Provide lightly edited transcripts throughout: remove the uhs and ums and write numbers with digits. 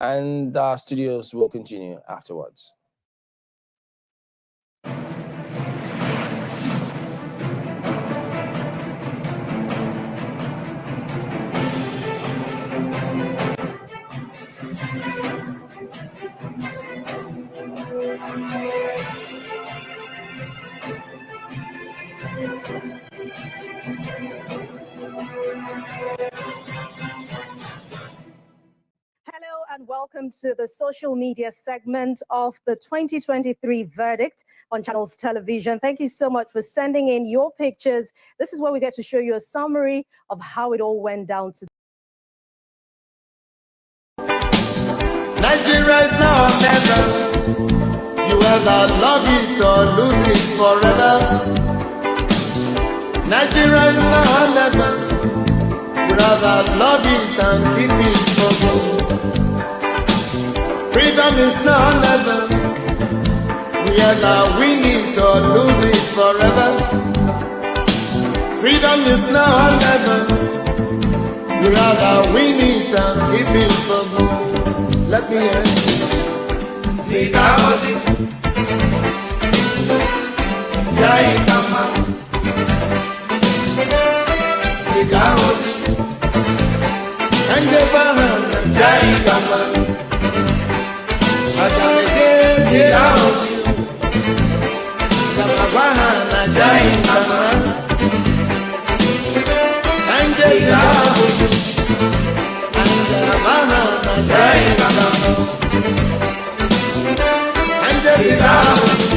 and our studios will continue afterwards. Hello and welcome to the social media segment of the 2023 verdict on Channels Television. Thank you so much for sending in your pictures. This is where we get to show you a summary of how it all went down today. Nigeria is now or never. You either love it or lose it forever. Nigeria is now or never. You rather love it and keep it for good. Freedom is now or never. We either win it or lose it forever. Freedom is now or never. You rather win it and keep it for good. Let me hear it. Zikaozi Jai Kama Zikaozi Anje Bahana Jai Kama Ajaleke Zikaozi Kama Bahana Jai Kama Anje Zikaozi Anje Bahana Jai Kama Anje Zikaozi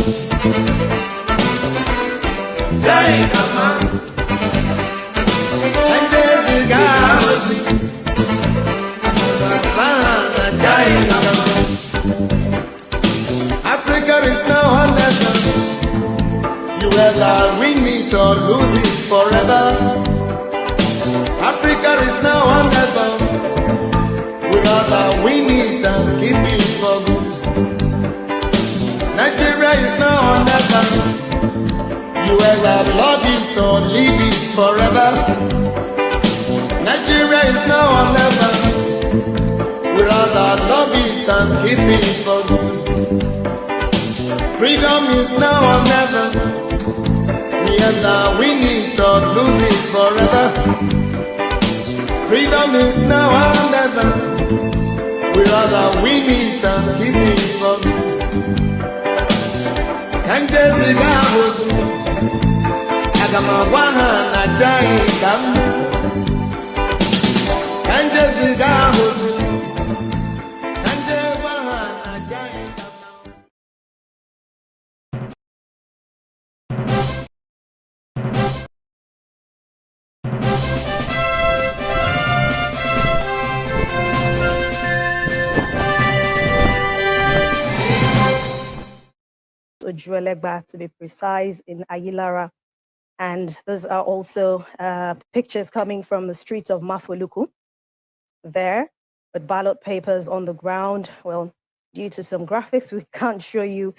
Jai Kama Anje Zikaozi Bahana Jai Kama. Africa is now under. You either win it or lose it forever. Africa is now under. We rather win it and keep it for good. Nigeria is now under. You either love it or leave it forever. Nigeria is now under. We rather love it and keep it for good. Freedom is now or never. We either win it or lose it forever. Freedom is now or never. We rather win it and keep it for good. Kanje Zikaozi Agamagwana Jai Kama Kanje Zikaozi Ojuelegba, to be precise, in Ayilara. And those are also pictures coming from the streets of Mafoluku there, with ballot papers on the ground. Well, due to some graphics, we can't show you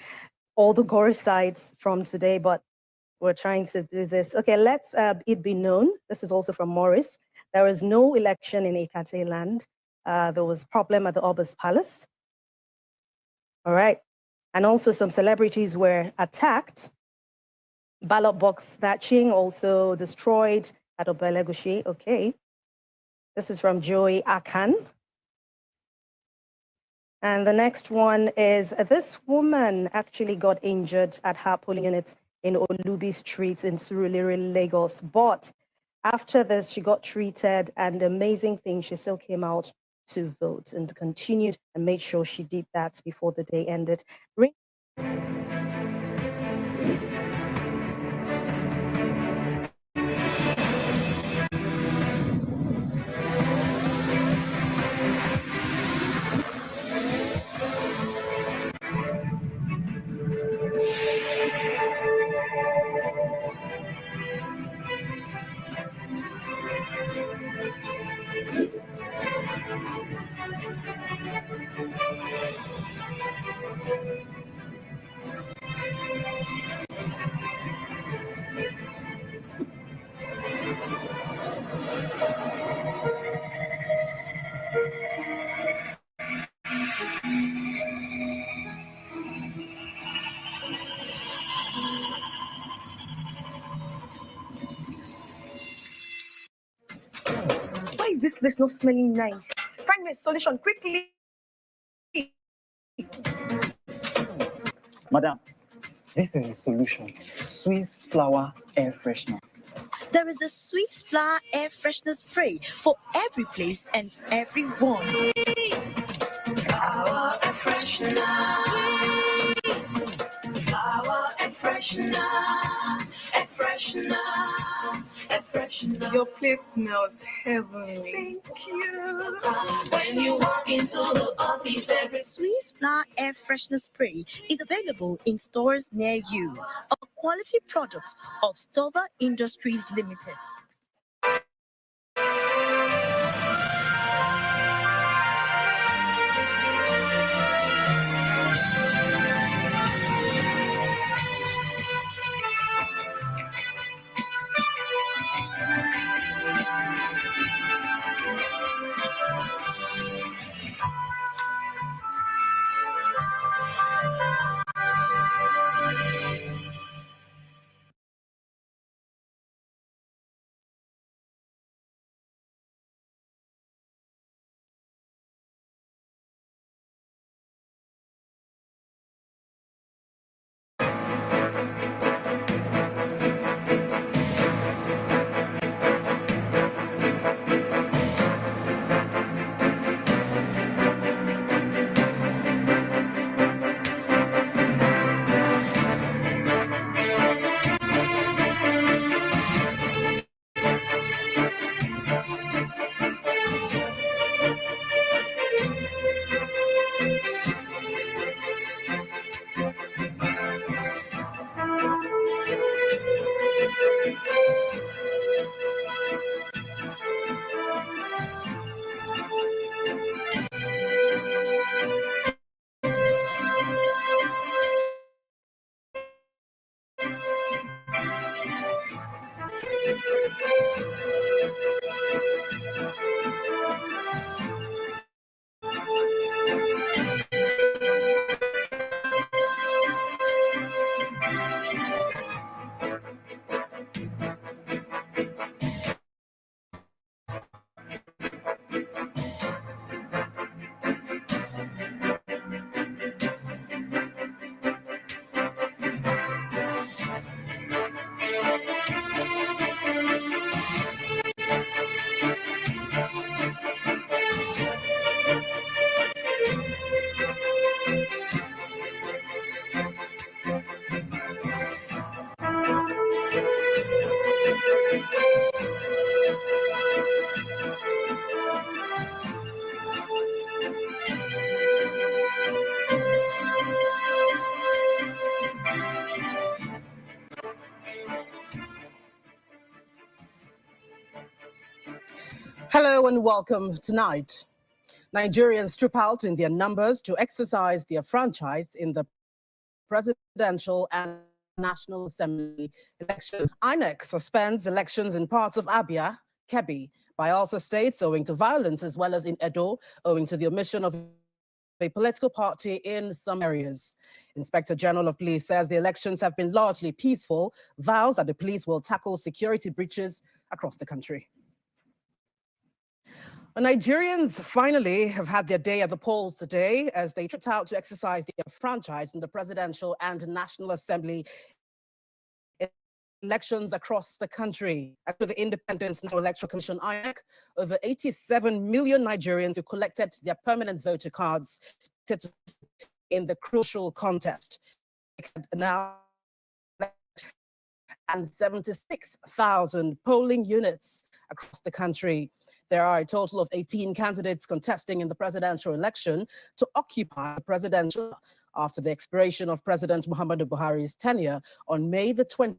all the gore sites from today, but we're trying to do this. Okay, let's it be known. This is also from Morris. There was no election in Ekate land. There was problem at the Oba's Palace. All right. And also some celebrities were attacked. Ballot box snatching also destroyed at Obelegushi. Okay. This is from Joey Akan. And the next one is this woman actually got injured at her polling unit in Olubi Street in Surulere, Lagos. But after this, she got treated, and the amazing thing, she still came out to vote and continued and made sure she did that before the day ended. place not smelling nice. Find me a solution quickly. Madam, this is the solution. Swiss flower air freshener. There is a Swiss flower air freshener spray for every place and everyone. Flower air freshener. Flower air freshener. Air freshener. Air freshener. Your place smells heavenly. Thank you. When you walk into the office, every Swiss flower air freshener spray is available in stores near you. A quality product of Stover Industries Limited. Hello and welcome tonight. Nigerians troop out in their numbers to exercise their franchise in the presidential and National Assembly elections. INEC suspends elections in parts of Abia, Kebbi, Bayelsa states owing to violence, as well as in Edo owing to the omission of a political party in some areas. Inspector General of Police says the elections have been largely peaceful, vows that the police will tackle security breaches across the country. Nigerians finally have had their day at the polls today as they tripped out to exercise their franchise in the presidential and National Assembly elections across the country. After the Independent National Electoral Commission, INEC, over 87 million Nigerians who collected their permanent voter cards in the crucial contest. Now, and 76,000 polling units across the country. There are a total of 18 candidates contesting in the presidential election to occupy the presidential after the expiration of President Muhammadu Buhari's tenure on May the 29th,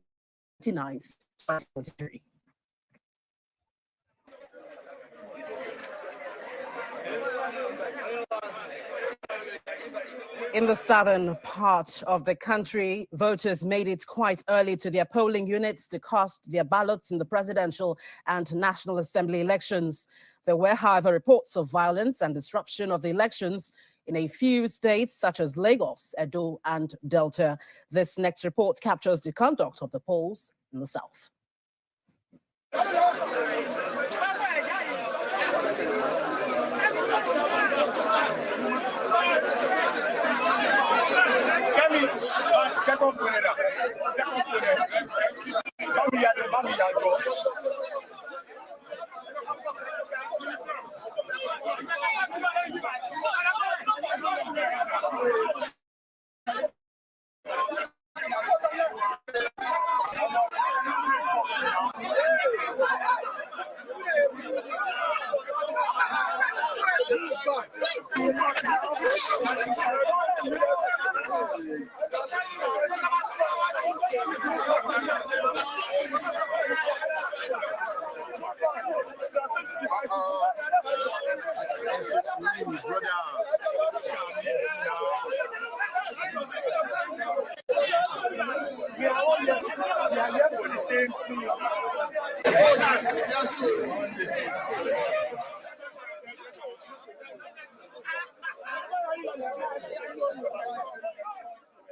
2023. In the southern part of the country, voters made it quite early to their polling units to cast their ballots in the presidential and National Assembly elections. There were, however, reports of violence and disruption of the elections in a few states such as Lagos, Edo, and Delta. This next report captures the conduct of the polls in the south.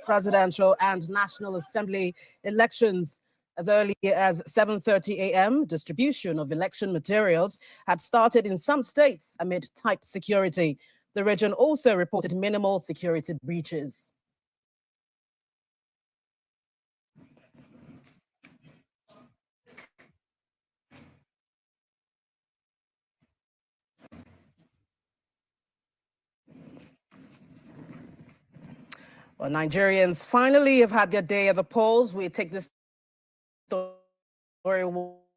Presidential and National Assembly elections. As early as 7:30 a.m., distribution of election materials had started in some states amid tight security. The region also reported minimal security breaches. Well, Nigerians finally have had their day at the polls. We take this story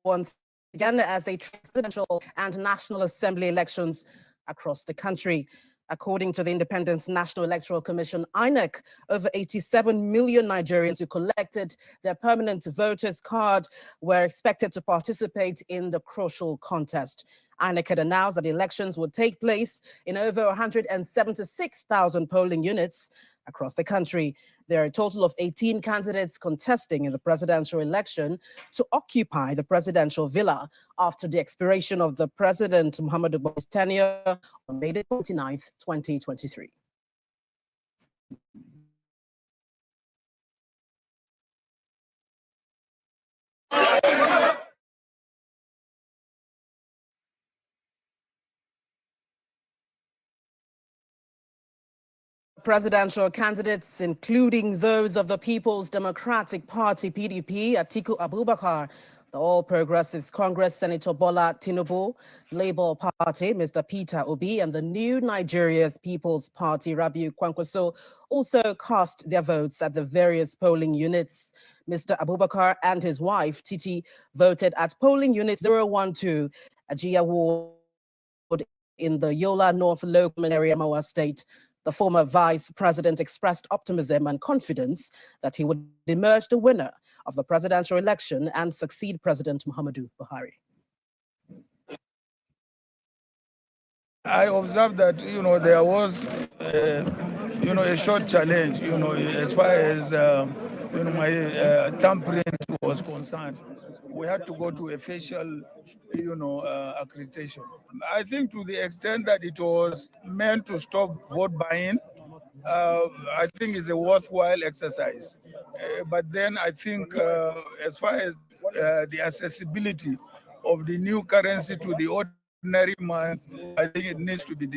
once again as they presidential and National Assembly elections across the country. According to the Independent National Electoral Commission, INEC, over 87 million Nigerians who collected their permanent voters card were expected to participate in the crucial contest. INEC had announced that the elections would take place in over 176,000 polling units across the country. There are a total of 18 candidates contesting in the presidential election to occupy the presidential villa after the expiration of the President Muhammadu Buhari's tenure on May 29, 2023. Presidential candidates, including those of the People's Democratic Party, PDP, Atiku Abubakar, the All Progressives Congress, Senator Bola Tinubu, Labour Party, Mr. Peter Obi, and the New Nigeria's People's Party, Rabiu Kwankwaso, also cast their votes at the various polling units. Mr. Abubakar and his wife, Titi, voted at polling unit 012, Ajia Ward in the Yola North local area, Mawa State. The former vice president expressed optimism and confidence that he would emerge the winner of the presidential election and succeed President Muhammadu Buhari. I observed that, there was, a short challenge, as far as, my thumbprint was concerned. We had to go to a facial, accreditation. I think to the extent that it was meant to stop vote buying, I think is a worthwhile exercise. But then I think as far as the accessibility of the new currency to the ordinary man, I think it needs to be,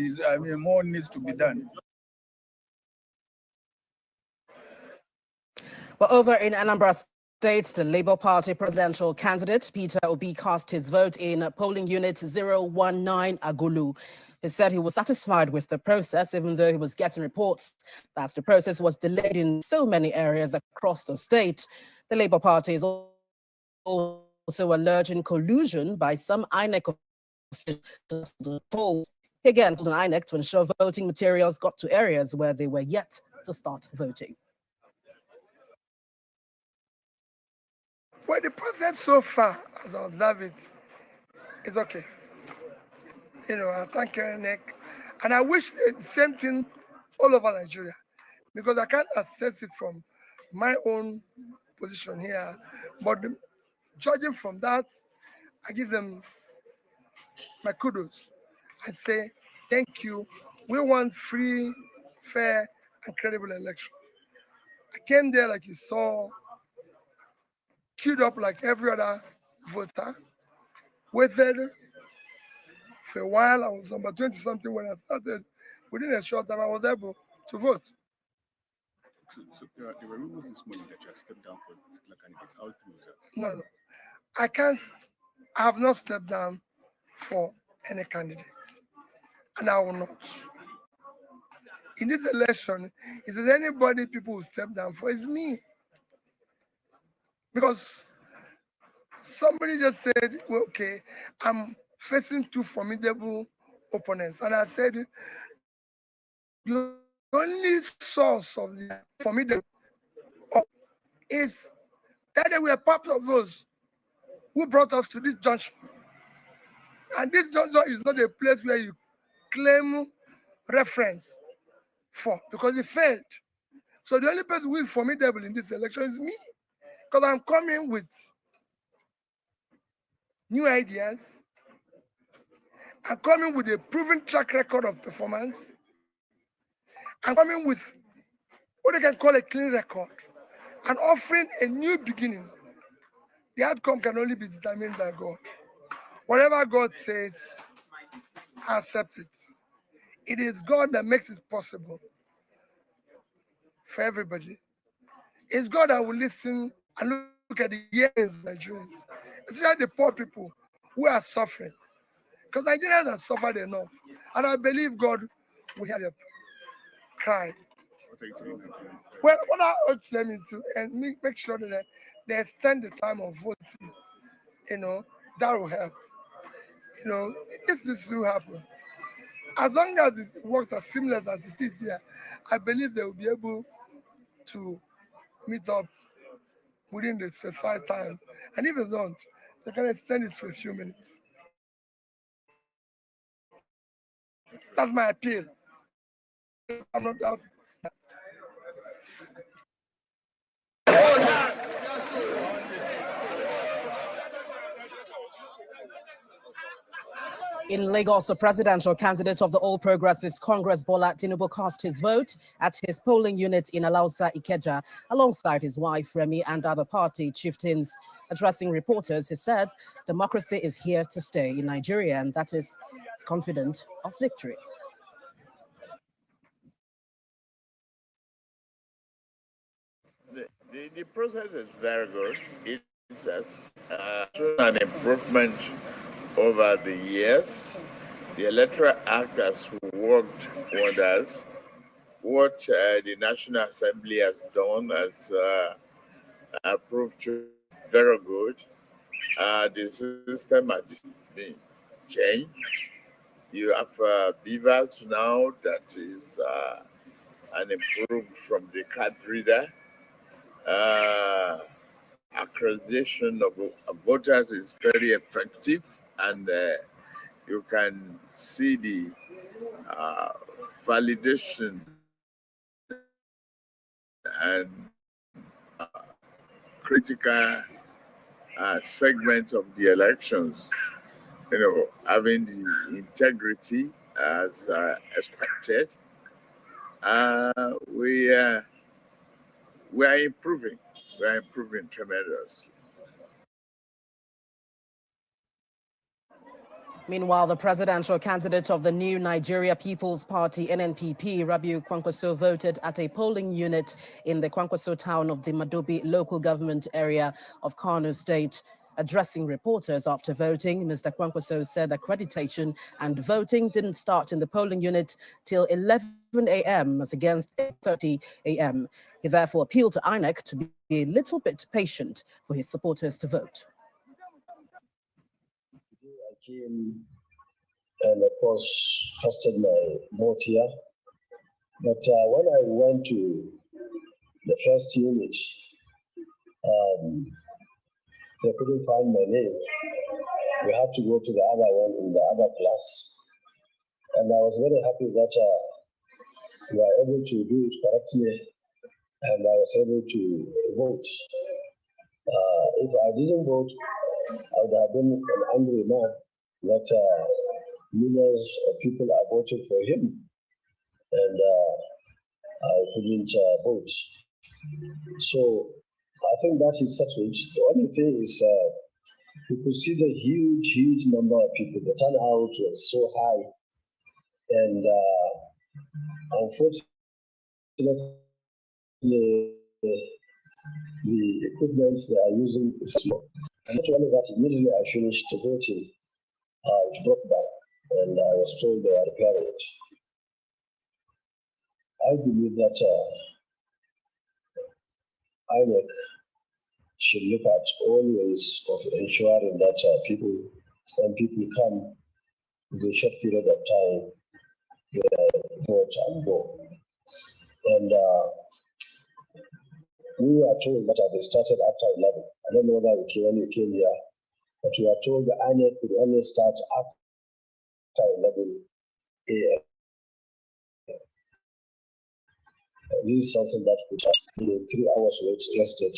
more needs to be done. Well, over in Anambra State, the Labour Party presidential candidate Peter Obi cast his vote in polling unit 019 Agulu. He said he was satisfied with the process, even though he was getting reports that the process was delayed in so many areas across the state. The Labour Party is also alleging collusion by some INEC officials to the polls. He again called on INEC to ensure voting materials got to areas where they were yet to start voting. Well, the process so far, as I observe it, is okay. I thank INEC, and I wish the same thing all over Nigeria, because I can't assess it from my own position here. But judging from that, I give them my kudos and say, thank you. We want free, fair, and credible election. I came there, like you saw, queued up like every other voter, waited For a while, I was number 20 something when I started. Within a short time, I was able to vote. So there were rumors this morning that you had stepped down for a particular candidate. How true is that? No. I have not stepped down for any candidate. And I will not. In this election, if there's anybody people will step down for, it's me. Because somebody just said, well, okay, I'm facing two formidable opponents. And I said, the only source of the formidable is that they were part of those who brought us to this junction. And this junction is not a place where you claim reference for, because it failed. So the only person who is formidable in this election is me, because I'm coming with new ideas. I'm coming with a proven track record of performance. I'm coming with what they can call a clean record and offering a new beginning. The outcome can only be determined by God. Whatever God says, I accept it. It is God that makes it possible for everybody. It's God that will listen and look at the years of Nigerians, especially the poor people who are suffering. Because Nigerians have suffered enough. And I believe God will hear their cry. Well, what I urge them is to make sure that they extend the time of voting. That will help. This will happen. As long as it works as seamless as it is here, I believe they will be able to meet up within the specified time. And if they don't, they can extend it for a few minutes. That's my appeal. I'm not asking. In Lagos, the presidential candidate of the All Progressives Congress, Bola Tinubu, cast his vote at his polling unit in Alausa, Ikeja, alongside his wife, Remi, and other party chieftains. Addressing reporters, he says democracy is here to stay in Nigeria, and that is confident of victory. The process is very good. It's shown an improvement over the years. The Electoral Act has worked wonders. What the National Assembly has done has proved to be very good. The system has been changed. You have beavers now that is an improvement from the card reader. Accreditation of voters is very effective, and you can see the validation and critical segments of the elections, having the integrity as expected. We are improving. We are improving tremendously. Meanwhile, the presidential candidate of the new Nigeria People's Party, NNPP, Rabiu Kwankwaso, voted at a polling unit in the Kwankwaso town of the Madobi local government area of Kano State. Addressing reporters after voting, Mr. Kwankwaso said accreditation and voting didn't start in the polling unit till 11 a.m. as against 8:30 a.m. He therefore appealed to INEC to be a little bit patient for his supporters to vote. I came and, of course, casted my vote here. But when I went to the first unit, they couldn't find my name. We had to go to the other one in the other class. And I was very happy that we were able to do it correctly, and I was able to vote. If I didn't vote, I would have been an angry man that millions of people are voting for him, and I couldn't vote. So I think that is settled. The only thing is You could see the huge number of people. The turnout was so high. And unfortunately, the equipment they are using is small. And not only that, immediately I finished voting, it broke down, and I was told they were repairing it. I believe that INEC should look at all ways of ensuring that when people come with a short period of time, they vote and go. And we were told that they started after 11. I don't know whether when you came here, but we were told the INEC would only start after 11 a.m. This is something that could have 3 hours wasted.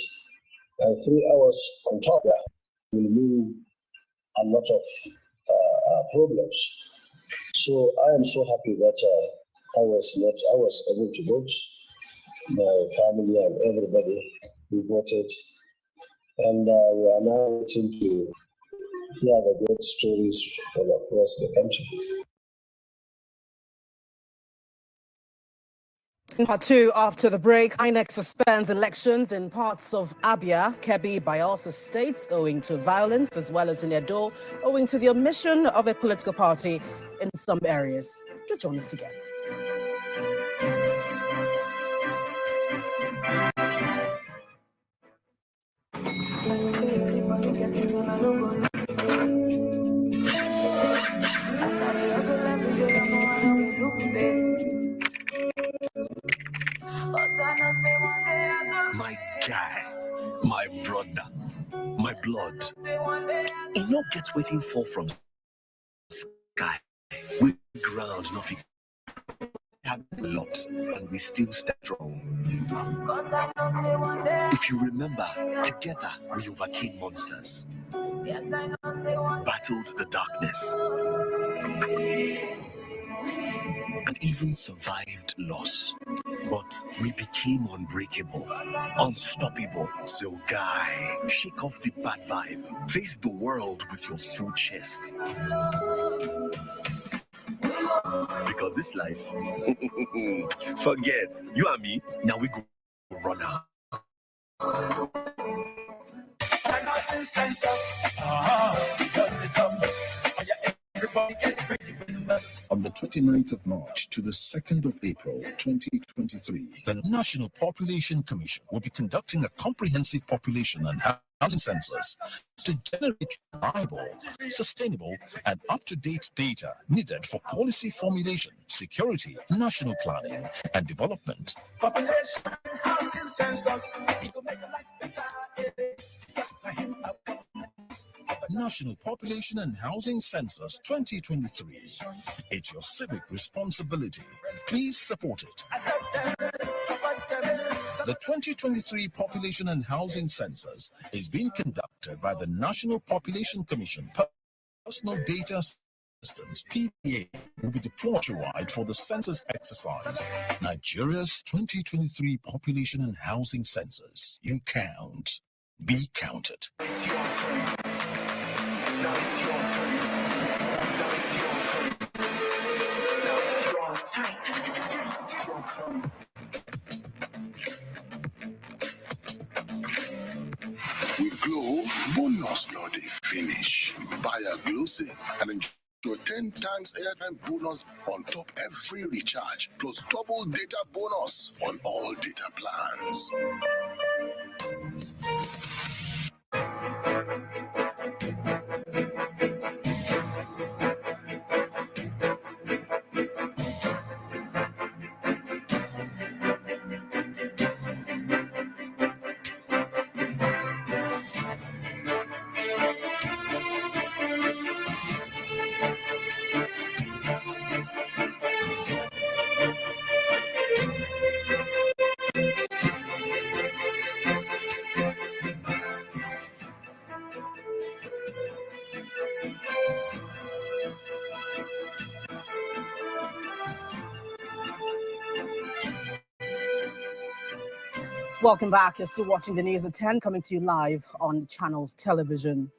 And 3 hours on top there will mean a lot of problems. So I am so happy that I was able to vote. My family and everybody who voted, and we are now waiting to hear the great stories from across the country. In part two, after the break, INEC suspends elections in parts of Abia, Kebbi, Bayelsa states owing to violence, as well as in Edo owing to the omission of a political party in some areas. Do join us again. My guy, my brother, my blood. You no get waiting for from sky. We ground nothing. Have a lot, and we still stay strong. If you remember, together we overcame monsters, battled the darkness, and even survived loss. But we became unbreakable, unstoppable. So guy, shake off the bad vibe. Face the world with your full chest. Because this life, forget, you and me, now we go run out. On the 29th of March to the 2nd of April 2023, the National Population Commission will be conducting a comprehensive population and housing census to generate reliable, sustainable, and up-to-date data needed for policy formulation, security, national planning, and development. Population housing census, it will make a life better. National Population and Housing Census 2023. It's your civic responsibility. Please support it. The 2023 Population and Housing Census is being conducted by the National Population Commission. Personal Data Systems (PDA) will be deployed wide for the census exercise. Nigeria's 2023 Population and Housing Census. You count. Be counted. It's your turn. Now it's your turn. Now it's your turn. Now it's your turn. It's your turn. With Glow, bonus no dey finish. Buy a Glow Safe and enjoy 10 times airtime bonus on top every recharge, plus double data bonus on all data plans. Welcome back. You're still watching the news at 10, coming to you live on Channels Television.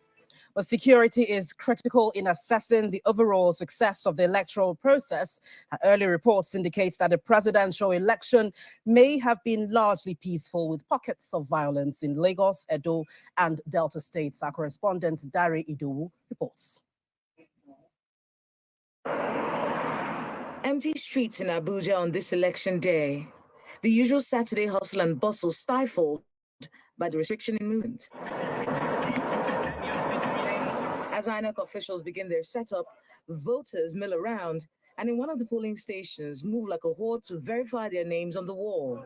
But security is critical in assessing the overall success of the electoral process. Early reports indicate that the presidential election may have been largely peaceful, with pockets of violence in Lagos, Edo, and Delta states. Our correspondent Dari Idowu reports. Empty streets in Abuja on this election day. The usual Saturday hustle and bustle stifled by the restriction in movement. As INEC officials begin their setup, voters mill around and in one of the polling stations move like a horde to verify their names on the wall.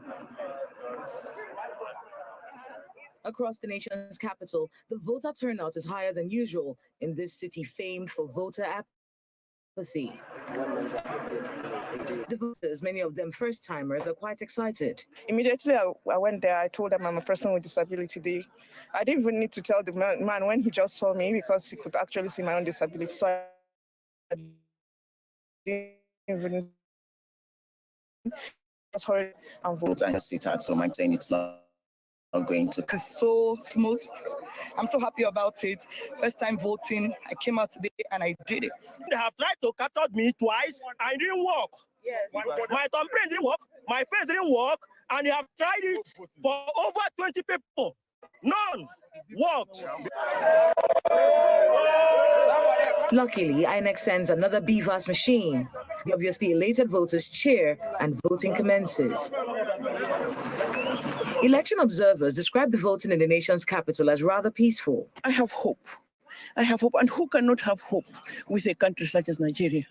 Across the nation's capital, the voter turnout is higher than usual in this city famed for voter apathy. The voters, many of them first-timers, are quite excited. Immediately I went there, I told him I'm a person with disability. I didn't even need to tell the man when he just saw me, because he could actually see my own disability. So I didn't even just hurry and vote and sit at home and saying it's not going to. It's so smooth. I'm so happy about it. First time voting. I came out today and I did it. They have tried to capture me twice and it didn't work. Yes. My thumbprint didn't work, my face didn't work, and they have tried it for over 20 people. None worked. Luckily, INEC sends another BVAS machine. The obviously elated voters cheer and voting commences. Election observers describe the voting in the nation's capital as rather peaceful. I have hope. I have hope. And who cannot have hope with a country such as Nigeria?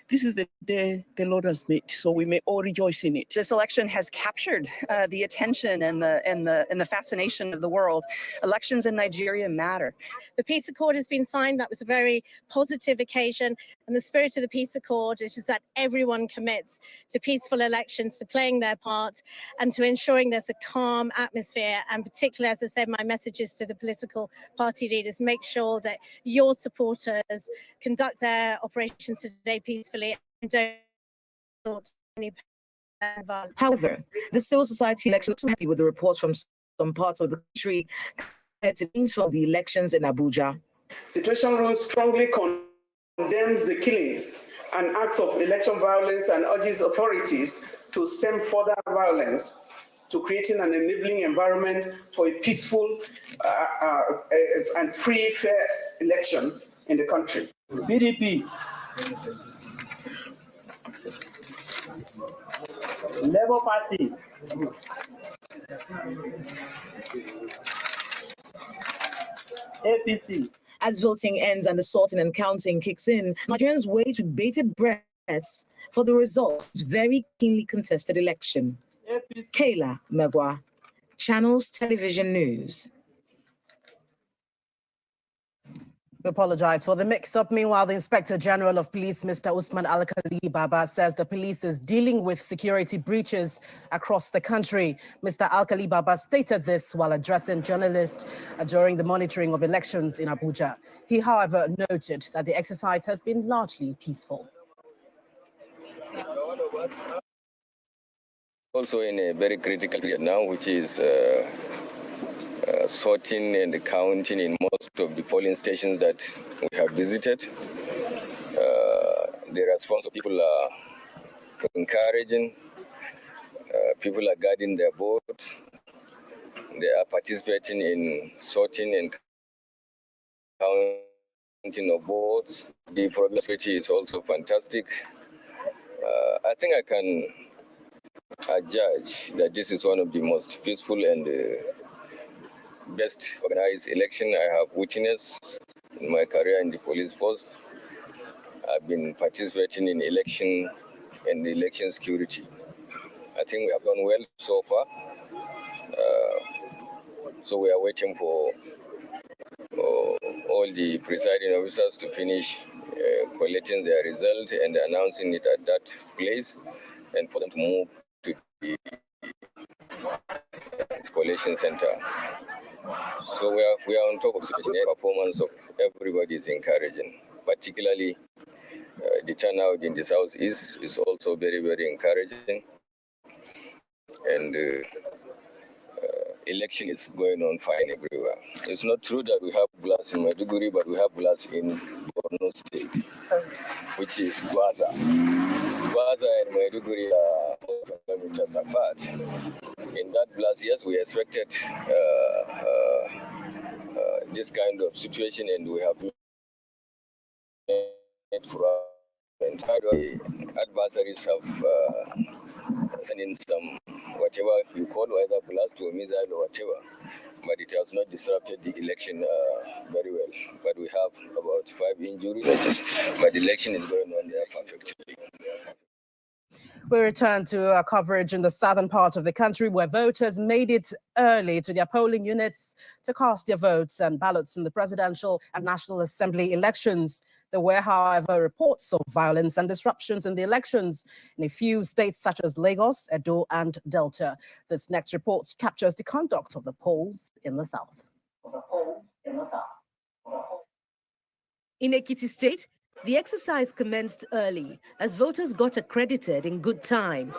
This is the day the Lord has made, so we may all rejoice in it. This election has captured the attention and the fascination of the world. Elections in Nigeria matter. The peace accord has been signed. That was a very positive occasion. And the spirit of the peace accord is that everyone commits to peaceful elections, to playing their part, and to ensuring there's a calm atmosphere. And particularly, as I said, my message is to the political party leaders: make sure that your supporters conduct their operations today peacefully and don't any violence. However, the civil society election is happy with the reports from some parts of the country compared to things from the elections in Abuja. Situation Room strongly condemns the killings and acts of election violence and urges authorities to stem further violence to creating an enabling environment for a peaceful and free, fair election in the country. PDP, Labour Party, APC. As voting ends and the sorting and counting kicks in, Nigerians wait with bated breaths for the results of very keenly contested election. Kayla Megwa, Channels Television News. We apologize for the mix-up. Meanwhile, the Inspector General of Police, Mr. Usman Alkali Baba, says the police is dealing with security breaches across the country. Mr. Alkali Baba stated this while addressing journalists during the monitoring of elections in Abuja. He, however, noted that the exercise has been largely peaceful. Also in a very critical period now, which is sorting and counting in most of the polling stations that we have visited. The response of people are encouraging. People are guarding their votes. They are participating in sorting and counting of votes. The probability is also fantastic. I think I can judge that this is one of the most peaceful and best organized election I have witnessed in my career in the police force. I've been participating in election and election security. I think we have done well so far. So we are waiting for all the presiding officers to finish collecting their result and announcing it at that place, and for them to move to the collation center. So we are on top of the situation. The performance of everybody is encouraging, particularly the turnout in the southeast is also very, very encouraging. And election is going on fine everywhere. It's not true that we have bloods in Maiduguri, but we have bloods in Borno State, which is Gwaza. Gwaza and Maiduguri are 4 kilometers apart. In that blast, yes, we expected this kind of situation, and we have made for our entire adversaries have sent in some whatever you call either blast or missile or whatever, but it has not disrupted the election very well. But we have about 5 injuries, but the election is going on there perfectly. We return to our coverage in the southern part of the country, where voters made it early to their polling units to cast their votes and ballots in the presidential and National Assembly elections. There were, however, reports of violence and disruptions in the elections in a few states such as Lagos, Edo, and Delta. This next report captures the conduct of the polls in the south. In Ekiti State, the exercise commenced early as voters got accredited in good time.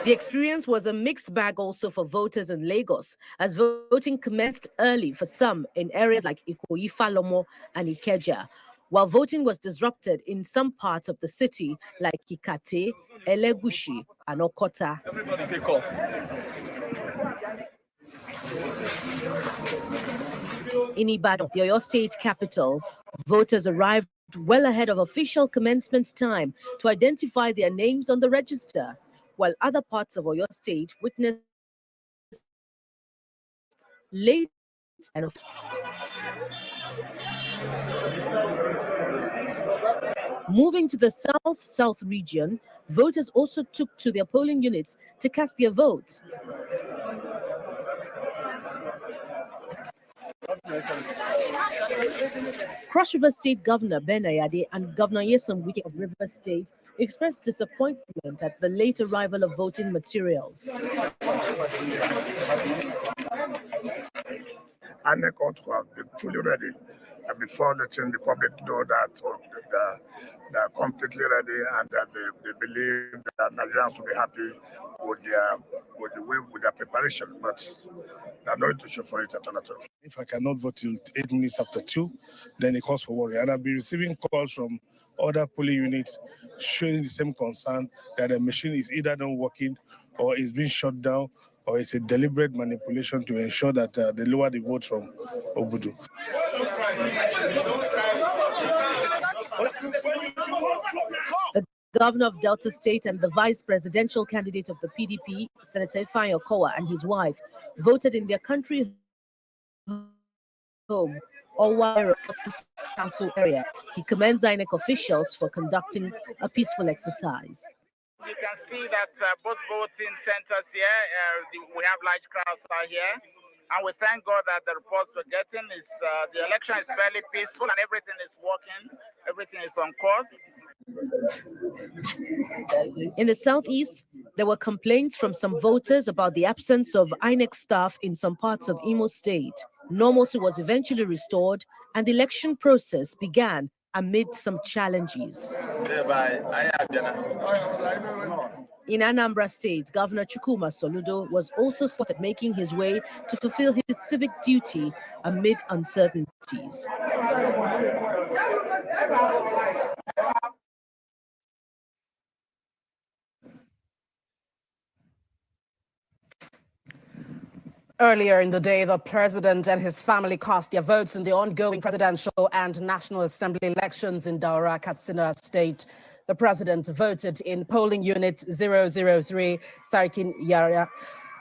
The experience was a mixed bag also for voters in Lagos, as voting commenced early for some in areas like Ikoyi, Falomo, and Ikeja, while voting was disrupted in some parts of the city like Ikate, Elegushi, and Okota. Everybody take off. In Ibadan, the Oyo State capital, voters arrived well ahead of official commencement time to identify their names on the register, while other parts of Oyo State witnessed late and moving to the south region, voters also took to their polling units to cast their votes. Cross River State Governor Ben Ayade and Governor Nyesom Wike of River State expressed disappointment at the late arrival of voting materials. INEC ought to have been fully ready before letting the public know that they are completely ready and that they believe that Nigerians will be happy with their preparation. But they are not to show for it at all. If I cannot vote till 8 minutes after 2, then it calls for worry. And I'll be receiving calls from other polling units showing the same concern that the machine is either not working or is being shut down, or it's a deliberate manipulation to ensure that they lower the votes from Obudu. The governor of Delta State and the vice presidential candidate of the PDP, Senator Ifeanyi Okowa, and his wife voted in their country home, Owa Council area. He commends INEC officials for conducting a peaceful exercise. You can see that both voting centers here, we have large crowds out here. And we thank God that the reports we're getting is the election is fairly peaceful and everything is working. Everything is on course. In the southeast, there were complaints from some voters about the absence of INEC staff in some parts of Imo State. Normalcy was eventually restored and the election process began amid some challenges. In Anambra State, Governor Chukwuma Soludo was also spotted making his way to fulfill his civic duty amid uncertainties. Earlier in the day, the president and his family cast their votes in the ongoing presidential and National Assembly elections in Daura, Katsina State. The president voted in polling unit 003, Sarikin Yara.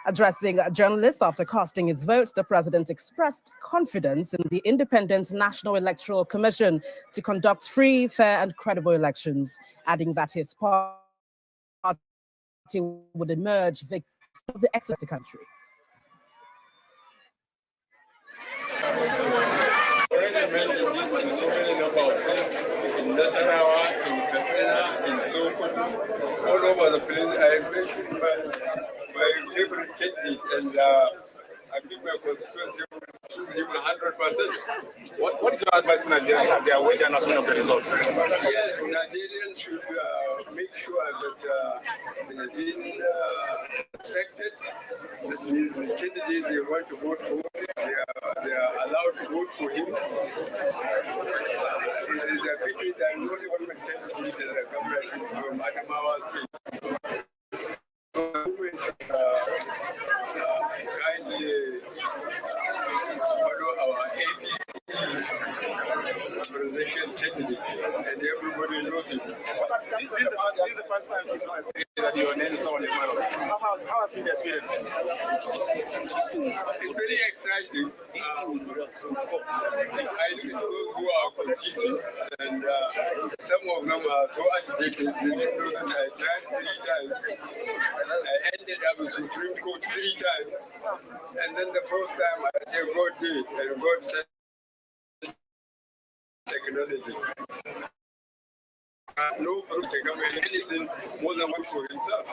Addressing journalists after casting his vote, the president expressed confidence in the Independent National Electoral Commission to conduct free, fair, and credible elections, adding that his party would emerge victor of the exit of the country. In Nasarawa, in Katsina, in Sokoto, all over the place. I mentioned my favorite candidate, and I think my constituency should give 100%. What is your advice to Nigerians as they are waiting announcement of the results? Yes, Nigerians should make sure that they have been affected, that the candidates they want to vote for, they are allowed to vote for him. It is a pity that only one can tell the government from Adamawa State. Kindly follow our ABC presidential candidate, and everybody knows it. This is the first time that your name is on the ballot. How has been the experience? It's very exciting. I look at those who are competing, and some of them are so agitated. They didn't know that I tried 3 times. I ended up with Supreme Court 3 times, and then the 4th time I said, God did it, and God said, technology. No group can come anything more than one for himself.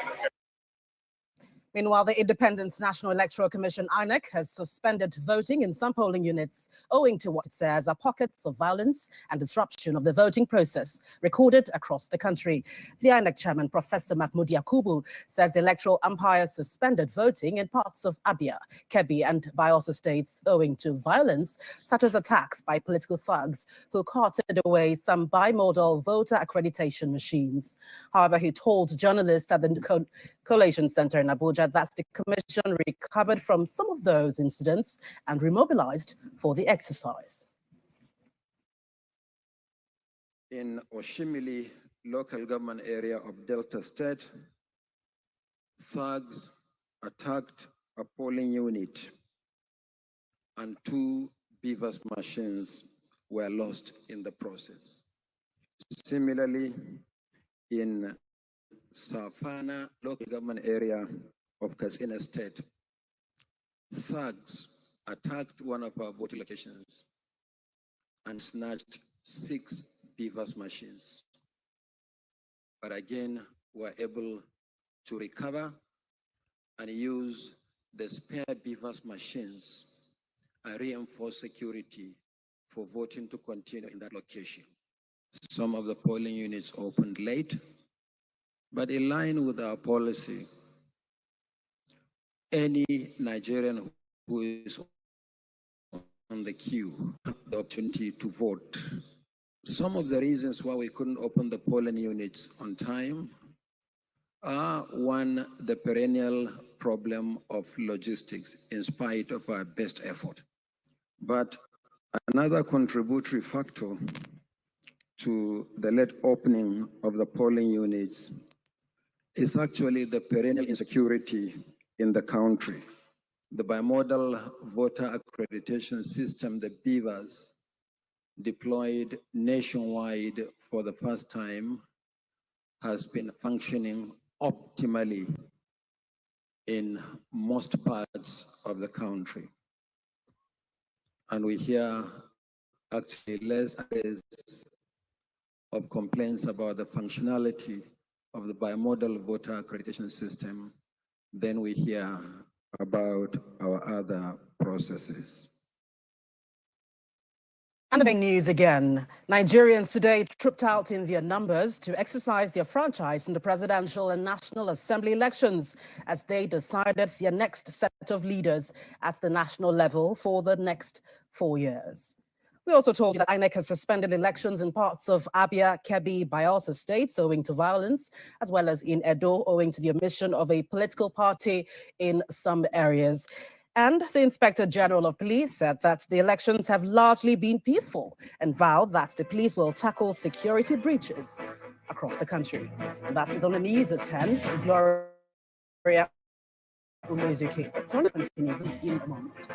Meanwhile, the Independent National Electoral Commission, INEC, has suspended voting in some polling units owing to what it says are pockets of violence and disruption of the voting process recorded across the country. The INEC chairman, Professor Mahmoud Yakubu, says the electoral umpire suspended voting in parts of Abia, Kebbi, and Bayelsa states owing to violence, such as attacks by political thugs who carted away some bimodal voter accreditation machines. However, he told journalists at the Collation Center in Abuja that the commission recovered from some of those incidents and remobilized for the exercise. In Oshimili local government area of Delta State, thugs attacked a polling unit and 2 BVAS machines were lost in the process. Similarly, in Safana local government area of Katsina State, thugs attacked one of our voting locations and snatched 6 BVAS machines. But again, were able to recover and use the spare BVAS machines and reinforce security for voting to continue in that location. Some of the polling units opened late, but in line with our policy, any Nigerian who is on the queue has the opportunity to vote. Some of the reasons why we couldn't open the polling units on time are, one, the perennial problem of logistics in spite of our best effort. But another contributory factor to the late opening of the polling units is actually the perennial insecurity in the country. The bimodal voter accreditation system, the BVAS, deployed nationwide for the first time, has been functioning optimally in most parts of the country. And we hear actually less of complaints about the functionality of the bimodal voter accreditation system than we hear about our other processes. And the big news again, Nigerians today trooped out in their numbers to exercise their franchise in the presidential and National Assembly elections as they decided their next set of leaders at the national level for the next 4 years. We also told you that INEC has suspended elections in parts of Abia, Kebbi, Bayelsa states owing to violence, as well as in Edo owing to the omission of a political party in some areas. And the Inspector General of Police said that the elections have largely been peaceful and vowed that the police will tackle security breaches across the country. And that's it on the news at 10. Gloria Umuzuki. The tournament continues in a moment.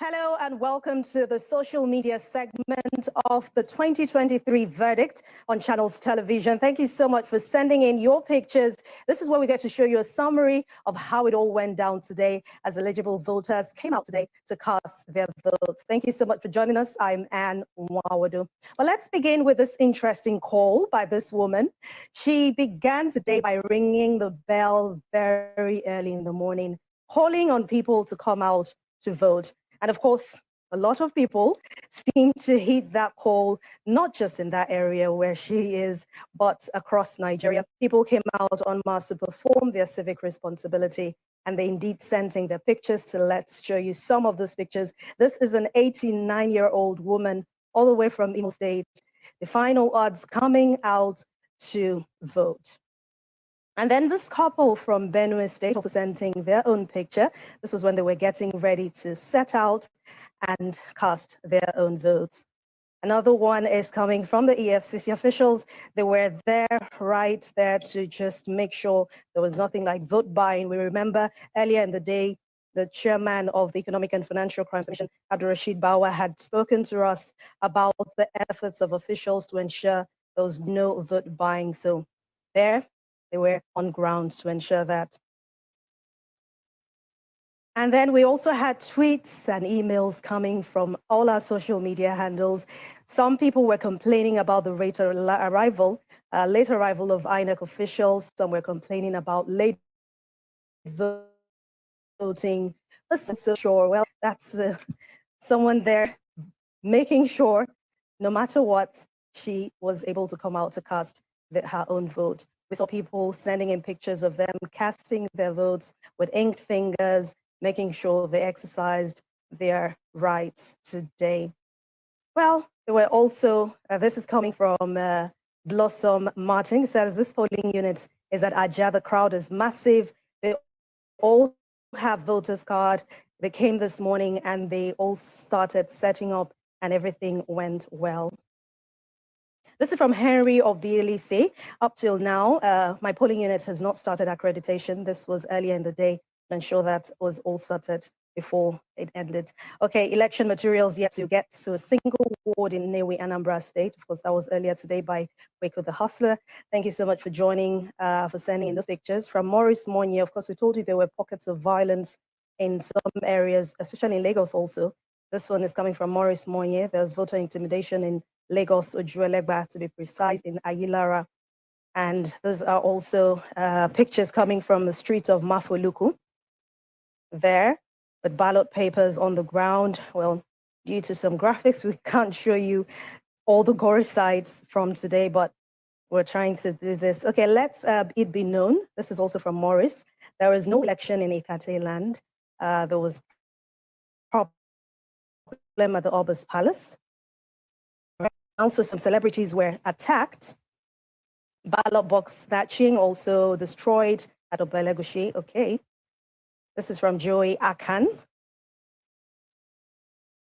Hello and welcome to the social media segment of the 2023 verdict on Channels Television. Thank you so much for sending in your pictures. This is where we get to show you a summary of how it all went down today as eligible voters came out today to cast their votes. Thank you so much for joining us. I'm Anne Mwawadu. Well, let's begin with this interesting call by this woman. She began today by ringing the bell very early in the morning, calling on people to come out to vote. And of course, a lot of people seem to heed that call, not just in that area where she is, but across Nigeria. People came out en masse to perform their civic responsibility, and they indeed sent in their pictures. So let's show you some of those pictures. This is an 89-year-old woman all the way from Imo State. The final odds coming out to vote. And then this couple from Benue State also sending their own picture. This was when they were getting ready to set out and cast their own votes. Another one is coming from the EFCC officials. They were there, right there to just make sure there was nothing like vote buying. We remember earlier in the day, the chairman of the Economic and Financial Crimes Commission, Abdulrasheed Bawa, had spoken to us about the efforts of officials to ensure there was no vote buying. So there, they were on ground to ensure that. And then we also had tweets and emails coming from all our social media handles. Some people were complaining about the late arrival of INEC officials. Some were complaining about late voting. So sure, well, that's someone there making sure, no matter what, she was able to come out to cast her own vote. We saw people sending in pictures of them casting their votes with inked fingers, making sure they exercised their rights today. Well, there were also, this is coming from Blossom Martin. It says this polling unit is at Ajah. The crowd is massive. They all have voters card. They came this morning and they all started setting up and everything went well. This is from Henry of BLEC. Up till now, my polling unit has not started accreditation. This was earlier in the day to ensure that was all sorted before it ended. Okay, election materials yet to get to a single ward in Newi, Anambra State. Of course, that was earlier today by Waco the Hustler. Thank you so much for joining, for sending in those pictures. From Maurice Monye, of course, we told you there were pockets of violence in some areas, especially in Lagos also. This one is coming from Maurice Monye. There was voter intimidation in Lagos, Ojuelegba to be precise, in Ayilara. And those are also pictures coming from the streets of Mafoluku there, but ballot papers on the ground. Well, due to some graphics, we can't show you all the gory sites from today, but we're trying to do this. Okay, let's it be known. This is also from Morris. There was no election in Ikate land. There was problem at the Obas Palace. Also, some celebrities were attacked. Ballot box snatching also destroyed at Obelegushi. Okay. This is from Joey Akan.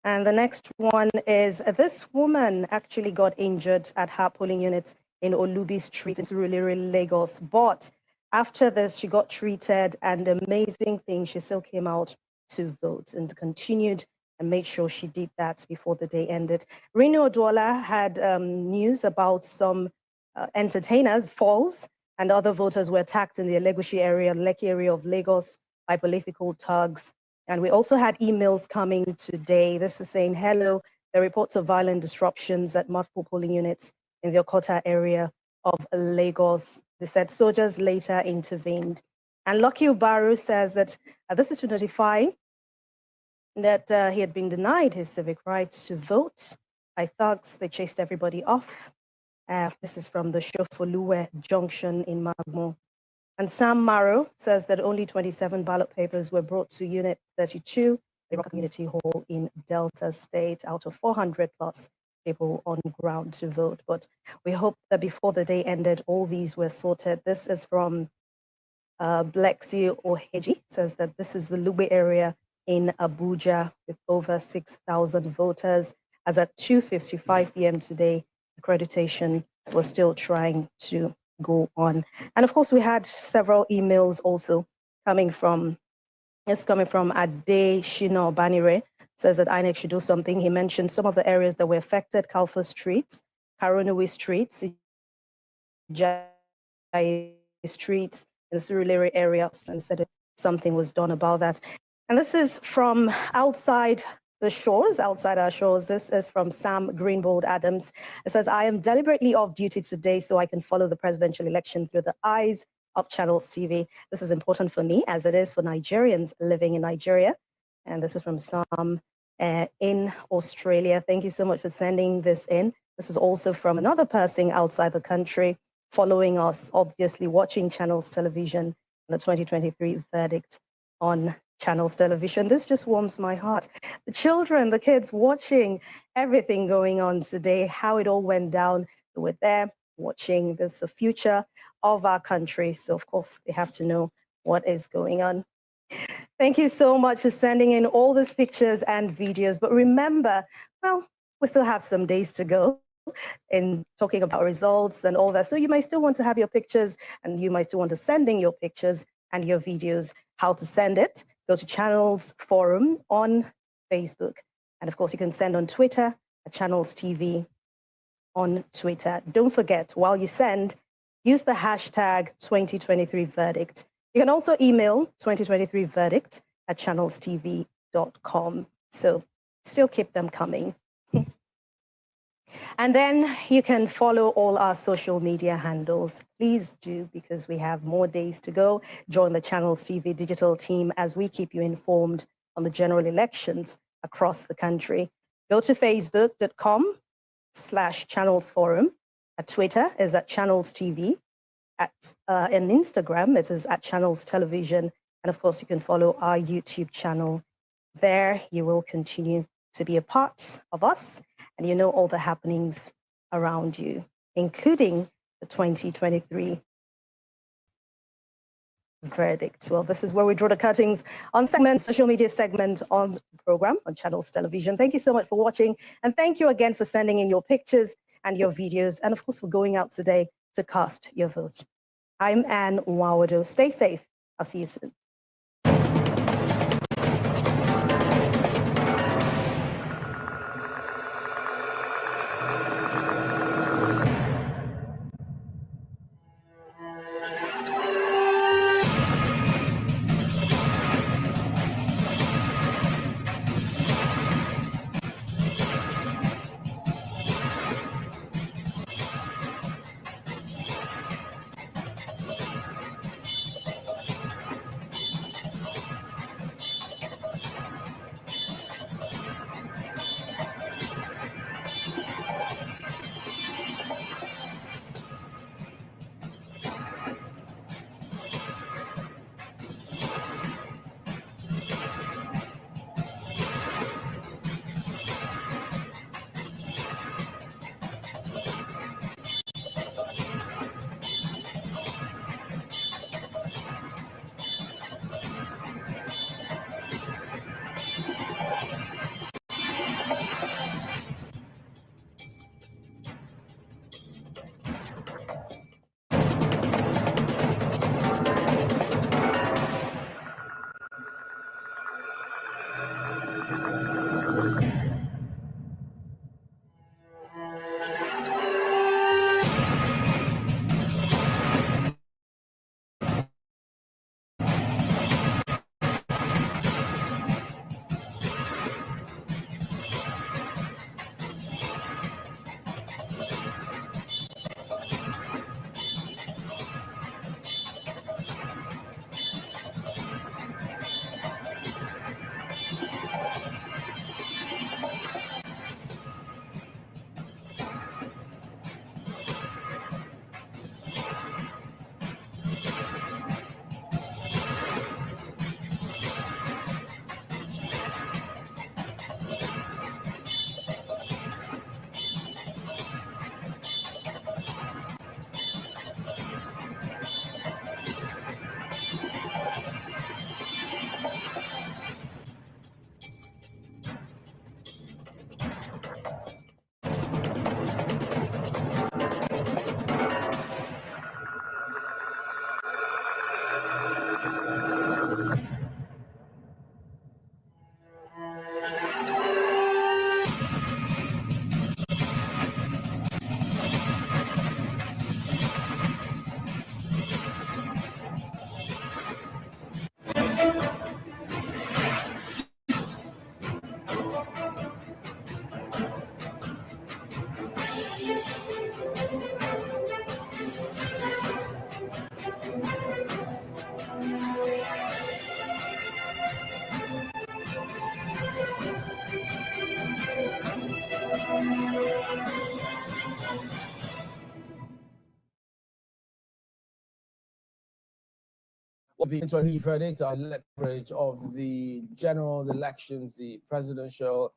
And the next one is this woman actually got injured at her polling unit in Olubi Street in Surulere, Lagos. But after this, she got treated, and the amazing thing, she still came out to vote and continued and made sure she did that before the day ended. Reno Oduola had news about some entertainers, Falls, and other voters were attacked in the Elegushi area, Lekki area of Lagos by political thugs. And we also had emails coming today. This is saying, hello, there are reports of violent disruptions at multiple polling units in the Okota area of Lagos. They said soldiers later intervened. And Lucky Ubaru says that this is to notify that he had been denied his civic right to vote by thugs. They chased everybody off. This is from the Shofoluwe Junction in Magmo. And Sam Marrow says that only 27 ballot papers were brought to Unit 32, the Community Hall in Delta State, out of 400 plus people on ground to vote. But we hope that before the day ended, all these were sorted. This is from Blexi Oheji, says that this is the Lugbe area in Abuja with over 6,000 voters. As at 2:55 p.m. today, accreditation was still trying to go on. And of course, we had several emails also coming from, Ade Shino Banire, says that INEC should do something. He mentioned some of the areas that were affected, Kalfa Streets, Karonawi Streets, Jai Streets, in the Surulere area, and said that something was done about that. And this is from outside the shores, outside our shores. This is from Sam Greenbold Adams. It says, I am deliberately off duty today so I can follow the presidential election through the eyes of Channels TV. This is important for me as it is for Nigerians living in Nigeria. And this is from Sam in Australia. Thank you so much for sending this in. This is also from another person outside the country following us, obviously watching Channels Television, the 2023 verdict on Channels Television. This just warms my heart. The children, the kids watching everything going on today, how it all went down. They were there watching. This is the future of our country. So of course they have to know what is going on. Thank you so much for sending in all these pictures and videos. But remember, well, we still have some days to go in talking about results and all that. So you might still want to have your pictures, and you might still want to send in your pictures and your videos. How to send it? Go to Channels Forum on Facebook. And of course, you can send on Twitter at Channels TV on Twitter. Don't forget, while you send, use the hashtag 2023verdict. You can also email 2023verdict at channelstv.com. So still keep them coming. And then you can follow all our social media handles. Please do, because we have more days to go. Join the Channels TV digital team as we keep you informed on the general elections across the country. Go to facebook.com/Channels Forum. At Twitter is at Channels TV. In Instagram, it is at Channels Television. And of course, you can follow our YouTube channel. There, you will continue to be a part of us, and you know all the happenings around you, including the 2023 verdict. Well, this is where we draw the curtains on social media segment on the program on Channels Television. Thank you so much for watching, and thank you again for sending in your pictures and your videos, and of course for going out today to cast your vote. I'm Anne Nwawado. Stay safe. I'll see you soon. The 2020 verdict on coverage of the general elections, the presidential,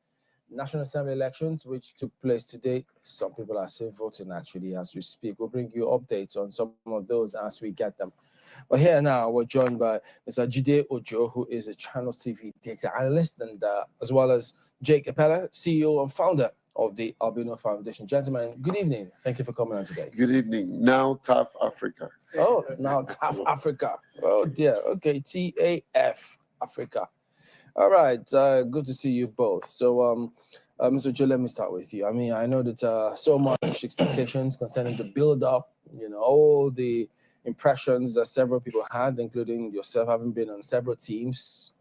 National Assembly elections, which took place today. Some people are still voting actually as we speak. We'll bring you updates on some of those as we get them. But here now, we're joined by Mr. Jide Ojo, who is a Channels TV data analyst, and as well as Jake Apella, CEO and founder of the Albino Foundation. Gentlemen, good evening. Thank you for coming on today. Good evening. Now TAF Africa. Oh, now TAF Africa. Oh dear. Okay, TAF Africa. All right. Good to see you both. So, Mr. Joe, let me start with you. I mean, I know that so much expectations concerning the build-up. You know, all the impressions that several people had, including yourself, having been on several teams,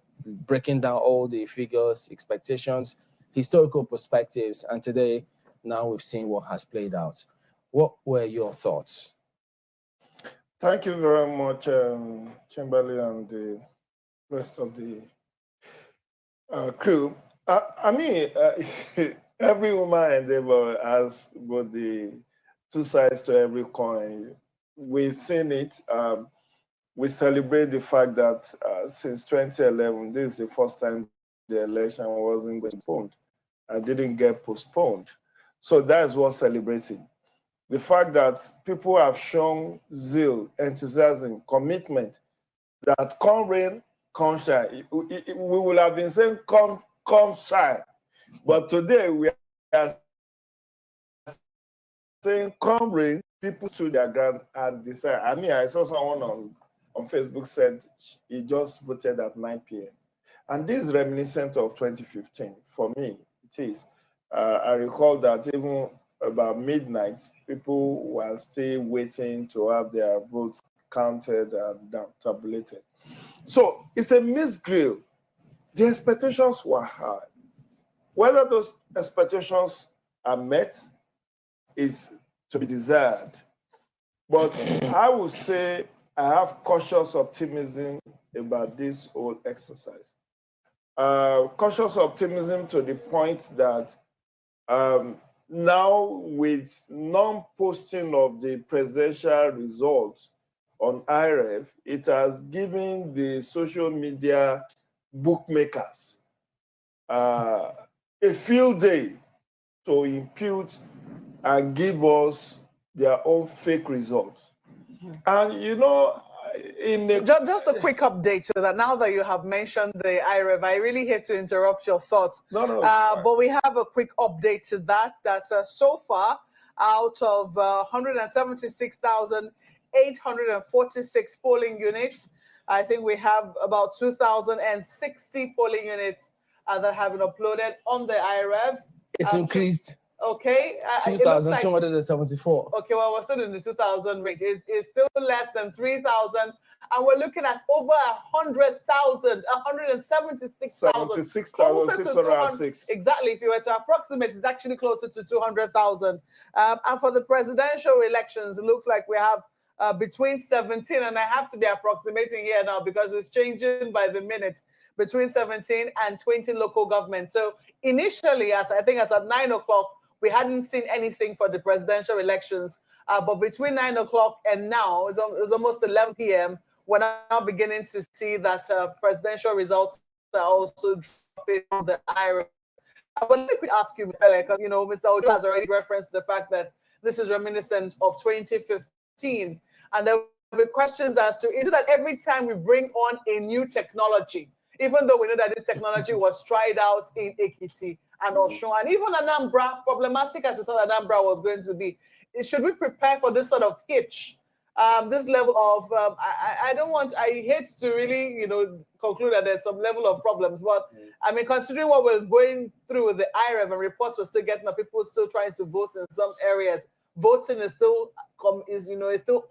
breaking down all the figures, expectations, historical perspectives, and today, now we've seen what has played out. What were your thoughts? Thank you very much, Kimberly, and the rest of the crew. I mean, every woman endeavor has both the two sides to every coin. We've seen it. We celebrate the fact that since 2011, this is the first time the election wasn't postponed. and didn't get postponed. So that's worth celebrating. The fact that people have shown zeal, enthusiasm, commitment, that come rain, come shine. We will have been saying come shine, but today we are saying come rain, people to their ground and decide. I mean, I saw someone on Facebook said he just voted at 9 p.m. And this is reminiscent of 2015. For me, it is. I recall that even about midnight, people were still waiting to have their votes counted and tabulated. So it's a mixed grill. The expectations were high. Whether those expectations are met is to be desired. But I would say I have cautious optimism about this whole exercise. Cautious optimism to the point that now with non-posting of the presidential results on IREF, it has given the social media bookmakers a field day to impute and give us their own fake results. And you know, just a quick update so that now that you have mentioned the IREV, I really hate to interrupt your thoughts. No, but we have a quick update to that so far, out of 176,846 polling units, I think we have about 2,060 polling units that have been uploaded on the IREV. It's increased. Okay. 2,274. Okay, well, we're still in the 2,000 range. It's still less than 3,000. And we're looking at over 100,000, 176,000. 76,606. Exactly. If you were to approximate, it's actually closer to 200,000. And for the presidential elections, it looks like we have between 17, and I have to be approximating here now because it's changing by the minute, between 17 and 20 local governments. So initially, as at 9 o'clock, we hadn't seen anything for the presidential elections. But between 9 o'clock and now, it's almost 11 p.m., we're now beginning to see that presidential results are also dropping on the IRA. But let me ask you, Mr. Pele, because, Mr. Ojo has already referenced the fact that this is reminiscent of 2015. And there will be questions as to, is it that every time we bring on a new technology, even though we know that this technology was tried out in Ekiti and Osun, and even Anambra, problematic as we thought Anambra was going to be, should we prepare for this sort of hitch, this level of, I hate to really, conclude that there's some level of problems, but I mean, considering what we're going through with the IREV and reports we're still getting, people still trying to vote in some areas, voting is still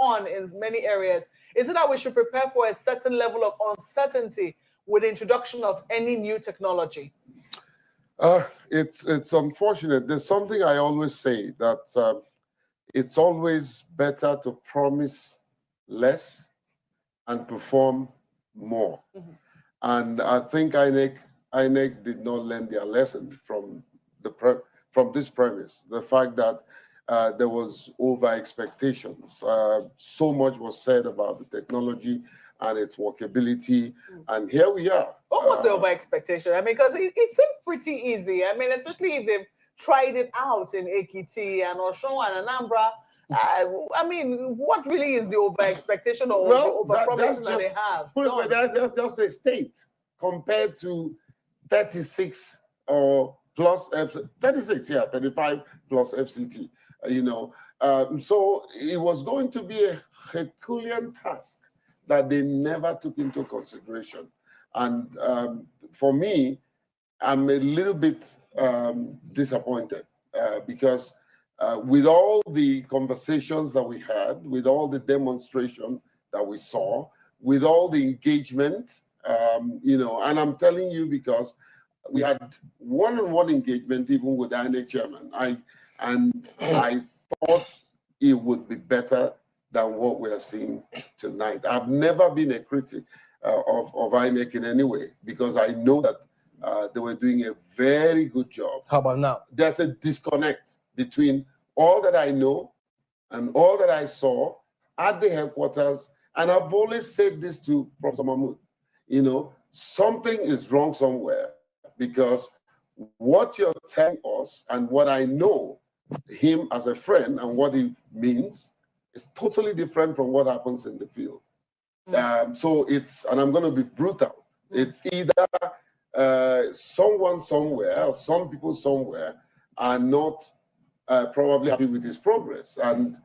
on in many areas. Is it that we should prepare for a certain level of uncertainty with the introduction of any new technology? It's unfortunate. There's something I always say, that it's always better to promise less and perform more. Mm-hmm. And I think INEC did not learn their lesson from this premise. The fact that there was over expectations. So much was said about the technology and its workability, and here we are. What's the over expectation? I mean, because it seemed pretty easy. I mean, especially if they've tried it out in Ekiti and Osun and Anambra. I mean, what really is the over expectation or over promising that they have? That's just a state compared to 36 or plus 36, 35 plus FCT. So it was going to be a Herculean task that they never took into consideration. And for me, I'm a little bit disappointed because with all the conversations that we had, with all the demonstration that we saw, with all the engagement, and I'm telling you because we had one-on-one engagement even with the INEC chairman. I thought it would be better than what we are seeing tonight. I've never been a critic of INEC in any way because I know that they were doing a very good job. How about now? There's a disconnect between all that I know and all that I saw at the headquarters. And I've always said this to Professor Mahmoud, something is wrong somewhere, because what you're telling us and what I know him as a friend and what he means is totally different from what happens in the field. So it's, and I'm going to be brutal, it's either someone somewhere or some people somewhere are not probably happy with his progress, and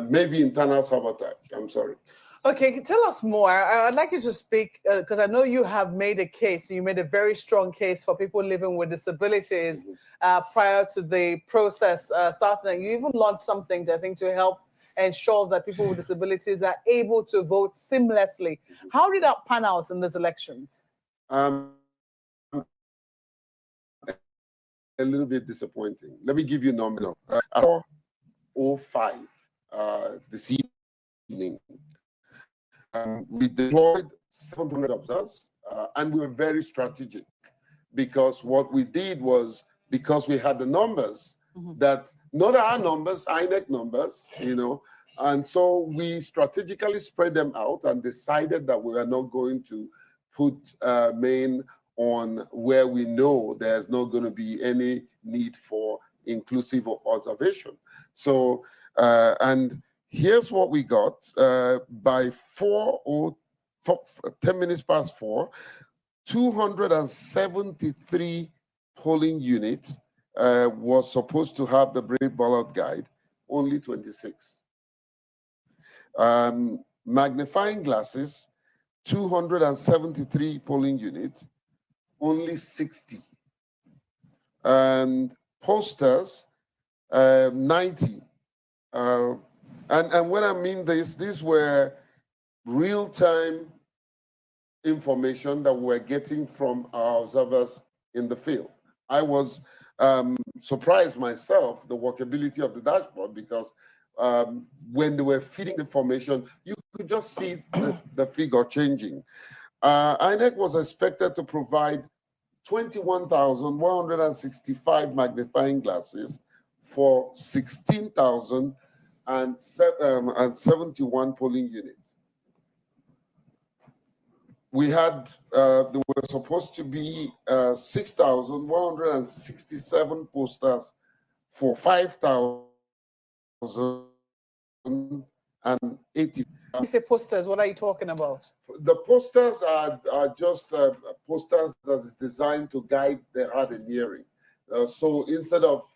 maybe internal sabotage. I'm sorry. Okay, tell us more. I'd like you to speak, because I know you have made a case, you made a very strong case for people living with disabilities prior to the process starting. And you even launched something, I think, to help ensure that people with disabilities are able to vote seamlessly. How did that pan out in these elections? A little bit disappointing. Let me give you a number. 4:05 this evening. We deployed 700 observers, and we were very strategic, because what we did was, because we had the numbers, that not our numbers, INEC numbers, you know, and so we strategically spread them out and decided that we were not going to put main on where we know there's not going to be any need for inclusive observation. So, and here's what we got. By 10 minutes past 4, 273 polling units was supposed to have the Braille ballot guide, only 26. Magnifying glasses, 273 polling units, only 60. And posters, 90. And when I mean this, these were real-time information that we're getting from our observers in the field. I was surprised myself, the workability of the dashboard, because when they were feeding the information, you could just see the figure changing. INEC was expected to provide 21,165 magnifying glasses for 16,071 polling units. We had, there were supposed to be 6,167 posters for 5,080. You say posters, what are you talking about? The posters are just posters that is designed to guide the hard and hearing. So instead of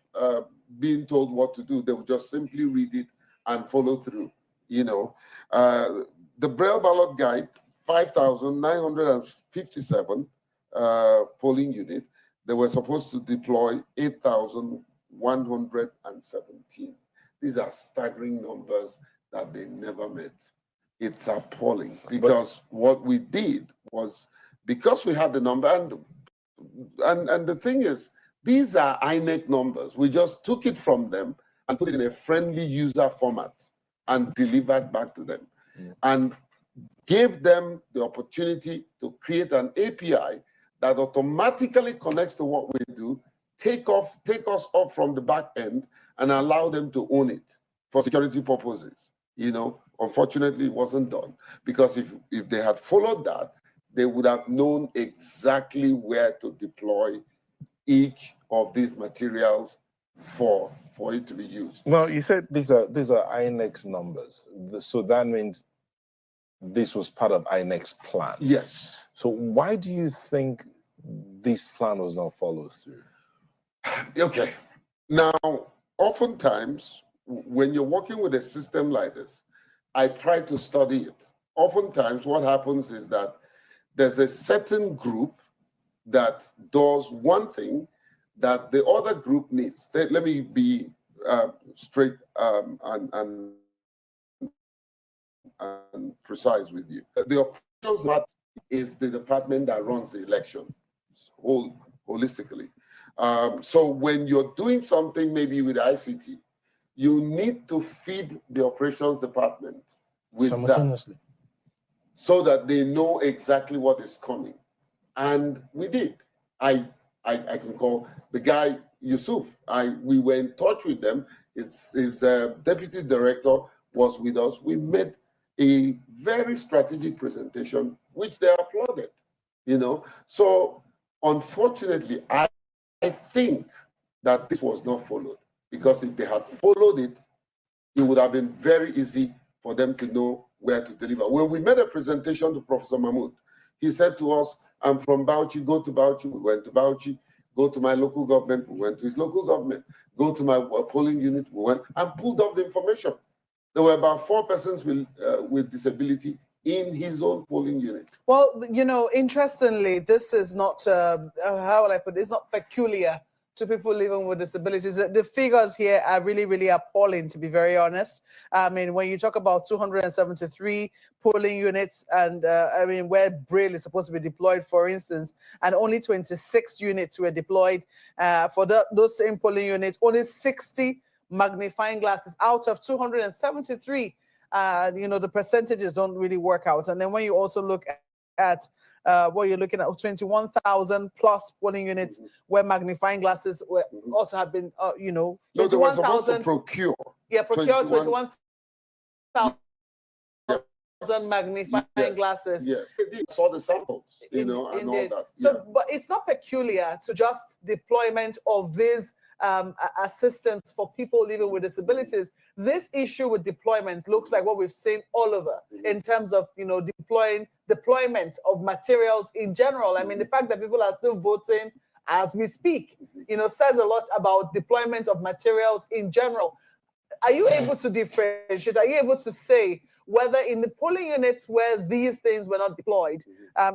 being told what to do, they would just simply read it and follow through, you know. The Braille ballot guide, 5,957 polling unit. They were supposed to deploy 8,117. These are staggering numbers that they never met. It's appalling, because what we did was, because we had the number, and the thing is, these are INEC numbers. We just took it from them and put it in a friendly user format and delivered back to them, and gave them the opportunity to create an API that automatically connects to what we do, take us off from the back end, and allow them to own it for security purposes. You know, unfortunately, it wasn't done, because if they had followed that, they would have known exactly where to deploy each of these materials for it to be used. Well, you said these are INEC numbers, so that means this was part of INEC's plan. Yes. So why do you think this plan was not followed through? Okay. Now, oftentimes, when you're working with a system like this, I try to study it. Oftentimes, what happens is that there's a certain group that does one thing that the other group needs. Let me be straight and precise with you. The operations that is the department that runs the election holistically. So when you're doing something maybe with ICT, you need to feed the operations department with simultaneously, so that they know exactly what is coming. And we did. I can call the guy Yusuf. We were in touch with them. His deputy director was with us. We made a very strategic presentation, which they applauded. You know, so unfortunately, I think that this was not followed, because if they had followed it, it would have been very easy for them to know where to deliver. When we made a presentation to Professor Mahmoud, he said to us, I'm from Bauchi, go to Bauchi. We went to Bauchi. Go to my local government. We went to his local government. Go to my polling unit. We went and pulled up the information. There were about 4 persons with disability in his own polling unit. Well, you know, interestingly, this is not, how will I put it, it's not peculiar to people living with disabilities. The figures here are really, really appalling, to be very honest. I mean, when you talk about 273 polling units and, I mean, where Braille is supposed to be deployed, for instance, and only 26 units were deployed for those same polling units, only 60 magnifying glasses out of 273. You know, the percentages don't really work out. And then when you also look at what you're looking at, 21,000 plus polling units where magnifying glasses were also have been, you know, 21,000 procure. Yeah, procure 21,000 magnifying glasses. Yeah, they saw the samples, you know, and all that. So, but it's not peculiar to just deployment of these assistance for people living with disabilities. This issue with deployment looks like what we've seen all over in terms of, you know, deployment of materials in general. I mean, the fact that people are still voting as we speak, you know, says a lot about deployment of materials in general. Are you able to differentiate? Are you able to say whether in the polling units where these things were not deployed,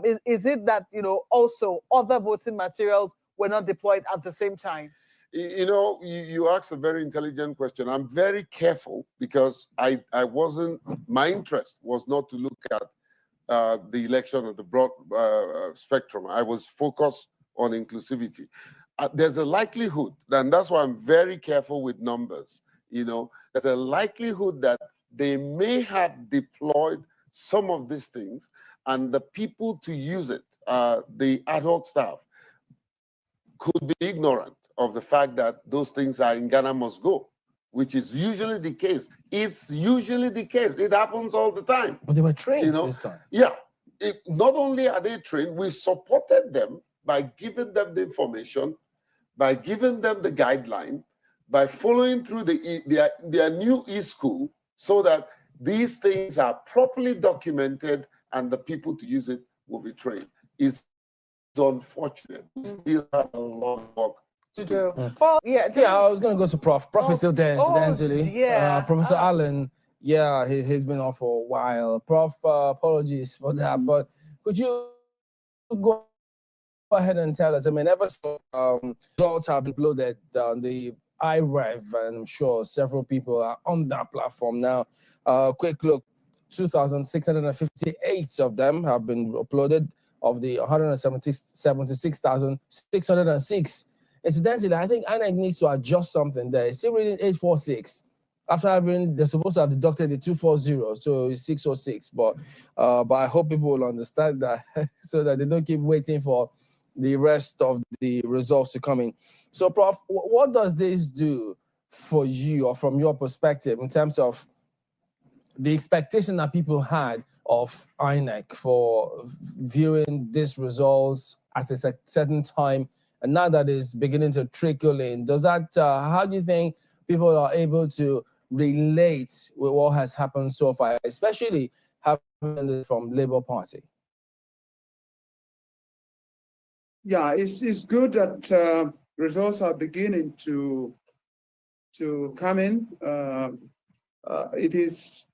is it that, you know, also other voting materials were not deployed at the same time? You know, you asked a very intelligent question. I'm very careful because I wasn't, my interest was not to look at the election of the broad spectrum. I was focused on inclusivity. There's a likelihood, and that's why I'm very careful with numbers. You know, there's a likelihood that they may have deployed some of these things, and the people to use it, the ad hoc staff, could be ignorant of the fact that those things are in Ghana must go, which is usually the case. It's usually the case. It happens all the time. But they were trained, you know? This time. Yeah. Not only are they trained, we supported them by giving them the information, by giving them the guideline, by following through their new e-school so that these things are properly documented and the people to use it will be trained. It's unfortunate. We still have a lot of work to do. Well, yeah, I was going to go to Prof. Prof is still there, incidentally. Yeah. Professor Allen, yeah, he's been on for a while. Prof, apologies for that, but could you go ahead and tell us? I mean, ever since results have been uploaded on the iRev, and I'm sure several people are on that platform now. Quick look, 2,658 of them have been uploaded of the 176,606. Incidentally, I think INEC needs to adjust something there. It's still reading 846. After having, they're supposed to have deducted the 240, so it's 606. But I hope people will understand that so that they don't keep waiting for the rest of the results to come in. So, Prof, what does this do for you, or from your perspective, in terms of the expectation that people had of INEC for viewing these results at a certain time, and now that it's beginning to trickle in? Does that, how do you think people are able to relate with what has happened so far, especially having it from Labour Party? Yeah, it's good that results are beginning to come in. It is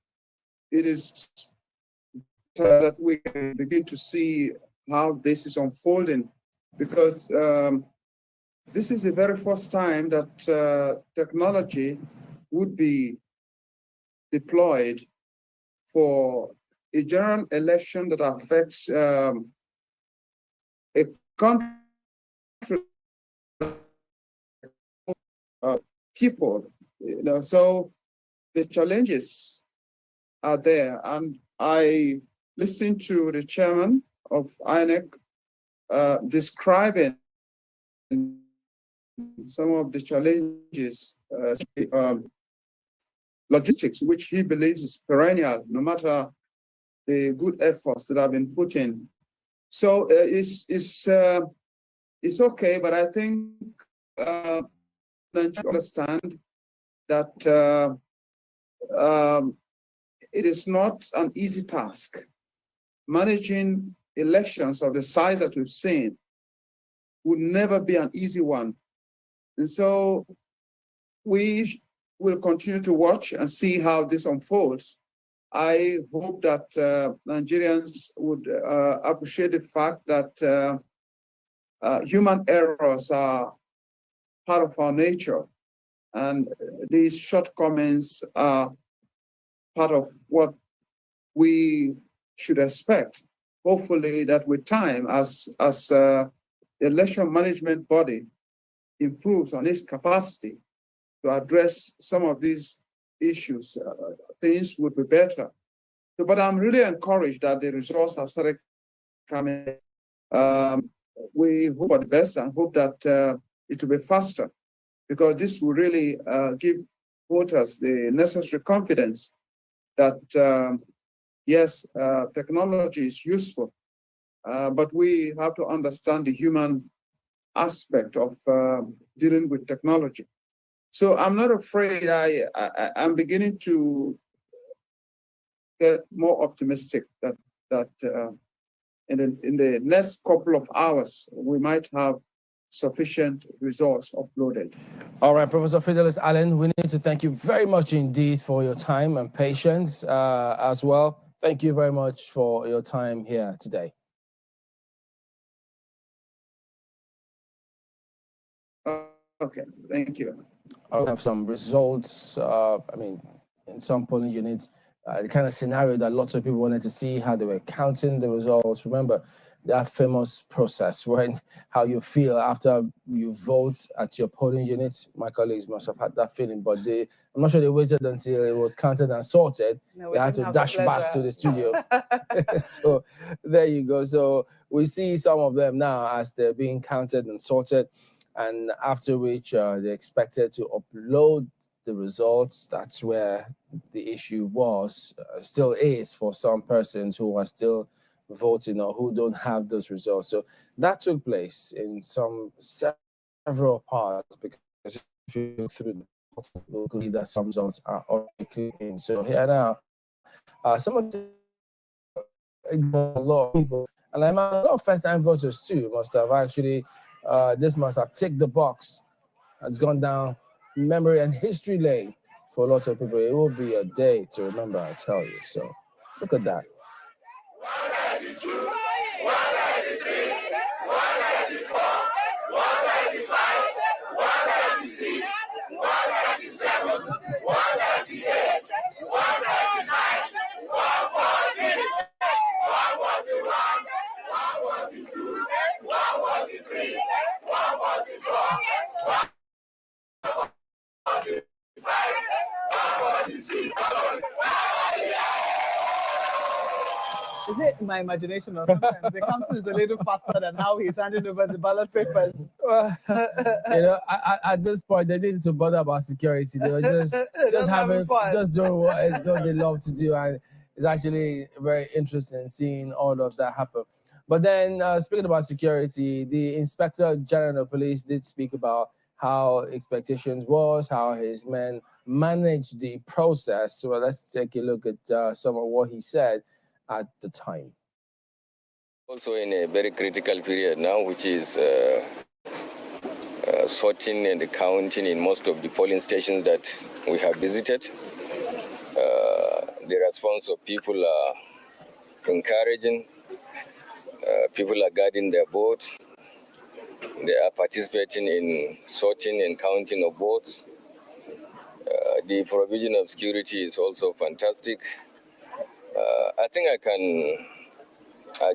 that we can begin to see how this is unfolding, because this is the very first time that technology would be deployed for a general election that affects a country, people. You know, so the challenges are there, and I listened to the chairman of INEC describing some of the challenges, logistics, which he believes is perennial, no matter the good efforts that have been put in. So it's okay, but I think Nigerians understand that it is not an easy task. Managing elections of the size that we've seen would never be an easy one. And so we will continue to watch and see how this unfolds. I hope that Nigerians would appreciate the fact that human errors are part of our nature, and these shortcomings are part of what we should expect. Hopefully that with time, as the election management body improves on its capacity to address some of these issues, things would be better. So, but I'm really encouraged that the results have started coming. We hope for the best and hope that it will be faster, because this will really give voters the necessary confidence that, yes, technology is useful, but we have to understand the human aspect of dealing with technology. So I'm not afraid. I'm beginning to get more optimistic that in the next couple of hours, we might have sufficient results uploaded. All right, Professor Fidelis Allen, we need to thank you very much indeed for your time and patience as well. Thank you very much for your time here today. Okay, thank you. I'll have some results. I mean, in some polling units, the kind of scenario that lots of people wanted to see, how they were counting the results. Remember that famous process when how you feel after you vote at your polling unit. My colleagues must have had that feeling, but I'm not sure they waited until it was counted and sorted. No, they had to dash back to the studio. So there you go. So we see some of them now as they're being counted and sorted, and after which they expected to upload the results. That's where the issue was, still is for some persons who are still voting or who don't have those results. So that took place in several parts, because if you look through the portal, you'll see that some results are already in. So here now, some of a lot of people, and a lot of first-time voters too, must have actually, this must have ticked the box. Has gone down memory and history lane for lots of people. It will be a day to remember, I tell you. So look at that. 192, 193, 194, 195, 196, 197, 198, 199, 140, 141, 142, 143, 144, 145, 146. Is it my imagination or sometimes the council is a little faster than how he's handing over the ballot papers? At this point, they didn't to bother about security. They were just having fun, just doing what they love to do, and it's actually very interesting seeing all of that happen. But then, speaking about security, the Inspector General of Police did speak about how expectations was, how his men managed the process. So let's take a look at some of what he said at the time. Also in a very critical period now, which is sorting and counting in most of the polling stations that we have visited. The response of people are encouraging. People are guarding their votes. They are participating in sorting and counting of votes. The provision of security is also fantastic. I think I can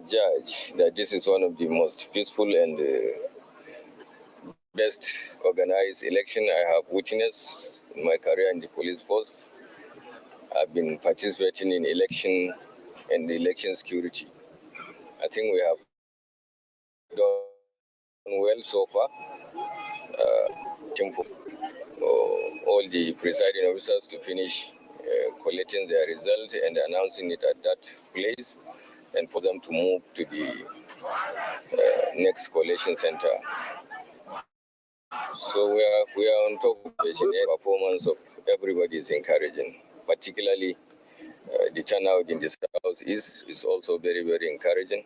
judge that this is one of the most peaceful and best organized election I have witnessed in my career in the police force. I've been participating in election and election security. I think we have done well so far. All the presiding officers to finish collecting their result and announcing it at that place, and for them to move to the next collation center. So we are on top of it. The performance of everybody is encouraging, particularly the turnout in the southeast is also very, very encouraging.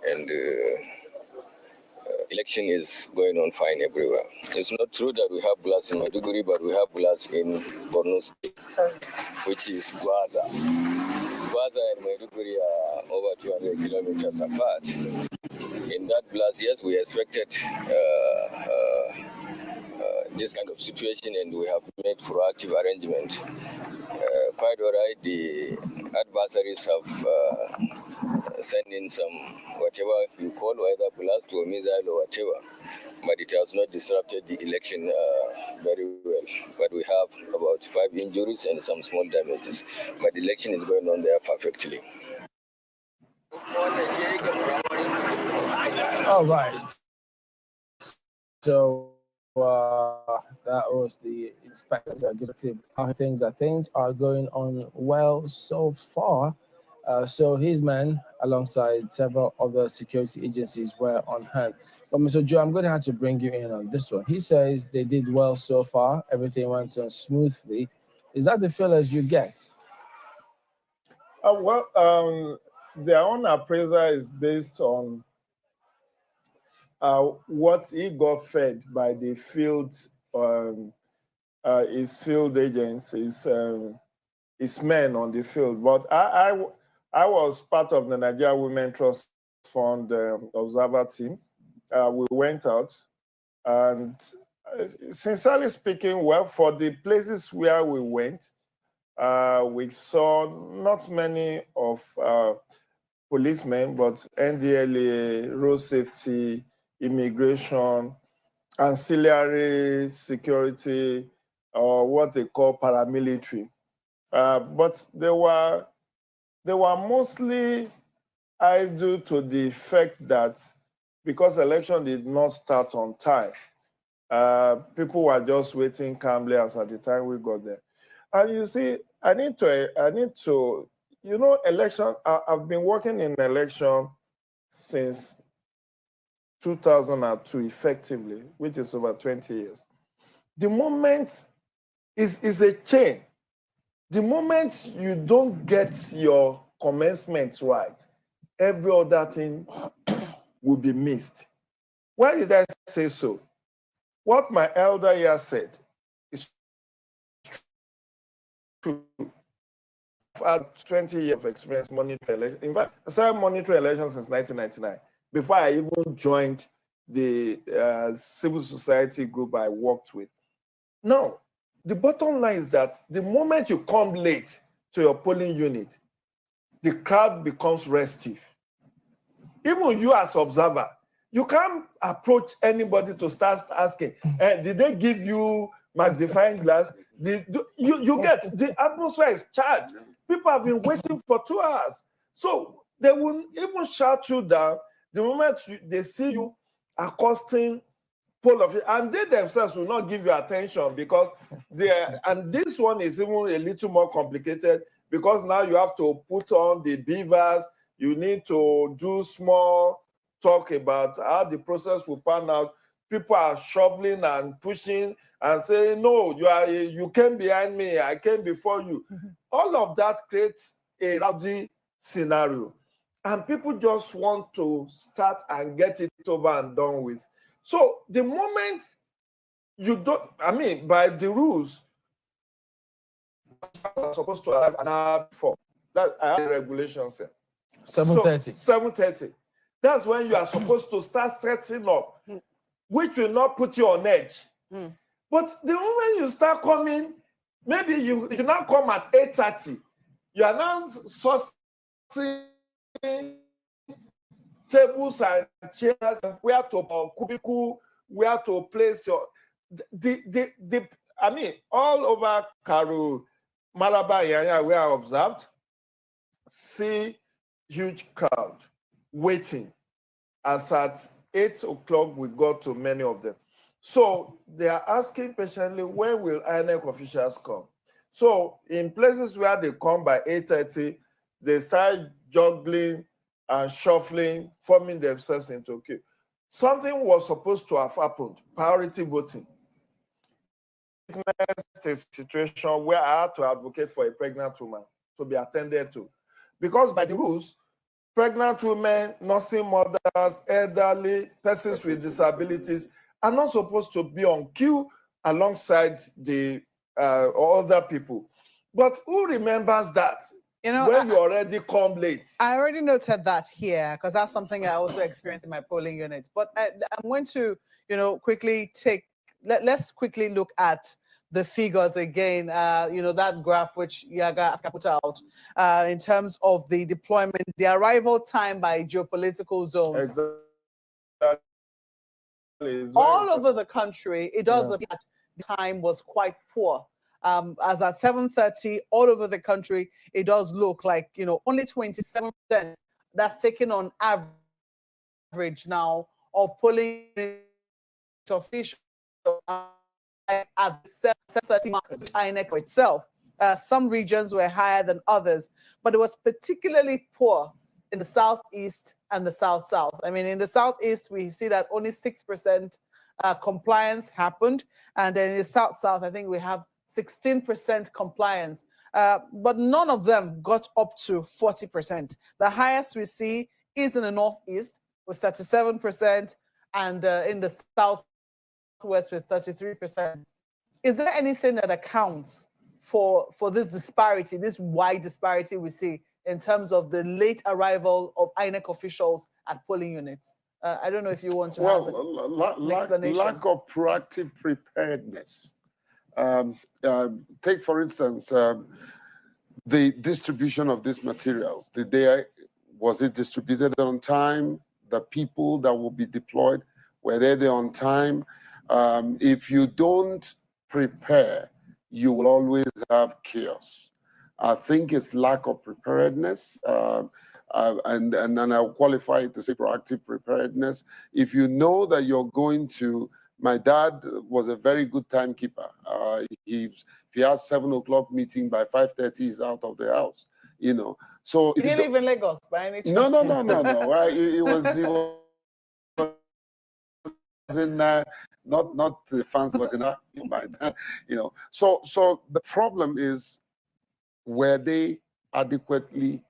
And election is going on fine everywhere. It's not true that we have bloods in Maiduguri, but we have bloods in Borno State, which is Gwaza. Gwaza and Maiduguri are over 200 kilometers apart. In that blast, yes, we expected this kind of situation, and we have made proactive arrangement. Quite all right, the adversaries have sent in some, whatever you call, either blast or missile or whatever, but it has not disrupted the election very well. But we have about 5 injuries and some small damages, but the election is going on there perfectly. All right. So that was the inspector's executive. How things are going on well so far. So his men, alongside several other security agencies, were on hand. But Mr. Joe, I'm going to have to bring you in on this one. He says they did well so far. Everything went on smoothly. Is that the feel as you get? Their own appraisal is based on what he got fed by the field, his field agents, his men on the field. But I was part of the Nigeria Women Trust Fund observer team. We went out, and sincerely speaking, well, for the places where we went, we saw not many of policemen, but NDLA, road safety, immigration, ancillary security, or what they call paramilitary. But they were mostly idle to the effect that because election did not start on time, people were just waiting calmly as at the time we got there. And you see, I need to, you know, election, I've been working in election since 2002 effectively, which is over 20 years. The moment is a chain. The moment you don't get your commencement right, every other thing will be missed. Why did I say so? What my elder here said is true. I've had 20 years of experience monitoring elections. In fact, I started monitoring elections since 1999, before I even joined the civil society group I worked with. Now, the bottom line is that the moment you come late to your polling unit, the crowd becomes restive. Even you as observer, you can't approach anybody to start asking, did they give you magnifying glass? You get, the atmosphere is charged. People have been waiting for 2 hours. So they will even shout you down the moment they see you accosting poll of it, and they themselves will not give you attention because and this one is even a little more complicated because now you have to put on the beavers, you need to do small talk about how the process will pan out. People are shoveling and pushing and saying, no, you came behind me, I came before you. All of that creates a rowdy scenario. And people just want to start and get it over and done with. So the moment you don't, I mean, by the rules, you're supposed to arrive an hour before. That I have the regulations here. 7:30. So 7:30. That's when you are supposed to start setting up, which will not put you on edge. But the moment you start coming, maybe you now come at 8:30. You are now sourcing tables and chairs, and where to cubicle, where to place your I mean, all over Karu, Malabar area where I observed, see huge crowd waiting. As at 8 o'clock, we got to many of them. So they are asking patiently, when will INEC officials come? So in places where they come by 8:30, they start juggling and shuffling, forming themselves into queue. something was supposed to have happened, priority voting. It's a situation where I had to advocate for a pregnant woman to be attended to. Because by the rules, pregnant women, nursing mothers, elderly, persons with disabilities are not supposed to be on queue alongside the other people. But who remembers that? You know, when you already come late. I already noted that here because that's something I also experienced in my polling unit. But I'm going to, quickly let's quickly look at the figures again. That graph which Yaga put out in terms of the deployment, the arrival time by geopolitical zones. Exactly. All over the country, it does appear that the time was quite poor. As at 7:30, all over the country, it does look like, only 27% that's taken on average now of polling officials at the 7:30 mark INEC for itself. Some regions were higher than others, but it was particularly poor in the southeast and the south-south. I mean, in the southeast, we see that only 6% compliance happened, and then in the south-south, I think we have 16% compliance, but none of them got up to 40%. The highest we see is in the northeast with 37%, and in the southwest with 33%. Is there anything that accounts for this disparity, this wide disparity we see in terms of the late arrival of INEC officials at polling units? I don't know if you want to have an explanation. Lack of proactive preparedness. Take, for instance, the distribution of these materials. Was it distributed on time? The people that will be deployed, were they there on time? If you don't prepare, you will always have chaos. I think it's lack of preparedness, and I'll qualify it to say proactive preparedness. If you know that you're going to, my dad was a very good timekeeper. If he has 7 o'clock meeting, by 5:30 he's out of the house. So he didn't live in Lagos by any chance? No. He was in not the fans was in my dad. So the problem is, were they adequately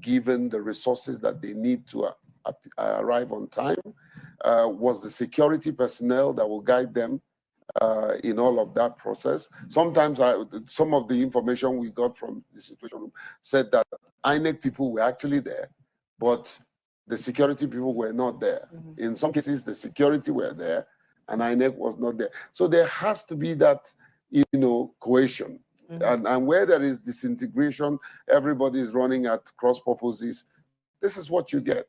given the resources that they need to arrive on time? Was the security personnel that will guide them in all of that process? Sometimes some of the information we got from the situation room said that INEC people were actually there, but the security people were not there. In some cases, the security were there and INEC was not there. So there has to be that, cohesion. And where there is disintegration, everybody is running at cross purposes. This is what you get.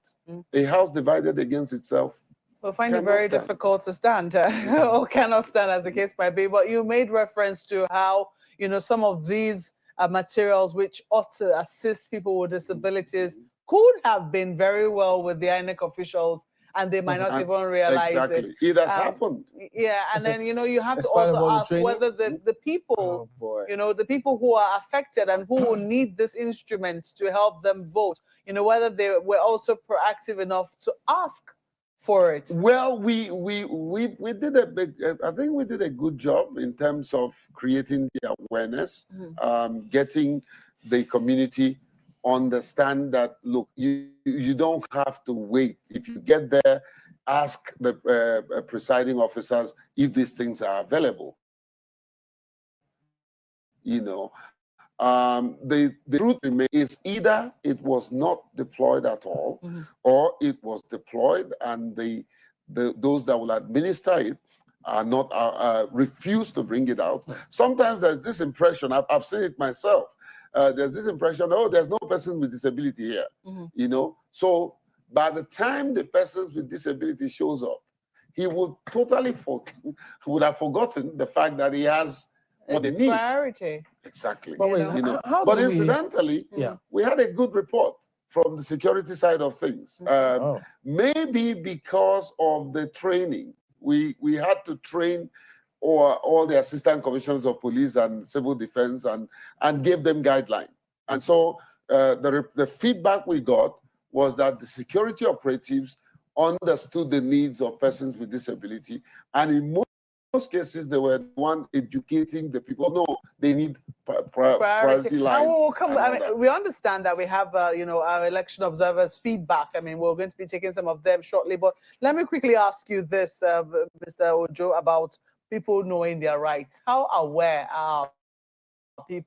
A house divided against itself. We'll find it very difficult to stand or cannot stand, as the case might be. But you made reference to how, some of these materials which ought to assist people with disabilities could have been very well with the INEC officials, and they might not even realize it. It has happened. Yeah, and then, you have to also ask whether the people, the people who are affected and who will need this instrument to help them vote, whether they were also proactive enough to ask for it. Well, we did I think we did a good job in terms of creating the awareness, getting the community understand that, look, you don't have to wait. If you get there, ask the presiding officers if these things are available. The truth remains, either it was not deployed at all, or it was deployed and those that will administer it are not refuse to bring it out. Sometimes there's this impression, I've seen it myself. There's this impression, there's no person with disability here, So by the time the person with disability shows up, he would totally would have forgotten the fact that he has what they need. Priority. Exactly. But, But incidentally, we had a good report from the security side of things. Maybe because of the training, we had to train all the assistant commissioners of police and civil defense and gave them guidelines. And so the feedback we got was that the security operatives understood the needs of persons with disability, and in most cases, they were the one educating the people. No, they need priority lines. We understand that we have, our election observers' feedback. I mean, we're going to be taking some of them shortly. But let me quickly ask you this, Mr. Ojo, about people knowing their rights. How aware are people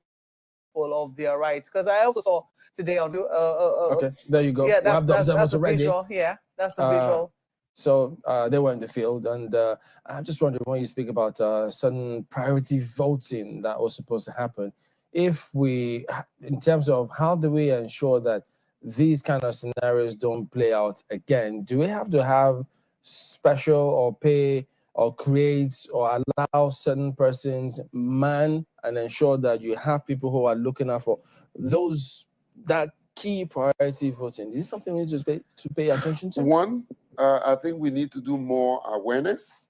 of their rights? Because I also saw today on okay, there you go. Yeah, we have the observers that's a already. visual. Yeah, that's a visual. So they were in the field, and I'm just wondering, when you speak about certain priority voting that was supposed to happen, if we, in terms of how do we ensure that these kind of scenarios don't play out again, do we have to have special or pay or create or allow certain persons man and ensure that you have people who are looking out for that key priority voting? Is this something we need to pay attention to? One, I think we need to do more awareness,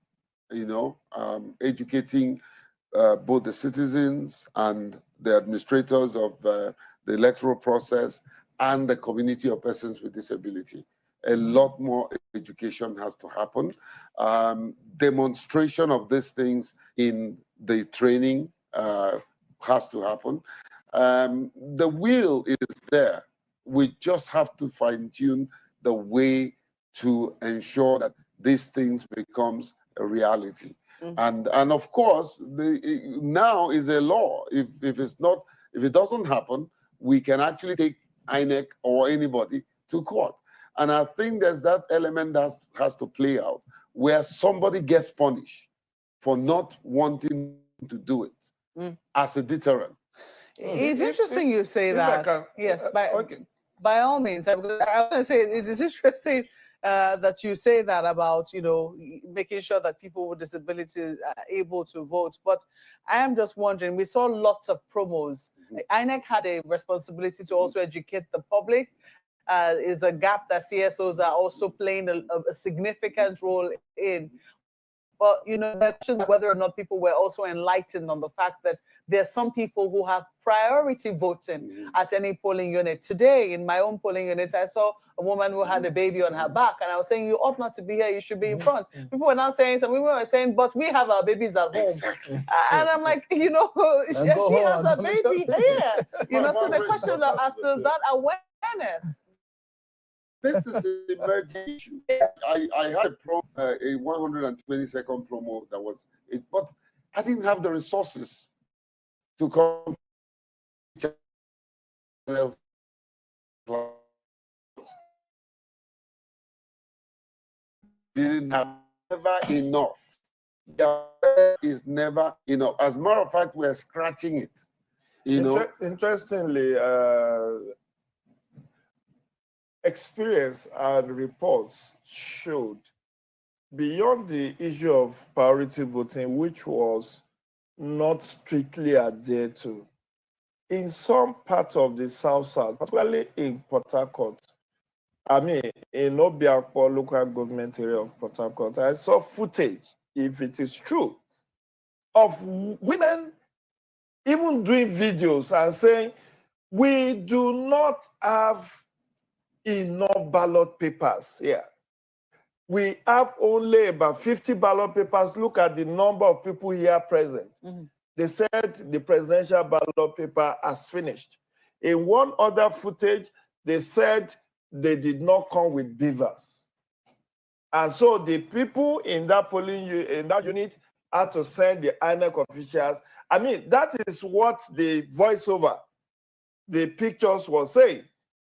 educating both the citizens and the administrators of the electoral process and the community of persons with disability. A lot more education has to happen. Demonstration of these things in the training has to happen. The will is there. We just have to fine-tune the way to ensure that these things becomes a reality. And of course, now is a law. If it doesn't happen, we can actually take INEC or anybody to court. And I think there's that element that has to play out, where somebody gets punished for not wanting to do it as a deterrent. It's interesting you say that. Yes, by all means. I want to say it's interesting that you say that about, making sure that people with disabilities are able to vote. But I am just wondering, we saw lots of promos. INEC had a responsibility to also educate the public. Is a gap that CSOs are also playing a significant role in. But, the question is whether or not people were also enlightened on the fact that there are some people who have priority voting at any polling unit. Today, in my own polling unit, I saw a woman who had a baby on her back, and I was saying, you ought not to be here, you should be in front. People were not saying, some people were saying, but we have our babies at home. Exactly. And I'm like, she has a baby here. So the question as to that awareness. This is an emerging issue. I had a 120-second promo that was it, but I didn't have the resources to come. Didn't have never enough. There is never enough. As a matter of fact, we're scratching it. Interestingly, experience and reports showed beyond the issue of priority voting, which was not strictly adhered to, in some parts of the South, particularly in Port Harcourt, in Obiakpo local government area of Port Harcourt, I saw footage, if it is true, of women even doing videos and saying, we do not have enough ballot papers here. We have only about 50 ballot papers. Look at the number of people here present. They said the presidential ballot paper has finished. In one other footage, they said they did not come with beavers. And so the people in that unit had to send the INEC officials. That is what the voiceover, the pictures were saying.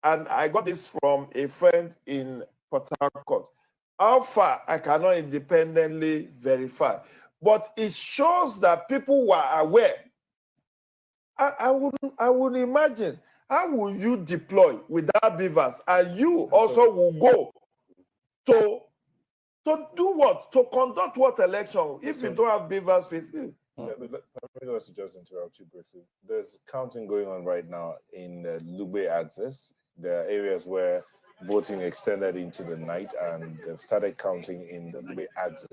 And I got this from a friend in Port Harcourt. How far, I cannot independently verify. But it shows that people were aware. I would imagine, how will you deploy without beavers? And you also will go to do what? To conduct what election if you don't have beavers with you? Let me just interrupt you briefly. There's counting going on right now in Lugbe Access. There are areas where voting extended into the night, and they've started counting in the Lugbe Access.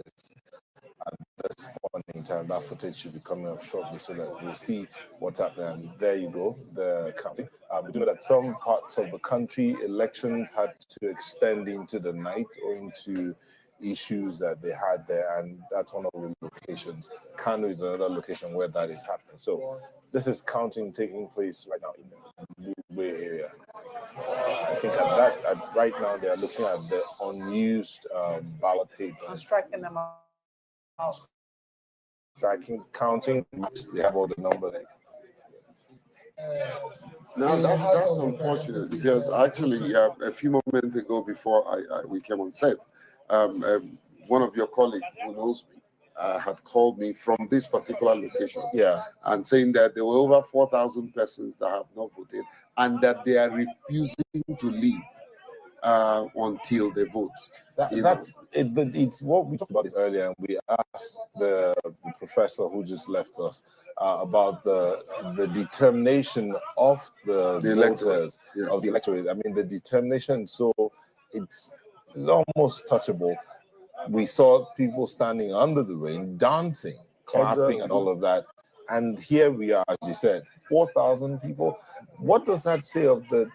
And this point in time, that footage should be coming up shortly so that we'll see what's happening. And there you go, the counting. We do know that some parts of the country, elections had to extend into the night owing to issues that they had there, and that's one of the locations. Kano is another location where that is happening. So this is counting taking place right now in the Lugbe area. I think right now they are looking at the unused ballot paper. I'm striking them out. Tracking, counting, they have all the numbers there. Now that's unfortunate because actually a few moments ago before we came on set, one of your colleagues who knows me had called me from this particular location, and saying that there were over 4,000 persons that have not voted and that they are refusing to leave until they vote. It's what we talked about this earlier, and we asked the professor who just left us about the determination of the voters, of the electorate. I mean, the determination. So it's almost touchable. We saw people standing under the rain, dancing, clapping, and all of that. And here we are, as you said, 4,000 people. What does that say of the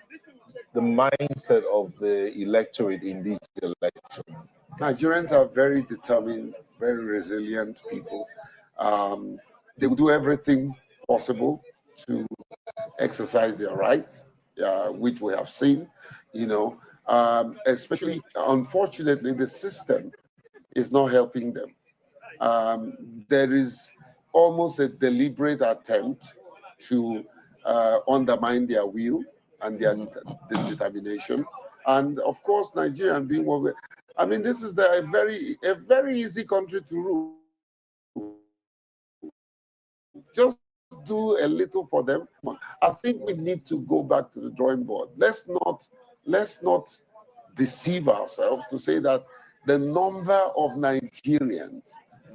mindset of the electorate in these elections? Nigerians are very determined, very resilient people. They will do everything possible to exercise their rights, which we have seen, especially, unfortunately, the system is not helping them. There is almost a deliberate attempt to undermine their will and their determination. And of course, Nigerian being one, I mean, this is a very easy country to rule. Just do a little for them. I think we need to go back to the drawing board. Let's not deceive ourselves to say that the number of Nigerians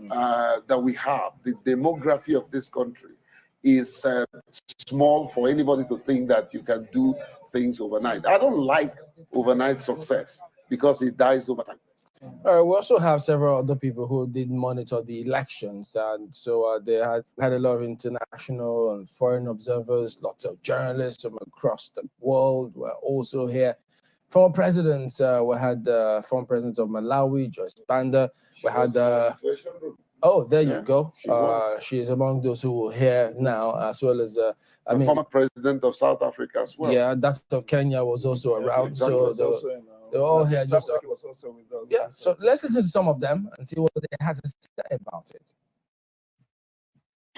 that we have, the demography of this country, is small for anybody to think that you can do things overnight. I don't like overnight success because it dies over time. We also have several other people who did monitor the elections, and so they had a lot of international and foreign observers, lots of journalists from across the world were also here. Former presidents, we had the former president of Malawi, Joyce Banda. We had oh, there you go. She is among those who are here now, as well as the former president of South Africa as well. Yeah, that of Kenya was also around. Exactly. So they're all here. Just was also with us. Yeah. So let's listen to some of them and see what they had to say about it.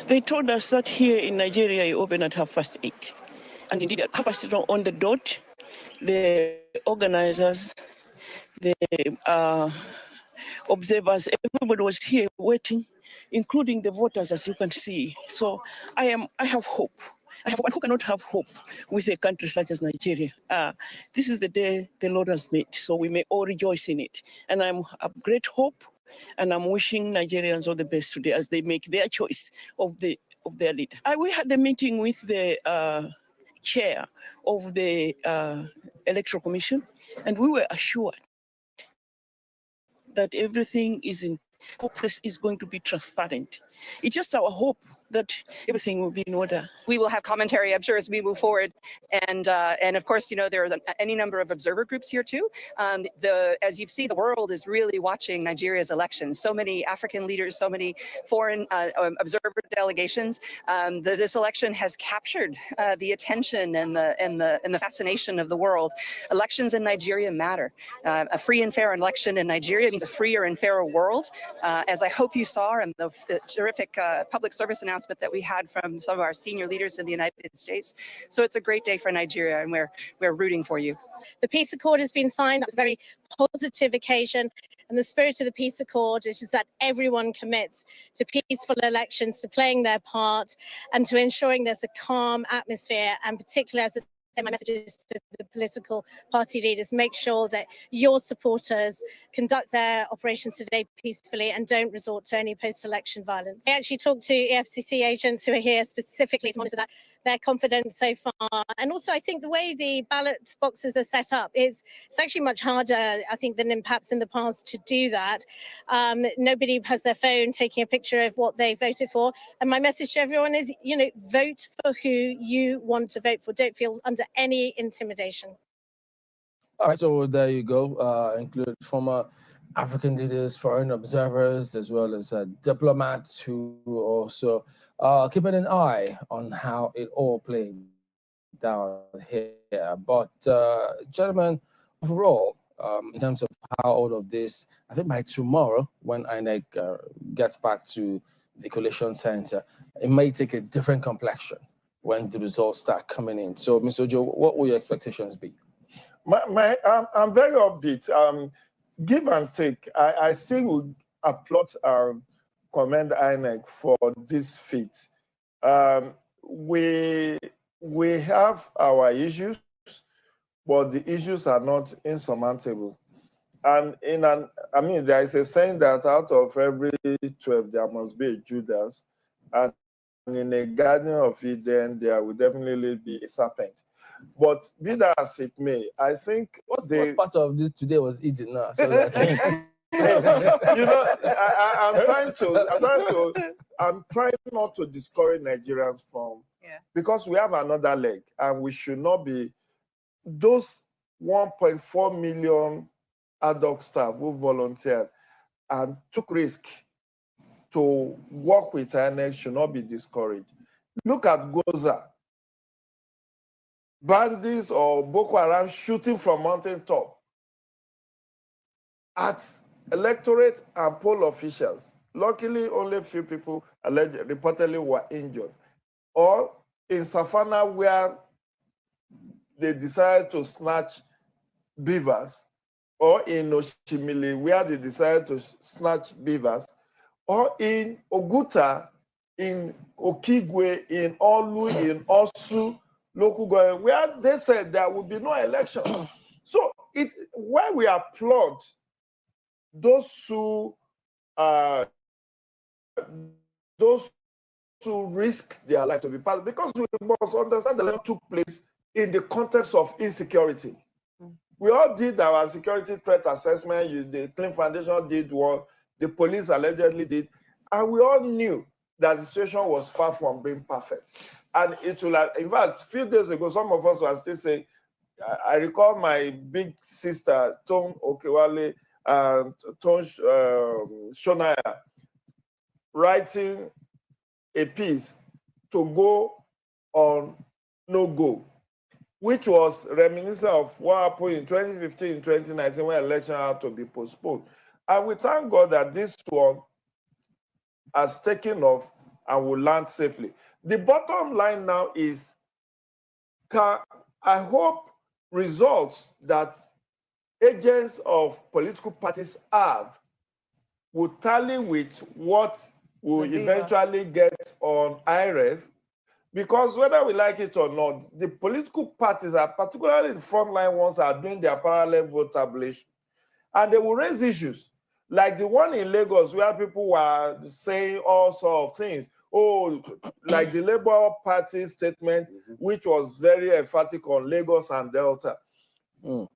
They told us that here in Nigeria you open at 8:30, and indeed at 8:30 on the dot, the organizers, the observers, everybody was here waiting, including the voters, as you can see. So I have hope. Who cannot have hope with a country such as Nigeria? This is the day the Lord has made, so we may all rejoice in it. And I have great hope, and I'm wishing Nigerians all the best today as they make their choice of their leader. We had a meeting with the chair of the Electoral Commission, and we were assured that everything is going to be transparent. It's just our hope that everything will be in order. We will have commentary, I'm sure, as we move forward. And of course, there are any number of observer groups here too. As you've seen, the world is really watching Nigeria's elections. So many African leaders, so many foreign observer delegations. This election has captured the attention and the fascination of the world. Elections in Nigeria matter. A free and fair election in Nigeria means a freer and fairer world. As I hope you saw in the terrific public service announcement that we had from some of our senior leaders in the United States. So it's a great day for Nigeria, and we're rooting for you. The peace accord has been signed. That was a very positive occasion. And the spirit of the peace accord is that everyone commits to peaceful elections, to playing their part, and to ensuring there's a calm atmosphere, and particularly as send my messages to the political party leaders. Make sure that your supporters conduct their operations today peacefully and don't resort to any post-election violence. I actually talked to EFCC agents who are here specifically to monitor that. They're confident so far. And also, I think the way the ballot boxes are set up, it's actually much harder, I think, than perhaps in the past to do that. Nobody has their phone taking a picture of what they voted for. And my message to everyone is, vote for who you want to vote for. Don't feel under any intimidation. All right, so there you go. Include former African leaders, foreign observers, as well as diplomats who also keeping an eye on how it all played down here. But gentlemen, overall, in terms of how all of this, I think by tomorrow, when INEC gets back to the collation center, it may take a different complexion when the results start coming in. So, Mr. Ojo, what will your expectations be? I'm very upbeat. Give and take. I still would applaud commend INEC for this feat. We have our issues, but the issues are not insurmountable. And there is a saying that out of every 12, there must be a Judas, and in a Garden of Eden, there will definitely be a serpent. But be that as it may, I think what part of this today was Eden now? So I'm trying not to discourage Nigerians from, because we have another leg, and we should not be those 1.4 million adult staff who volunteered and took risk to work with INEC should not be discouraged. Look at Goza. Bandits or Boko Haram shooting from mountaintop at electorate and poll officials. Luckily, only a few people reportedly were injured. Or in Savannah, where they decided to snatch beavers, or in Oshimili, where they decided to snatch beavers, or in Oguta, in Okigwe, in Olu, in Osu, local government, where they said there will be no election. So it's why we applaud those who risk their life to be part, because we must understand that it took place in the context of insecurity. We all did our security threat assessment. The Clean Foundation did one, the police allegedly did, and we all knew that the situation was far from being perfect. And it will, in fact, a few days ago, some of us were still saying, I recall my big sister, Tom Okewale, Tom Shonaya, writing a piece to go on no-go, which was reminiscent of what happened in 2015, 2019, when election had to be postponed. And we thank God that this one has taken off and will land safely. The bottom line now is, I hope results that agents of political parties have will tally with what will eventually get on IREF, because whether we like it or not, the political parties, are particularly the frontline ones, are doing their parallel vote tabulation. And they will raise issues like the one in Lagos, where people were saying all sorts of things. Oh, like the Labour Party statement, which was very emphatic on Lagos and Delta. Okay.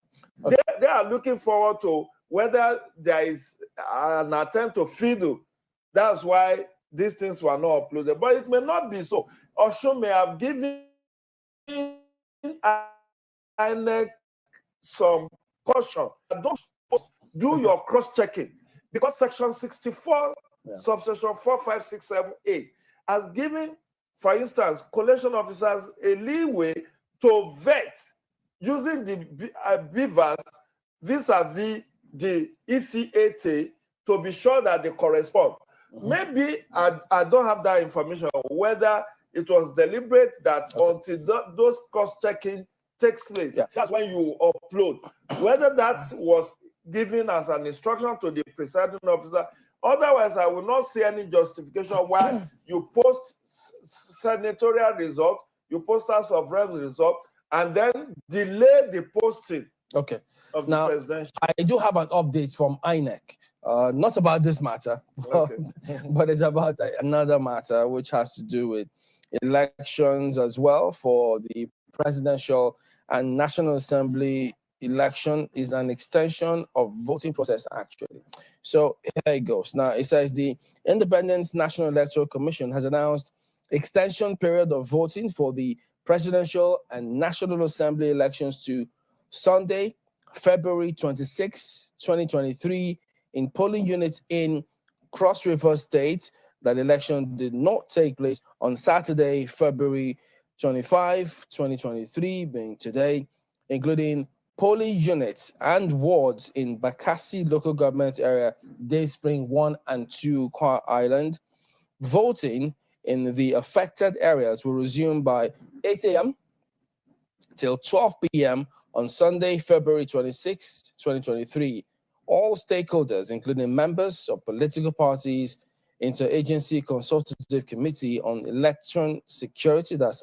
They are looking forward to whether there is an attempt to fiddle. That's why these things were not uploaded. But it may not be so. Osho may have given INEC some caution. Don't do your cross-checking, because Section 64, subsection 4, 5, 6, 7, 8 has given, for instance, collation officers a leeway to vet using the beavers vis-a-vis the ECAT to be sure that they correspond. Maybe I don't have that information, whether it was deliberate that until those cross-checking takes place, that's when you upload. Whether that was given as an instruction to the presiding officer, otherwise I will not see any justification why you post senatorial result, you post House of Reps result, and then delay the posting Okay. of Now, the presidential. I do have an update from INEC, not about this matter, Okay. but it's about another matter which has to do with elections as well. For the presidential and National Assembly election is an extension of voting process, actually. So here it goes. Now, it says the Independent National Electoral Commission has announced extension period of voting for the presidential and National Assembly elections to Sunday, February 26, 2023, in polling units in Cross River State. That election did not take place on Saturday, February 25, 2023, being today, including polling units and wards in Bakassi local government area, Day Spring 1 and 2, Kwara Island. Voting in the affected areas will resume by 8 a.m. till 12 p.m. on Sunday, February 26, 2023. All stakeholders, including members of political parties, Interagency Consultative Committee on Election Security, that's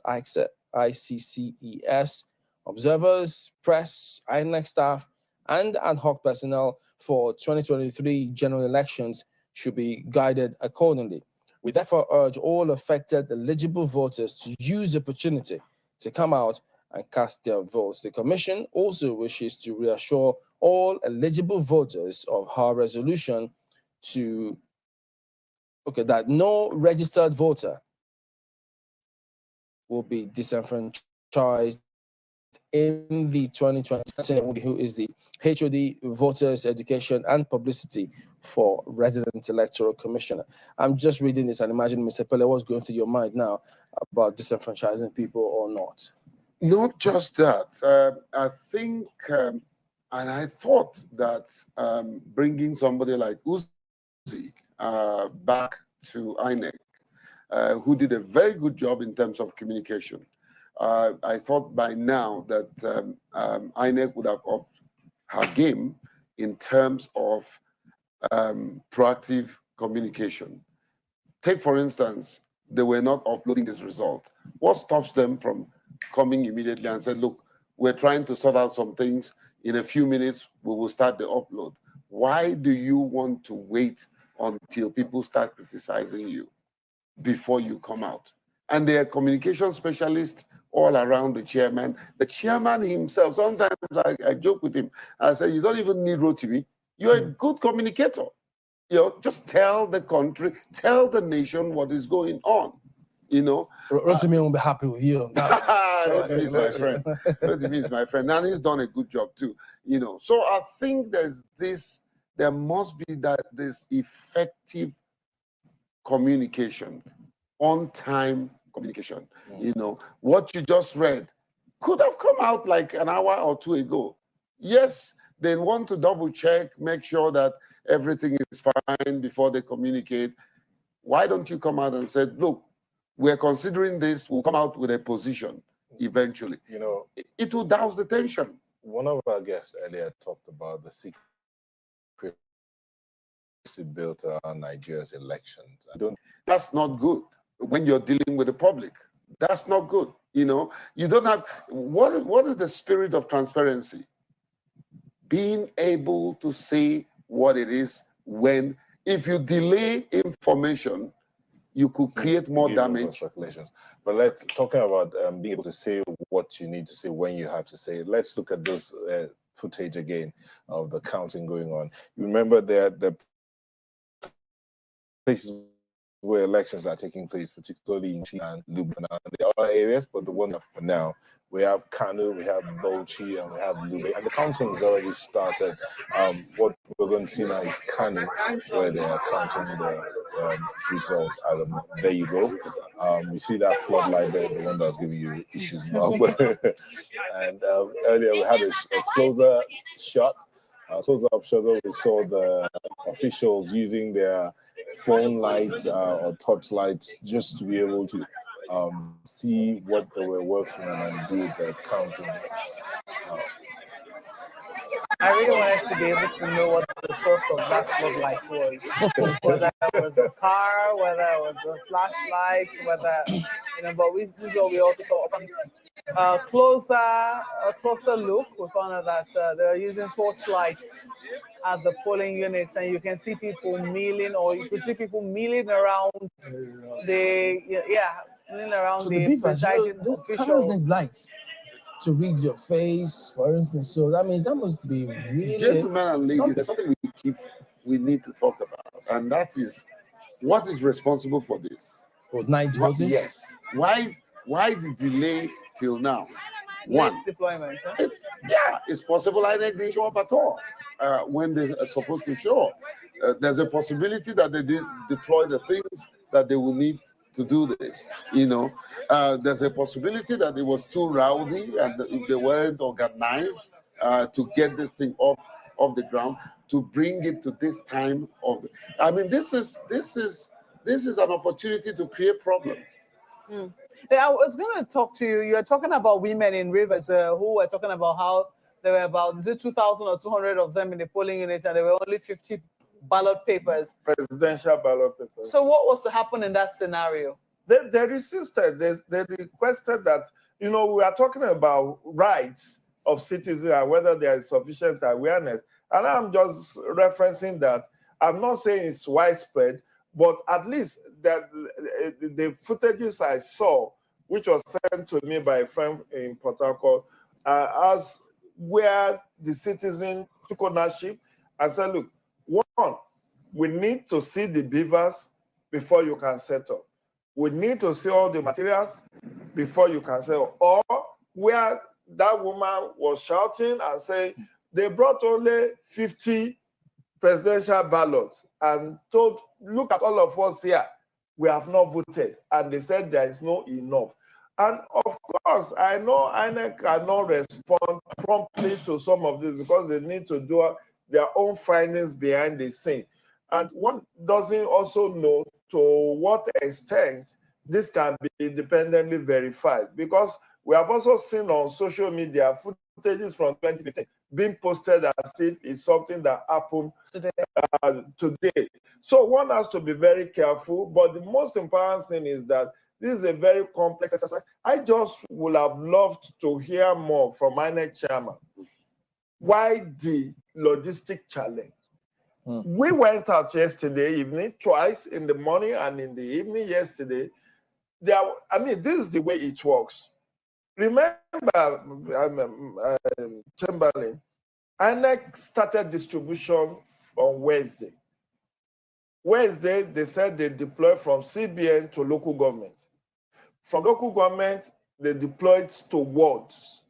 ICCES, observers, press, INEC staff, and ad hoc personnel for 2023 general elections should be guided accordingly. We therefore urge all affected eligible voters to use the opportunity to come out and cast their votes. The Commission also wishes to reassure all eligible voters of her resolution to that no registered voter will be disenfranchised in the 2020, who is the HOD Voters Education and Publicity for Resident Electoral Commissioner. I'm just reading this and imagine, Mr. Pele, what's going through your mind now about disenfranchising people or not? Not just that. I think, and I thought that bringing somebody like Uzi back to INEC, who did a very good job in terms of communication. I thought by now that INEC would have upped her game in terms of proactive communication. Take, for instance, they were not uploading this result. What stops them from coming immediately and said, look, we're trying to sort out some things. In a few minutes, we will start the upload. Why do you want to wait until people start criticizing you before you come out? And there are communication specialists all around the chairman. The chairman himself, sometimes I joke with him. I say, you don't even need Rotimi. You're a good communicator. You know, just tell the country, tell the nation what is going on. You know, Rotimi won't be happy with you on that. Rotimi is my friend. Rotimi is my friend, and he's done a good job too. You know, so I think there must be this effective communication, on-time communication. You know, what you just read could have come out like an hour or two ago. Yes, they want to double check, make sure that everything is fine before they communicate. Why don't you come out and say, look, we're considering this, we'll come out with a position eventually. You know, it will douse the tension. One of our guests earlier talked about the secret built around Nigeria's elections. That's not good when you're dealing with the public. That's not good. You know, you don't have, what is the spirit of transparency? Being able to say what it is when, if you delay information, you could create more damage. But let's talking about being able to say what you need to say when you have to say it. Let's look at those footage again of the counting going on. You remember the places where elections are taking place, particularly in Chi and Lubna. There are other areas, but the one for now, we have Kanu, we have Bauchi, and we have Lube, and the counting has already started. What we're going to see now is Kanu, where they are counting the results. There you go. You see that floodlight there, the one that was giving you issues now. And earlier we had a closer shot. Close-up shot where we saw the officials using their phone lights or torch lights just to be able to see what they were working on and do the counting. I really wanted to be able to know what the source of that floodlight was. Whether it was a car, whether it was a flashlight, whether, but this is what we also saw. A closer look, we found out that they were using torchlights at the polling units, and you can see people milling, or you could see people milling around milling around So the the beavers, presiding those cameras officials. need lights to read your face, for instance. So that means that must be really Gentlemen and ladies, there's something we need to talk about, and that is what is responsible for this. Night voting? Yes. Why the delay till now? Late deployment. Huh? It's possible I didn't show up at all when they are supposed to show up. There's a possibility that they did deploy the things that they will need to do this. There's a possibility that it was too rowdy and if they weren't organized to get this thing off the ground, to bring it to this time of. This is an opportunity to create problem. I was going to talk to you. You were talking about women in Rivers who were talking about how there were about 2,000 or 200 of them in the polling unit, and there were only 50 ballot papers. Presidential ballot papers. So what was to happen in that scenario? They resisted. They requested that, we are talking about rights of citizens and whether there is sufficient awareness. And I'm just referencing that. I'm not saying it's widespread, but at least that the footages I saw, which was sent to me by a friend in Port Harcourt, as where the citizen took ownership and said, look, one, we need to see the beavers before you can settle. We need to see all the materials before you can settle. Or where that woman was shouting and saying, they brought only 50 presidential ballots and told, look at all of us here, we have not voted. And they said there is no enough. And of course, I know INEC cannot respond promptly to some of this because they need to do their own findings behind the scene. And one doesn't also know to what extent this can be independently verified, because we have also seen on social media footages from 2015 being posted as if it's something that happened today. So one has to be very careful, but the most important thing is that this is a very complex exercise. I just would have loved to hear more from INEC chairman. Why the logistic challenge? We went out yesterday evening, twice in the morning and in the evening yesterday. This is the way it works. Remember, Chamberlain, INEC started distribution on Wednesday. Wednesday, they said they deployed from CBN to local government. From local government, they deployed to wards.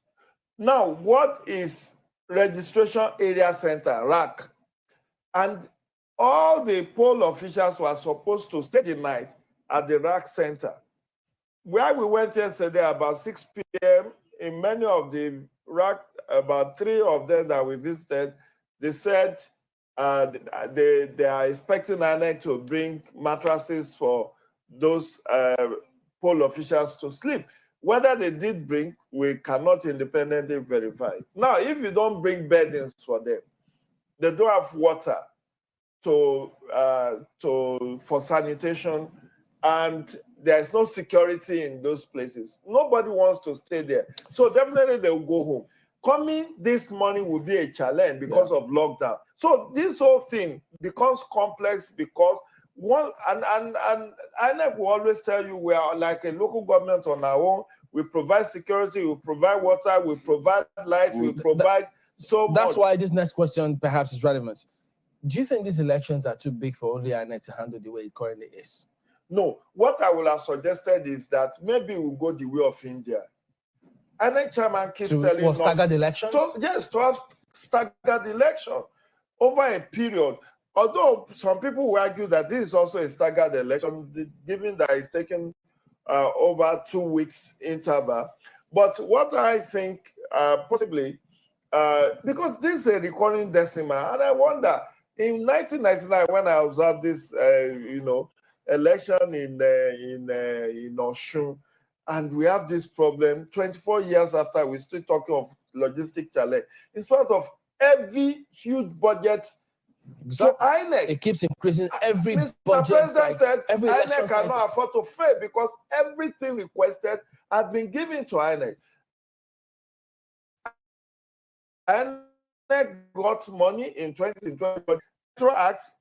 Now, what is Registration Area Center, RAC? And all the poll officials were supposed to stay the night at the RAC Center. Where we went yesterday about 6 p.m., in many of the RAC, about 3 of them that we visited, they said they are expecting INEC to bring mattresses for those poll officials to sleep. Whether they did bring, we cannot independently verify. Now, if you don't bring beddings for them, they don't have water for sanitation, and there is no security in those places. Nobody wants to stay there. So definitely they will go home. Coming this morning will be a challenge because of lockdown. So this whole thing becomes complex because and INEC will always tell you we are like a local government on our own. We provide security, we provide water, we provide light, we provide That's why this next question perhaps is relevant. Do you think these elections are too big for only INEC to handle the way it currently is? No. What I would have suggested is that maybe we'll go the way of India. INEC chairman keeps telling us staggered elections? To have staggered election over a period. Although some people will argue that this is also a staggered election, given that it's taken over 2 weeks interval. But what I think possibly, because this is a recurring decimal, and I wonder, in 1999, when I observed this, election in Osun, and we have this problem 24 years after, we're still talking of logistic challenge. In spite of heavy, huge budget. So INEC, it keeps increasing every Mr. budget President said every INEC cannot afford to fail because everything requested had been given to INEC. INEC got money in 2020. The Acts,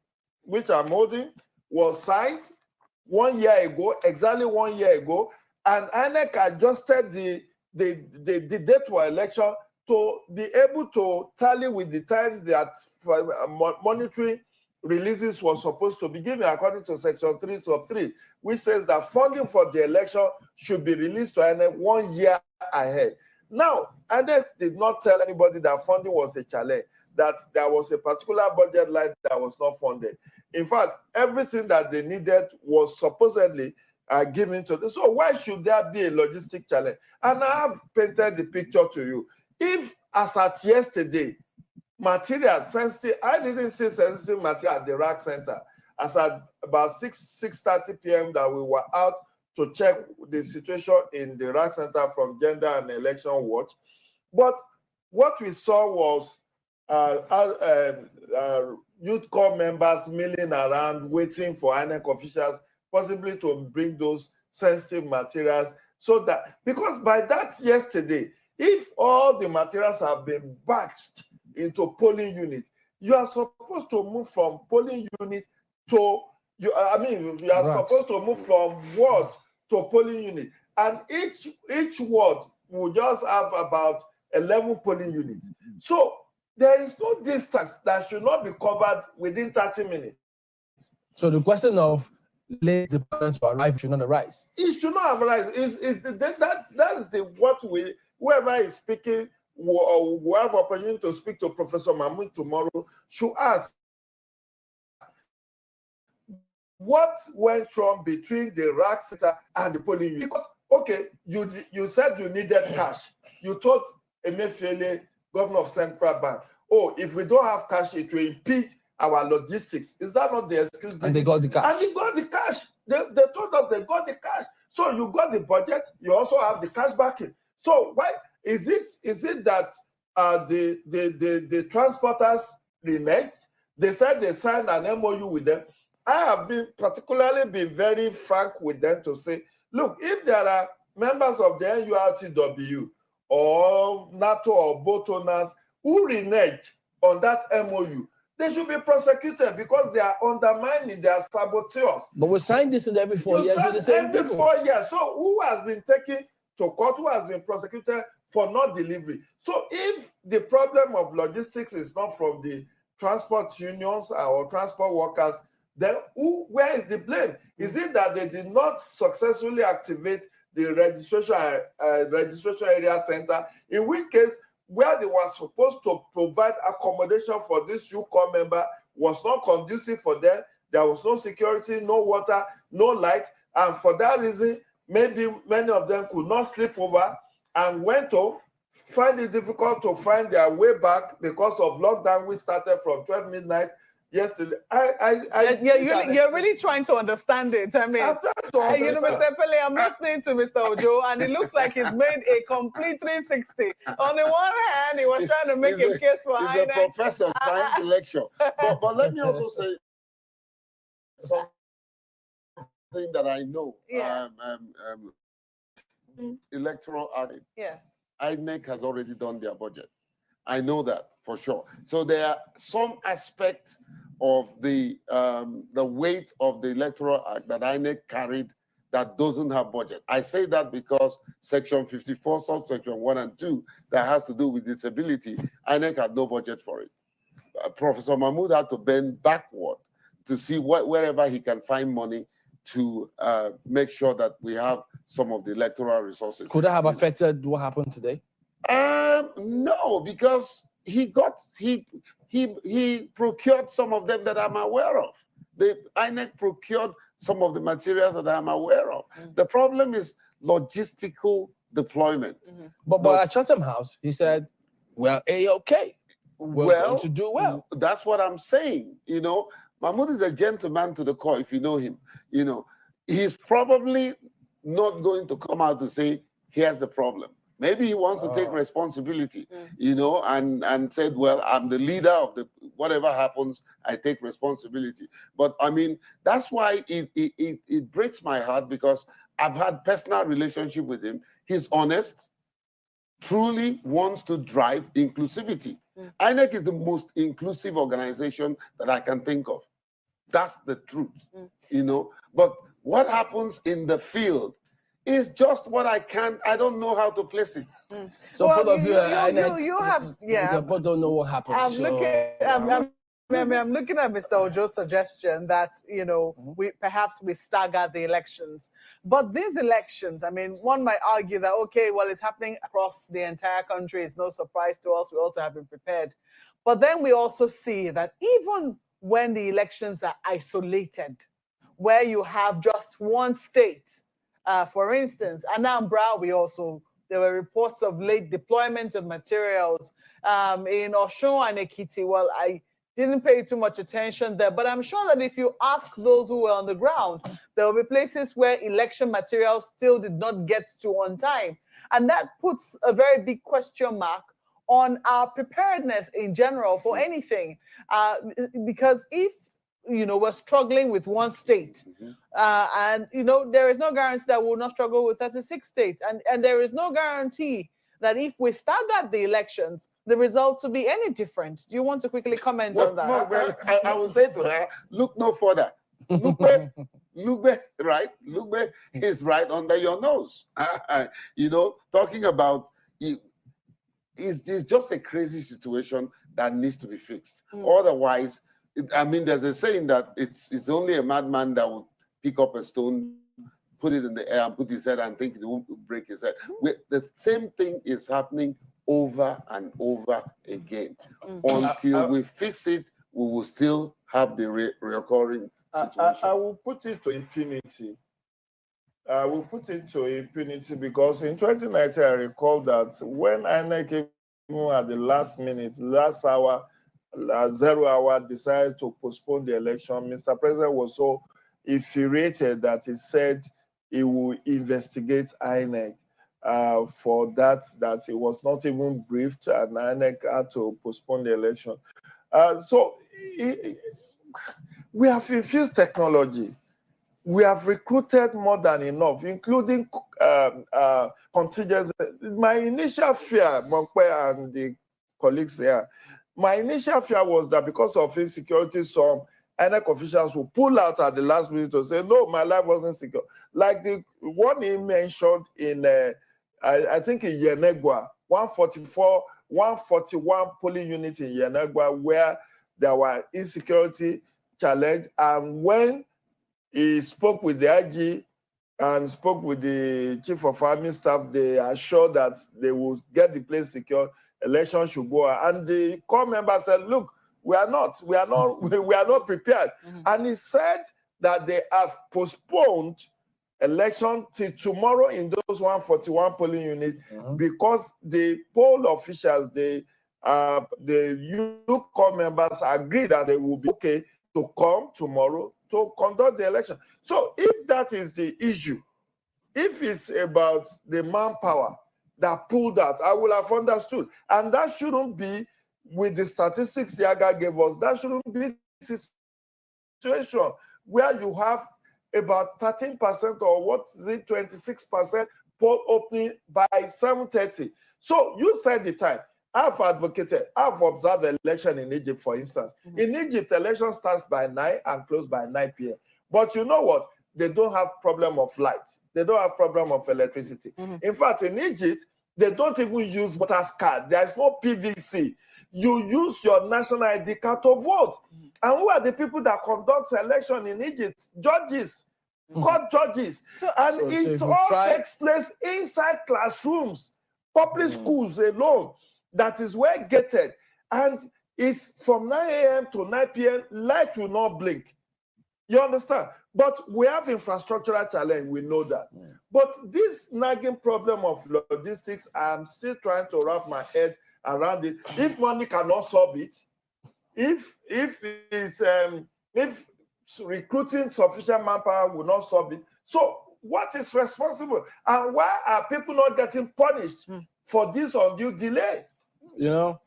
which I'm holding, was signed 1 year ago, exactly 1 year ago, and INEC adjusted the date for election to be able to tally with the time that monetary releases was supposed to be given according to Section 3 sub 3, which says that funding for the election should be released to INEC 1 year ahead. Now, INEC did not tell anybody that funding was a challenge, that there was a particular budget line that was not funded. In fact, everything that they needed was supposedly given to them. So why should there be a logistic challenge? And I have painted the picture to you. If, as at yesterday, material sensitive, I didn't see sensitive material at the RAC Center. As at about 6:30 p.m. that we were out to check the situation in the RAC Center from Gender and Election Watch. But what we saw was youth corps members milling around, waiting for INEC officials, possibly to bring those sensitive materials. So that, because by that yesterday, if all the materials have been batched into polling unit, you are supposed to move from polling unit to, you are supposed to move from ward to polling unit. And each ward will just have about 11 polling units. So there is no distance that should not be covered within 30 minutes. So the question of late dependence to arrive should not arise. It should not arise. That's what whoever is speaking or who have opportunity to speak to Professor Mahmoud tomorrow should ask, what went wrong between the RAC Center and the polling unit? Because, okay, you said you needed cash. You told Emefiele, governor of Central Bank, oh, if we don't have cash, it will impede our logistics. Is that not the excuse? And they got the cash. And they got the cash. They told us they got the cash. So you got the budget, you also have the cash backing. So why is it that the transporters reneged? They said they signed an MOU with them. I have been very frank with them to say, look, if there are members of the NURTW or NATO or both owners who reneged on that MOU, they should be prosecuted because they are undermining, they are saboteurs. But we signed this in every 4 years with the same every people. 4 years. So who has been taken to court, who has been prosecuted for not delivery? So if the problem of logistics is not from the transport unions or transport workers, then where is the blame? Is it that they did not successfully activate the registration area center, in which case where they were supposed to provide accommodation for this UCOM member was not conducive for them? There was no security, no water, no light, and for that reason, maybe many of them could not sleep over and went home, find it difficult to find their way back because of lockdown, which started from 12 midnight yesterday. You're really trying to understand it. I mean, you know, Mr. Pele, I'm listening to Mr. Ojo, and it looks like he's made a complete 360. On the one hand, he was trying to make a case for INEC. He's a professor trying to lecture. But let me also say something that I know. Yeah. Electoral audit. Yes. INEC has already done their budget. I know that for sure. So there are some aspects of the weight of the Electoral Act that INEC carried that doesn't have budget. I say that because Section 54, subsection 1 and 2, that has to do with disability, INEC had no budget for it. Professor Mahmoud had to bend backward to see wherever he can find money to make sure that we have some of the electoral resources. Could that have affected what happened today? No, because he procured some of them that I'm aware of. The INEC procured some of the materials that I'm aware of. The problem is logistical deployment. But at Chatham House, he said, well, A-OK. We're going to do well. That's what I'm saying. You know, Mahmoud is a gentleman to the core, if you know him. You know, he's probably not going to come out to say, here's the problem. Maybe he wants to take responsibility, you know, and said, well, I'm the leader of the, whatever happens, I take responsibility. But I mean, that's why it breaks my heart, because I've had personal relationship with him. He's honest, truly wants to drive inclusivity. INEC is the most inclusive organization that I can think of. That's the truth, you know. But what happens in the field is just what I don't know how to place it. So well, both of you, you have, yeah. You both don't know what happened. I'm looking at Mr. Ojo's suggestion that, you know, we stagger the elections. But these elections, I mean, one might argue that, okay, well, it's happening across the entire country. It's no surprise to us. We also have been prepared. But then we also see that even when the elections are isolated, where you have just one state, for instance, Anambra, there were reports of late deployment of materials in Osun and Ekiti. Well, I didn't pay too much attention there, but I'm sure that if you ask those who were on the ground, there will be places where election materials still did not get to on time. And that puts a very big question mark on our preparedness in general for anything. Because if, you know, we're struggling with one state, and, you know, there is no guarantee that we'll not struggle with 36 states. And there is no guarantee that if we stagger the elections, the results will be any different. Do you want to quickly comment on that? No, well, I will say to her, look no further. Lugbe, right? Lugbe is right under your nose. You know, talking about it's just a crazy situation that needs to be fixed. Otherwise, I mean, there's a saying that it's only a madman that would pick up a stone, put it in the air and put his head and think it won't break his head. The same thing is happening over and over again. Until we fix it, we will still have the recurring situation. I will put it to impunity. I will put it to impunity because in 2019, I recall that when INEC came at the last minute, last hour, 0 hour, decided to postpone the election, Mr. President was so infuriated that he said he will investigate INEC for that he was not even briefed, and INEC had to postpone the election. So we have infused technology. We have recruited more than enough, including contingents. My initial fear, Monkwe and the colleagues here, my initial fear was that because of insecurity, some INEC officials will pull out at the last minute to say, no, my life wasn't secure. Like the one he mentioned in, I think in Yenegua, 141 polling units in Yenegua, where there were insecurity challenge. And when he spoke with the IG and spoke with the chief of army staff, they assured that they would get the place secure, election should go. And the core member said, look, we are not prepared. And he said that they have postponed election till tomorrow in those 141 polling units because the poll officials, the youth core members agreed that they will be okay to come tomorrow to conduct the election. So if that is the issue, if it's about the manpower that pulled out, I will have understood. And that shouldn't be with the statistics Yaga gave us. That shouldn't be a situation where you have about 13% or what is it, 26% poll opening by 7:30. So you said the time. I've advocated, I've observed the election in Egypt, for instance. In Egypt, election starts by 9 and closes by 9 p.m. But you know what? They don't have problem of light. They don't have problem of electricity. In fact, in Egypt, they don't even use voter's card. There is no PVC. You use your national ID card to vote. And who are the people that conduct election in Egypt? Judges, court judges. And it all takes place inside classrooms, public schools alone. That is where gated. And it's from 9 a.m. to 9 p.m., light will not blink. You understand? But we have infrastructural challenge, we know that. But this nagging problem of logistics, I'm still trying to wrap my head around it. If money cannot solve it, if recruiting sufficient manpower will not solve it, so what is responsible? And why are people not getting punished for this undue delay? You know,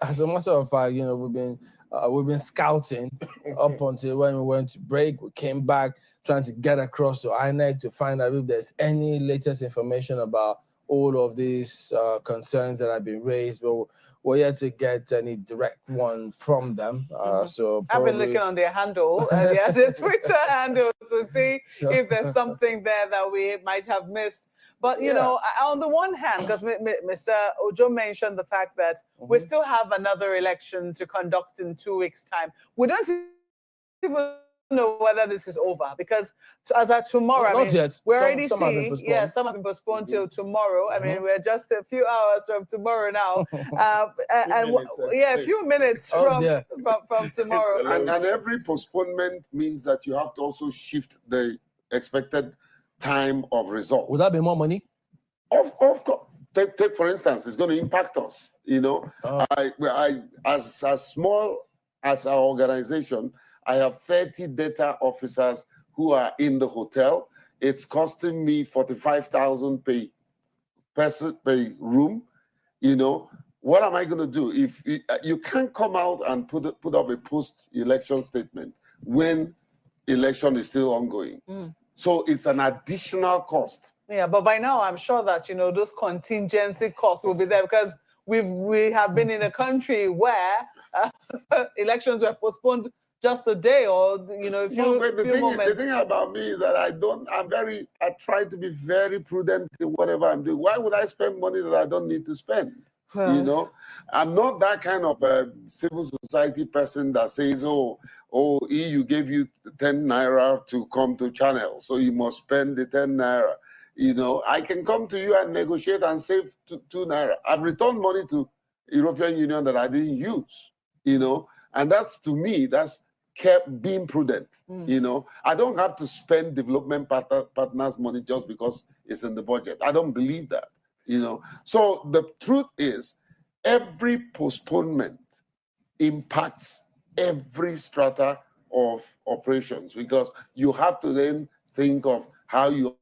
as a matter of fact, you know, we've been scouting up until when we went to break. We came back trying to get across to INEC to find out if there's any latest information about all of these concerns that have been raised, but we're yet to get any direct one from them. So I've been looking on their handle, their Twitter handle, to see if there's something there that we might have missed. But, you know, on the one hand, because Mr. Ojo mentioned the fact that we still have another election to conduct in 2 weeks' time. We don't even know whether this is over, because as of tomorrow, Not yet. we already Some have been see, postponed. some have been postponed till tomorrow. I mean, we're just a few hours from tomorrow now, a few minutes from tomorrow. And every postponement means that you have to also shift the expected time of result. Would that be more money? Of course. Take for instance, it's going to impact us. You know, as small as our organization, I have 30 data officers who are in the hotel. It's costing me 45,000 per room. You know, what am I going to do if you can't come out and put up a post-election statement when election is still ongoing? So it's an additional cost. Yeah, but by now I'm sure that, you know, those contingency costs will be there, because we have been in a country where elections were postponed just a day, or, you know, a few moments. The thing about me is that I try to be very prudent in whatever I'm doing. Why would I spend money that I don't need to spend? You know, I'm not that kind of a civil society person that says, oh, EU gave you 10 naira to come to Channel, so you must spend the 10 naira. You know, I can come to you and negotiate and save 2 naira. I've returned money to European Union that I didn't use, you know, and that's, to me, that's kept being prudent. You know, I don't have to spend development partners' money just because it's in the budget. I don't believe that, you know. So the truth is, every postponement impacts every strata of operations, because you have to then think of how you're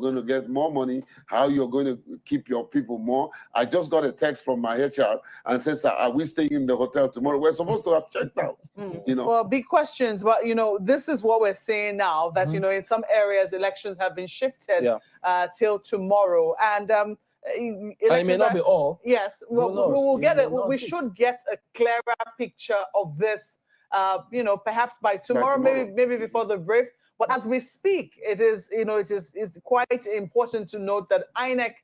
going to get more money, how you're going to keep your people more. I just got a text from my HR and says, are we staying in the hotel tomorrow? We're supposed to have checked out. You know, well, big questions, but, you know, this is what we're saying now, that, you know, in some areas elections have been shifted till tomorrow, and it may not be all. Yes, we will get it. We should get a clearer picture of this, you know, perhaps by tomorrow, maybe before the brief. But as we speak, it is, you know, it's quite important to note that INEC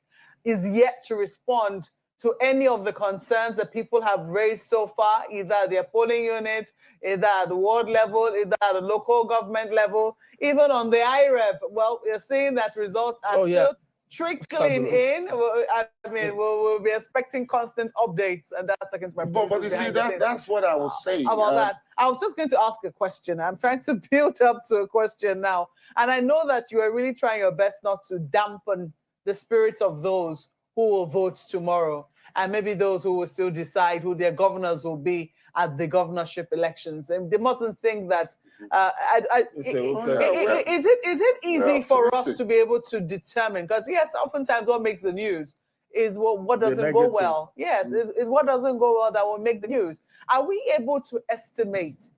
is yet to respond to any of the concerns that people have raised so far, either at their polling unit, either at the ward level, either at the local government level, even on the IREV. Well, we're seeing that results are still trickling in. I mean, we'll be expecting constant updates, and that's against my policy. But you see, that's what I was saying. About that, I was just going to ask a question. I'm trying to build up to a question now, and I know that you are really trying your best not to dampen the spirits of those who will vote tomorrow, and maybe those who will still decide who their governors will be at the governorship elections. And they mustn't think that is it easy for us to be able to determine? Because yes, oftentimes what makes the news is what doesn't go well. Yes, is what doesn't go well that will make the news. Are we able to estimate,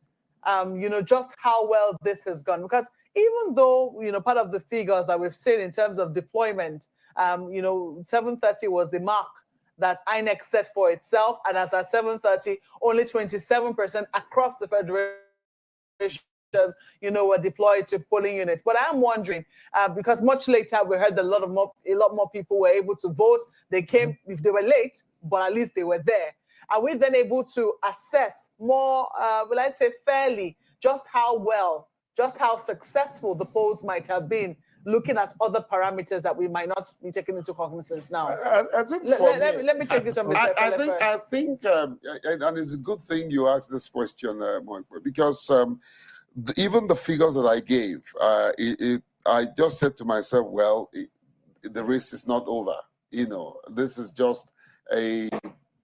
you know, just how well this has gone? Because even though, you know, part of the figures that we've seen in terms of deployment, you know, 730 was the mark that INEC set for itself, and as at 7:30, only 27% across the federation, you know, were deployed to polling units. But I'm wondering, because much later we heard a lot more people were able to vote. They came, if they were late, but at least they were there. Are we then able to assess more, will I say fairly, just how well, just how successful the polls might have been, looking at other parameters that we might not be taking into cognizance now? I think let me take this from Mr. I think, and it's a good thing you asked this question, because even the figures that I gave, I just said to myself, well, the race is not over. You know, this is just a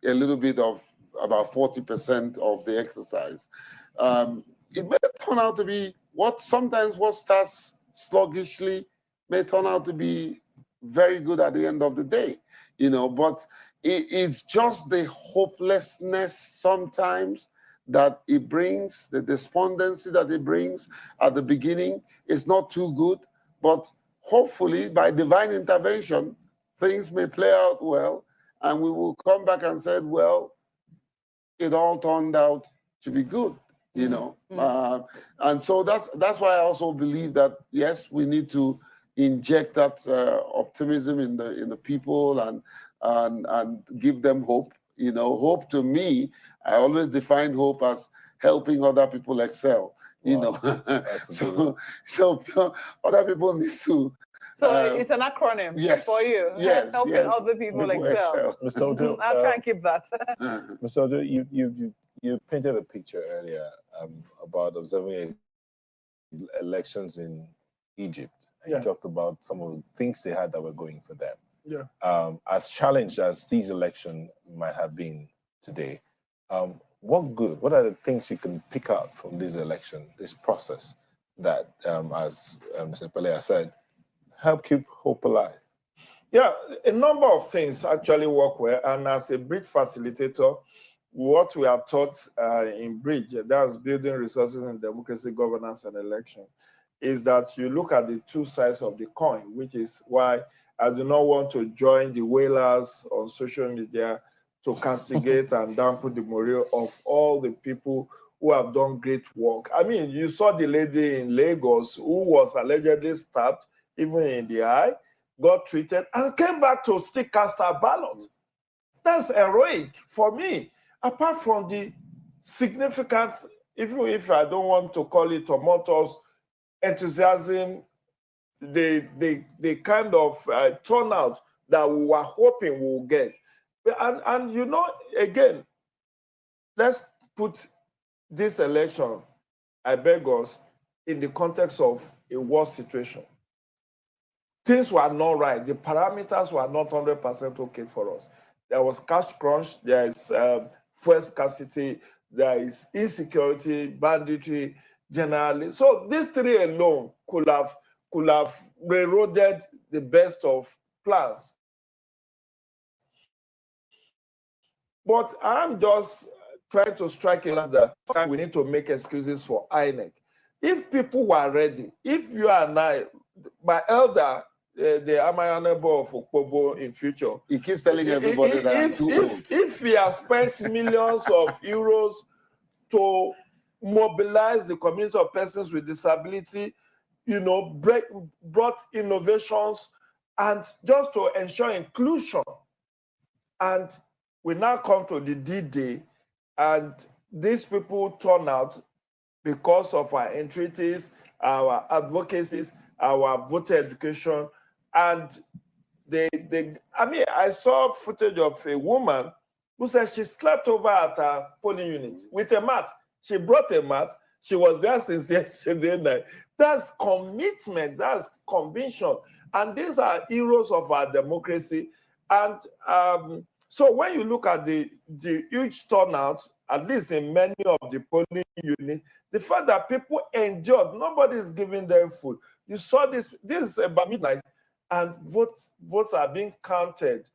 little bit of about 40% of the exercise. It may turn out to be what starts sluggishly may turn out to be very good at the end of the day, but it's just the hopelessness sometimes that it brings, the despondency that it brings at the beginning is not too good, but hopefully by divine intervention, things may play out well, and we will come back and say, well, it all turned out to be good, and so that's why I also believe that, yes, we need to inject that optimism in the people and give them hope. Hope to me, I always define hope as helping other people excel. So other people need to. So it's an acronym for you. Yes, helping other people excel. Mr. Ojo, I'll try and keep that. Mr. Ojo, you painted a picture earlier about observing elections in Egypt. And you talked about some of the things they had that were going for them. Yeah. As challenged as these elections might have been today, what are the things you can pick out from this election, this process that, as Mr. Pelea said, help keep hope alive? Yeah, a number of things actually work well. And as a bridge facilitator, what we are taught in Bridge, that's building resources in democracy, governance, and election, is that you look at the two sides of the coin, which is why I do not want to join the whalers on social media to castigate and dampen the morale of all the people who have done great work. I mean, you saw the lady in Lagos who was allegedly stabbed, even in the eye, got treated, and came back to still cast her ballot. That's heroic for me. Apart from the significant, even if I don't want to call it tumultuous, enthusiasm, the kind of turnout that we were hoping we'll get. And again, let's put this election, I beg us, in the context of a war situation. Things were not right. The parameters were not 100% okay for us. There was cash crunch, there is fuel scarcity, there is insecurity, banditry, generally. So these three alone could have eroded the best of plans. But I'm just trying to strike a balance that we need to make excuses for INEC. If people were ready, if you and I, my elder, the Amayanebo of Okpobo in future, he keeps telling everybody that I'm too old. If he has spent millions of euros to mobilize the community of persons with disability, brought innovations, and just to ensure inclusion. And we now come to the D-Day, and these people turn out because of our entreaties, our advocacies, our voter education, and I saw footage of a woman who said she slept over at her polling unit with a mat. She brought a mat. She was there since yesterday night. That's commitment. That's conviction. And these are heroes of our democracy. And so when you look at the huge turnout, at least in many of the polling units, the fact that people endured, nobody is giving them food. You saw this is about midnight, and votes are being counted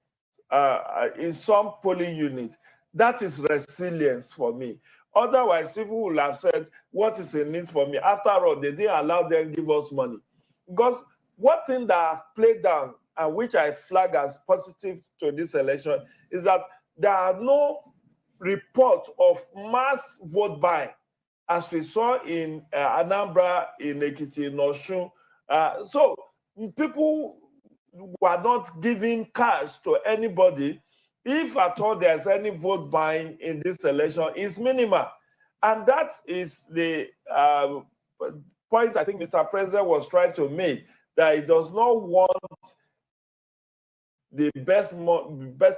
in some polling units. That is resilience for me. Otherwise, people will have said, what is the need for me? After all, they didn't allow them to give us money. Because one thing that I've played down, and which I flag as positive to this election, is that there are no report of mass vote buying, as we saw in Anambra, in Ekiti, in Osun. So people were not giving cash to anybody. If at all there's any vote buying in this election, it's minimal. And that is the point I think Mr. President was trying to make, that he does not want the best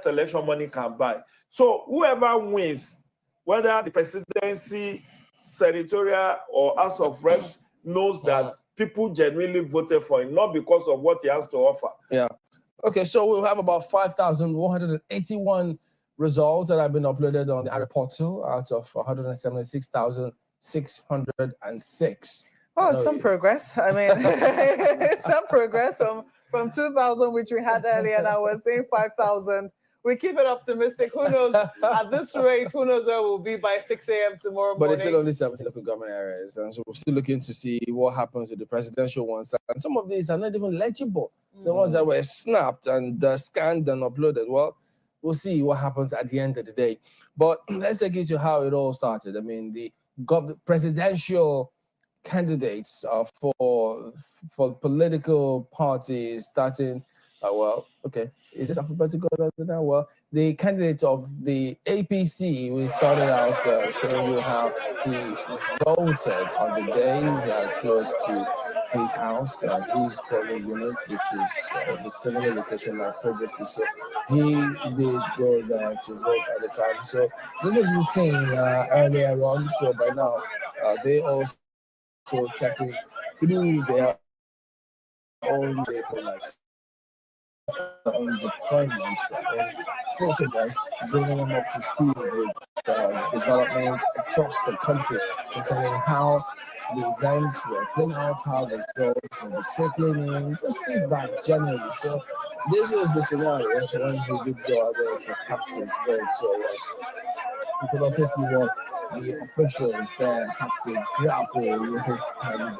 election money can buy. So whoever wins, whether the presidency, senatorial, or House of Reps, knows that people genuinely voted for him, not because of what he has to offer. Yeah. Okay, so we'll have about 5,181 results that have been uploaded on the ARI portal out of 176,606. Oh, some progress. I mean, some progress from 2,000, which we had earlier, and I was saying 5,000. We keep it optimistic. Who knows? At this rate, who knows where we'll be by 6 a.m. tomorrow morning. But it's still only 17 local government areas, and so we're still looking to see what happens with the presidential ones. And some of these are not even legible. The ones that were snapped and scanned and uploaded. Well, we'll see what happens at the end of the day. But let's take you to how it all started. I mean, the presidential candidates for political parties starting. Is this alphabetical now? Well, the candidate of the APC, we started out showing you how he voted on the day close to his house, his polling unit, which is the similar location like previously. So he did go there to vote at the time. So this is the seen earlier on. So by now, they also checking through their own data, on deployment, procedures, bringing them up to speed with developments across the country concerning how the events were playing out, how the results were trickling in, just feedback generally. So this was the scenario when we did go out there to cast his vote. So you could also see what the officials there had to grapple with, and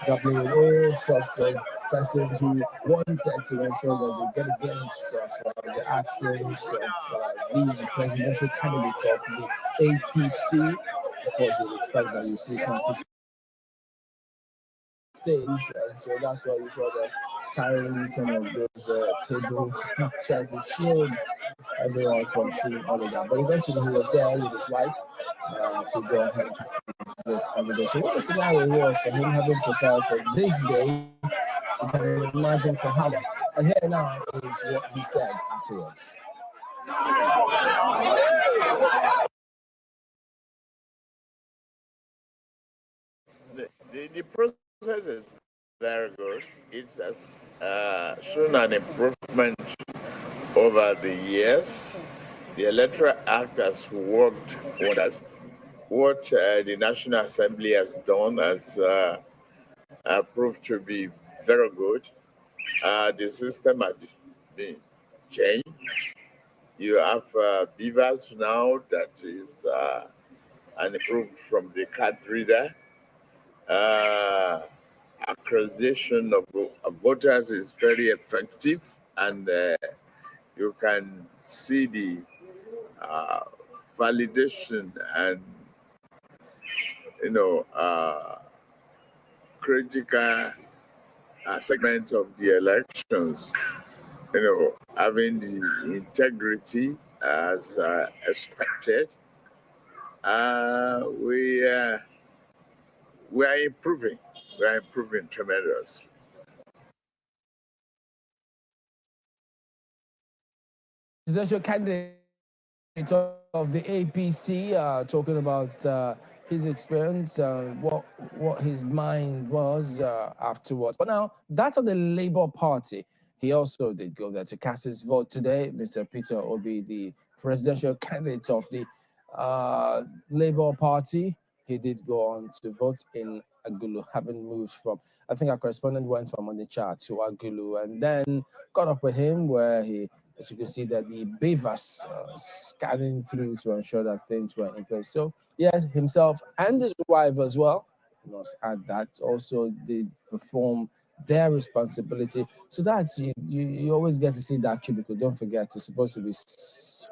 grappling with all sorts of persons who wanted to ensure that they get a glimpse of the actions of the presidential candidate of the APC. Of course, you'd expect that you see some states, and so that's why you saw them carrying some of those tables, trying to shield everyone from seeing all of that. But eventually, he was there with his wife to go ahead and cast his vote. So what the scenario was for him having prepared for this day, you can imagine for how long. And here now is what he said afterwards. The process is very good. It has shown an improvement over the years. The Electoral Act has worked wonders. What the National Assembly has done has proved to be very good. The system has been changed. You have beavers now that is an improvement from the card reader. Accreditation of voters is very effective, and you can see the validation and critical segment of the elections, having the integrity as expected. We are improving. We are improving tremendously. Presidential candidate of the APC talking about his experience, what his mind was afterwards. But now, that's of the Labour Party. He also did go there to cast his vote today. Mr. Peter Obi, the presidential candidate of the Labour Party, he did go on to vote in Agulu, having moved from, I think our correspondent went from Onitsha to Agulu, and then got up with him where he, as you can see, that the beavers scanning through to ensure that things were in place. So yes, himself and his wife as well, you must add that, also did perform their responsibility. So that's, you always get to see that cubicle. Don't forget, it's supposed to be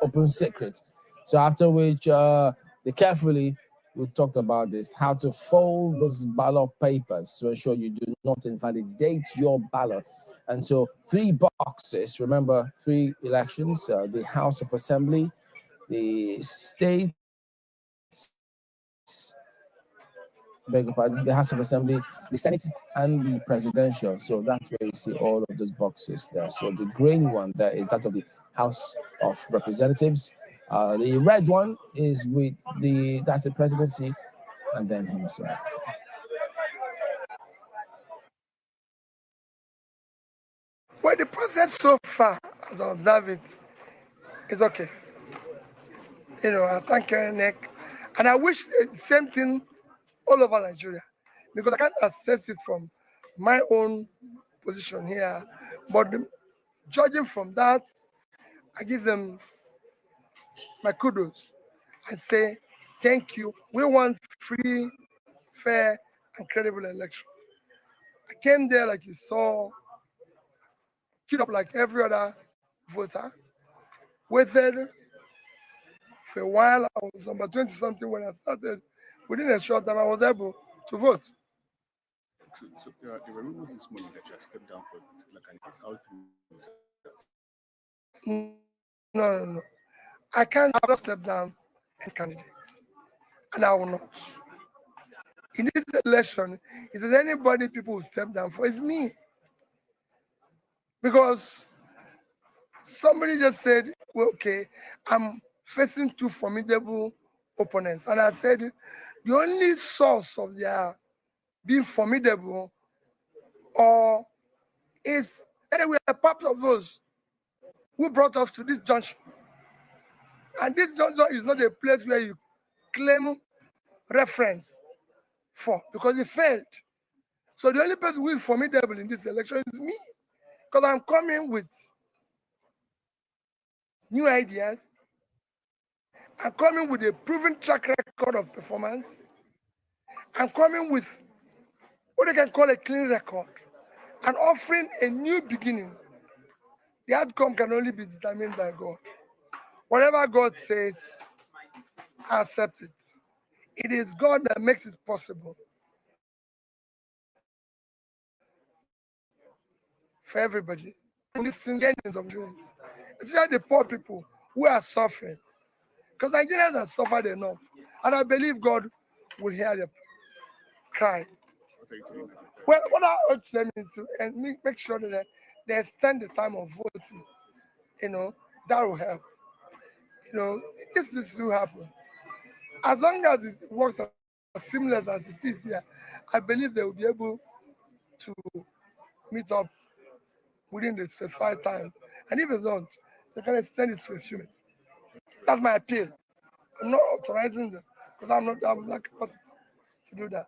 open secret. So after which they carefully, we talked about this, how to fold those ballot papers to ensure you do not invalidate your ballot. And so 3 boxes, remember 3 elections, the House of Assembly, the state, the House of Assembly, the Senate, and the presidential. So that's where you see all of those boxes there. So the green one there is that of the House of Representatives. The red one is with that's the presidency, and then himself. Well, the process so far, as I observe it, is okay. I thank NEC, and I wish the same thing all over Nigeria, because I can't assess it from my own position here. But judging from that, I give them my kudos and say, thank you. We want free, fair, and credible election. I came there like you saw, queued up like every other voter, waited for a while. I was number 20 something when I started. Within a short time, I was able to vote. So there were rumors this morning that you had stepped down for particular candidates. How No. I can't step down and candidate, and I will not. In this election, if there's anybody people will step down for, it's me. Because somebody just said, well, okay, I'm facing two formidable opponents. And I said, the only source of their being formidable is that we are part of those who brought us to this junction. And this junction is not a place where you claim reference for, because it failed. So the only person who is formidable in this election is me, because I'm coming with new ideas. I'm coming with a proven track record of performance. I'm coming with what I can call a clean record and offering a new beginning. The outcome can only be determined by God. Whatever God says, I accept it. It is God that makes it possible for everybody. Of dreams, especially the poor people who are suffering, because Nigerians have suffered enough, and I believe God will hear their cry. Well, what I urge them is to make sure that they extend the time of voting. That will help. This will happen. As long as it works as seamless as it is here, I believe they will be able to meet up within the specified time. And if they don't, they can extend it for a few minutes. That's my appeal. I'm not authorizing them because I have not capacity to do that.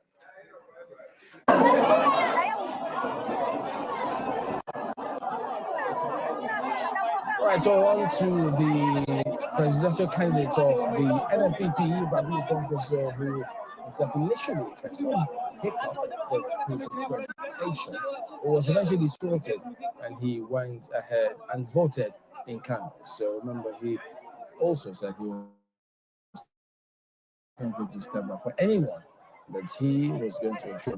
All right, so on to the presidential candidate of the NNPP, Babu Kwankwaso, who initially had some hiccup with his accreditation. It was eventually sorted, and he went ahead and voted in Kano. So remember, he also said he was going to step up for anyone that he was going to ensure.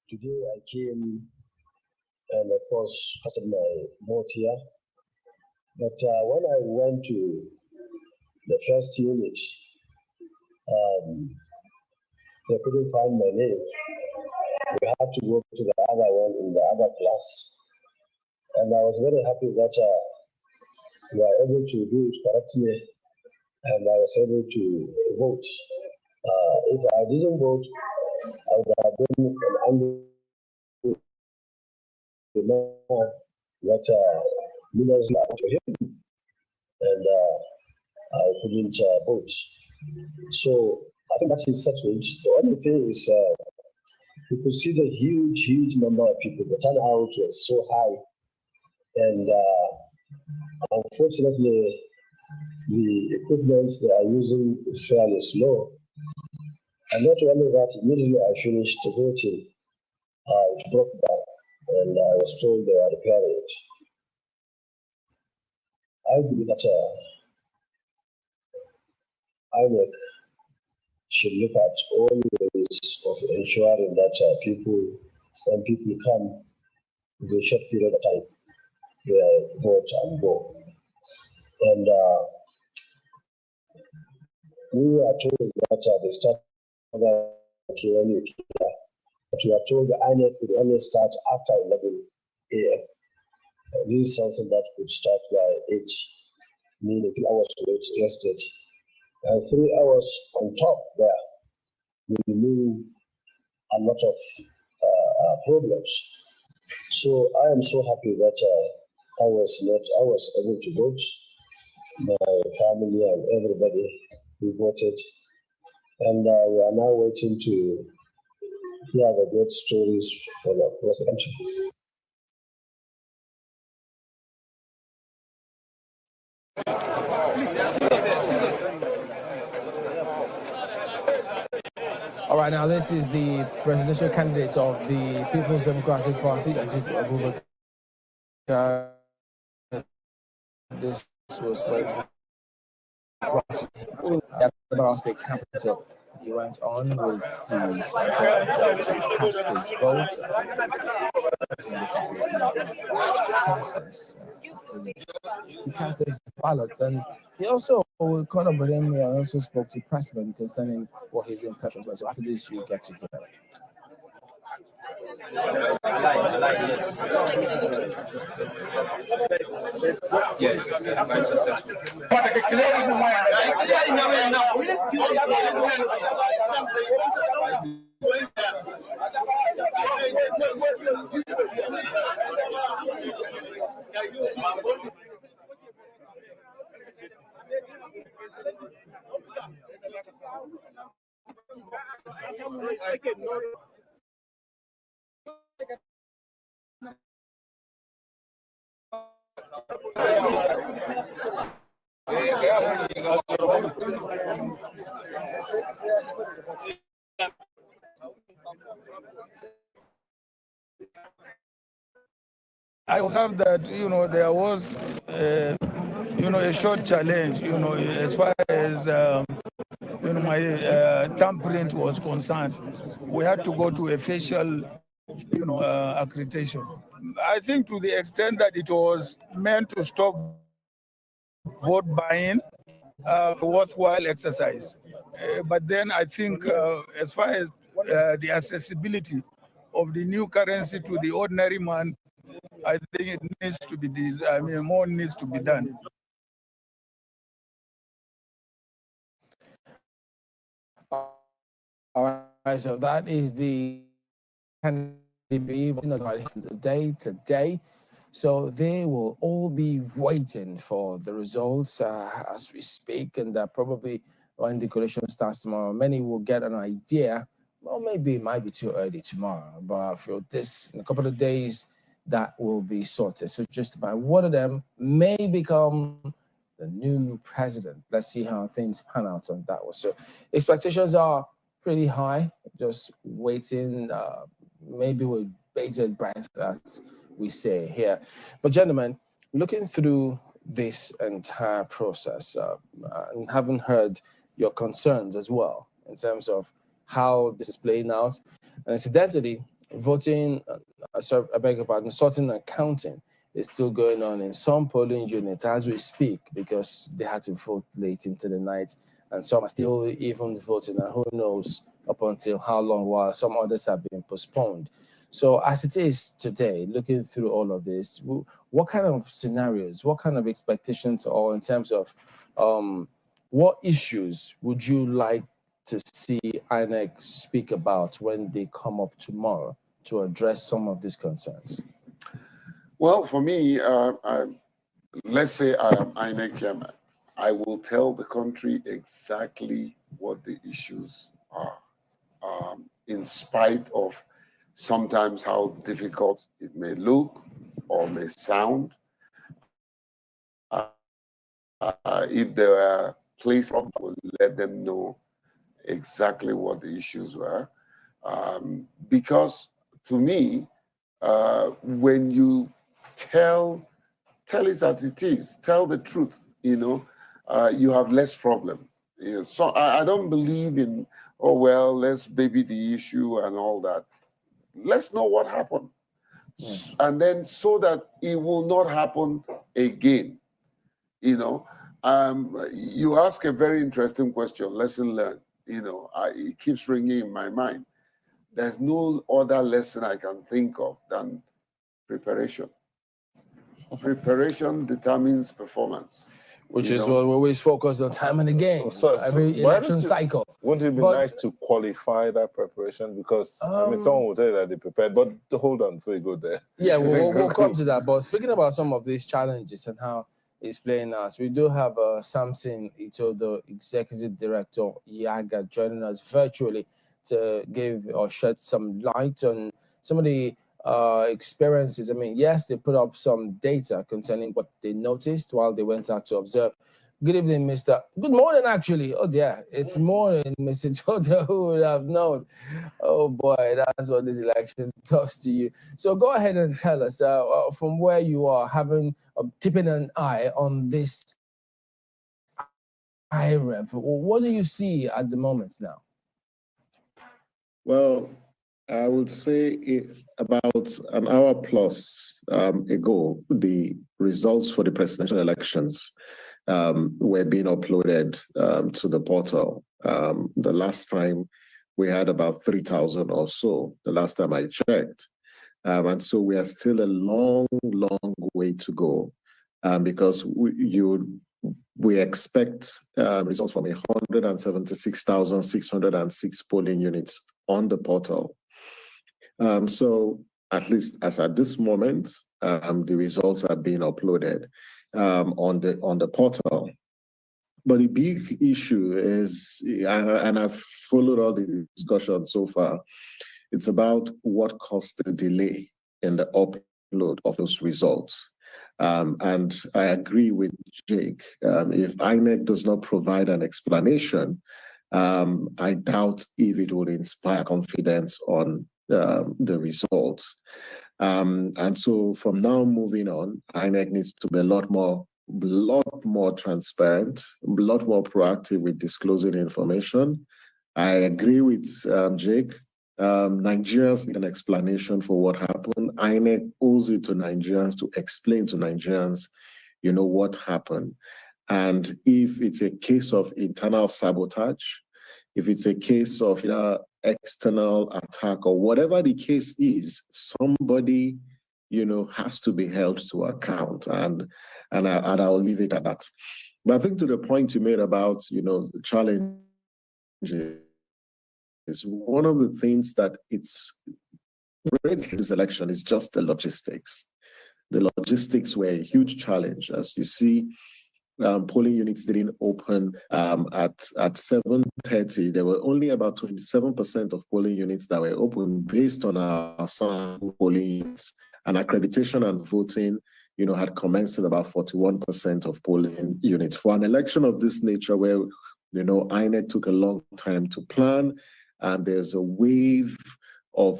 Today I came and of course casted my vote here. But when I went to the first unit, they couldn't find my name. We had to go to the other one in the other class. And I was very happy that we were able to do it correctly and I was able to vote. If I didn't vote, I would have been an angry man that millions to him, and I couldn't vote. So I think that is settled. The only thing is you could see the huge number of people. The turnout was so high, and unfortunately, the equipment they are using is fairly slow. And not only that, immediately I finished voting, it broke down, and I was told they were repairing it. I believe that INEC should look at all ways of ensuring that people when people come with a short period of time, they vote and go. And we were told that they start but we are told the INEC could only start after 11 a.m. This is something that could start by 8, meaning 2 hours late yesterday. And 3 hours on top there will mean a lot of problems. So I am so happy that I was able to vote. My family and everybody who voted, and we are now waiting to hear the great stories from across the country. All right, now this is the presidential candidate of the People's Democratic Party, Atiku Abubakar. This was when Adamawa State capital. He went on with his cast his vote. He cast his ballot, and he also caught up with him. He also spoke to President concerning what his impressions were. So after this, you get to hear it. Yes, very successful. I observed that, there was, a short challenge, as far as, my thumbprint was concerned. We had to go to a facial, accreditation. I think to the extent that it was meant to stop vote buying, worthwhile exercise. But then I think as far as the accessibility of the new currency to the ordinary man, I think it needs to be, more needs to be done. All right, so that is the day today. So they will all be waiting for the results as we speak, and probably when the collation starts tomorrow, many will get an idea. Well, maybe it might be too early tomorrow, but for this, in a couple of days, that will be sorted. So just about one of them may become the new president. Let's see how things pan out on that one. So expectations are pretty high, just waiting, maybe with bated breath, as we say here. But gentlemen, looking through this entire process and having heard your concerns as well in terms of how this is playing out, and incidentally, voting, I beg your pardon, sorting and counting is still going on in some polling units as we speak, because they had to vote late into the night, and some are still even voting, and who knows up until how long, while some others have been postponed. So as it is today, looking through all of this, what kind of scenarios, what kind of expectations, or in terms of what issues would you like to see INEC speak about when they come up tomorrow to address some of these concerns? Well, for me, let's say I am INEC chairman. I will tell the country exactly what the issues are, in spite of sometimes how difficult it may look or may sound. If there are places, I will let them know exactly what the issues were. Because to me, when you tell it as it is, tell the truth, you have less problem. So I don't believe in, oh, well, let's baby the issue and all that. Let's know what happened. And then so that it will not happen again. You know, you ask a very interesting question, lesson learned. You know, it keeps ringing in my mind. There's no other lesson I can think of than preparation. Preparation determines performance. Which is what we always focus on time and again, every election cycle. Wouldn't it be nice to qualify that preparation? Because, I mean, someone will say that they prepared, but hold on before you go there. Yeah, we'll come to that. But speaking about some of these challenges and how it's playing out, we do have Samson Ito, the Executive Director, YAGA, joining us virtually to give or shed some light on some of the experiences. I mean, yes, they put up some data concerning what they noticed while they went out to observe. Good evening, Mr. Good morning, actually. Oh, dear. It's morning, Mr. Toto, who would have known. Oh, boy, that's what this election does to you. So go ahead and tell us from where you are, keeping an eye on this IREV. What do you see at the moment now? Well, I would say about an hour plus ago, the results for the presidential elections were being uploaded to the portal. The last time we had about 3,000 or so, the last time I checked. And so we are still a long, long way to go because we expect results from 176,606 polling units on the portal. So at least as at this moment, the results are being uploaded on the portal. But the big issue is, and I've followed all the discussion so far, it's about what caused the delay in the upload of those results. And I agree with Jake. If INEC does not provide an explanation, I doubt if it would inspire confidence on the results. And so from now moving on, INEC needs to be a lot more transparent, a lot more proactive with disclosing information. I agree with Jake. Nigerians need an explanation for what happened. INEC owes it to Nigerians to explain to Nigerians, what happened. And if it's a case of internal sabotage, if it's a case of external attack or whatever the case is, somebody, has to be held to account. And I'll leave it at that. But I think to the point you made about, the challenges, is one of the things that it's this election is just the logistics. The logistics were a huge challenge. As you see, polling units didn't open at 7:30. There were only about 27% of polling units that were open based on our sample polling units. And accreditation and voting, had commenced at about 41% of polling units. For an election of this nature where, INEC took a long time to plan, and there's a wave of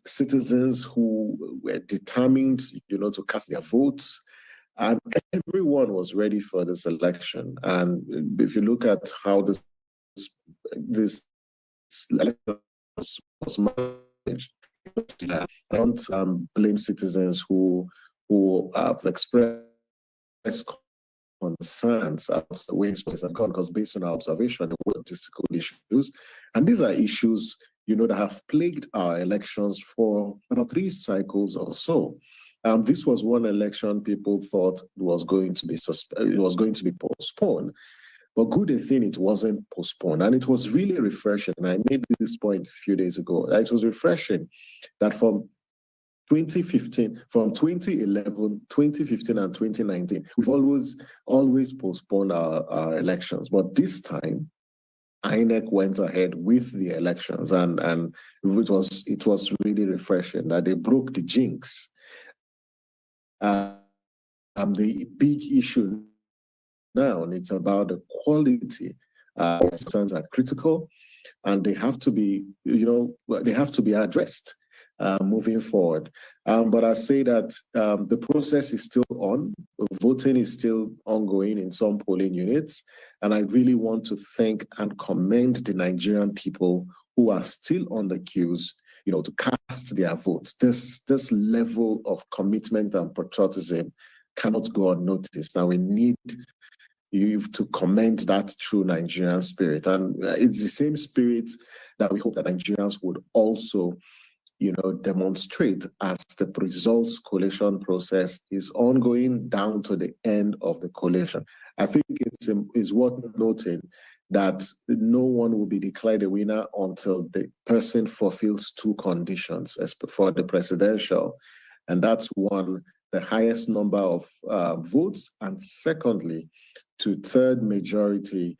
citizens who were determined, to cast their votes. And everyone was ready for this election. And if you look at how this election was managed, I don't blame citizens who have expressed concerns about the way it's gone, because based on our observation, there were logistical issues. And these are issues, that have plagued our elections for about 3 cycles or so. This was one election people thought was going to be postponed. But good thing it wasn't postponed. And it was really refreshing. And I made this point a few days ago. It was refreshing that from 2011, 2015, and 2019, we've always postponed our elections. But this time, INEC went ahead with the elections, and it was really refreshing that they broke the jinx. The big issue now, it's about the quality. Concerns are critical, and they have to be, addressed moving forward. But I say that the process is still on. Voting is still ongoing in some polling units, and I really want to thank and commend the Nigerian people who are still on the queues, to cast their votes. This level of commitment and patriotism cannot go unnoticed. Now we need you to commend that true Nigerian spirit. And it's the same spirit that we hope that Nigerians would also, demonstrate as the results collation process is ongoing down to the end of the collation. I think it's worth noting that no one will be declared a winner until the person fulfills two conditions as for the presidential. And that's one, the highest number of votes, and secondly, two-thirds majority,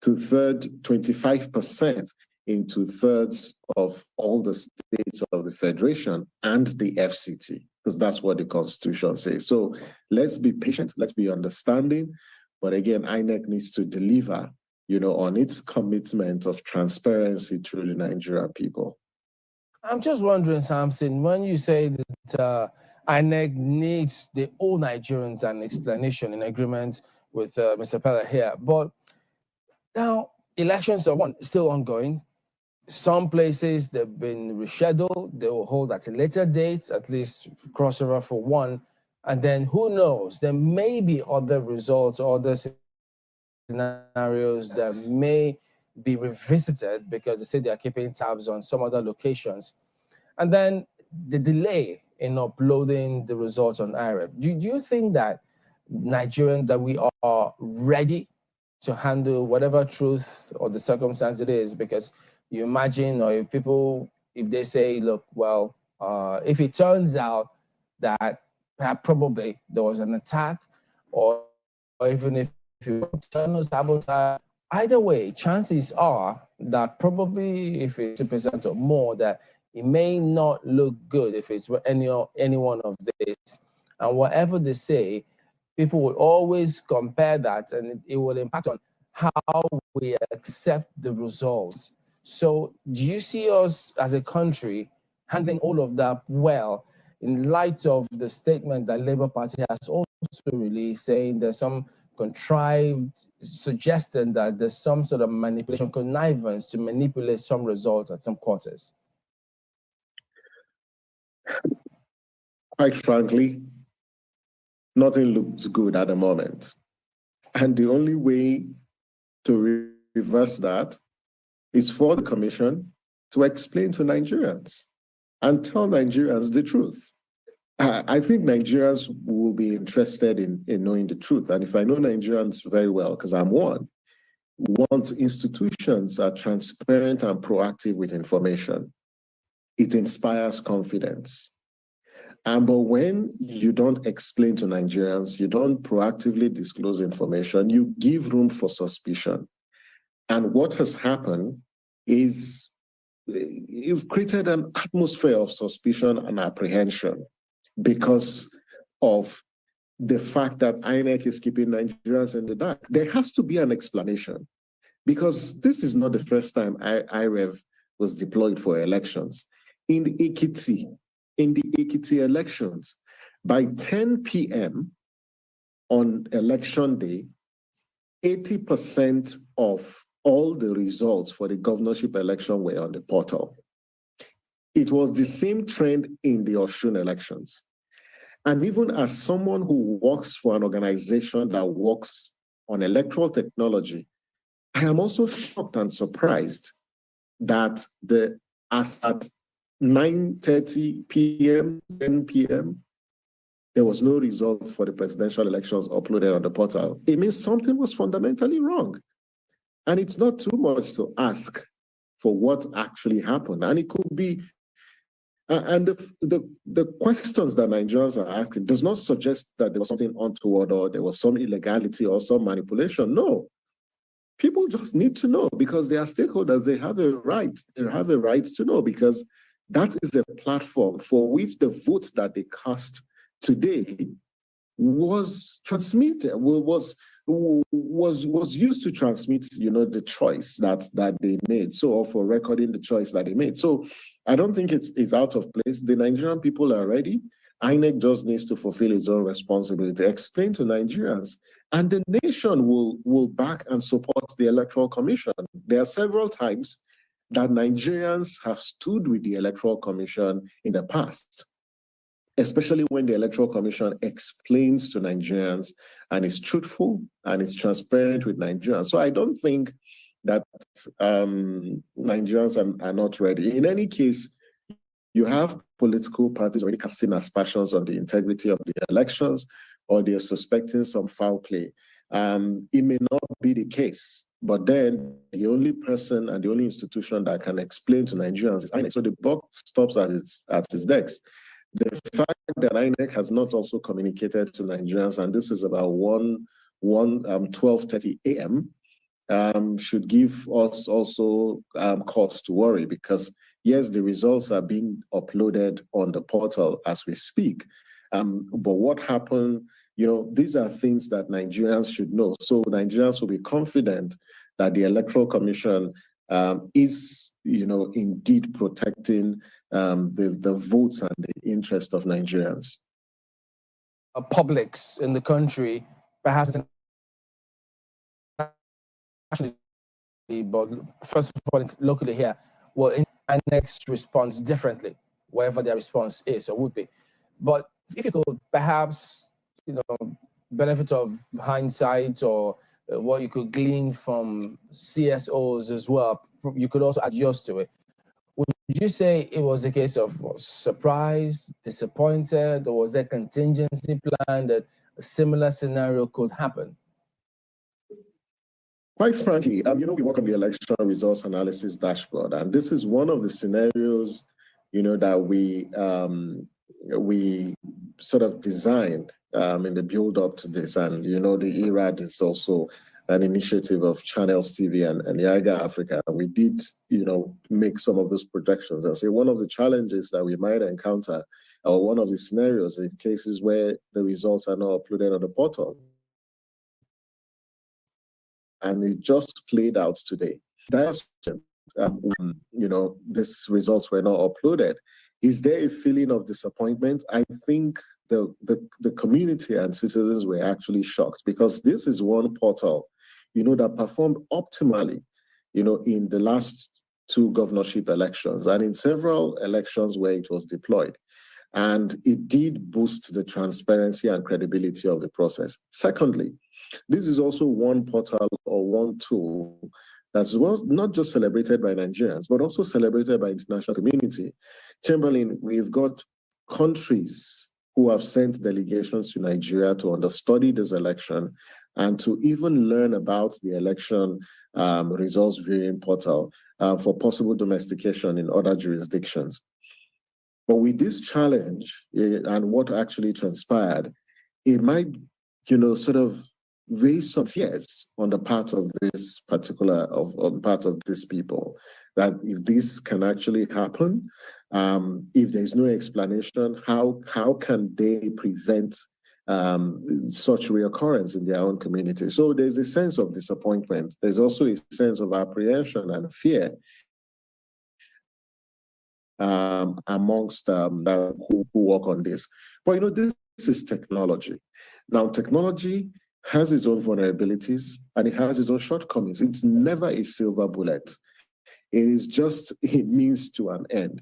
25% in 2/3 of all the states of the Federation and the FCT, because that's what the Constitution says. So let's be patient, let's be understanding. But again, INEC needs to deliver, on its commitment of transparency to the Nigerian people. I'm just wondering, Samson, when you say that INEC needs the all Nigerians an explanation in agreement with Mr. Pella here, but now elections are still ongoing. Some places they've been rescheduled. They will hold at a later date, at least crossover for one. And then who knows? There may be other results, other scenarios that may be revisited because they say they are keeping tabs on some other locations. And then the delay in uploading the results on IREV. Do you think that that we are ready to handle whatever truth or the circumstance it is? Because you imagine, or if they say, look, well, if it turns out that probably there was an attack, or even if you internal sabotage, either way, chances are that probably if it's 2% or more, that it may not look good if it's any one of these. And whatever they say, people will always compare that, and it will impact on how we accept the results. So do you see us as a country handling all of that well in light of the statement that Labour Party has also released, saying there's some contrived suggestion that there's some sort of manipulation, connivance to manipulate some results at some quarters? Quite frankly, nothing looks good at the moment. And the only way to reverse that is for the Commission to explain to Nigerians and tell Nigerians the truth. I think Nigerians will be interested in knowing the truth. And if I know Nigerians very well, because I'm one, once institutions are transparent and proactive with information, it inspires confidence. But when you don't explain to Nigerians, you don't proactively disclose information, you give room for suspicion. And what has happened is you've created an atmosphere of suspicion and apprehension because of the fact that INEC is keeping Nigerians in the dark. There has to be an explanation, because this is not the first time IREV was deployed for elections. In the Ekiti elections, by 10 p.m. on election day, 80% of all the results for the governorship election were on the portal. It was the same trend in the Osun elections. And even as someone who works for an organization that works on electoral technology, I am also shocked and surprised that as at 9:30 p.m., 10 p.m., there was no result for the presidential elections uploaded on the portal. It means something was fundamentally wrong. And it's not too much to ask for what actually happened. And it could be, and the questions that Nigerians are asking does not suggest that there was something untoward or there was some illegality or some manipulation. No. People just need to know, because they are stakeholders. They have a right. They have a right to know, because that is a platform for which the votes that they cast today was transmitted, was used to transmit, the choice that they made. So, for recording the choice that they made. So I don't think it's out of place. The Nigerian people are ready. INEC just needs to fulfill its own responsibility, explain to Nigerians, and the nation will back and support the Electoral Commission. There are several times that Nigerians have stood with the Electoral Commission in the past, especially when the Electoral Commission explains to Nigerians and is truthful and is transparent with Nigerians. So I don't think that Nigerians are not ready. In any case, you have political parties already casting aspersions on the integrity of the elections, or they're suspecting some foul play. It may not be the case, but then the only person and the only institution that can explain to Nigerians is INEC. So the buck stops at its desk. The fact that INEC has not also communicated to Nigerians, and this is about 12:30 a.m., should give us also cause to worry, because yes, the results are being uploaded on the portal as we speak. But what happened, these are things that Nigerians should know. So Nigerians will be confident that the Electoral Commission is, indeed protecting the votes and the interest of Nigerians. Publics in the country, perhaps internationally, but first of all, it's locally here, will INEC's response differently, wherever their response is or would be. But if you could perhaps, benefit of hindsight, or what you could glean from CSOs as well, you could also adjust to it. Would you say it was a case of surprise, disappointed, or was there contingency plan that a similar scenario could happen? Quite frankly, we work on the election results analysis dashboard, and this is one of the scenarios, that we sort of designed in the build up to this. And, the ERAD is also an initiative of Channels TV and Yiga Africa. We did, make some of those projections and say one of the challenges that we might encounter, or one of the scenarios in cases where the results are not uploaded on the portal. And it just played out today. That's these results were not uploaded. Is there a feeling of disappointment? I think the community and citizens were actually shocked, because this is one portal, that performed optimally, in the last 2 governorship elections and in several elections where it was deployed. And it did boost the transparency and credibility of the process. Secondly, this is also one portal or one tool that's not just celebrated by Nigerians, but also celebrated by the international community. Chamberlain, we've got countries who have sent delegations to Nigeria to understudy this election and to even learn about the election results viewing portal for possible domestication in other jurisdictions. But with this challenge and what actually transpired, it might, sort of raise some fears on the part of this particular, on the part of these people, that if this can actually happen, if there's no explanation, how can they prevent such reoccurrence in their own community? So there's a sense of disappointment. There's also a sense of apprehension and fear amongst who work on this. But this is technology. Now, technology has its own vulnerabilities and it has its own shortcomings. It's never a silver bullet. It is just a means to an end.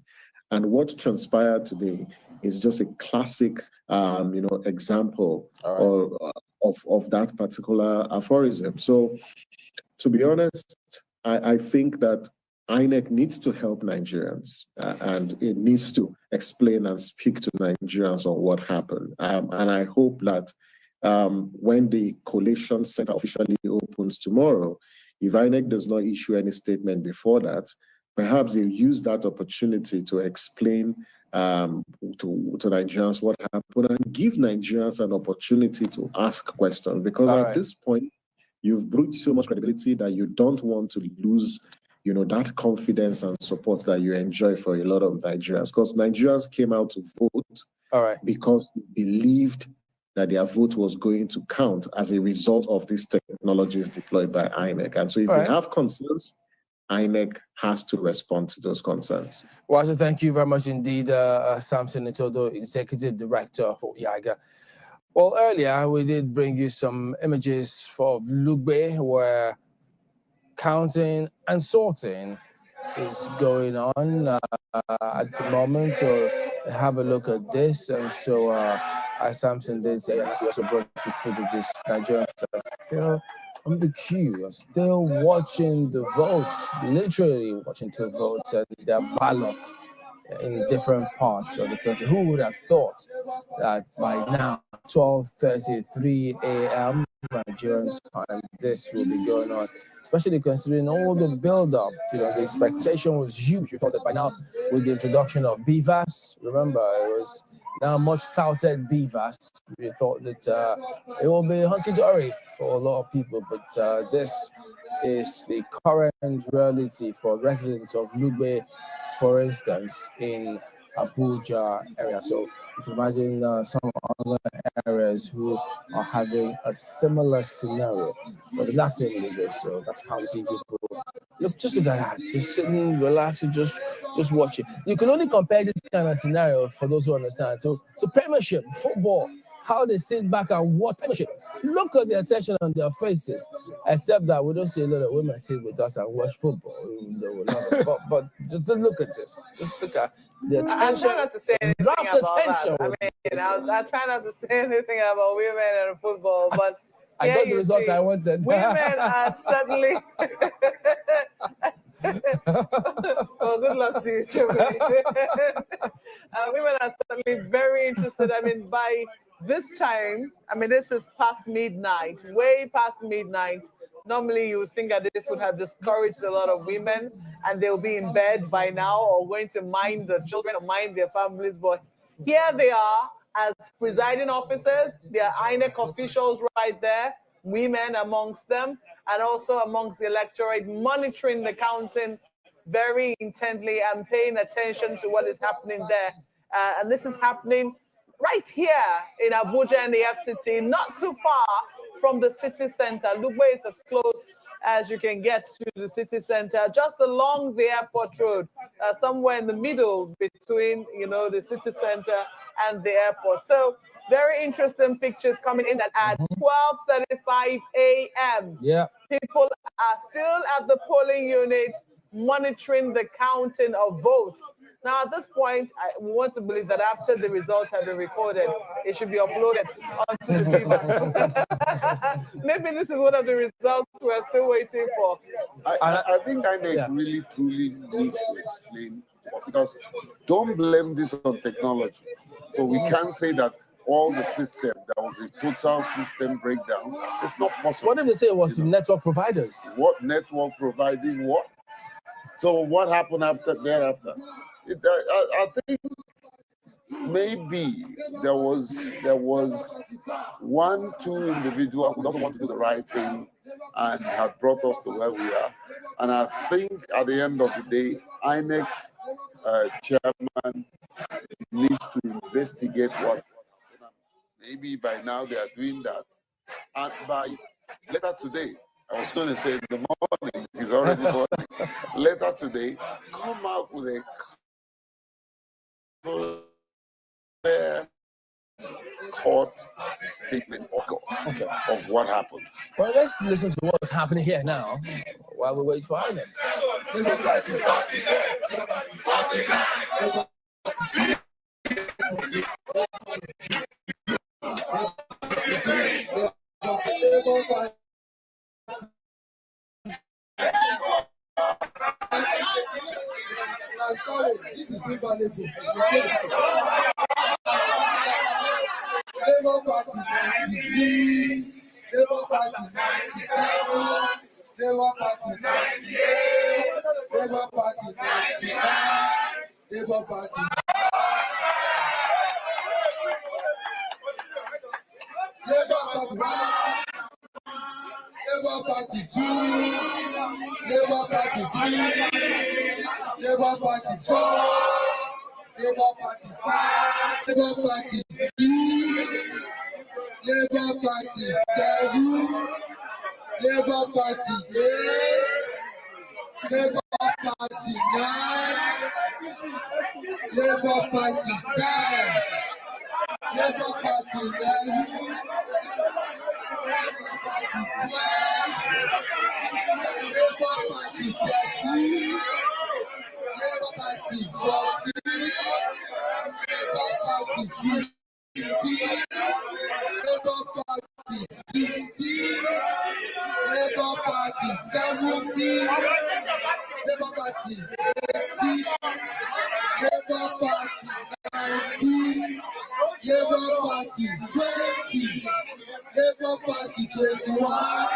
And what transpired today is just a classic, example of that particular aphorism. So, to be honest, I think that INEC needs to help Nigerians and it needs to explain and speak to Nigerians on what happened. And I hope that when the collation center officially opens tomorrow, if INEC does not issue any statement before that, perhaps they'll use that opportunity to explain to Nigerians what happened and give Nigerians an opportunity to ask questions. Because at this point, you've brought so much credibility that you don't want to lose that confidence and support that you enjoy for a lot of Nigerians. Because Nigerians came out to vote because they believed that their vote was going to count as a result of these technologies deployed by INEC. And so if they have concerns, INEC has to respond to those concerns. Well, so thank you very much indeed, Samson Itodo, Executive Director for Yiga. Well, earlier we did bring you some images of Lugbe, where counting and sorting is going on at the moment. So have a look at this. And so, as Samson did say, and as he also brought to footages, Nigerians are still on the queue, are still watching the votes, literally watching the votes and their ballots in different parts of the country. Who would have thought that by now, 12:33 a.m. Nigerian time, this will be going on, especially considering all the build-up. You know, the expectation was huge. We thought that by now, with the introduction of BVAS, remember, it was now much touted BVAS. We thought that it will be hunky-dory for a lot of people, but this is the current reality for residents of Lugbe, for instance, in Abuja area. So you can imagine some other areas who are having a similar scenario, but not saying Lagos. So that's how we see people. Look, just look at that, just sitting, relaxing, just watch it. You can only compare this kind of scenario, for those who understand, to Premiership football. How they sit back and watch Premiership. Look at the attention on their faces. Except that we don't see a lot of women sit with us and watch football. But just look at this. Just look at the attention. I try not to say anything about that. I mean, I try not to say anything about women and football, but I got the results I wanted. Women are suddenly. Well, good luck to you, Chimney. Women are suddenly very interested. I mean, by this time, I mean, this is past midnight, way past midnight. Normally, you would think that this would have discouraged a lot of women and they'll be in bed by now or going to mind the children or mind their families. But here they are as presiding officers. They are INEC officials right there, women amongst them, and also amongst the electorate, monitoring the counting very intently and paying attention to what is happening there. And this is happening right here in Abuja and the FCT, not too far from the city center. Lugbe is as close as you can get to the city center, just along the airport road, somewhere in the middle between, you know, the city center and the airport. So very interesting pictures coming in that at 12:35 a.m. Yeah, people are still at the polling unit monitoring the counting of votes. Now, at this point, we want to believe that after the results have been recorded, it should be uploaded onto the BVAS. Maybe this is one of the results we're still waiting for. I think INEC really, truly needs to explain, because don't blame this on technology. So we can't say that all the system, there was a total system breakdown. It's not possible. What did they say it was network providers? What network providing what? So what happened thereafter? I think maybe there was 1-2 individuals who don't want to do the right thing and had brought us to where we are. And I think at the end of the day, INEC chairman needs to investigate what happened. Maybe by now they are doing that. And by later today, I was going to say in the morning, it's already morning. Later today, come out with a clear court statement of what happened. Well, let's listen to what's happening here now while we wait for INEC. This is invaluable. Labour Party 96, Labour Party 97, Labour Party 98, Labour Party 99, Labour Party. Labour Party 1, Labour Party 2, Labour Party 3, Labour Party 4, Labour Party 5, Labour Party 6, Labour Party 7, Labour Party 8, Labour Party 9, Labour Party 10, Labour Party 11, Labour Party 12, Labour Party 13, Party 70, Labour Party 80, Labour Party 19, Labour Party 20, Labour Party 21,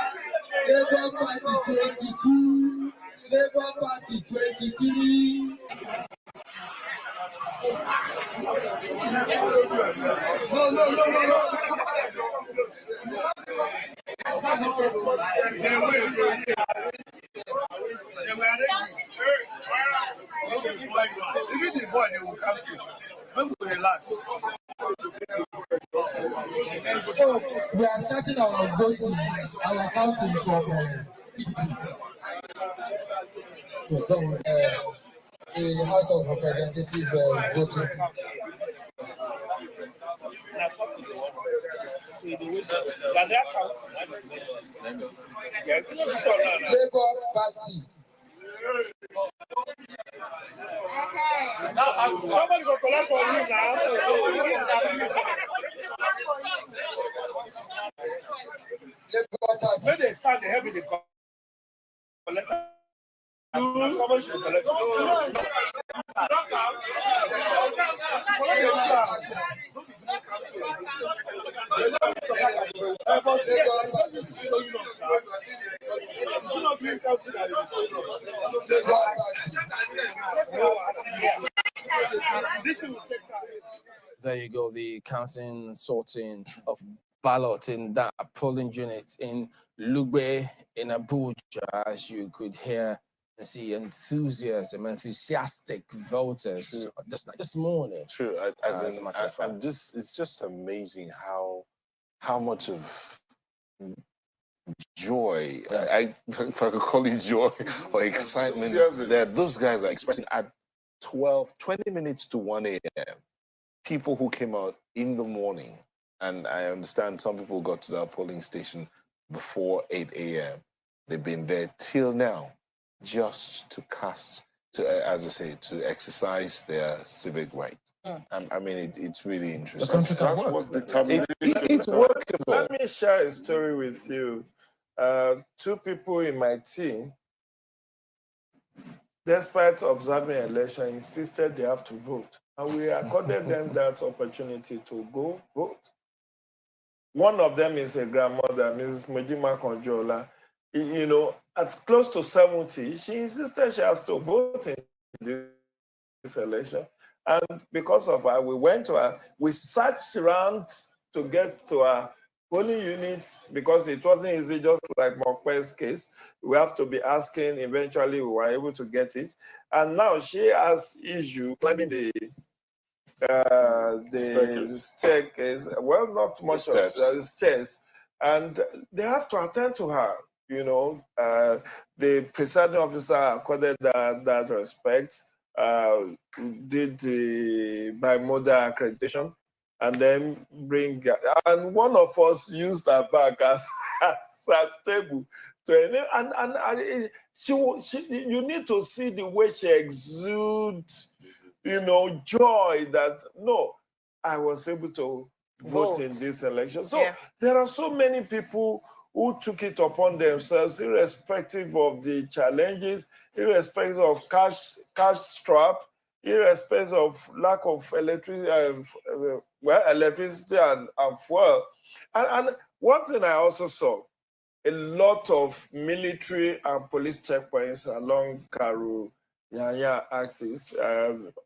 Labour Party 22, Labour Party 23. Even the boy, they will come to. Don't relax. So we are starting our voting, our counting from the House of Representatives voting. Labour Party. Somebody go collect for you now. When they start, they have the collect. Somebody should collect. There you go, the counting, sorting of ballot in that polling unit in Lugbe in Abuja, as you could hear and see enthusiastic voters this morning. True. As a matter of fact. It's just amazing how much of joy, if I could call it joy or excitement, that those guys are expressing at 20 minutes to 1 a.m. People who came out in the morning, and I understand some people got to the polling station before 8 a.m. They've been there till now, just to cast, as I say, to exercise their civic right. I mean, it's really interesting. That's what determination it's workable. Let me share a story with you. Two people in my team, despite observing election, insisted they have to vote. And we accorded them that opportunity to go vote. One of them is a grandmother, Mrs. Mojima Konjola. You know, at close to 70, she insisted she has to vote in this election. And because of her, we went to her, we searched around to get to her polling units because it wasn't easy, just like Mokwe's case. We have to be asking, eventually we were able to get it. And now she has issue climbing the staircase, well, not much of the stairs, and they have to attend to her. You know, the presiding officer accorded that respect, did the bimodal accreditation, and then and one of us used her bag as table to you need to see the way she exudes, you know, joy that no, I was able to vote in this election. So there are so many people who took it upon themselves, irrespective of the challenges, irrespective of cash strap, irrespective of lack of electricity and fuel. And one thing I also saw, a lot of military and police checkpoints along Karu Yanya axis,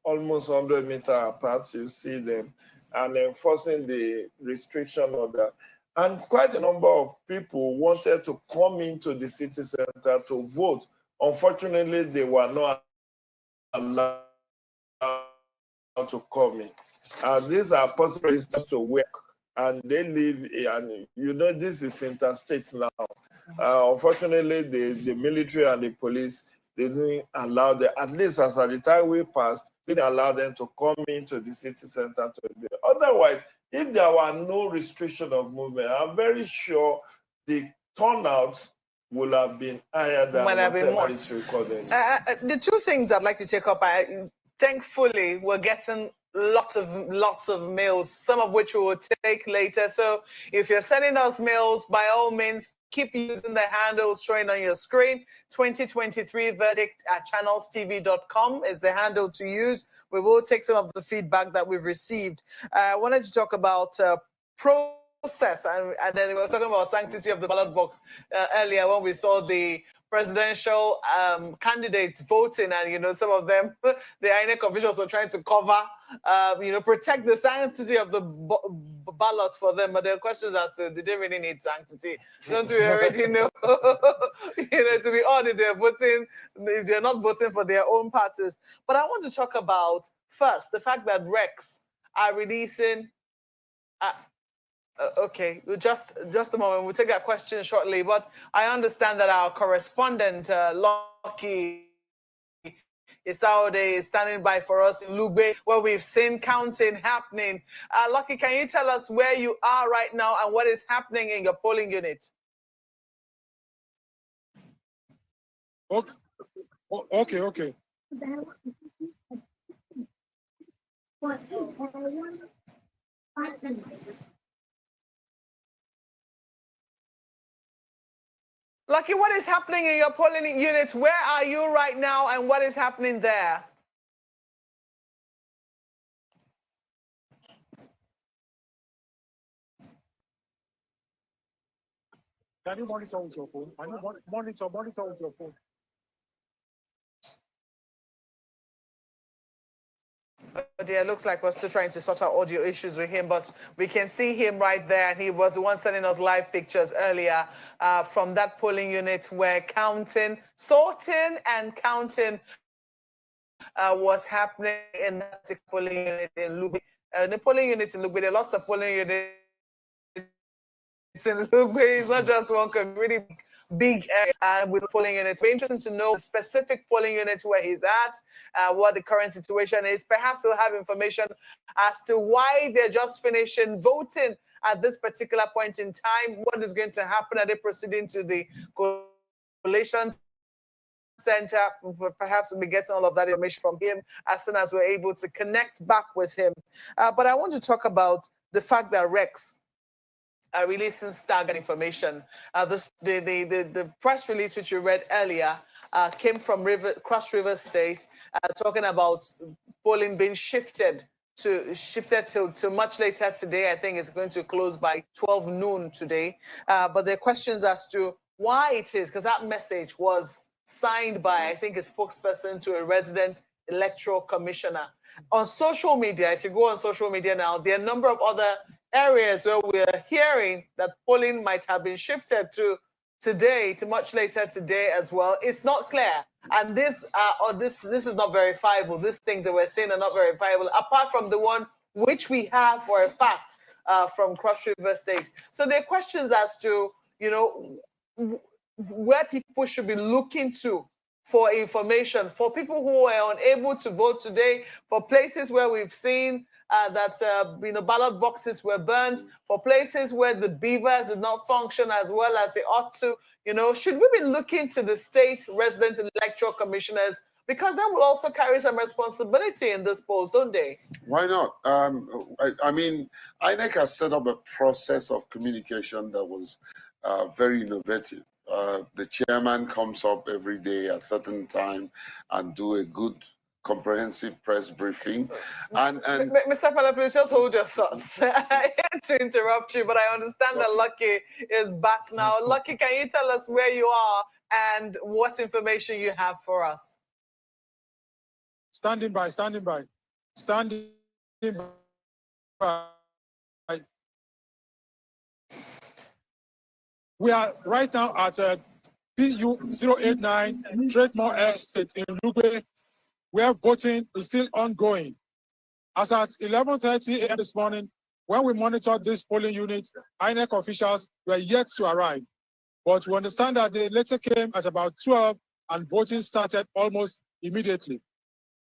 almost 100 meters apart, you see them, and enforcing the restriction order. And quite a number of people wanted to come into the city center to vote. Unfortunately, they were not allowed to come in. These are possible reasons to work, and they live, and you know, this is interstate now. Unfortunately, the military and the police, they didn't allow them, at least as at the time we passed, they didn't allow them to come into the city center to do it. Otherwise, if there were no restriction of movement, I'm very sure the turnout would have been higher than whatever is recorded. The two things I'd like to take up, thankfully, we're getting lots of mails, some of which we will take later. So if you're sending us mails, by all means, keep using the handles showing on your screen. 2023 verdict at channelstv.com is the handle to use. We will take some of the feedback that we've received. I wanted to talk about process, and then we were talking about sanctity of the ballot box earlier when we saw the presidential candidates voting, and some of them, the INEC officials were trying to cover, protect the sanctity of the ballots for them. But there are questions as to, did they really need sanctity? Don't we already know? To be honest, they're voting, if they're not voting for their own parties. But I want to talk about first the fact that Rex are releasing. Okay, just a moment. We'll take that question shortly. But I understand that our correspondent, Lucky Isaude, is standing by for us in Lugbe, where we've seen counting happening. Lucky, can you tell us where you are right now and what is happening in your polling unit? Okay. Lucky, what is happening in your polling unit? Where are you right now and what is happening there? Can you monitor with your phone? Can you monitor with your phone? Oh dear, looks like we're still trying to sort out audio issues with him, but we can see him right there. And he was the one sending us live pictures earlier from that polling unit where sorting and counting was happening in that polling unit in Lugbe. The polling unit in Lugbe, there are lots of polling units in Lugbe. It's not just one really big area with polling units. It's very interesting to know the specific polling unit where he's at, what the current situation is. Perhaps we'll have information as to why they're just finishing voting at this particular point in time. What is going to happen? Are they proceeding to the collation center? Perhaps we'll be getting all of that information from him as soon as we're able to connect back with him. But I want to talk about the fact that Rex are releasing staggering information. The press release which you read earlier came from Cross River State, talking about polling being shifted to much later today. I think it's going to close by 12 noon today. But there are questions as to why it is, because that message was signed by, I think, a spokesperson to a resident electoral commissioner. On social media, if you go on social media now, there are a number of other areas where we're hearing that polling might have been shifted to today, to much later today as well. It's not clear. And this is not verifiable. These things that we're saying are not verifiable, apart from the one which we have for a fact from Cross River State. So there are questions as to, where people should be looking to for information, for people who are unable to vote today, for places where we've seen that ballot boxes were burnt, for places where the beavers did not function as well as they ought to. Should we be looking to the state resident electoral commissioners, because they will also carry some responsibility in this polls, don't they? Why not? I mean, INEC has set up a process of communication that was very innovative. The chairman comes up every day at a certain time and do a good comprehensive press briefing. And Mr. Pala, please just hold your thoughts. I hate to interrupt you, but I understand that Lucky is back now. Lucky, can you tell us where you are and what information you have for us? Standing by. We are right now at PU 089 Trademore Estate in Lugbe, where voting is still ongoing. As at 11:30 a.m. this morning, when we monitored this polling unit, INEC officials were yet to arrive. But we understand that they later came at about 12 and voting started almost immediately.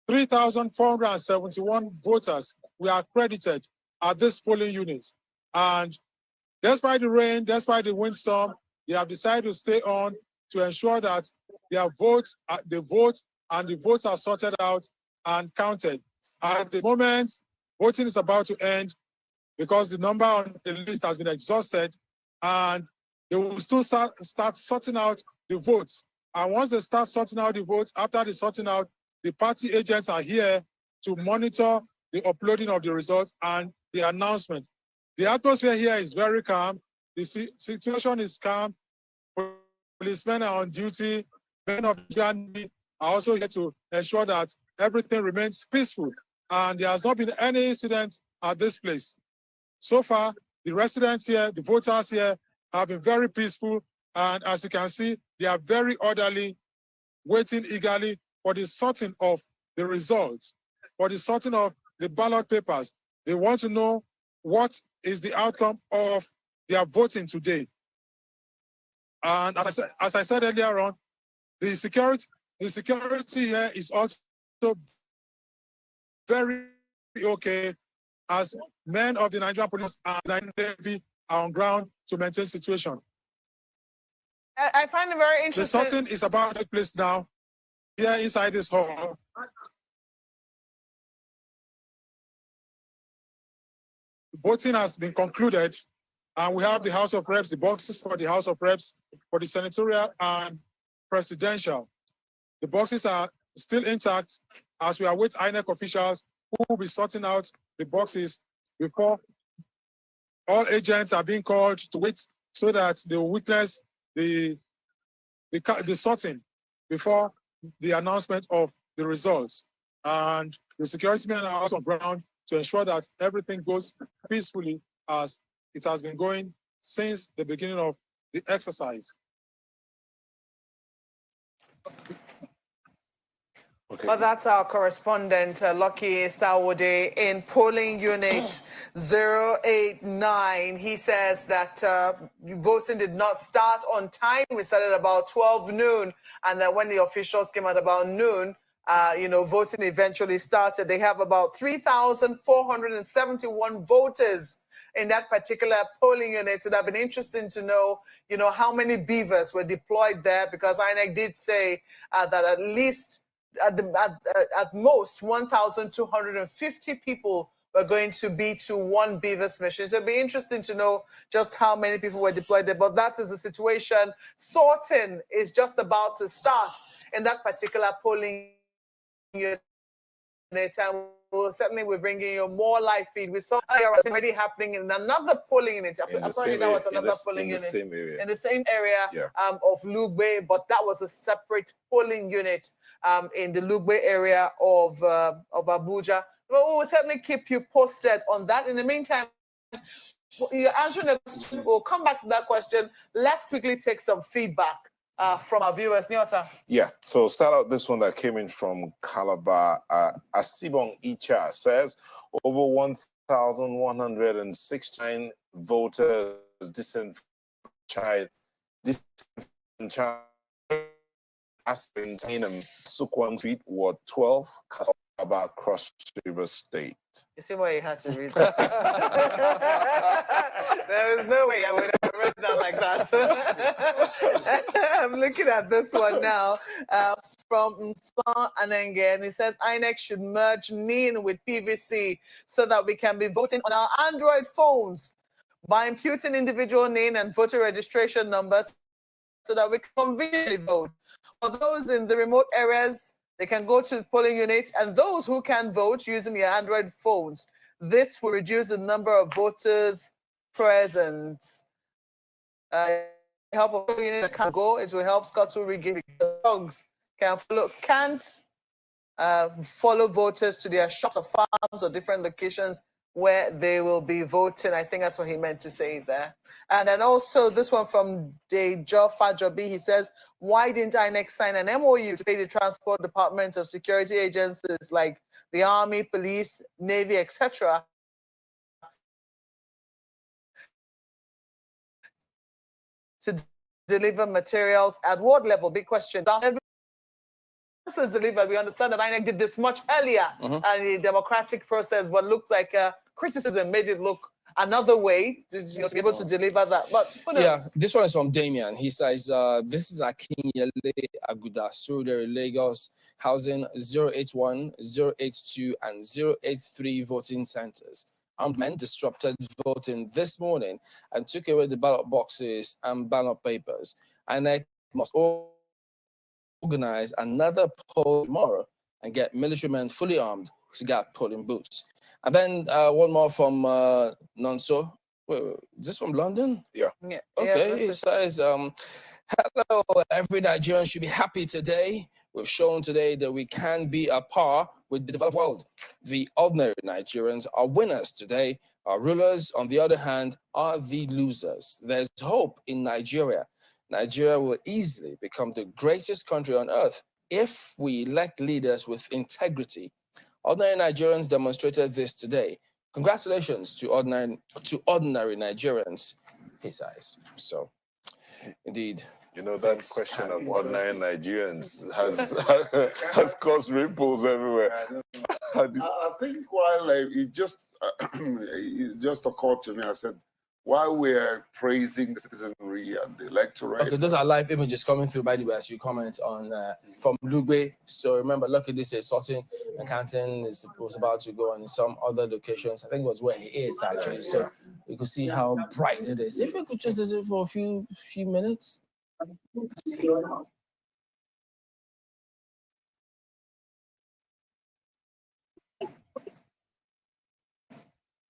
3,471 voters were accredited at this polling unit. And despite the rain, despite the windstorm, they have decided to stay on to ensure that their votes, the votes are sorted out and counted. At the moment, voting is about to end because the number on the list has been exhausted, and they will still start sorting out the votes. And once they start sorting out the votes, after the sorting out, the party agents are here to monitor the uploading of the results and the announcement. The atmosphere here is very calm. The situation is calm. Policemen are on duty. Men of the army are also here to ensure that everything remains peaceful. And there has not been any incident at this place. So far, the residents here, the voters here, have been very peaceful. And as you can see, they are very orderly, waiting eagerly for the sorting of the results, for the sorting of the ballot papers. They want to know what is the outcome of their voting today. And as I said earlier on, the security here is also very okay, as men of the Nigerian police and Nigerian Navy are on ground to maintain situation. I find it very interesting. The sorting is about to take place now, here inside this hall. Voting has been concluded, and we have the House of Reps, the boxes for the House of Reps, for the senatorial and presidential. The boxes are still intact as we await INEC officials who will be sorting out the boxes before all agents are being called to wait so that they will witness the sorting before the announcement of the results. And the security men are also on ground to ensure that everything goes peacefully as it has been going since the beginning of the exercise. Okay. Well, that's our correspondent, Lucky Sawode, in polling unit 089. He says that voting did not start on time. We started about 12 noon, and that when the officials came at about noon, voting eventually started. They have about 3,471 voters in that particular polling unit. So that would be interesting to know, how many beavers were deployed there, because INEC did say that at least, at most, 1,250 people were going to be to one beavers mission. So it'd be interesting to know just how many people were deployed there. But that is the situation. Sorting is just about to start in that particular polling unit, and we'll certainly be bringing you more live feed. We saw already happening in another polling unit. Apparently that was another polling unit in the same area of Lugbe, but that was a separate polling unit in the Lugbe area of Abuja. But we will certainly keep you posted on that. In the meantime, you're answering the question. We'll come back to that question. Let's quickly take some feedback from our viewers. Nyota. Yeah, so start out this one that came in from Calabar. Asibong Icha says over 1,169 voters disenfranchised Aspentinum, Sukwon Street, Ward 12, Calabar, Cross River State. You see why you had to read that? There is no way I would have read that like that. I'm looking at this one now from Msa Anenge, and he says INEC should merge NIN with PVC so that we can be voting on our Android phones by imputing individual NIN and voter registration numbers so that we can conveniently vote. For those in the remote areas, they can go to the polling units, and those who can vote using their Android phones. This will reduce the number of voters present. Help a polling unit can go. It will help Scotland regain because dogs can't follow voters to their shops or farms or different locations where they will be voting. I think that's what he meant to say there. And then also this one from Dejo Fajobi, he says, why didn't INEC sign an MOU to pay the transport department of security agencies like the Army, Police, Navy, etc. to deliver materials at ward level? Big question. This is delivered. We understand that INEC did this much earlier in the democratic process, but looked like criticism made it look another way to, to be able to deliver that. But who knows? Yeah, this one is from Damien. He says, this is Akinyele Aguda, Surrey, Lagos, housing 081, 082, and 083 voting centers. Armed men disrupted voting this morning and took away the ballot boxes and ballot papers. And I must organize another poll tomorrow and get militiamen fully armed to get polling booths. And then one more from Nonso. Wait, is this from London? Yeah. Okay, Yeah, it says, hello, every Nigerian should be happy today. We've shown today that we can be a par with the developed world. The ordinary Nigerians are winners today. Our rulers, on the other hand, are the losers. There's hope in Nigeria. Nigeria will easily become the greatest country on earth if we elect leaders with integrity. Ordinary Nigerians demonstrated this today. Congratulations to ordinary Nigerians, he says. So, indeed. You know, that question of ordinary Nigerians has caused ripples everywhere. I think while it just occurred to me, I said, while we're praising the citizenry and the electorate. Okay, those are live images coming through, by the way, as you comment on from Lugbe. So remember, lucky this is Sorting and Canton was about to go on in some other locations. I think it was where he is actually. So you could see how bright it is. If we could just listen for a few minutes. Let's see.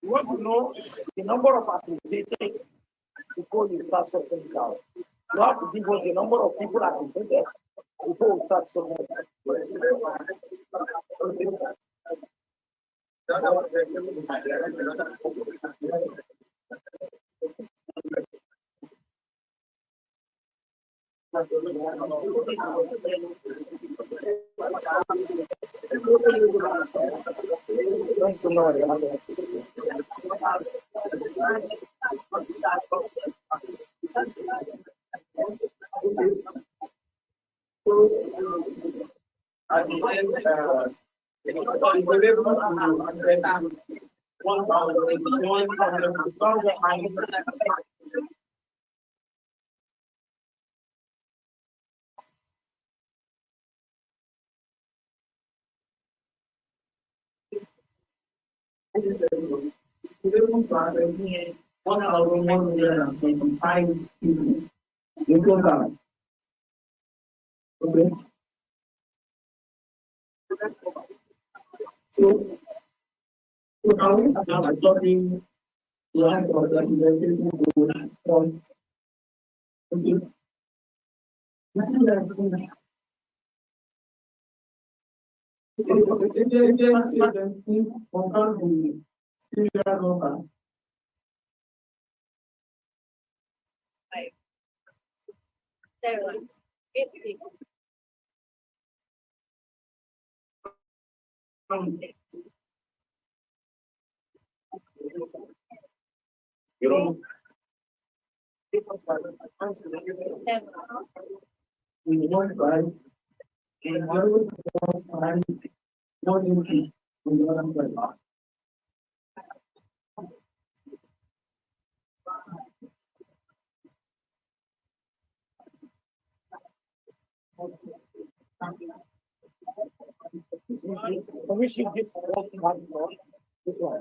You want to know the number of activities before you start sorting it out. You have to give us the number of people activated before we start sorting it out. Okay. So now we are starting line of the investigation from okay. You know, in one side, in one side, one unity on the other side. I wish you just walking on the road. This one.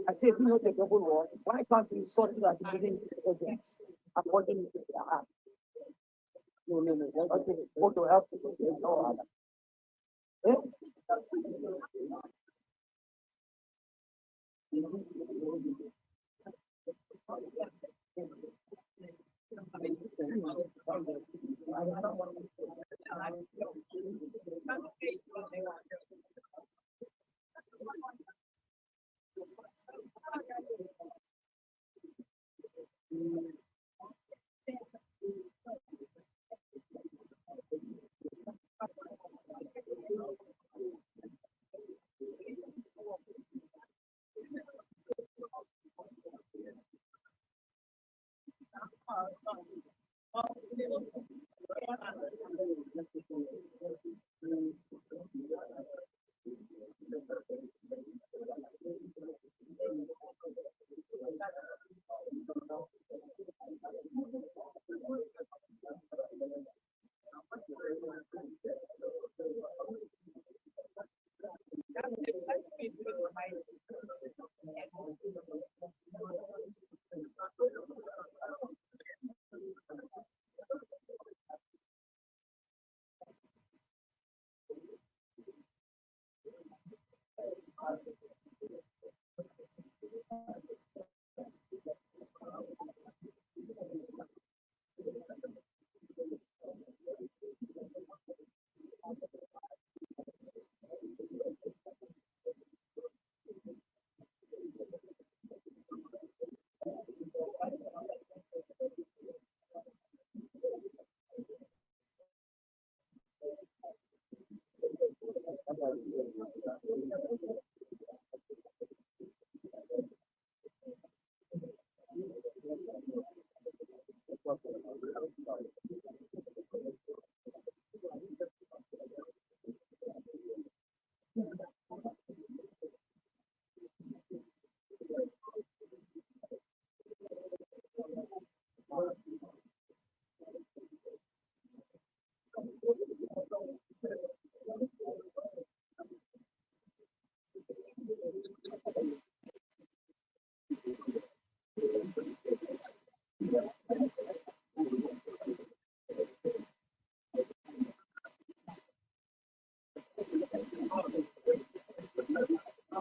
I say, if you know the double war, why can't we sort it at the beginning of the events according to the act? No. I think what do I have to do? No other.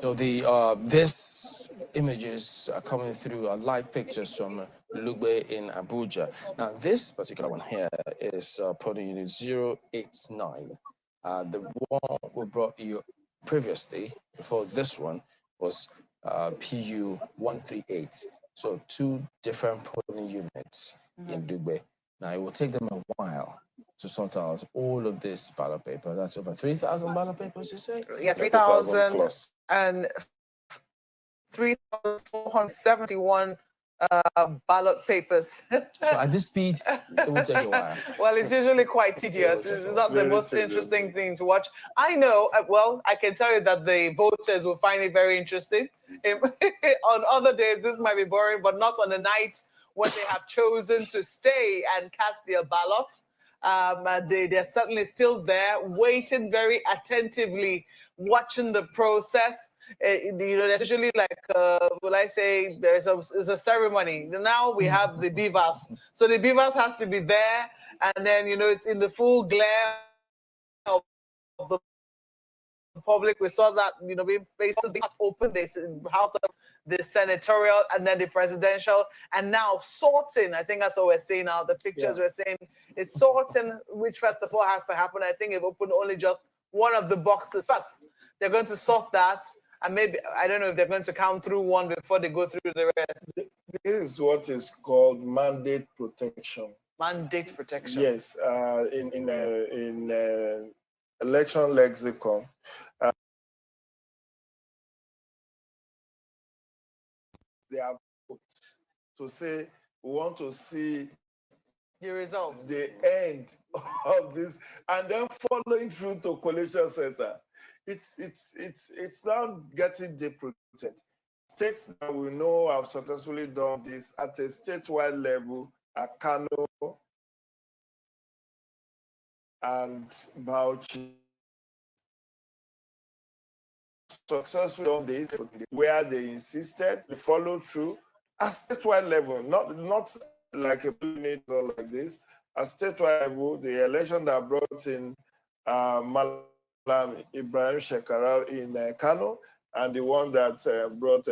So the this images are coming through are live pictures from Lugbe in Abuja. Now this particular one here is polling unit 089. The one we brought you previously before this one was PU 138. So two different polling units in Lugbe. Now it will take them a while to sort out all of this ballot paper. That's over 3,000 ballot papers, you say? Yeah, 3,000 and 3,471 ballot papers. So at this speed, it will take a while. Well, it's usually quite tedious. It's not the most interesting thing to watch. I know, well, I can tell you that the voters will find it very interesting. On other days, this might be boring, but not on the night when they have chosen to stay and cast their ballot. They're certainly still there, waiting very attentively, watching the process. There's usually like, will I say, there's a ceremony. Now we have the beavers. So the beavers has to be there, and then, it's in the full glare of the public. We saw that, being open, the House of the senatorial and then the presidential, and now sorting. I think that's what we're seeing now. The pictures we're seeing is sorting which first of all has to happen. I think they've opened only just one of the boxes first. They're going to sort that, and maybe, I don't know if they're going to count through one before they go through the rest. This is what is called mandate protection. Mandate protection. Yes, in election lexicon. They have to say We want to see the results, the end of this, and then following through to collation center. It's now getting deep-rooted. States that we know have successfully done this at a statewide level are Kano and Bauchi. Successfully on this, where they insisted, they followed through at statewide level, not like a unit or like this. At statewide level, the election that brought in Malam Ibrahim Shekarau in Kano, and the one that brought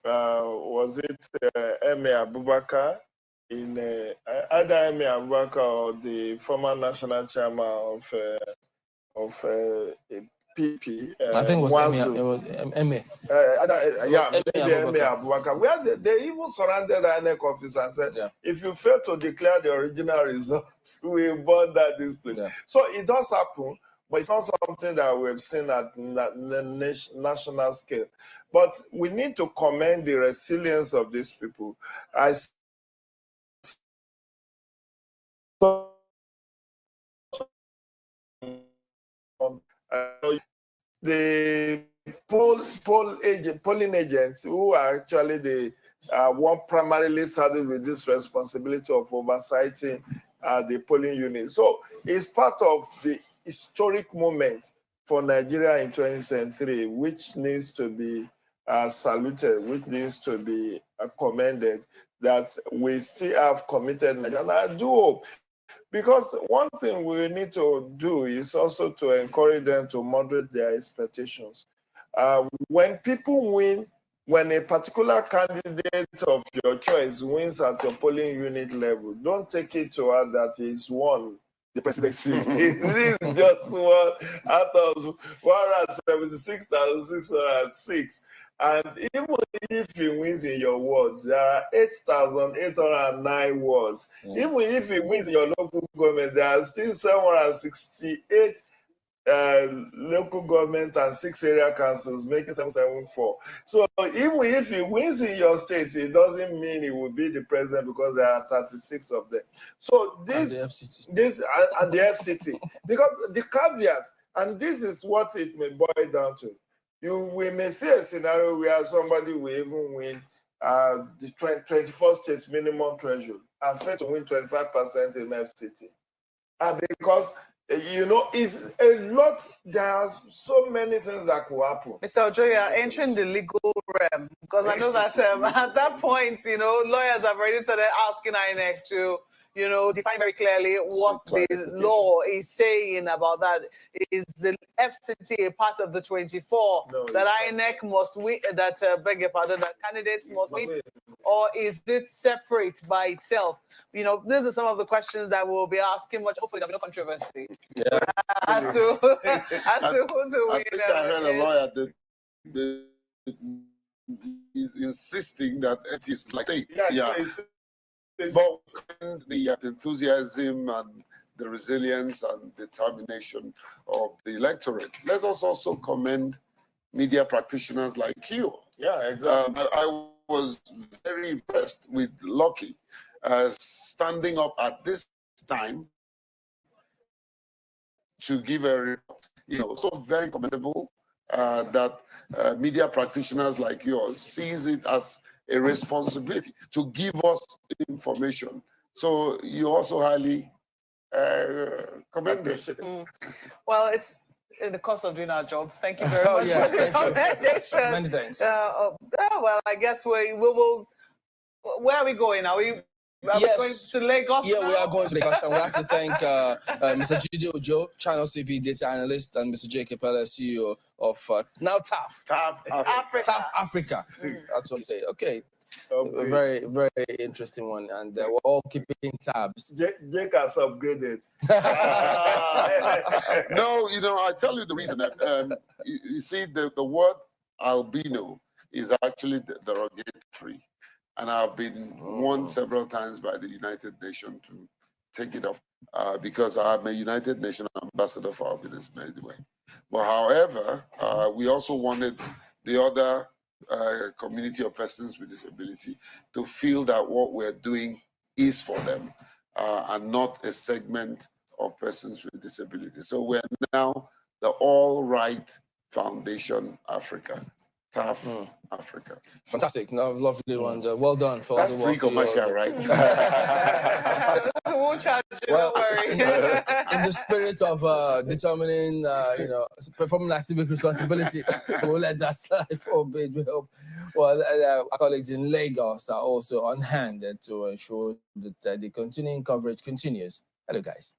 was it Emir Abubakar in either Emir Abubakar or the former national chairman of PP. I think it was Emir. It was Emir. Emir Abubakar. Where they even surrounded the INEC office and said, if you fail to declare the original results, we will burn that display. Yeah. So it does happen, but it's not something that we've seen at national scale. But we need to commend the resilience of these people. The polling agents, who are actually the one primarily saddled with this responsibility of oversighting the polling unit. So it's part of the historic moment for Nigeria in 2023, which needs to be saluted, which needs to be commended, that we still have committed. And I do hope, because one thing we need to do is also to encourage them to moderate their expectations. When people win, when a particular candidate of your choice wins at your polling unit level, don't take it to heart that he's won the presidency. It is just one out of 176,606. And even if he wins in your ward, there are 8,809 wards. Even if he wins in your local government, there are still 768 local government and 6 area councils, making 774. So even if he wins in your state, it doesn't mean he will be the president, because there are 36 of them. So this and the FCT, because the caveat, and this is what it may boil down to. We may see a scenario where somebody will even win the 24 states minimum threshold and fail to win 25% in FCT. Because, it's a lot, there are so many things that could happen. Mr. Ojo, you are entering the legal realm, because I know that at that point, lawyers have already started asking INEC to, define very clearly what the law is saying about that. Is the FCT a part of the 24 that INEC must win, that, beg your pardon, that candidates must win? Or is it separate by itself? These are some of the questions that we'll be asking, but hopefully there'll be no controversy. Yeah. As to who the winner is. I think I heard a lawyer that is insisting that it is like but the enthusiasm and the resilience and determination of the electorate. Let us also commend media practitioners like you. Yeah, exactly. I was very impressed with Lucky standing up at this time to give a report. So very commendable that media practitioners like yours sees it as a responsibility to give us information. So you also highly commended. Well, it's in the course of doing our job. Thank you very much for the commendation. Many thanks. Well, I guess we will. Where are we going? Are we going to Lagos? Yeah, we are going to Lagos. And we have to thank Mr. Jide Ojo, Channel CV data analyst, and Mr. J.K. Pele, CEO of now TAF Africa. That's what you say. Okay. A very, very interesting one, and we're all keeping tabs. Jake has upgraded. No, I tell you the reason that you see the word albino is actually derogatory, and I've been warned several times by the United Nations to take it off because I'm a United Nations ambassador for albinism anyway. But however, we also wanted the other community of persons with disability to feel that what we're doing is for them and not a segment of persons with disability. So we're now the All Right Foundation Africa. TAF Africa. Fantastic. No, lovely one. Well done for That's all the free work. commercial, right? We'll charge you, Well, don't worry. in the spirit of determining, performing our civic responsibility, we'll let that slide for a bit. We hope. Well, our colleagues in Lagos are also on hand to ensure that the continuing coverage continues. Hello, guys.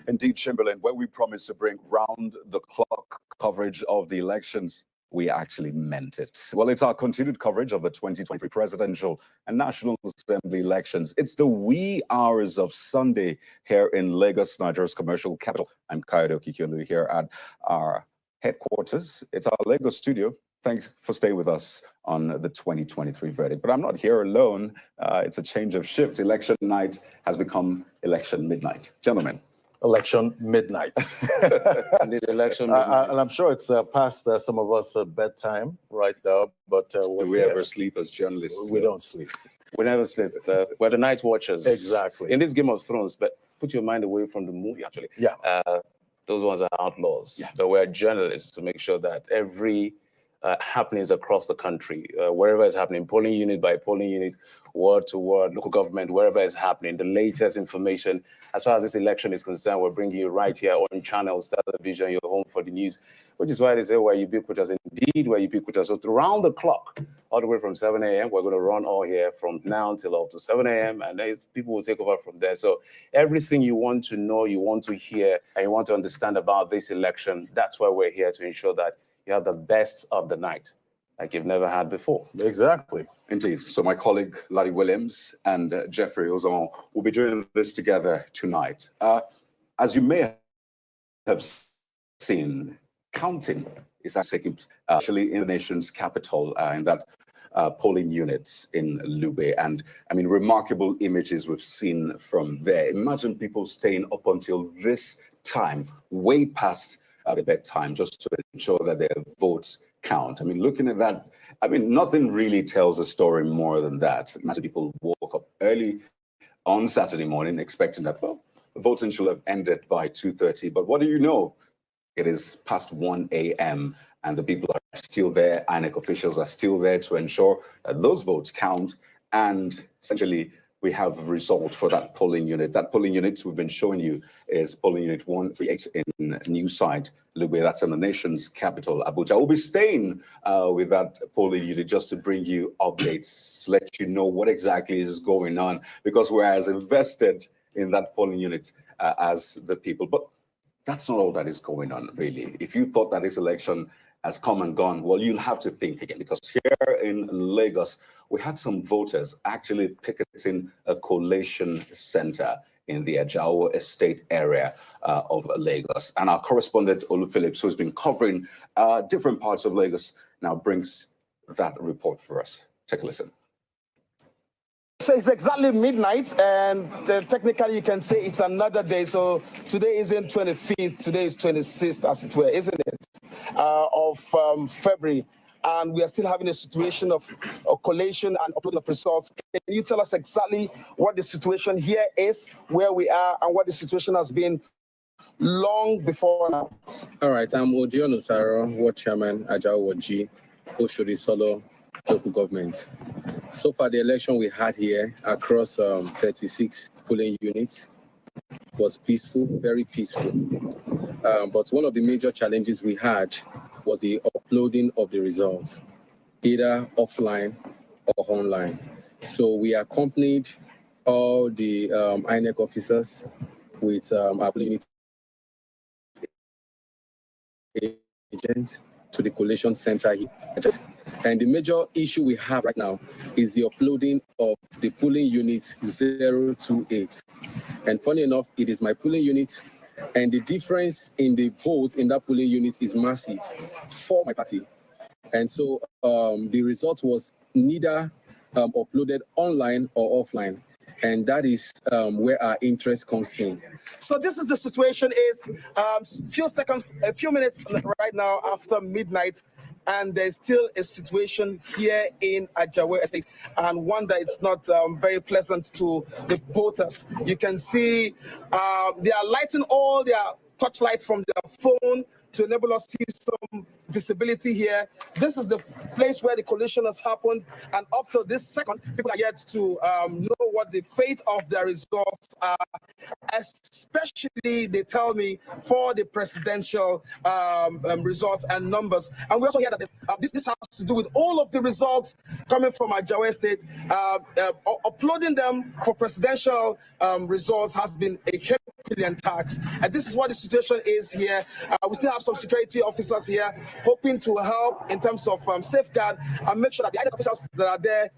Indeed, Chamberlain, where we promised to bring round-the-clock coverage of the elections, we actually meant it. Well, it's our continued coverage of the 2023 presidential and National Assembly elections. It's the wee hours of Sunday here in Lagos, Nigeria's commercial capital. I'm Kayode Okikiolu here at our headquarters. It's our Lagos studio. Thanks for staying with us on the 2023 verdict. But I'm not here alone. It's a change of shift. Election night has become election midnight. Gentlemen. Election midnight. Indeed, election midnight. And I'm sure it's past some of us bedtime right now, but do we ever sleep as journalists? We don't sleep. We never sleep. We're the night watchers. Exactly. In this Game of Thrones, but put your mind away from the movie, actually. Yeah. Those ones are outlaws. Yeah. So we're journalists to make sure that every happenings across the country, wherever it's happening, polling unit by polling unit, word to word, local government, wherever it's happening, the latest information. As far as this election is concerned, we're bringing you right here on channels, television, your home for the news, which is why they say we're ubiquitous. Indeed, we're ubiquitous. So around the clock, all the way from 7 a.m., we're going to run all here from now until up to 7 a.m., and then people will take over from there. So everything you want to know, you want to hear, and you want to understand about this election, that's why we're here to ensure that you have the best of the night, like you've never had before. Exactly. Indeed. So my colleague, Larry Williams, and Jeffrey Ozon will be doing this together tonight. As you may have seen, counting is taking place actually in the nation's capital, in that polling units in Lube. And I mean, remarkable images we've seen from there. Imagine people staying up until this time, way past the bedtime, just to ensure that their votes count. I mean, looking at that, I mean, nothing really tells a story more than that. Imagine people woke up early on Saturday morning expecting that, well, voting should have ended by 2:30. But what do you know? It is past 1 a.m. and the people are still there. INEC officials are still there to ensure that those votes count. And essentially, we have a result for that polling unit. That polling unit we've been showing you is polling unit 138 in New Site, Lube. That's in the nation's capital, Abuja. We'll be staying with that polling unit just to bring you updates, let you know what exactly is going on, because we're as invested in that polling unit as the people. But that's not all that is going on, really. If you thought that this election has come and gone, well, you'll have to think again, because here in Lagos, we had some voters actually picketing a collation center in the Ajao Estate area of Lagos. And our correspondent, Olu Phillips, who's been covering different parts of Lagos, now brings that report for us. Take a listen. So it's exactly midnight, and technically you can say it's another day. So today isn't 25th, today is 26th, as it were, isn't it, of February. And we are still having a situation of collation and uploading of results. Can you tell us exactly what the situation here is, where we are, and what the situation has been long before now? All right, I'm Odio Nusaro, Ward Chairman, Ajao Waji, Oshodi Solo, local government. So far, the election we had here across 36 polling units was peaceful, very peaceful. But one of the major challenges we had was the uploading of the results, either offline or online. So we accompanied all the INEC officers with our polling agents to the collation center here. And the major issue we have right now is the uploading of the polling unit 028. And funny enough, it is my polling unit, and the difference in the vote in that polling unit is massive for my party. And so the result was neither uploaded online or offline. And that is where our interest comes in. So this is the situation is a few minutes right now after midnight, and there's still a situation here in Ajawe Estate, and one that it's not very pleasant to the voters. You can see they are lighting all their torchlights from their phone to enable us to see some visibility here. This is the place where the collision has happened, and up till this second, people are yet to know what the fate of their results are, especially, they tell me, for the presidential results and numbers. And we also hear that this has to do with all of the results coming from Ajawe State. Uploading them for presidential results has been a Herculean tax. And this is what the situation is here. We still have some security officers here hoping to help in terms of safeguard and make sure that the other officials that are there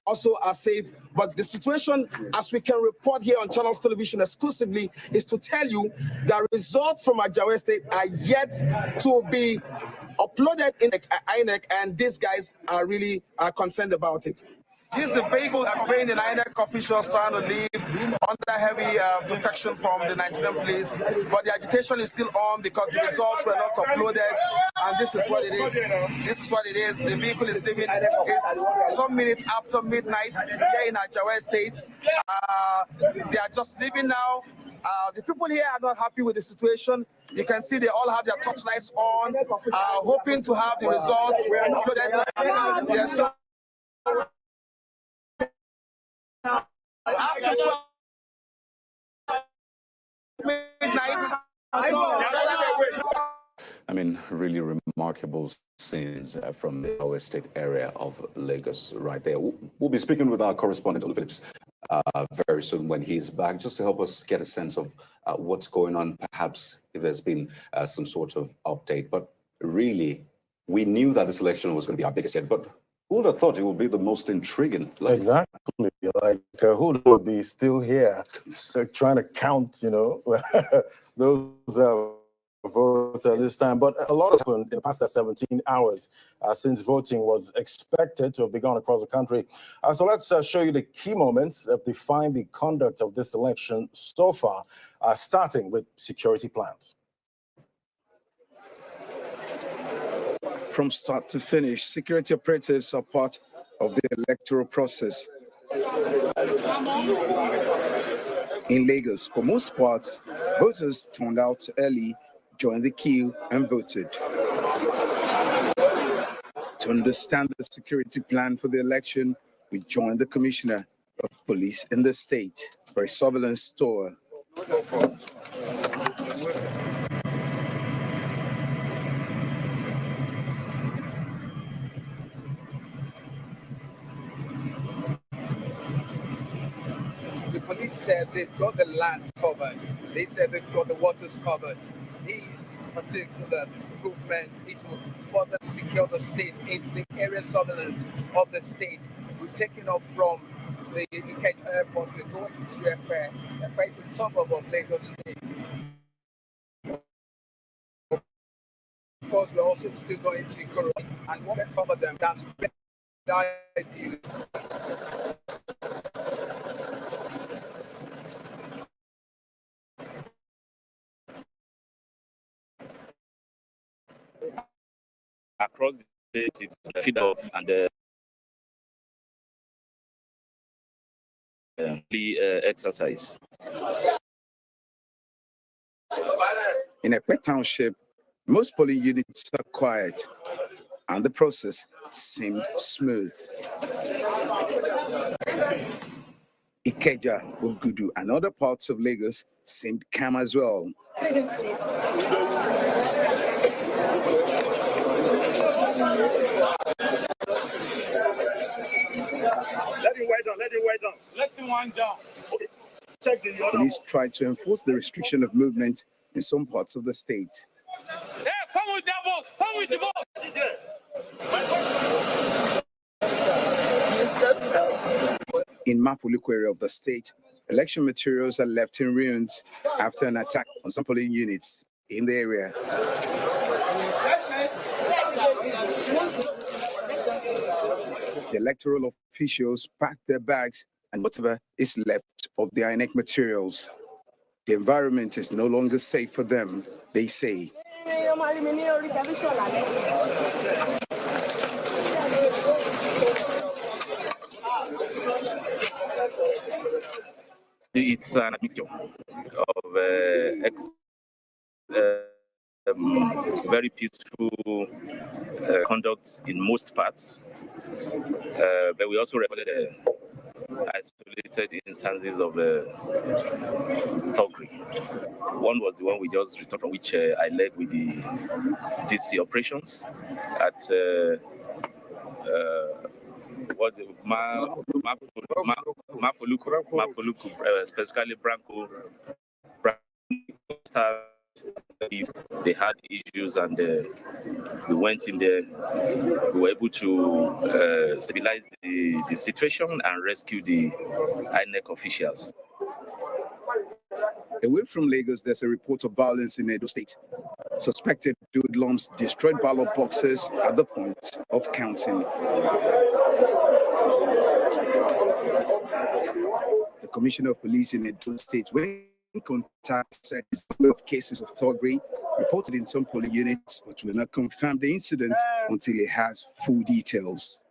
also are safe. But the situation, as we can report here on Channels Television exclusively, is to tell you that results from Ajawe State are yet to be uploaded in INEC, and these guys are really concerned about it. This is the vehicle accompanying the INEC officials trying to leave under heavy protection from the Nigerian police. But the agitation is still on because the results were not uploaded. And this is what it is. This is what it is. The vehicle is leaving. It's some minutes after midnight here in Ajawe State. They are just leaving now. The people here are not happy with the situation. You can see they all have their torchlights on, hoping to have the results uploaded. Yes, so after 12 midnight, I mean, really remarkable scenes from the Ajawe State area of Lagos right there. We'll be speaking with our correspondent, Olu Phillips, very soon when he's back, just to help us get a sense of what's going on, perhaps if there's been some sort of update. But really, we knew that this election was going to be our biggest yet, but who would have thought it would be the most intriguing? Exactly. Like, who would be still here trying to count, those votes at this time? But a lot has happened in the past 17 hours since voting was expected to have begun across the country. So let's show you the key moments that define the conduct of this election so far, starting with security plans. From start to finish, security operatives are part of the electoral process. In Lagos, for most parts, voters turned out early, joined the queue, and voted. To understand the security plan for the election, we joined the Commissioner of Police in the state for a surveillance tour. The police said they've got the land covered. They said they've got the waters covered. These particular movement is to further secure the state. It's the area surveillance of the state. We've taken off from the Ikeja airport. We're going to Efe. Efe is a suburb of Lagos State. Of course, we're also still going to Ikorodu, and what let's cover them. That's view. Across the state, it's the feed off and the exercise. In Epe Township, most polling units are quiet, and the process seemed smooth. Ikeja, Ogudu, and other parts of Lagos seemed calm as well. Let him wait down, let him wait down. Let him wind down. Okay. Check the other. Police tried to enforce the restriction of movement in some parts of the state. Hey, come with that vote. In Mapoluku area of the state, election materials are left in ruins after an attack on some polling units in the area. The electoral officials packed their bags and whatever is left of the INEC materials. The environment is no longer safe for them, they say. It's an admixture of very peaceful conduct in most parts, but we also recorded isolated instances of thuggery. One was the one we just returned from, which I led with the DC operations at Mapoluku, specifically Branco. They had issues and we went in there. We were able to stabilize the situation and rescue the INEC officials. Away from Lagos, there's a report of violence in Edo State. Suspected hoodlums destroyed ballot boxes at the point of counting. The Commissioner of Police in Edo State, when contact, said of cases of thuggery reported in some polling units, but will not confirm the incident until it has full details.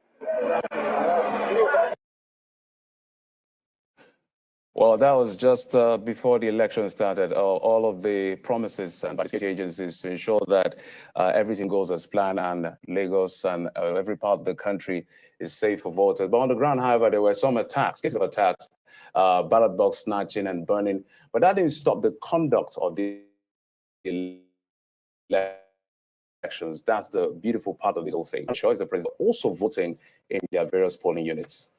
Well, that was just before the election started. All of the promises by the state agencies to ensure that everything goes as planned and Lagos and every part of the country is safe for voters. But on the ground, however, there were some attacks, cases of attacks, ballot box snatching and burning. But that didn't stop the conduct of the elections. That's the beautiful part of this whole thing. I'm sure the president also voting in their various polling units.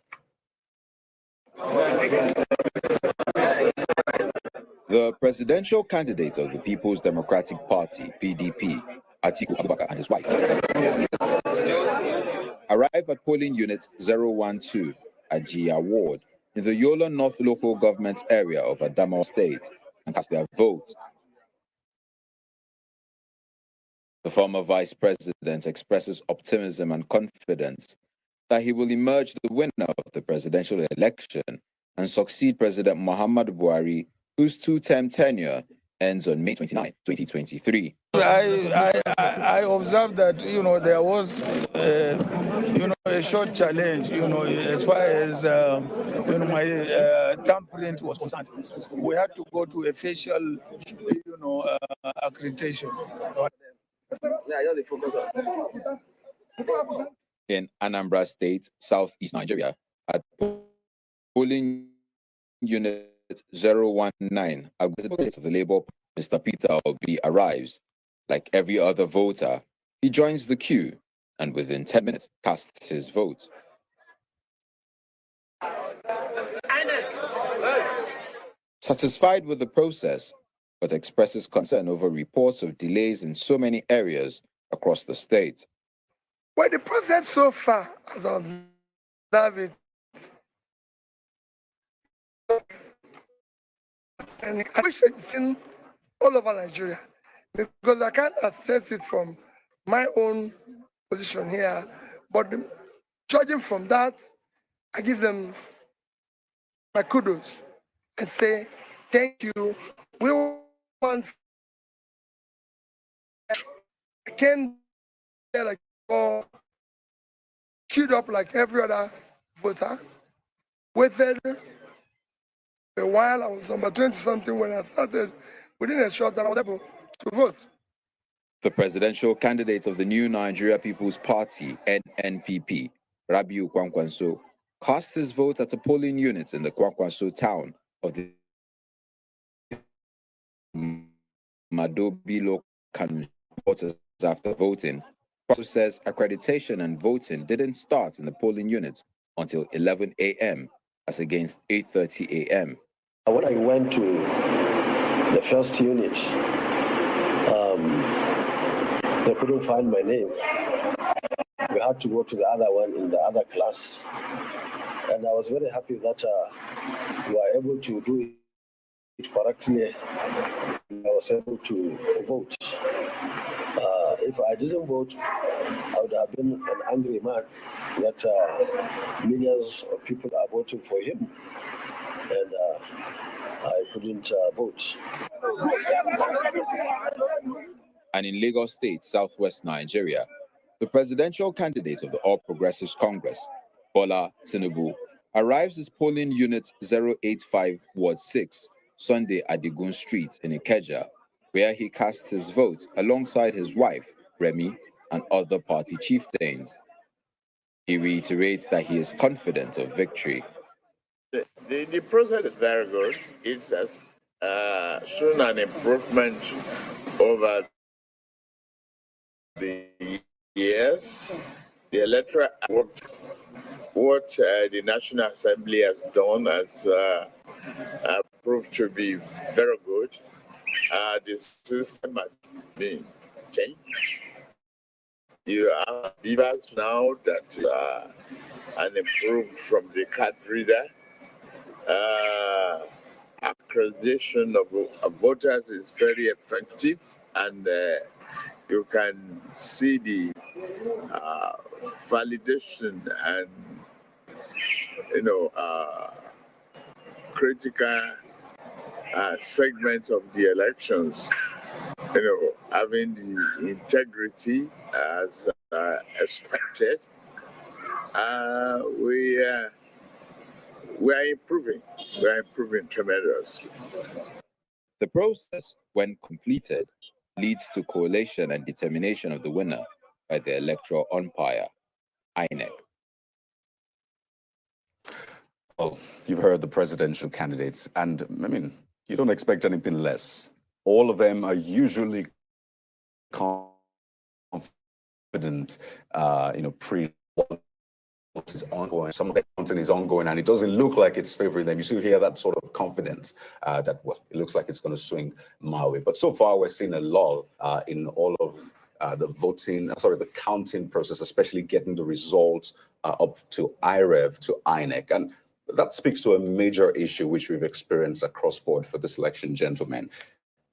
The presidential candidate of the People's Democratic Party, PDP, Atiku Abubakar, and his wife arrived at polling unit 012 at Gia Ward in the Yola North local government area of Adamawa State and cast their vote. The former vice president expresses optimism and confidence that he will emerge the winner of the presidential election and succeed President Muhammadu Buhari, whose two-term tenure ends on May 29, 2023. I observed that, there was, a short challenge, as far as, my thumbprint was concerned. We had to go to a facial, accreditation. In Anambra State, Southeast Nigeria, at polling unit 019, a representative of the Labour, Mr. Peter Obi, arrives. Like every other voter, he joins the queue and within 10 minutes casts his vote. Satisfied with the process, but expresses concern over reports of delays in so many areas across the state. Well, the process so far, as I observe it, and I wish it's in all over Nigeria, because I can't assess it from my own position here, but judging from that, I give them my kudos and say, thank you. We want, I can't get like queued up like every other voter. Waited a while. I was number 20-something when I started. Within a short time, I was able to vote. The presidential candidate of the New Nigeria People's Party, NNPP, Rabiu Kwankwanso, cast his vote at a polling unit in the Kwankwanso town of the Madobi local voters after voting. Kwankwanso says accreditation and voting didn't start in the polling unit until 11 a.m. as against 8:30 a.m. When I went to the first unit, They couldn't find my name. We had to go to the other one in the other class. And I was very happy that we were able to do it correctly. I was able to vote. If I didn't vote, I would have been an angry man that millions of people are voting for him. And I couldn't vote. And in Lagos State, southwest Nigeria, the presidential candidate of the All Progressives Congress, Bola Tinubu, arrives at polling unit 085 Ward 6, Sunday at Digun Street in Ikeja, where he cast his vote alongside his wife, Remi, and other party chieftains. He reiterates that he is confident of victory. The process is very good. It has shown an improvement over the years. The electoral what the National Assembly has done has proved to be very good. The system has been changed. You have beavers now that are improved from the card reader. Accreditation of voters is very effective, and you can see the validation and critical segments of the elections, having the integrity as expected. We are improving. We are improving tremendously. The process, when completed, leads to collation and determination of the winner by the electoral umpire, INEC. Well, you've heard the presidential candidates, and I mean, you don't expect anything less. All of them are usually confident, pre is ongoing, some of the content is ongoing, and it doesn't look like it's favoring them. You still hear that sort of confidence that, well, it looks like it's going to swing my way. But so far, we're seeing a lull in all of the counting process, especially getting the results up to IREV, to INEC. And that speaks to a major issue which we've experienced across board for this election, gentlemen,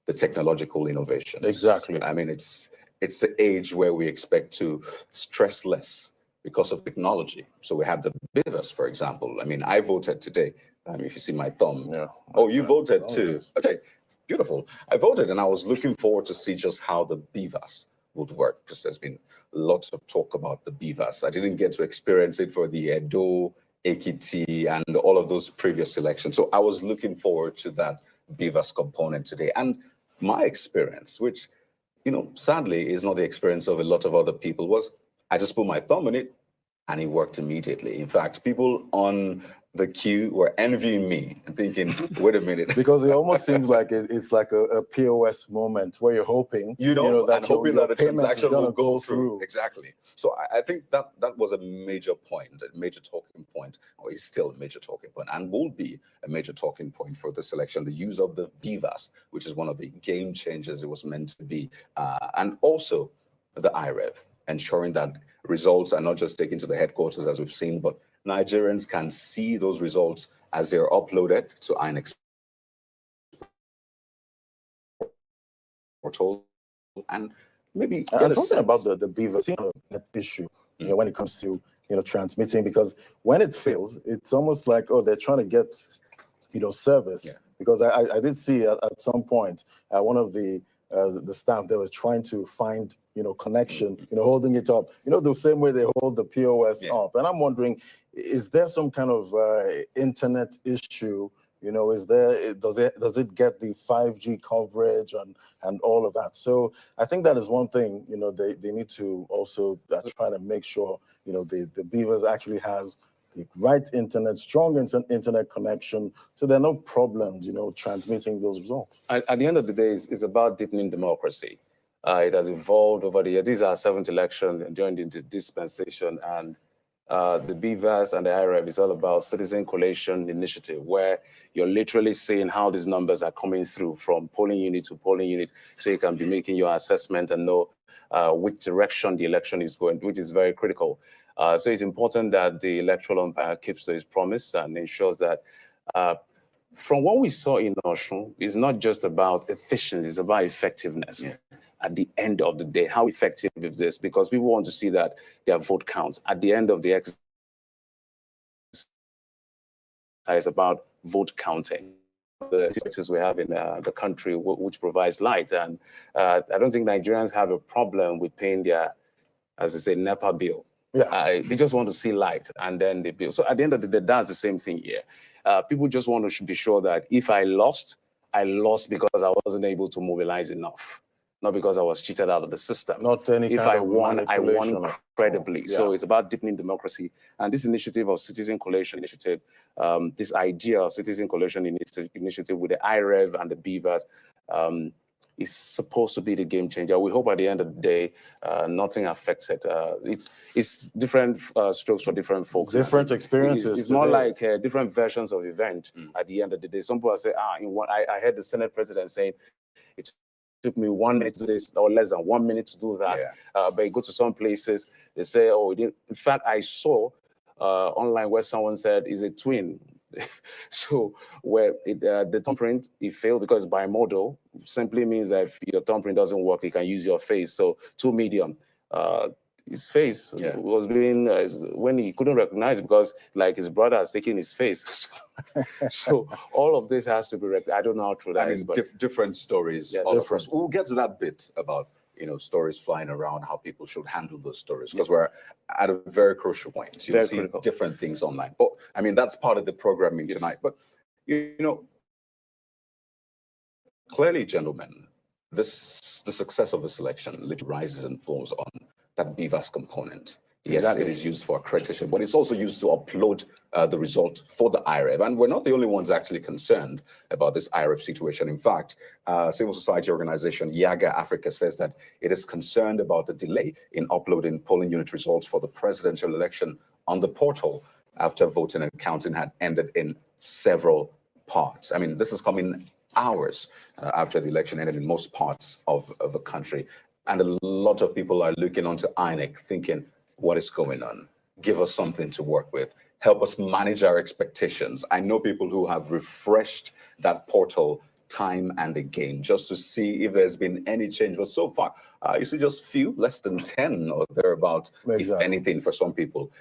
the technological innovation. Exactly. I mean, it's the age where we expect to stress less because of technology. So we have the BIVAS, for example. I mean, I voted today. If you see my thumb. Yeah. Oh, you voted too. Yes. Okay, beautiful. I voted, and I was looking forward to see just how the BIVAS would work, because there's been lots of talk about the BIVAS. I didn't get to experience it for the Edo, Ekiti, and all of those previous elections. So I was looking forward to that BIVAS component today. And my experience, which, sadly is not the experience of a lot of other people, was I just put my thumb in it and it worked immediately. In fact, people on the queue were envying me and thinking, wait a minute. Because it almost seems like it's like a POS moment where you're hoping, that hoping your that the payment transaction is will gonna go through. Exactly. So I think that was a major point, a major talking point, or is still a major talking point, and will be a major talking point for this election, the use of the BIVAS, which is one of the game changers it was meant to be, and also the IREV, ensuring that results are not just taken to the headquarters as we've seen, but Nigerians can see those results as they're uploaded to INEC portal, and maybe I'm talking about the BIVAS issue, when it comes to transmitting, because when it fails, it's almost like, they're trying to get service. Yeah. Because I did see at some point one of the staff, they were trying to find connection, holding it up, the same way they hold the POS up. And I'm wondering, is there some kind of internet issue? Does it get the 5G coverage and all of that? So I think that is one thing, they need to also try to make sure, the BIVAS actually has the right internet, strong internet connection, so there are no problems, transmitting those results. At the end of the day, it's about deepening democracy. It has evolved over the years. These are our 7th election during the dispensation, and the BVAS and the IREV is all about citizen collation initiative, where you're literally seeing how these numbers are coming through from polling unit to polling unit, so you can be making your assessment and know which direction the election is going, which is very critical. So it's important that the electoral umpire keeps to his promise and ensures that from what we saw in Osun, it's not just about efficiency, it's about effectiveness. Yeah. At the end of the day, how effective is this? Because people want to see that their vote counts. At the end of the exercise, it's about vote counting. The sectors we have in the country, which provides light. And I don't think Nigerians have a problem with paying their, as they say, NEPA bill. Yeah. They just want to see light and then they bill. So at the end of the day, that's the same thing here. People just want to be sure that if I lost because I wasn't able to mobilize enough. Not because I was cheated out of the system. Not any if kind I won, I won credibly. Yeah. So it's about deepening democracy. And this initiative of citizen collation initiative, this idea of citizen collation initiative with the IREV and the BVAS is supposed to be the game changer. We hope at the end of the day, nothing affects it. It's different strokes for different folks. Different experiences. It's more like different versions of event at the end of the day. Some people say, I heard the Senate president saying, it took me 1 minute to do this, or less than 1 minute to do that. Yeah. But you go to some places, they say, oh, it didn't. In fact, I saw online where someone said, is a twin. So where the thumbprint, it failed because bimodal simply means that if your thumbprint doesn't work, you can use your face. So too medium. His face was being, when he couldn't recognize it because like his brother has taken his face. So all of this has to be recognized. I don't know how true that is, but different stories. Yes, different. We'll get to that bit about, stories flying around, how people should handle those stories, because we're at a very crucial point. You see different things online. But I mean, that's part of the programming tonight. But, clearly, gentlemen, the success of this election literally rises and falls on that BVAS component. Yes, it is used for accreditation, but it's also used to upload the result for the IREV. And we're not the only ones actually concerned about this IREV situation. In fact, civil society organization YAGA Africa says that it is concerned about the delay in uploading polling unit results for the presidential election on the portal after voting and counting had ended in several parts. I mean, this is coming hours after the election ended in most parts of the country. And a lot of people are looking onto INEC thinking, what is going on? Give us something to work with. Help us manage our expectations. I know people who have refreshed that portal time and again just to see if there's been any change. But so far, you see just few, less than 10 or thereabout, if anything, for some people,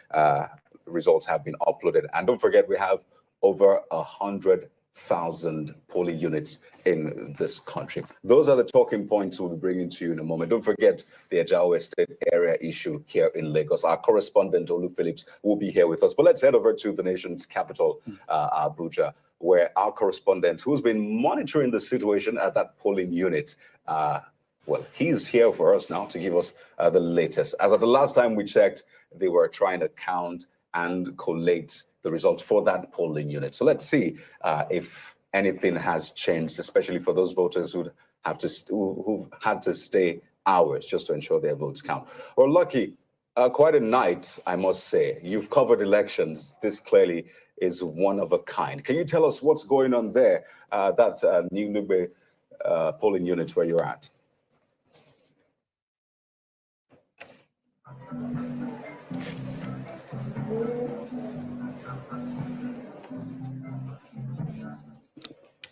results have been uploaded. And don't forget, we have over 100,000 polling units in this country. Those are the talking points we'll be bringing to you in a moment. Don't forget the Ajao Estate area issue here in Lagos. Our correspondent, Olu Phillips, will be here with us. But let's head over to the nation's capital, Abuja, where our correspondent, who's been monitoring the situation at that polling unit, well, he's here for us now to give us the latest. As of the last time we checked, they were trying to count and collate the results for that polling unit. So let's see if anything has changed, especially for those voters who've had to stay hours just to ensure their votes count. Well, Lucky, quite a night, I must say. You've covered elections. This clearly is one of a kind. Can you tell us what's going on there, that New Nube polling unit where you're at?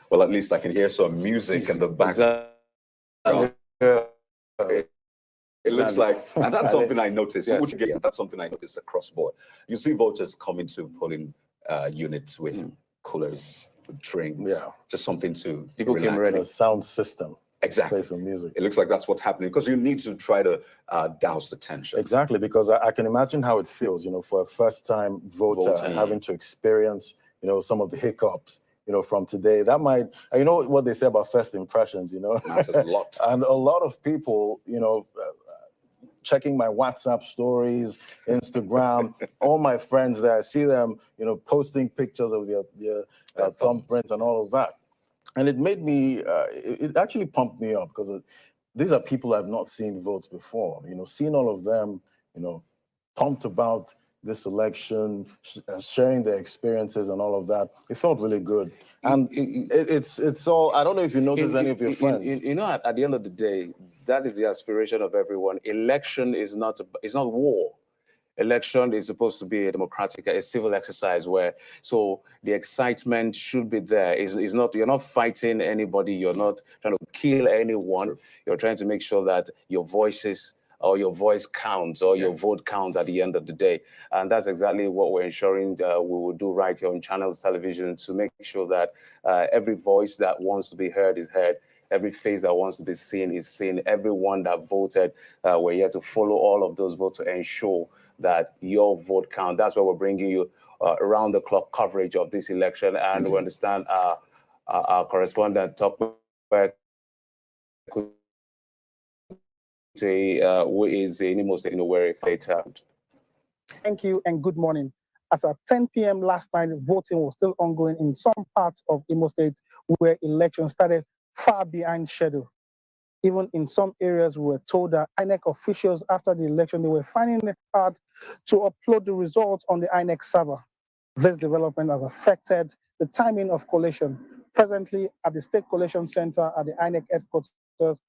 Well, at least I can hear some music in the background. It looks like, and that's something I noticed. That's something I noticed across board. You see voters coming to polling units with coolers, with drinks, just something to people came ready. A sound system. Exactly. Play some music. It looks like that's what's happening because you need to try to douse the tension. Exactly, because I can imagine how it feels, for a first-time voter having to experience, some of the hiccups. From today, that might, what they say about first impressions, matters a lot. And a lot of people, checking my WhatsApp stories, Instagram, all my friends there, I see them, posting pictures of their thumbprints and all of that. And it made me, it actually pumped me up because these are people I've not seen vote before, seeing all of them, pumped about this election, sharing their experiences and all of that. It felt really good. And it's all, I don't know if you noticed any of your friends. You know, at the end of the day, that is the aspiration of everyone. Election is not war. Election is supposed to be a democratic, a civil exercise where, so the excitement should be there. Is not, you're not fighting anybody. You're not trying to kill anyone. True. You're trying to make sure that your voices or your voice counts or your vote counts at the end of the day. And that's exactly what we're ensuring we will do right here on Channels Television, to make sure that every voice that wants to be heard is heard. Every face that wants to be seen is seen. Everyone that voted, we're here to follow all of those votes to ensure that your vote count. That's why we're bringing you around-the-clock coverage of this election. And we understand our correspondent, Tokwe, who is in Imo State, where it happened. Thank you and good morning. As at 10 p.m. last night, voting was still ongoing in some parts of Imo State where elections started far behind schedule. Even in some areas, we were told that INEC officials, after the election, they were finding it hard to upload the results on the INEC server. This development has affected the timing of collation. Presently, at the State Collation Center at the INEC headquarters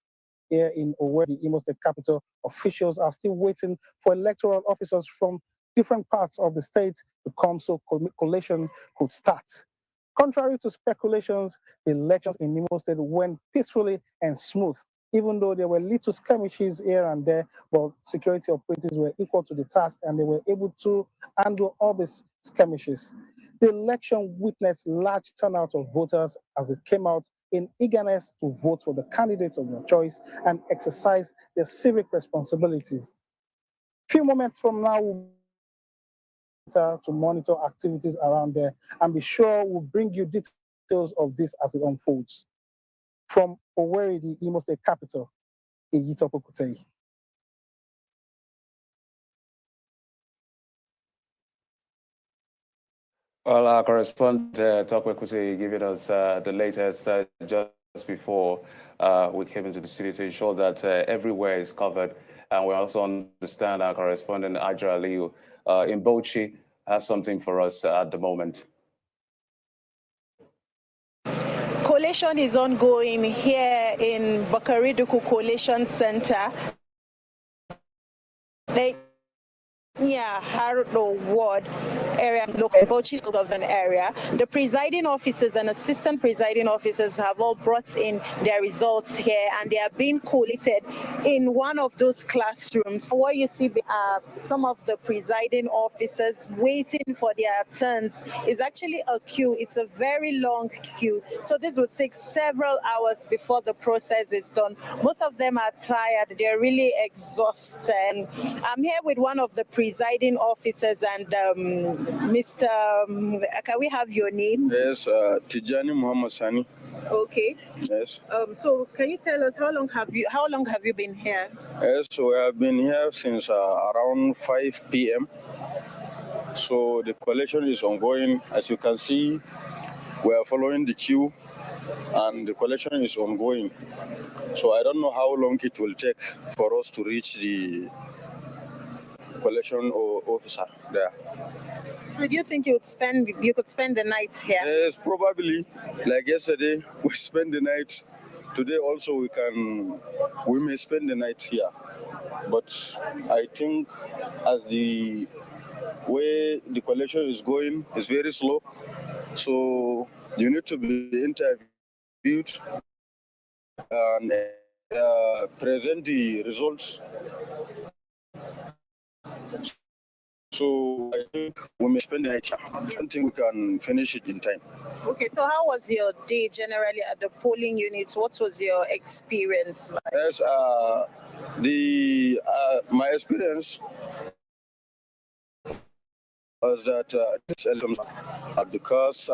here in Owerri, Imo State capital, officials are still waiting for electoral officers from different parts of the state to come so collation could start. Contrary to speculations, the elections in Imo State went peacefully and smooth, even though there were little skirmishes here and there, but security operatives were equal to the task and they were able to handle all these skirmishes. The election witnessed large turnout of voters as it came out in eagerness to vote for the candidates of their choice and exercise their civic responsibilities. Few moments from now, we'll to monitor activities around there and be sure we'll bring you details of this as it unfolds. From Owerri, the Imo State capital, Iyitopo Kutei. Well, our correspondent, Tokwe Kutei, giving us the latest just before we came into the city to ensure that everywhere is covered. And we also understand our correspondent, Aja Aliyu, in Bauchi, has something for us at the moment. Collation is ongoing here in Bakariduku Collation Center. Harrow Ward area, local Bauchi government area. The presiding officers and assistant presiding officers have all brought in their results here, and they are being collated in one of those classrooms. What you see are some of the presiding officers waiting for their turns. It's actually a queue. It's a very long queue. So this will take several hours before the process is done. Most of them are tired. They're really exhausted. I'm here with one of the presiding officers, and Mr. Can we have your name? Yes, Tijani Muhammad Sani. Okay. Yes. So can you tell us how long have you been here? Yes, so we have been here since around 5 p.m. So the collection is ongoing. As you can see, we are following the queue, and the collection is ongoing. So I don't know how long it will take for us to reach the collection officer there. So do you think you could spend the night here? Yes, probably. Like yesterday, we spent the night. Today also we may spend the night here. But I think as the way the collection is going is very slow. So you need to be interviewed and present the results. So I think we may spend the night here. I don't think we can finish it in time. Okay, so how was your day generally at the polling units? What was your experience like? Yes, my experience was that this election, because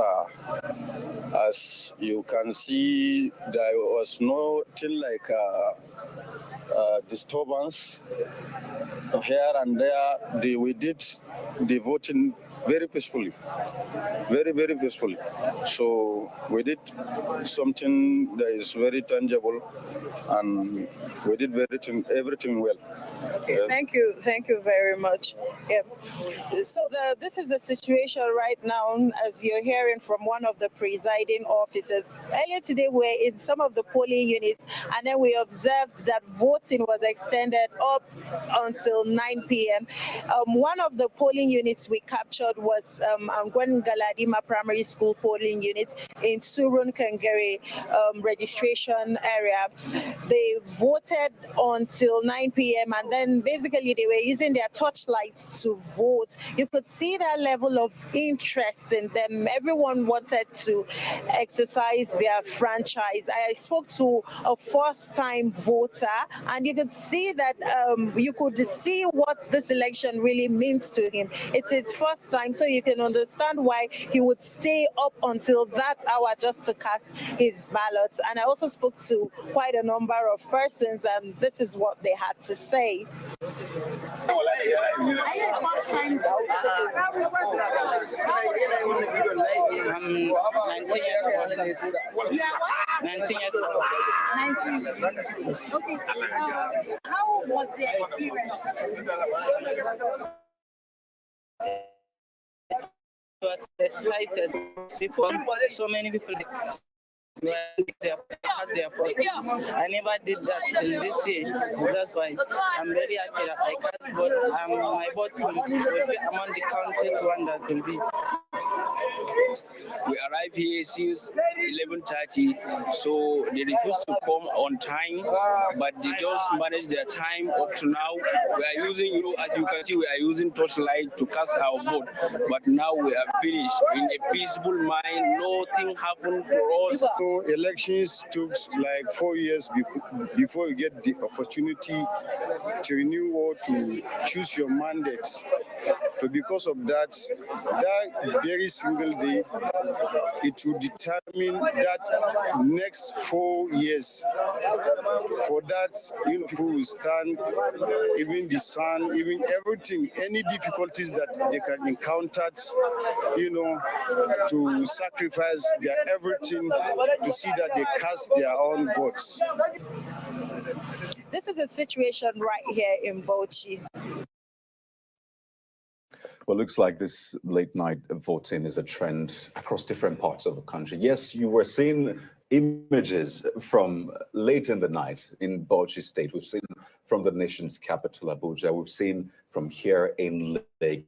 as you can see, there was nothing like disturbance here and there. We did the voting very peacefully, very peacefully. So we did something that is very tangible, and we did everything well. Okay, thank you very much. Yeah. So this is the situation right now, as you're hearing from one of the presiding officers. Earlier today, we're in some of the polling units, and then we observed that voting was extended up until 9 p.m. One of the polling units we captured was Angwen Galadima Primary School polling unit in Surun Kangere registration area. They voted until 9 p.m. and then basically they were using their torchlights to vote. You could see that level of interest in them. Everyone wanted to exercise their franchise. I spoke to a first-time voter, and you could see that what this election really means to him. It's his first time, so you can understand why he would stay up until that hour just to cast his ballot. And I also spoke to quite a number of persons, and this is what they had to say. Are you a first-time voter? I'm 19 years old. You are what? 19 years old. 19. Okay. How was the experience? I was excited. So many people. I never did that till this year. That's why I'm very happy that I can't vote. My vote will be among the counted one that will be. We arrived here since 11:30, so they refused to come on time, but they just managed their time up to now. We are using, as you can see, we are using torchlight to cast our vote, but now we are finished in a peaceful mind. Nothing happened to us. So elections took like 4 years before you get the opportunity to renew or to choose your mandates. So because of that very single day, it will determine that next 4 years. For that, people will stand, even the sun, even everything, any difficulties that they can encounter, to sacrifice their everything to see that they cast their own votes. This is the situation right here in Bauchi. Well, looks like this late night voting is a trend across different parts of the country. Yes, you were seeing images from late in the night in Bauchi State. We've seen from the nation's capital, Abuja. We've seen from here in Lagos.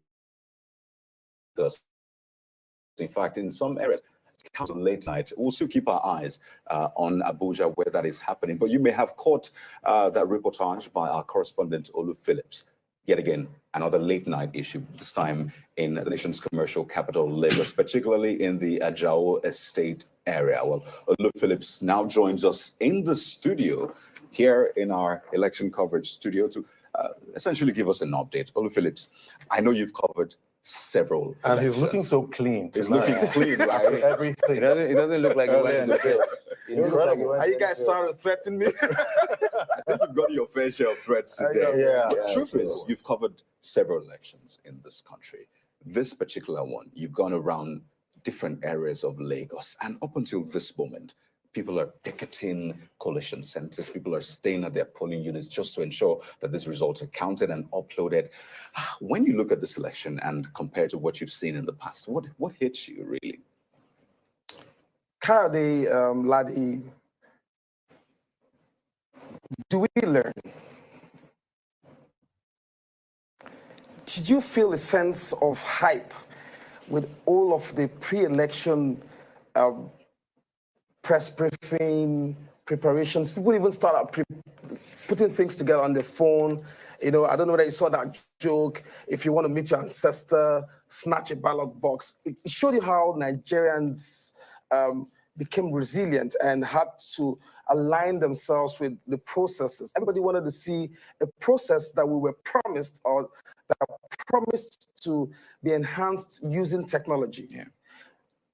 In fact, in some areas, late night. We'll still keep our eyes on Abuja where that is happening. But you may have caught that reportage by our correspondent, Olu Phillips. Yet again, another late night issue, this time in the nation's commercial capital, Lagos, particularly in the Ajao Estate area. Well, Olu Phillips now joins us in the studio here in our election coverage studio to essentially give us an update. Olu Phillips, I know you've covered several. And he's looking so clean. He's looking clean, right? Everything. It doesn't look like he went to the field. Are you guys trying to threaten me? I think you've got your fair share of threats today. Yeah. The truth is, you've covered several elections in this country. This particular one, you've gone around different areas of Lagos. And up until this moment, people are picketing coalition centers. People are staying at their polling units just to ensure that these results are counted and uploaded. When you look at this election and compare to what you've seen in the past, what hits you really? Kayode, Ladi, do we learn? Did you feel a sense of hype with all of the pre-election press briefing, preparations? People even start putting things together on their phone. I don't know whether you saw that joke. If you want to meet your ancestor, snatch a ballot box. It showed you how Nigerians became resilient and had to align themselves with the processes. Everybody wanted to see a process that we were promised or that promised to be enhanced using technology. Yeah.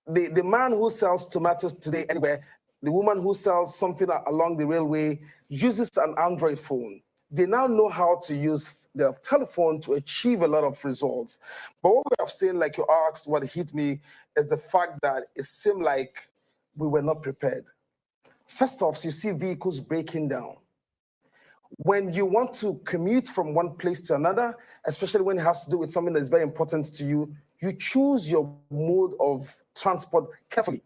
The man who sells tomatoes today anywhere the woman who sells something along the railway uses an Android phone. They now know how to use their telephone to achieve a lot of results. But what we have seen, like you asked, what hit me is the fact that it seemed like we were not prepared. First off, you see vehicles breaking down. When you want to commute from one place to another, especially when it has to do with something that is very important to you, you choose your mode of transport carefully.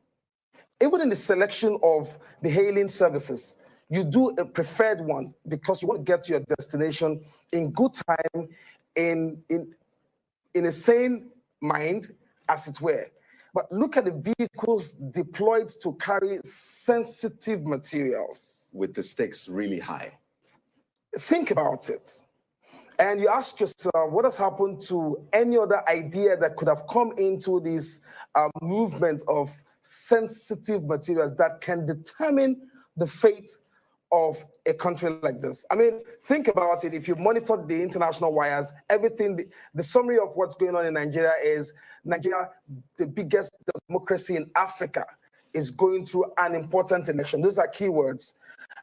Even in the selection of the hailing services, you do a preferred one because you want to get to your destination in good time, in a sane mind, as it were. But look at the vehicles deployed to carry sensitive materials. With the stakes really high. Think about it. And you ask yourself, what has happened to any other idea that could have come into this movement of sensitive materials that can determine the fate of a country like this? I mean, think about it. If you monitor the international wires, everything, the summary of what's going on in Nigeria is Nigeria, the biggest democracy in Africa, is going through an important election. Those are keywords.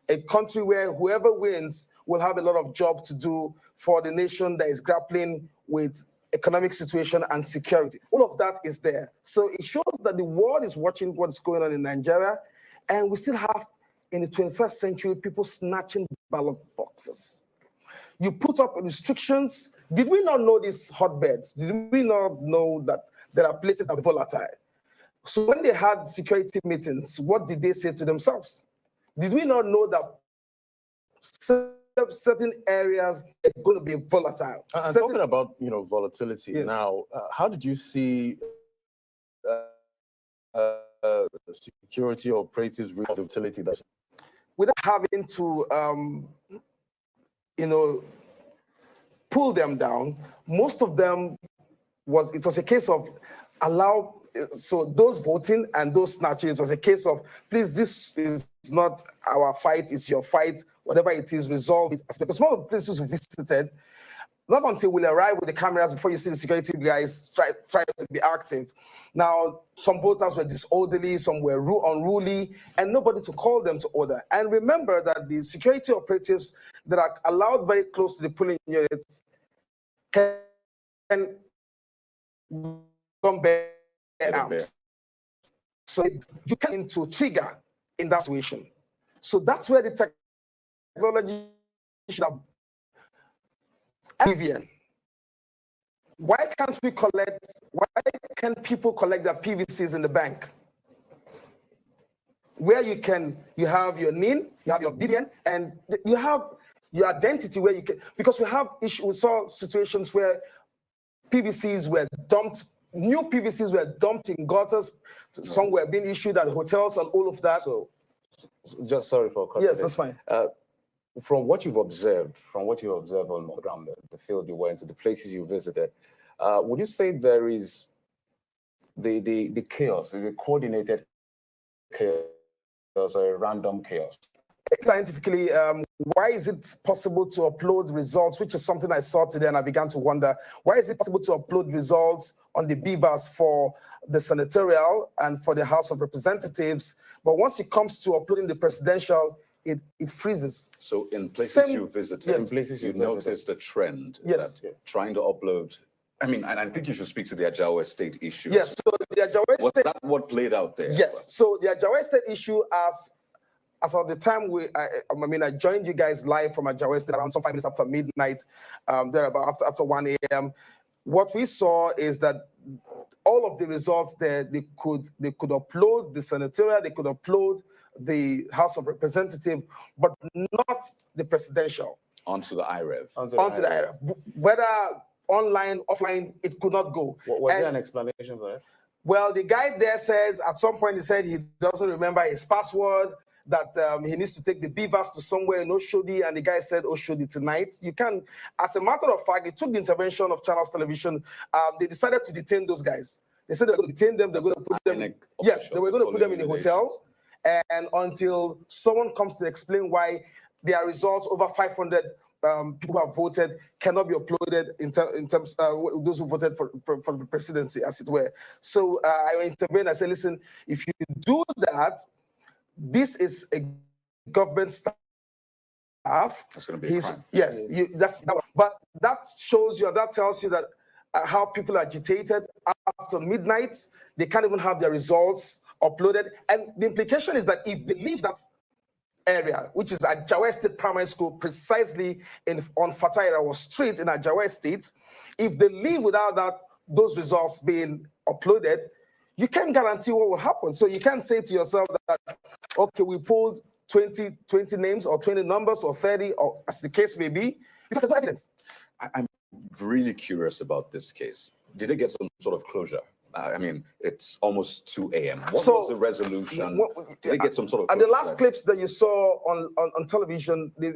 A country where whoever wins will have a lot of job to do for the nation that is grappling with economic situation and security. All of that is there. So it shows that the world is watching what's going on in Nigeria, and we still have, in the 21st century, people snatching ballot boxes. You put up restrictions. Did we not know these hotbeds? Did we not know that there are places that are volatile? So when they had security meetings, what did they say to themselves? Did we not know that certain areas are going to be volatile? And talking about volatility, yes. Now, how did you see security operatives reach volatility? Without having to, pull them down, most of them it was a case of allow. So those voting and those snatching, it was a case of, please, this is not our fight, it's your fight. Whatever it is, resolve it. Because some of the places we visited, not until we'll arrive with the cameras before you see the security guys try to be active. Now, some voters were disorderly, some were unruly, and nobody to call them to order. And remember that the security operatives that are allowed very close to the polling units can come back. So you can to trigger in that situation. So that's where the technology should have. Vivian, why can't people collect their PVCs in the bank? Where you have your NIN, you have your BVN, and you have your identity where you can, because we saw situations where PVCs were dumped. New PVCs were dumped in gutters. Some were being issued at hotels and all of that. So just sorry for cutting. Yes, that's fine. From what you've observed on the ground, the field you went to, the places you visited, would you say there is the chaos? Is it coordinated chaos or a random chaos? Scientifically, why is it possible to upload results, which is something I saw today and I began to wonder, why is it possible to upload results on the BVAS for the senatorial and for the House of Representatives, but once it comes to uploading the presidential, it freezes? So in places you visited, yes. you noticed a trend yes. that trying to upload, and I think you should speak to the Ajao Estate issue. Yes, so the Ajao Estate... Was that what played out there? Yes, so the Ajao Estate issue, as of the time I joined you guys live from Ajao Estate around some 5 minutes after midnight, after 1 a.m. What we saw is that all of the results there, they could upload the senatorial, they could upload the House of Representatives, but not the presidential. Onto the IREV. Onto the IREV. Whether online, offline, it could not go. Was there an explanation for that? Well, the guy there says, at some point he said he doesn't remember his password, that he needs to take the BVAS to somewhere in Oshodi, and the guy said Oshodi tonight. You can, as a matter of fact, it took the intervention of Channels Television. They decided to detain those guys. They said they were going to detain them, they're going to put them, yes, they were going to put them in a hotel, and until someone comes to explain why their results, over 500 people who have voted, cannot be uploaded in terms those who voted for the presidency, as it were. So I intervened. I said, listen, if you do that, this is a government staff. That's going to be a crime. Yes, but that shows you, and that tells you that how people are agitated after midnight. They can't even have their results uploaded. And the implication is that if they leave that area, which is at Ajawa State Primary School, precisely on Fatah Street in Ajawa State, if they leave without those results being uploaded, you can't guarantee what will happen. So you can't say to yourself that, okay, we pulled 20 names or 20 numbers or 30, or as the case may be, because there's no evidence. I'm really curious about this case. Did it get some sort of closure? I mean, it's almost 2 a.m. What was the resolution? Did they get some sort of closure? And the last clips that you saw on television, there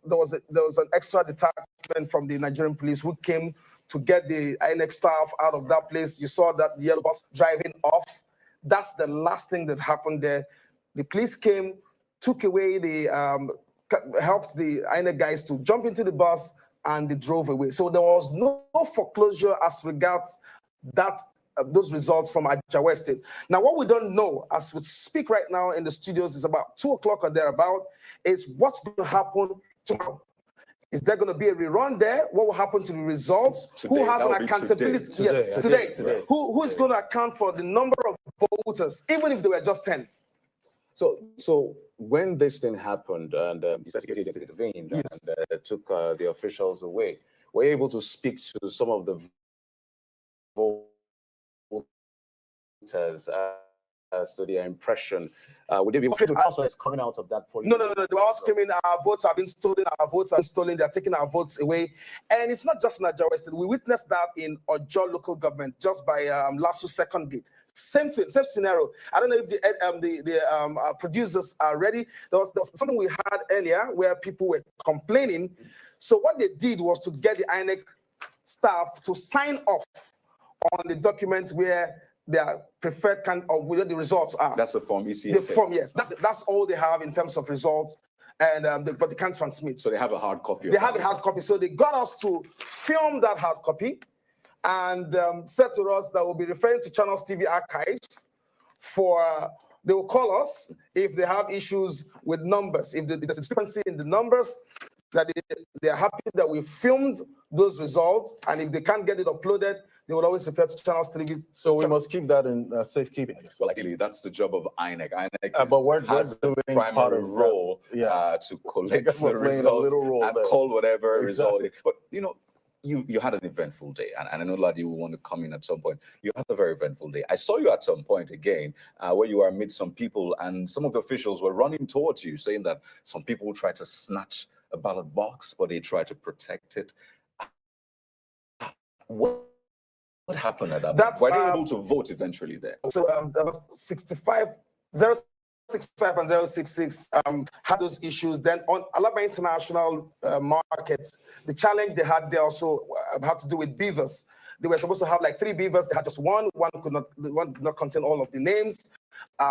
was an extra detachment from the Nigerian police who came to get the INEC staff out of that place. You saw that yellow bus driving off. That's the last thing that happened there. The police came, took away helped the INEC guys to jump into the bus, and they drove away. So there was no foreclosure as regards those results from Ajawa State. Now, what we don't know, as we speak right now in the studios, is about 2 o'clock or thereabout, is what's going to happen tomorrow. Is there going to be a rerun there? What will happen to the results? Today, who has an accountability? Today. Who is going to account for the number of voters, even if they were just 10? So when this thing happened and the security agency intervened and took the officials away, were you able to speak to some of the voters as to their impression? Would they be coming out of that polling? No. They were all screaming, our votes have been stolen, they're taking our votes away. And it's not just in Ajawa State. We witnessed that in Ojo local government, just by Lasso Second Gate. Same thing, same scenario. I don't know if the producers are ready. There was something we had earlier where people were complaining. So what they did was to get the INEC staff to sign off on the document where their preferred or where the results are. That's the form ECFA. The form, yes. That's all they have in terms of results, and but they can't transmit. So they have a hard copy. They have a hard copy. So they got us to film that hard copy, and said to us that we'll be referring to Channels TV archives they will call us if they have issues with numbers, if there's a discrepancy in the numbers, that they're happy that we filmed those results, and if they can't get it uploaded, they will always refer to Channels TV. So we must keep that in safekeeping. Well, ideally, that's the job of INEC. But we're doing primary part of role to collect the results and call whatever result. But you had an eventful day, and I know Ladi will want to come in at some point. You had a very eventful day. I saw you at some point again where you were amid some people, and some of the officials were running towards you, saying that some people will try to snatch a ballot box, but they try to protect it. What happened at that point? Were they able to vote eventually there? So about 065 and 066 had those issues. Then on Alaba International Market, the challenge they had there also had to do with beavers. They were supposed to have like 3 beavers. They had just one. One did not contain all of the names.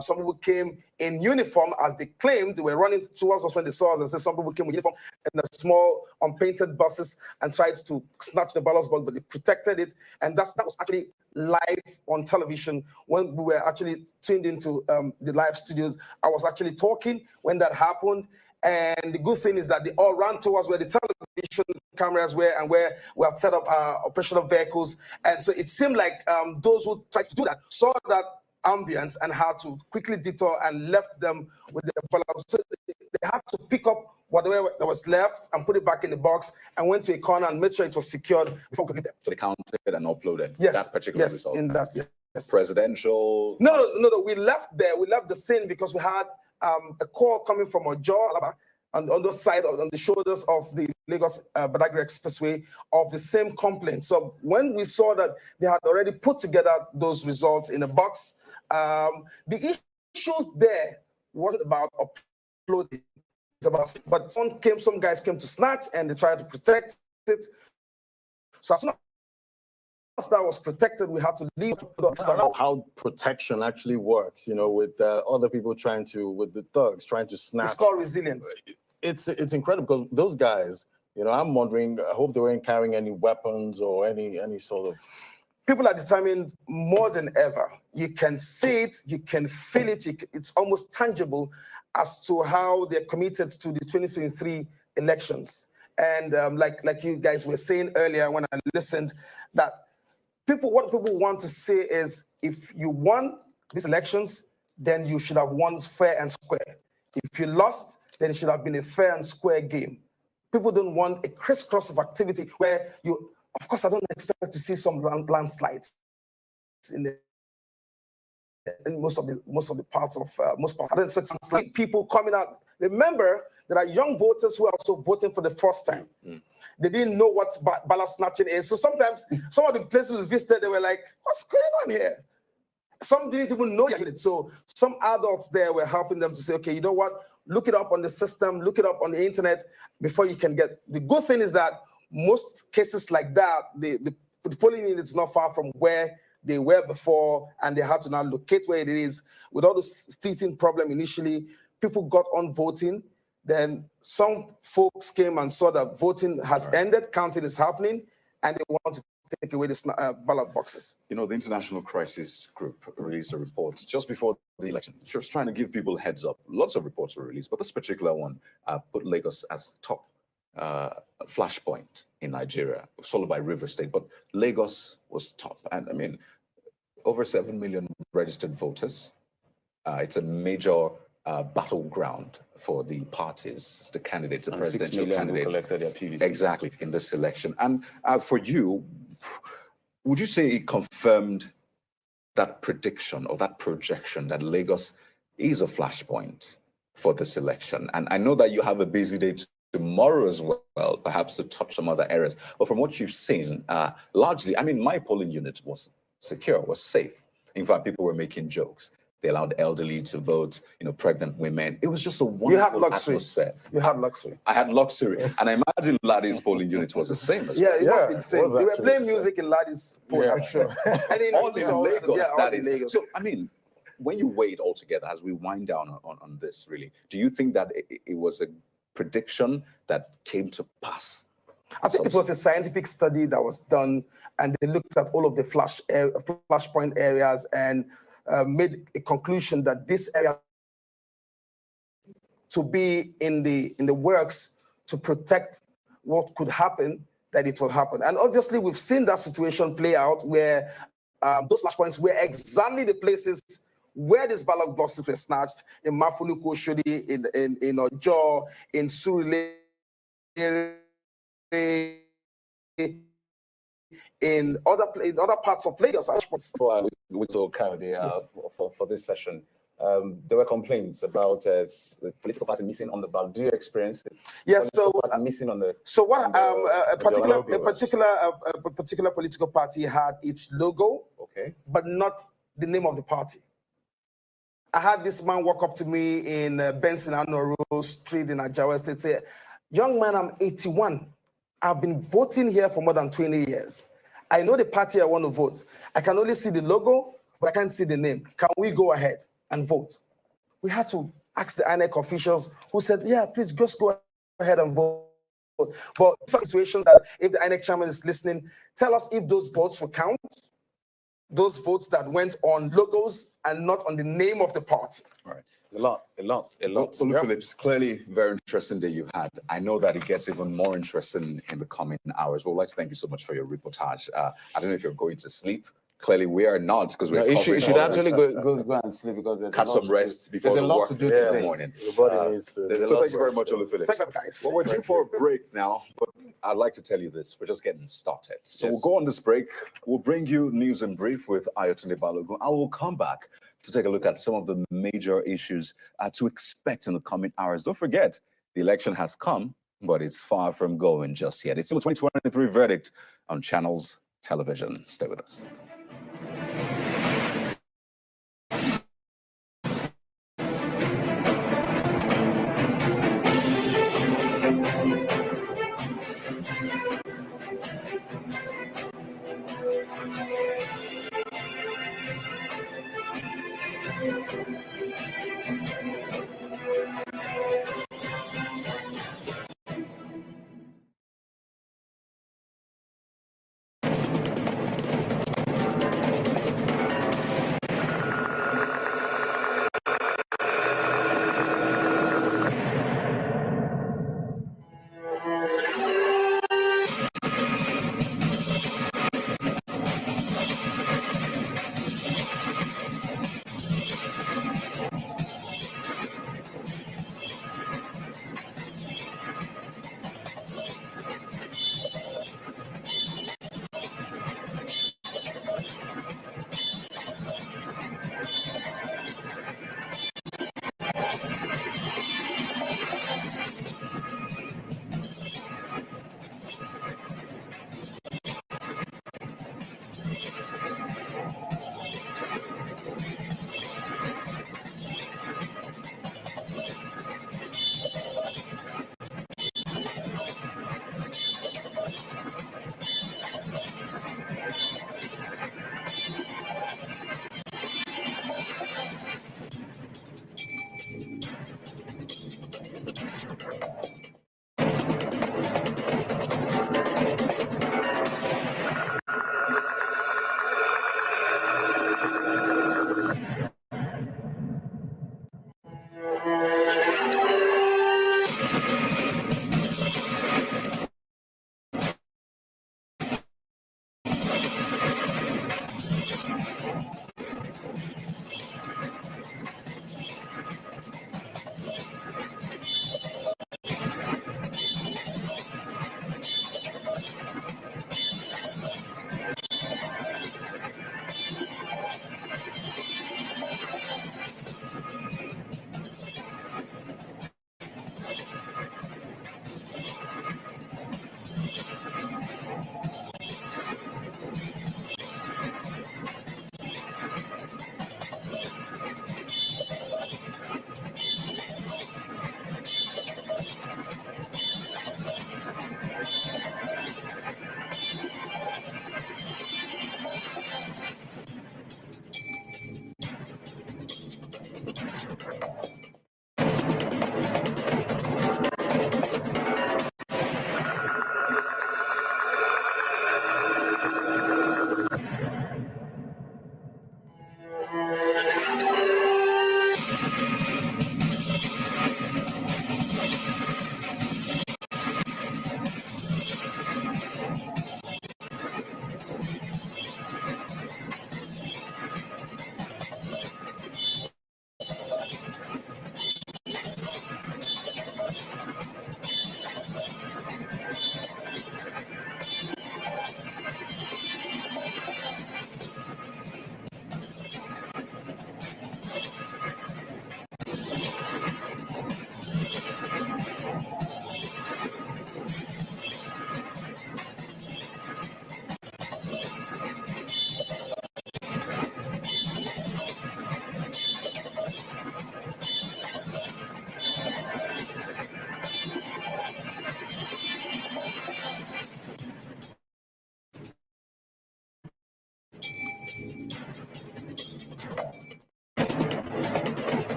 Some people came in uniform, as they claimed. They were running towards us when they saw us and said some people came with uniform in the small unpainted buses and tried to snatch the ballot box, but they protected it. And that was actually live on television when we were actually tuned into the live studios. I was actually talking when that happened. And the good thing is that they all ran towards where the television cameras were and where we have set up our operational vehicles. And so it seemed like those who tried to do that saw that ambience and had to quickly detour and left them with the ballot. So they had to pick up whatever that was left and put it back in the box and went to a corner and made sure it was secured before we could get them. So they counted and uploaded that particular result? In that, yes. Presidential? No. We left there. We left the scene because we had a call coming from Ojo, Alaba, on the side, on the shoulders of the Lagos Badagry Expressway, of the same complaint. So when we saw that they had already put together those results in a box, the issues there wasn't about uploading. It's about, but some guys came to snatch and they tried to protect it. So as soon as that was protected, we had to leave. How protection actually works, with other people with the thugs trying to snatch. It's called resilience. It's incredible because those guys, I'm wondering, I hope they weren't carrying any weapons or any sort of people are determined more than ever. You can see it, you can feel it, it's almost tangible as to how they're committed to the 2023 elections. And like you guys were saying earlier when I listened, that what people want to say is, if you won these elections, then you should have won fair and square. If you lost, then it should have been a fair and square game. People don't want a crisscross of activity where you, of course, I don't expect to see some landslides in most of the parts of I don't expect some people coming out. Remember, there are young voters who are also voting for the first time. They didn't know what ballot snatching is. So sometimes some of the places we visited, they were like, what's going on here? Some didn't even know it. So some adults there were helping them to say, okay, you know what? Look it up on the system, look it up on the internet before you can get. The good thing is that most cases like that, the polling unit is not far from where they were before, and they had to now locate where it is. With all this teething problem initially, people got on voting. Then some folks came and saw that voting has ended, counting is happening, and they want to take away the ballot boxes. You know, the International Crisis Group released a report just before the election, just trying to give people heads up. Lots of reports were released, but this particular one put Lagos as top flashpoint in Nigeria, followed by River State. But Lagos was top. And I mean, over 7 million registered voters. It's a major battleground for the parties, the candidates, the And presidential 6 million candidates. collected their PVCs. Exactly, in this election. And for you, would you say it confirmed that prediction or that projection that Lagos is a flashpoint for this election? And I know that you have a busy day tomorrow as well, perhaps to touch some other areas. But from what you've seen, largely, I mean, my polling unit was secure, was safe. In fact, people were making jokes. They allowed elderly to vote, you know, pregnant women. It was just a wonderful You had luxury. atmosphere. You had luxury. I had luxury. And I imagine Laddie's polling unit was the same as well. Yeah, it must be the same. They were playing music in Laddie's poll, I'm sure. And in all in Lagos, yeah, that all in is. Lagos. So, I mean, when you weigh it all together, as we wind down on this, really, do you think that it was a prediction that came to pass? I think it was a scientific study that was done, and they looked at all of the flashpoint areas and made a conclusion that this area to be in the works to protect what could happen, that it will happen. And obviously, we've seen that situation play out where those flashpoints were exactly the places where these ballot boxes were snatched, in Mafuluku, Oshodi, in Ojo, in Surulere, in other parts of Lagos. Before we talk for this session, there were complaints about the political party missing on the ballot. Do you experience it? Yes. So missing on the. So what a particular political party had its logo, okay, but not the name of the party. I had this man walk up to me in Benson Anoro Street in Ajawa State, say, "Young man, I'm 81. I've been voting here for more than 20 years. I know the party I want to vote. I can only see the logo, but I can't see the name. Can we go ahead and vote?" We had to ask the INEC officials, who said, "Yeah, please just go ahead and vote." But some situations that if the INEC chairman is listening, tell us if those votes will count, those votes that went on logos and not on the name of the party. All right. A lot. Olu Phillips, clearly very interesting day you've had. I know that it gets even more interesting in the coming hours. We'd like to thank you so much for your reportage. I don't know if you're going to sleep. Clearly, we are not, because we're You covering should all actually this. go and sleep, because there's Catch some rest before there's a lot work to do in the today. morning. Your body needs So thank you very much, Olu Phillips. Thank you, guys. Well, we're due for a break now, but I'd like to tell you this. We're just getting started. So we'll go on this break. We'll bring you news in brief with Ayotunde Balogun. I will come back to take a look at some of the major issues to expect in the coming hours. Don't forget, the election has come, but it's far from going just yet. It's still a 2023 verdict on Channels Television. Stay with us.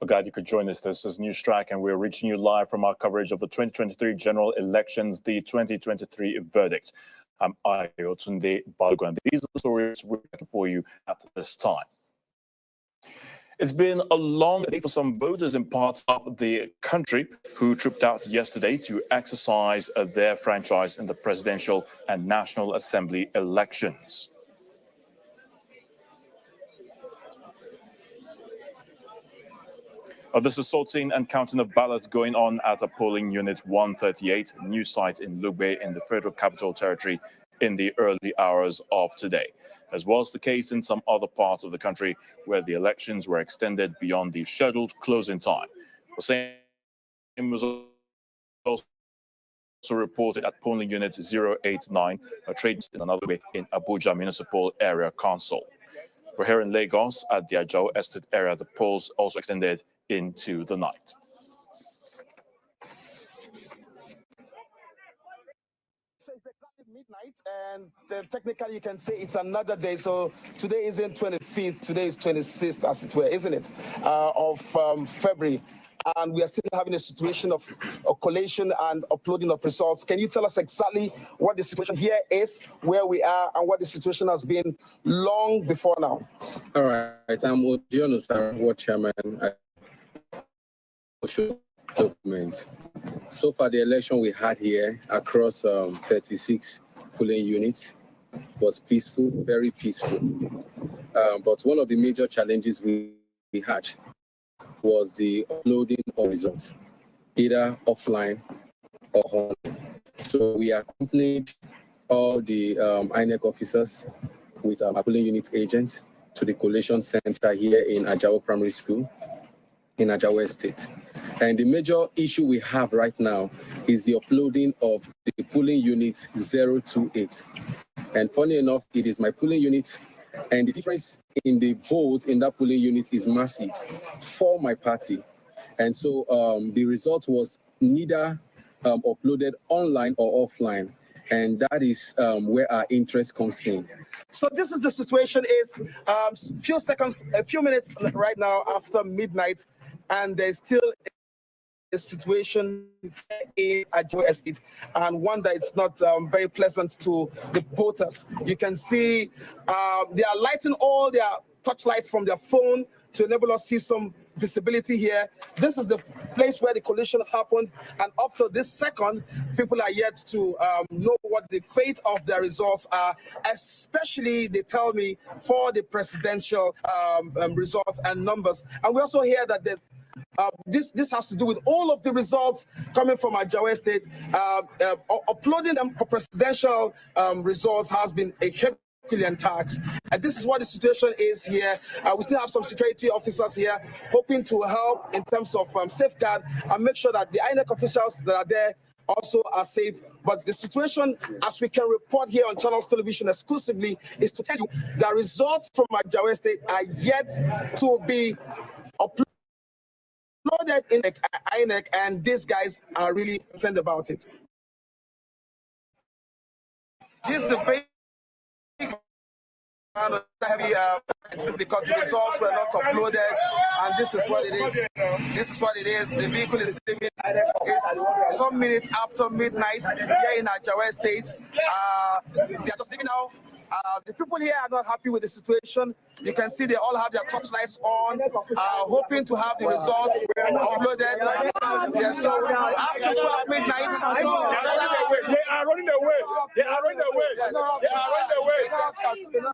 glad you could join us. This is News Track, and we're reaching you live from our coverage of the 2023 general elections, the 2023 verdict. I'm Ayotunde Balogun. These are the stories we're looking for you at this time. It's been a long day for some voters in parts of the country who trooped out yesterday to exercise their franchise in the presidential and National Assembly elections. This is sorting and counting of ballots going on at a polling unit 138, new site in Lugbe in the Federal Capital Territory in the early hours of today, as was the case in some other parts of the country where the elections were extended beyond the scheduled closing time. The same was also reported at polling unit 089, a trade in another way in Abuja Municipal Area Council. We're here in Lagos at the Ajao Estate area. The polls also extended into the night. So it's exactly midnight, and technically you can say it's another day. So today isn't 25th, today is 26th, as it were, isn't it, of February. And we are still having a situation of collation and uploading of results. Can you tell us exactly what the situation here is, where we are, and what the situation has been long before now? All right, I'm Odiono Sarah, Ward Chairman at Social Document. So far, the election we had here across 36 polling units was peaceful, very peaceful. But one of the major challenges we had was the uploading of results, either offline or online. So we accompanied all the INEC officers with our polling unit agents to the collation center here in Ajao Primary School in Ajao Estate. And the major issue we have right now is the uploading of the polling unit 028. And funny enough, it is my polling unit, and the difference in the vote in that polling unit is massive for my party. And so the result was neither uploaded online or offline. And that is where our interest comes in. So this is the situation is a few minutes right now after midnight, and there's still a situation in Ajao Estate, and one that it's not very pleasant to the voters. You can see they are lighting all their touchlights from their phone to enable us to see some visibility here. This is the place where the collision has happened, and up to this second, people are yet to know what the fate of their results are, especially, they tell me, for the presidential results and numbers. And we also hear that this has to do with all of the results coming from Ajao Estate. Uploading them for presidential results has been a Herculean task. And this is what the situation is here. We still have some security officers here hoping to help in terms of safeguard and make sure that the INEC officials that are there also are safe. But the situation, as we can report here on Channels Television exclusively, is to tell you the results from Ajao Estate are yet to be uploaded in INEC, and these guys are really concerned about it. This is a very heavy because the results were not uploaded, and this is what it is. This is what it is. The vehicle is leaving. It's some minutes after midnight here in Ajao Estate. They are just leaving now. The people here are not happy with the situation. You can see they all have their touchlights on, hoping to have the results uploaded. Yeah, so after 12 midnight, they are running away. They are running away. Yes. They are running away.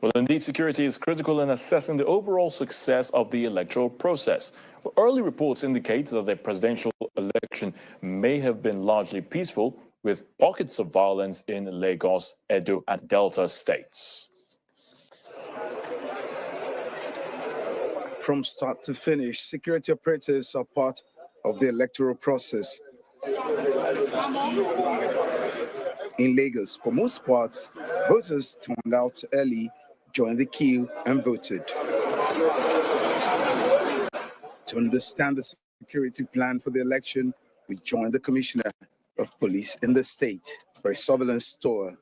Well, indeed, security is critical in assessing the overall success of the electoral process. Well, early reports indicate that the presidential election may have been largely peaceful, with pockets of violence in Lagos, Edo, and Delta states. From start to finish, security operatives are part of the electoral process. In Lagos, for most parts, voters turned out early, joined the queue, and voted. To understand the security plan for the election, we joined the Commissioner of Police in the state for a surveillance tour.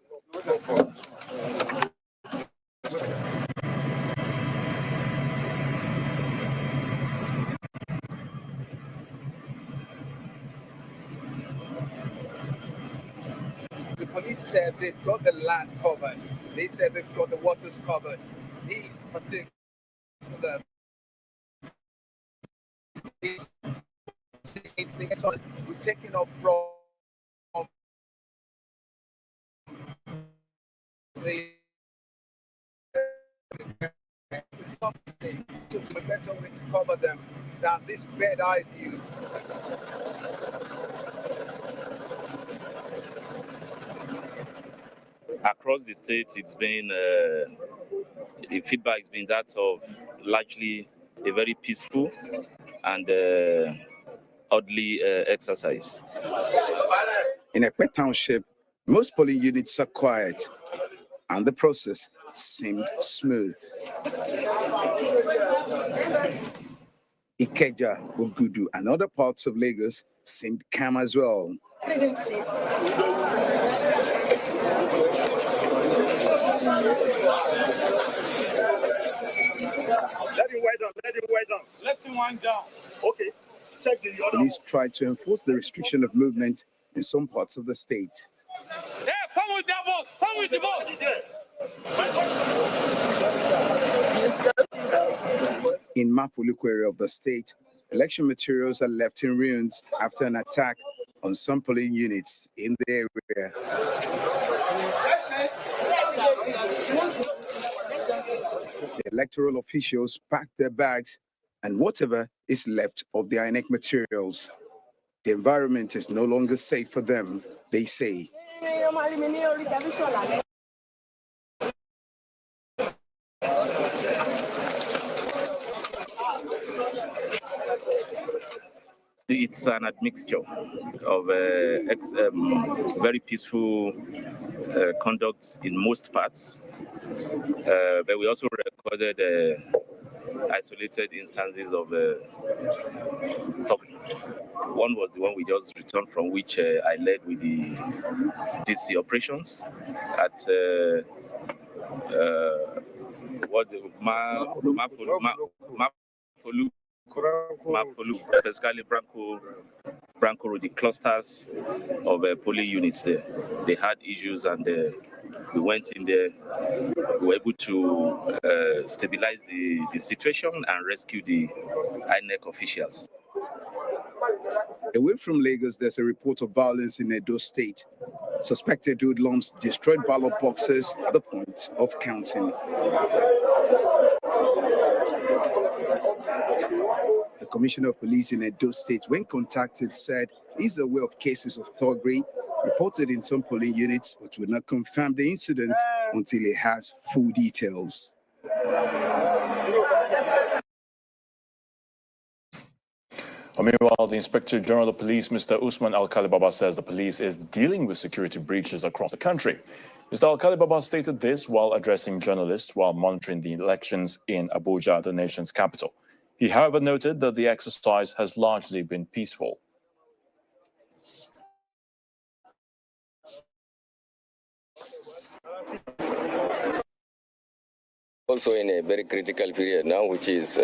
Police said they've got the land covered. They said they've got the waters covered. These particular states, we're taking off from the something to a better way to cover them than this bad eye view. Across the state, it's been the feedback has been that of largely a very peaceful and orderly exercise. In Ekpe Township, most polling units are quiet, and the process seemed smooth. Ikeja, Ogudu, and other parts of Lagos seemed calm as well. Let him wind down. Let him wind down. Okay. Check the other. Police tried to enforce the restriction of movement in some parts of the state. Hey, come with that boss. Come with the boss. In Mafoluku area of the state, election materials are left in ruins after an attack on some polling units in the area. The electoral officials packed their bags and whatever is left of the INEC materials. The environment is no longer safe for them, they say. It's an admixture of very peaceful conduct in most parts, but we also recorded isolated instances of thuggery. One was the one we just returned from, which I led with the DC operations at Mafolu, especially Branco Road, the clusters of polling units there. They had issues, and we went in there. We were able to stabilize the situation and rescue the INEC officials. Away from Lagos, there's a report of violence in Edo State. Suspected hoodlums destroyed ballot boxes at the point of counting. The Commissioner of Police in Edo State, when contacted, said he's aware of cases of thuggery reported in some polling units, but will not confirm the incident until he has full details. Meanwhile, the Inspector General of Police, Mr. Usman Alkali Baba, says the police is dealing with security breaches across the country. Mr. Alkali Baba stated this while addressing journalists while monitoring the elections in Abuja, the nation's capital. He, however, noted that the exercise has largely been peaceful. Also in a very critical period now, which is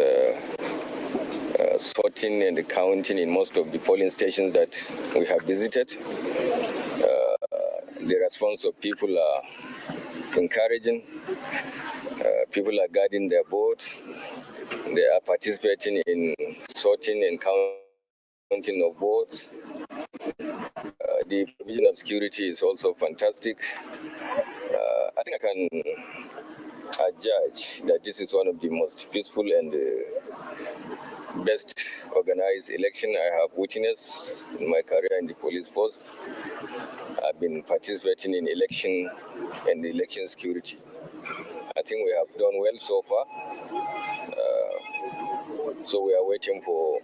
sorting and counting in most of the polling stations that we have visited. The response of people are encouraging. People are guarding their votes. They are participating in sorting and counting of votes. The provision of security is also fantastic. I think I can judge that this is one of the most peaceful and best organized election I have witnessed in my career in the police force. I've been participating in election and election security. I think we have done well so far. So we are waiting for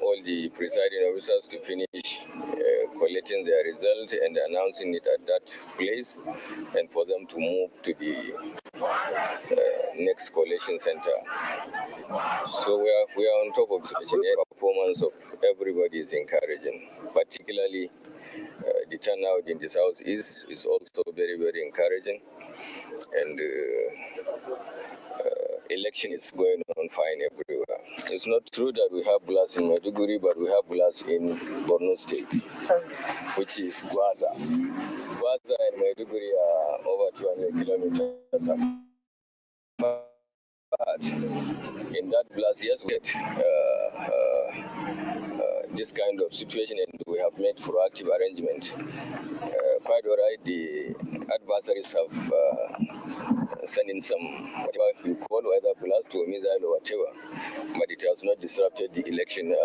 all the presiding officers to finish collecting their result and announcing it at that place, and for them to move to the next collation center. So we are on top of the situation. The performance of everybody is encouraging, particularly the turnout in the southeast is also very, very encouraging, and election is going on fine everywhere. It's not true that we have blast in Maiduguri, but we have blast in Borno State, which is Gwaza. Maiduguri are over 200 kilometers apart. In that blast, yes, we this kind of situation, and we have made proactive arrangement. Quite all right, the adversaries have sent in some, whatever you call, whether blast or missile or whatever, but it has not disrupted the election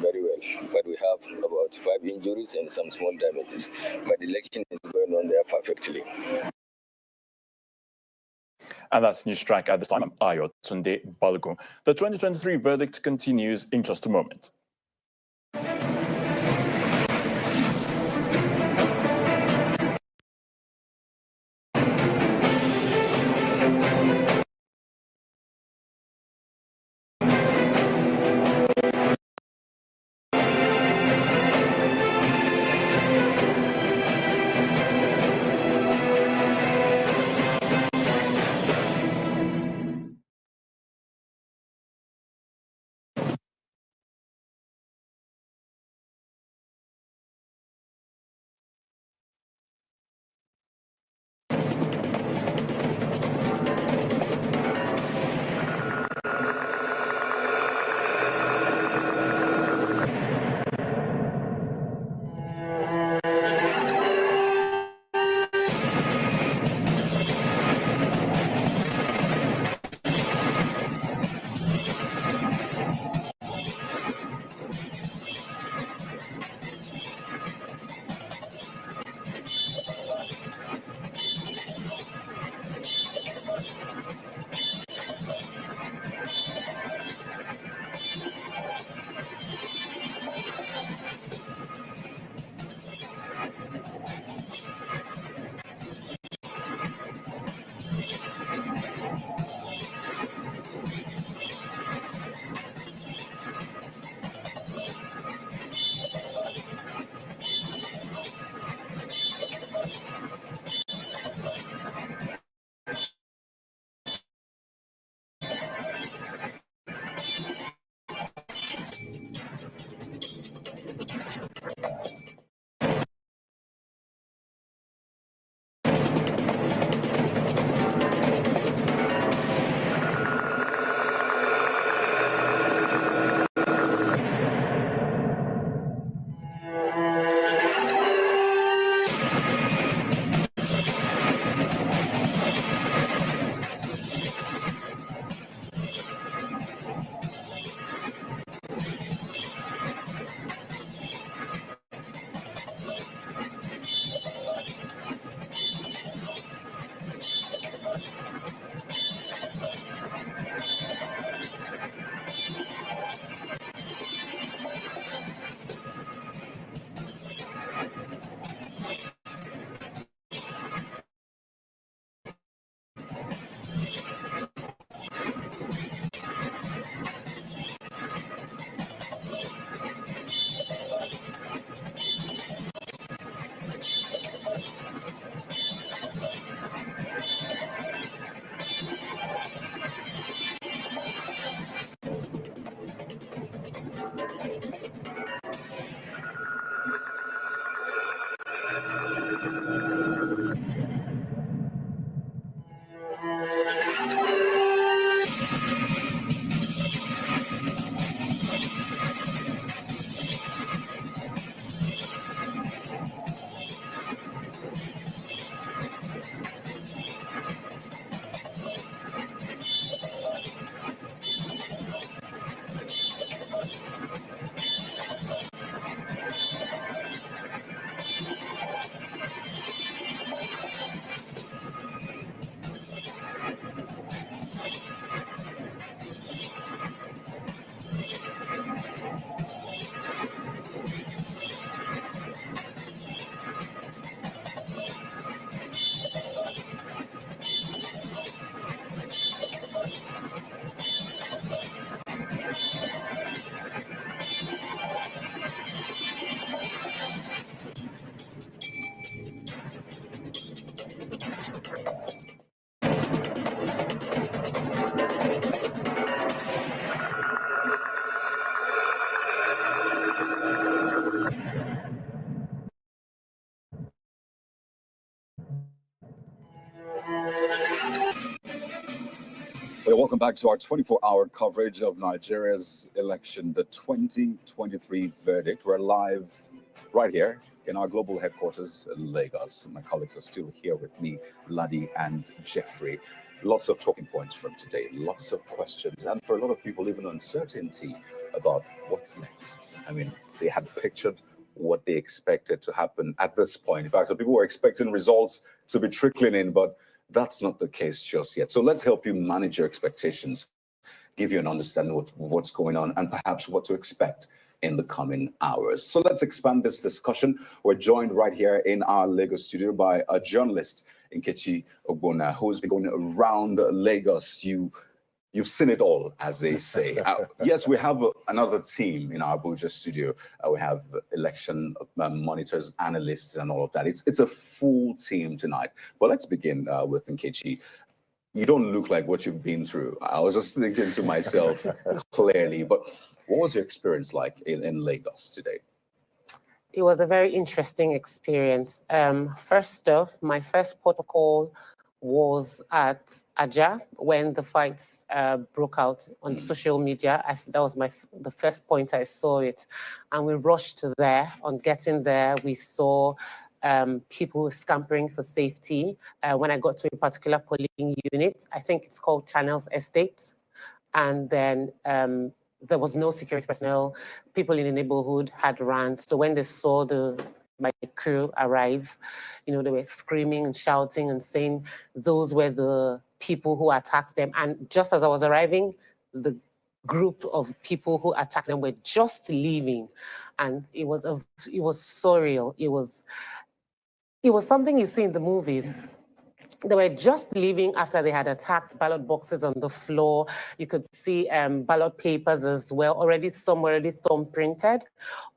very well. But we have about 5 injuries and some small damages, but the election is going on there perfectly. And that's News Track at this time. I'm Ayo Tunde Balogun. The 2023 verdict continues in just a moment. Welcome back to our 24-hour coverage of Nigeria's election, the 2023 verdict. We're live right here in our global headquarters in Lagos. My colleagues are still here with me, Ladi and Jeffrey. Lots of talking points from today, lots of questions, and for a lot of people, even uncertainty about what's next. I mean, they had pictured what they expected to happen at this point. In fact, people were expecting results to be trickling in, but that's not the case just yet. So let's help you manage your expectations, give you an understanding of what's going on, and perhaps what to expect in the coming hours. So let's expand this discussion. We're joined right here in our Lagos studio by a journalist, Nkechi Ogbonna, who's been going around Lagos. You've seen it all, as they say. Yes, we have another team in our Abuja studio. We have election monitors, analysts, and all of that. It's a full team tonight. But let's begin with Nkechi. You don't look like what you've been through. I was just thinking to myself clearly, but what was your experience like in Lagos today? It was a very interesting experience. First off, my first protocol was at Aja when the fights broke out on social media. That was the first point I saw it. And we rushed there. On getting there, we saw people scampering for safety. When I got to a particular polling unit, I think it's called Channels Estate, and then there was no security personnel. People in the neighborhood had ran. So when they saw my crew arrive, they were screaming and shouting and saying those were the people who attacked them. And just as I was arriving, the group of people who attacked them were just leaving. And it was surreal. It was something you see in the movies. They were just leaving after they had attacked ballot boxes on the floor. You could see ballot papers as well, some already thumbprinted.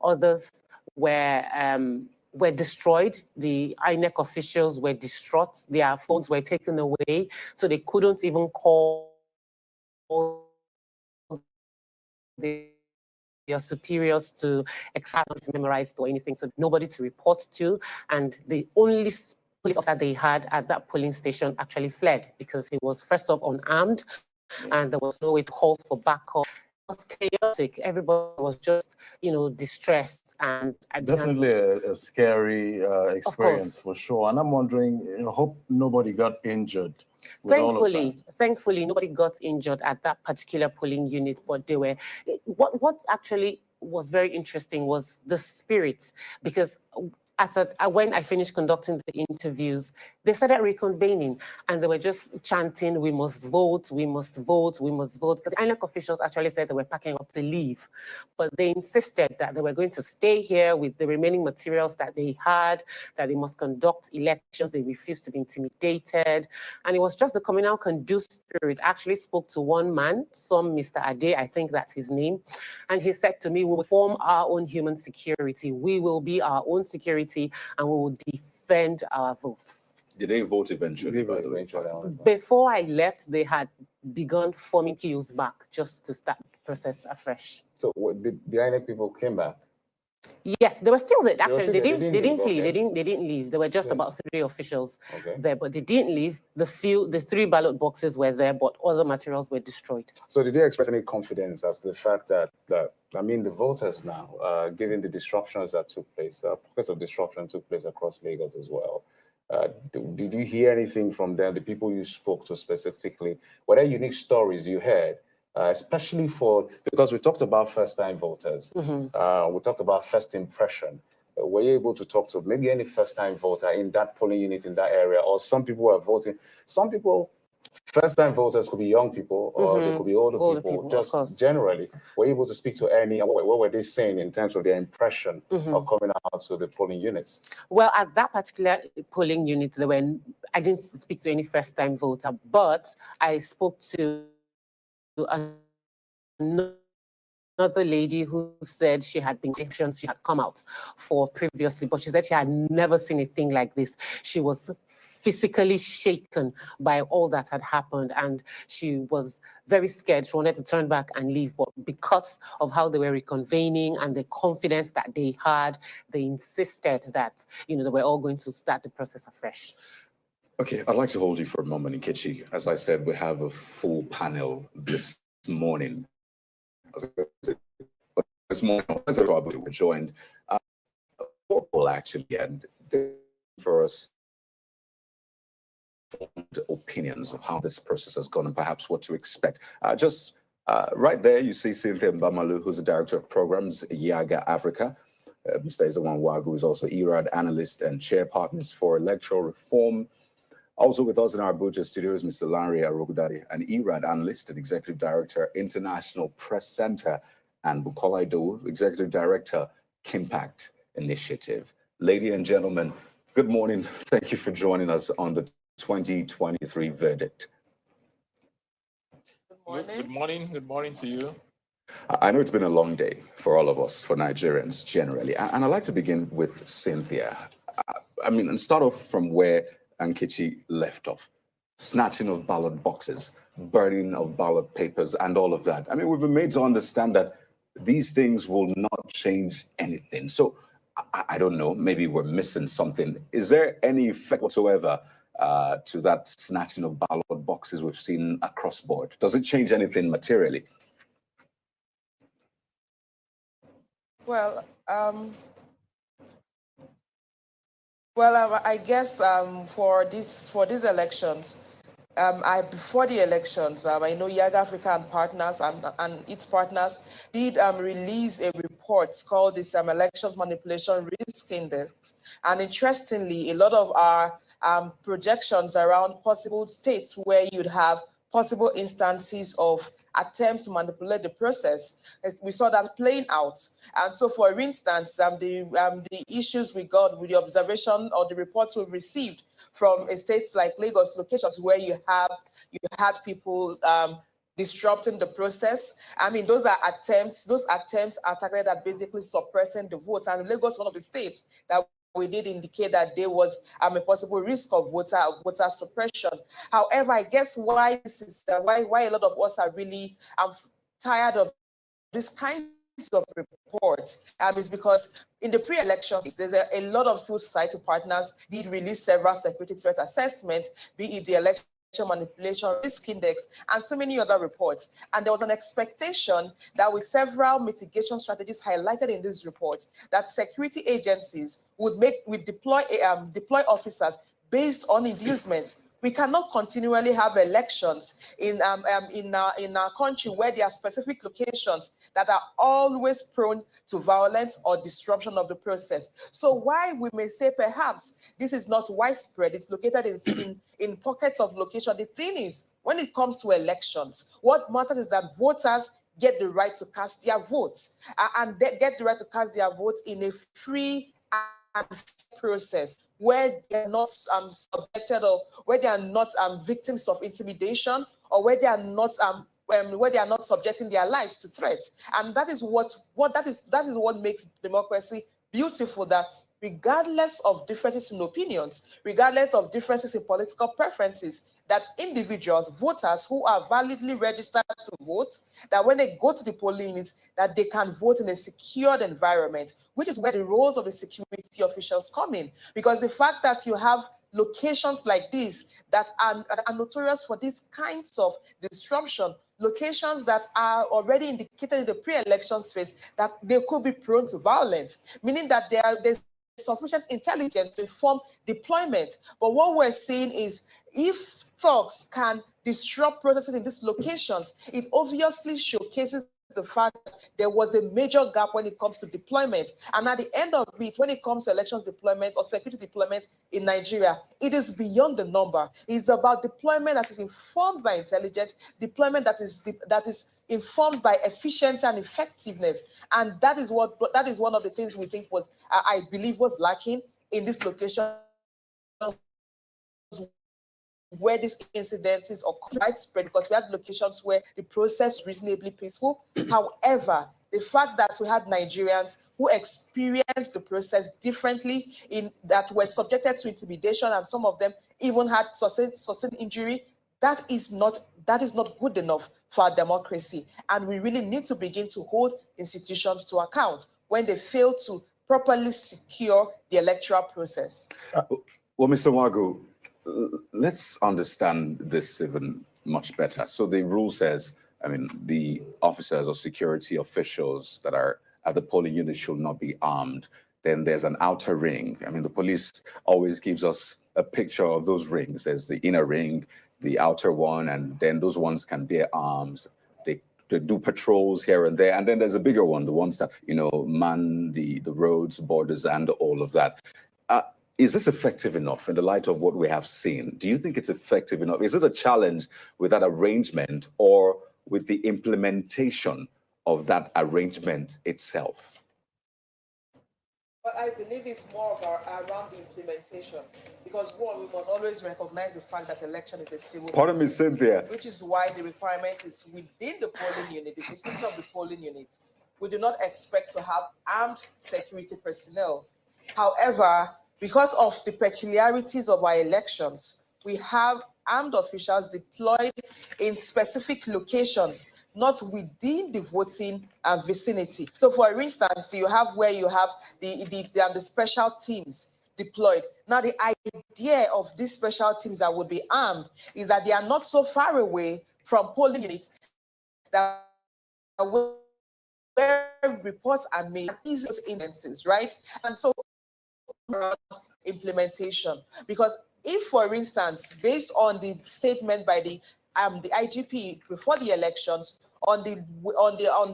Others were destroyed. The INEC officials were distraught. Their phones were taken away, so they couldn't even call their superiors to examine, memorized or anything, so nobody to report to. And the only police officer they had at that polling station actually fled because he was first off unarmed, and there was no way to call for backup. It was chaotic. Everybody was just, distressed, and definitely a scary experience for sure. And I'm wondering, hope nobody got injured. Thankfully, nobody got injured at that particular polling unit. But they were. What actually was very interesting was the spirit, because when I finished conducting the interviews, they started reconvening, and they were just chanting, "We must vote, we must vote, we must vote." Because INEC officials actually said they were packing up to leave, but they insisted that they were going to stay here with the remaining materials that they had, that they must conduct elections. They refused to be intimidated, and it was just the communal conducive spirit. I actually spoke to one man, Mr. Ade, I think that's his name, and he said to me, "We will form our own human security. We will be our own security, and we will defend our votes." Did they vote eventually, by the way? Before I left, they had begun forming queues back just to start the process afresh. So did the INEC people came back? Yes, they were still there. Actually, they didn't flee. Okay. They didn't leave. There were just about 3 officials there, but they didn't leave. The 3 ballot boxes were there, but other materials were destroyed. So did they express any confidence as to the fact that the voters now, given the disruptions that took place, pockets of disruption took place across Lagos as well? Did you hear anything from them, the people you spoke to specifically? Were there unique stories you heard, especially because we talked about first-time voters, we talked about first impression. Were you able to talk to maybe any first-time voter in that polling unit in that area, or some people were voting? Some people, first-time voters could be young people, or they could be older people. Just generally, were you able to speak to any? What were they saying in terms of their impression of coming out to the polling units? Well, at that particular polling unit, I didn't speak to any first-time voter, but I spoke to another lady who said she had been elections she had come out for previously, but she said she had never seen a thing like this. She was physically shaken by all that had happened, and she was very scared. She wanted to turn back and leave, but because of how they were reconvening and the confidence that they had, they insisted that they were all going to start the process afresh. Okay, I'd like to hold you for a moment, Nkechi. As I said, we have a full panel this morning. This morning, we're joined four people actually, and for us opinions of how this process has gone and perhaps what to expect. Right there, you see Cynthia Mbamalu, who's the Director of Programs, Yaga Africa. Mr. Ezewan Wagu is also ERAD Analyst and Chair Partners for Electoral Reform. Also with us in our Abuja studios, Mr. Larry Arogudari, an ERAD Analyst and Executive Director, International Press Center, and Bukola Idowu, Executive Director, Kimpact Initiative. Ladies and gentlemen, good morning. Thank you for joining us on the 2023 verdict. Good morning. Good morning to you. I know it's been a long day for all of us, for Nigerians generally, and I'd like to begin with Cynthia. And start off from where Nkechi left off. Snatching of ballot boxes, burning of ballot papers, and all of that. We've been made to understand that these things will not change anything. So, I don't know, maybe we're missing something. Is there any effect whatsoever to that snatching of ballot boxes we've seen across board? Does it change anything materially? Well, I guess for these elections, before the elections, I know Yaga Africa and partners and its partners did release a report called this Elections Manipulation Risk Index. And interestingly, a lot of our projections around possible states where you'd have possible instances of attempts to manipulate the process, we saw that playing out. And so, for instance, the issues we got with the observation or the reports we received from states like Lagos, locations where you had people disrupting the process. Those are attempts. Those attempts are targeted at basically suppressing the vote. And Lagos, one of the states that we did indicate that there was a possible risk of voter suppression. However, I guess why a lot of us are really tired of this kind of reports is because in the pre-elections, there's a lot of civil society partners did release several security threat assessments, be it the election manipulation risk index and so many other reports. And there was an expectation that with several mitigation strategies highlighted in this report, that security agencies would deploy officers based on inducement. We cannot continually have elections in our country where there are specific locations that are always prone to violence or disruption of the process. So while we may say perhaps this is not widespread, it's located in pockets of location. The thing is, when it comes to elections, what matters is that voters get the right to cast their votes and they get the right to cast their votes in a free and process where they're not subjected or where they are not victims of intimidation or where they are not subjecting their lives to threats. And that is what makes democracy beautiful, that regardless of differences in opinions, regardless of differences in political preferences, that individuals, voters who are validly registered to vote, that when they go to the polling units, that they can vote in a secured environment, which is where the roles of the security officials come in. Because the fact that you have locations like this that are notorious for these kinds of disruption, locations that are already indicated in the pre-election space that they could be prone to violence, meaning that there's sufficient intelligence to inform deployment. But what we're seeing is if thugs can disrupt processes in these locations, it obviously showcases the fact that there was a major gap when it comes to deployment. And at the end of it, when it comes to elections deployment or security deployment in Nigeria, it is beyond the number. It's about deployment that is informed by intelligence, deployment that is informed by efficiency and effectiveness. And that is one of the things we think was, I believe, was lacking in this location where these incidences are widespread, because we had locations where the process is reasonably peaceful. However, the fact that we had Nigerians who experienced the process differently, that were subjected to intimidation, and some of them even had sustained injury, that is not good enough for our democracy. And we really need to begin to hold institutions to account when they fail to properly secure the electoral process. Well, Mr. Wagu, let's understand this even much better. So the rule says, I mean, the officers or security officials that are at the polling unit should not be armed. Then there's an outer ring. I mean, the police always gives us a picture of those rings. There's the inner ring, the outer one, and then those ones can bear arms. They do patrols here and there. And then there's a bigger one, the ones that, you know, man the roads, borders, and all of that. Is this effective enough in the light of what we have seen? Do you think it's effective enough? Is it a challenge with that arrangement or with the implementation of that arrangement itself? But I believe it's more of around the implementation, because one, we must always recognize the fact that election is a civil Pardon me, Cynthia. which is why the requirement is within the polling unit, the vicinity of the polling unit. We do not expect to have armed security personnel. However, because of the peculiarities of our elections, we have armed officials deployed in specific locations, not within the voting vicinity. So for instance, you have where you have the special teams deployed. Now the idea of these special teams that would be armed is that they are not so far away from polling units that where reports are made, easy instances, right? And so implementation, because if, for instance, based on the statement by the IGP before the elections on the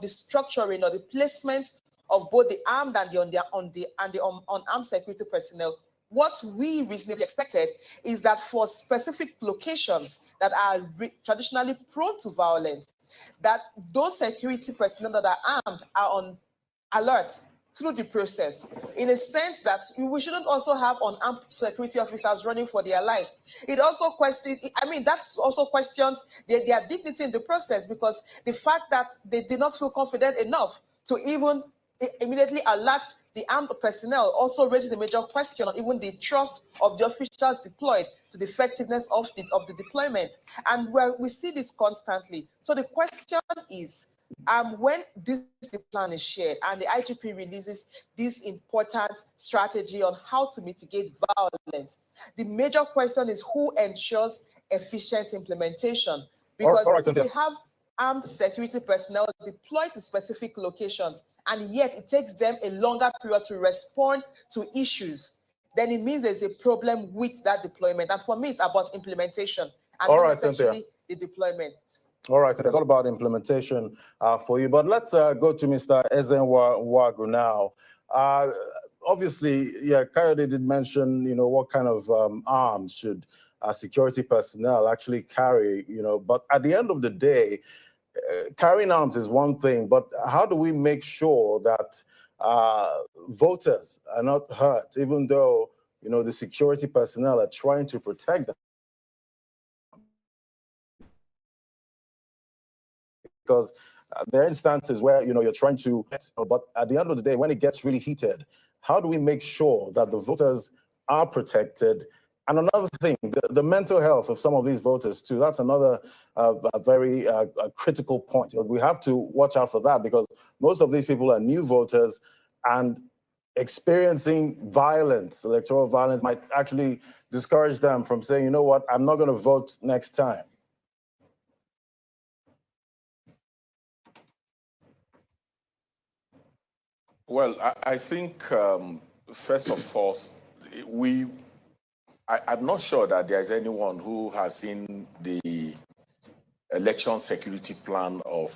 structuring or the placement of both the armed and the unarmed security personnel, what we reasonably expected is that for specific locations that are traditionally prone to violence, that those security personnel that are armed are on alert through the process, in a sense that we shouldn't also have unarmed security officers running for their lives. It also questions, that also questions their dignity in the process, because the fact that they did not feel confident enough to even immediately alert the armed personnel also raises a major question on even the trust of the officials deployed to the effectiveness of the deployment. And we see this constantly. So the question is, when this plan is shared and the IGP releases this important strategy on how to mitigate violence, the major question is who ensures efficient implementation? Because if we have armed security personnel deployed to specific locations, and yet it takes them a longer period to respond to issues, then it means there's a problem with that deployment. And for me, it's about implementation and not necessarily the deployment. All right, so it's all about implementation for you. But let's go to Mr. Ezenwa Wagu now. Obviously, yeah, Kayode did mention, what kind of arms should security personnel actually carry, but at the end of the day, carrying arms is one thing, but how do we make sure that voters are not hurt, even though, the security personnel are trying to protect them? Because there are instances where, you're trying to, but at the end of the day, when it gets really heated, how do we make sure that the voters are protected? And another thing, the mental health of some of these voters too, that's another very critical point. We have to watch out for that, because most of these people are new voters, and experiencing violence, electoral violence, might actually discourage them from saying, you know what, I'm not going to vote next time. Well, I think, first of all, I'm not sure that there's anyone who has seen the election security plan of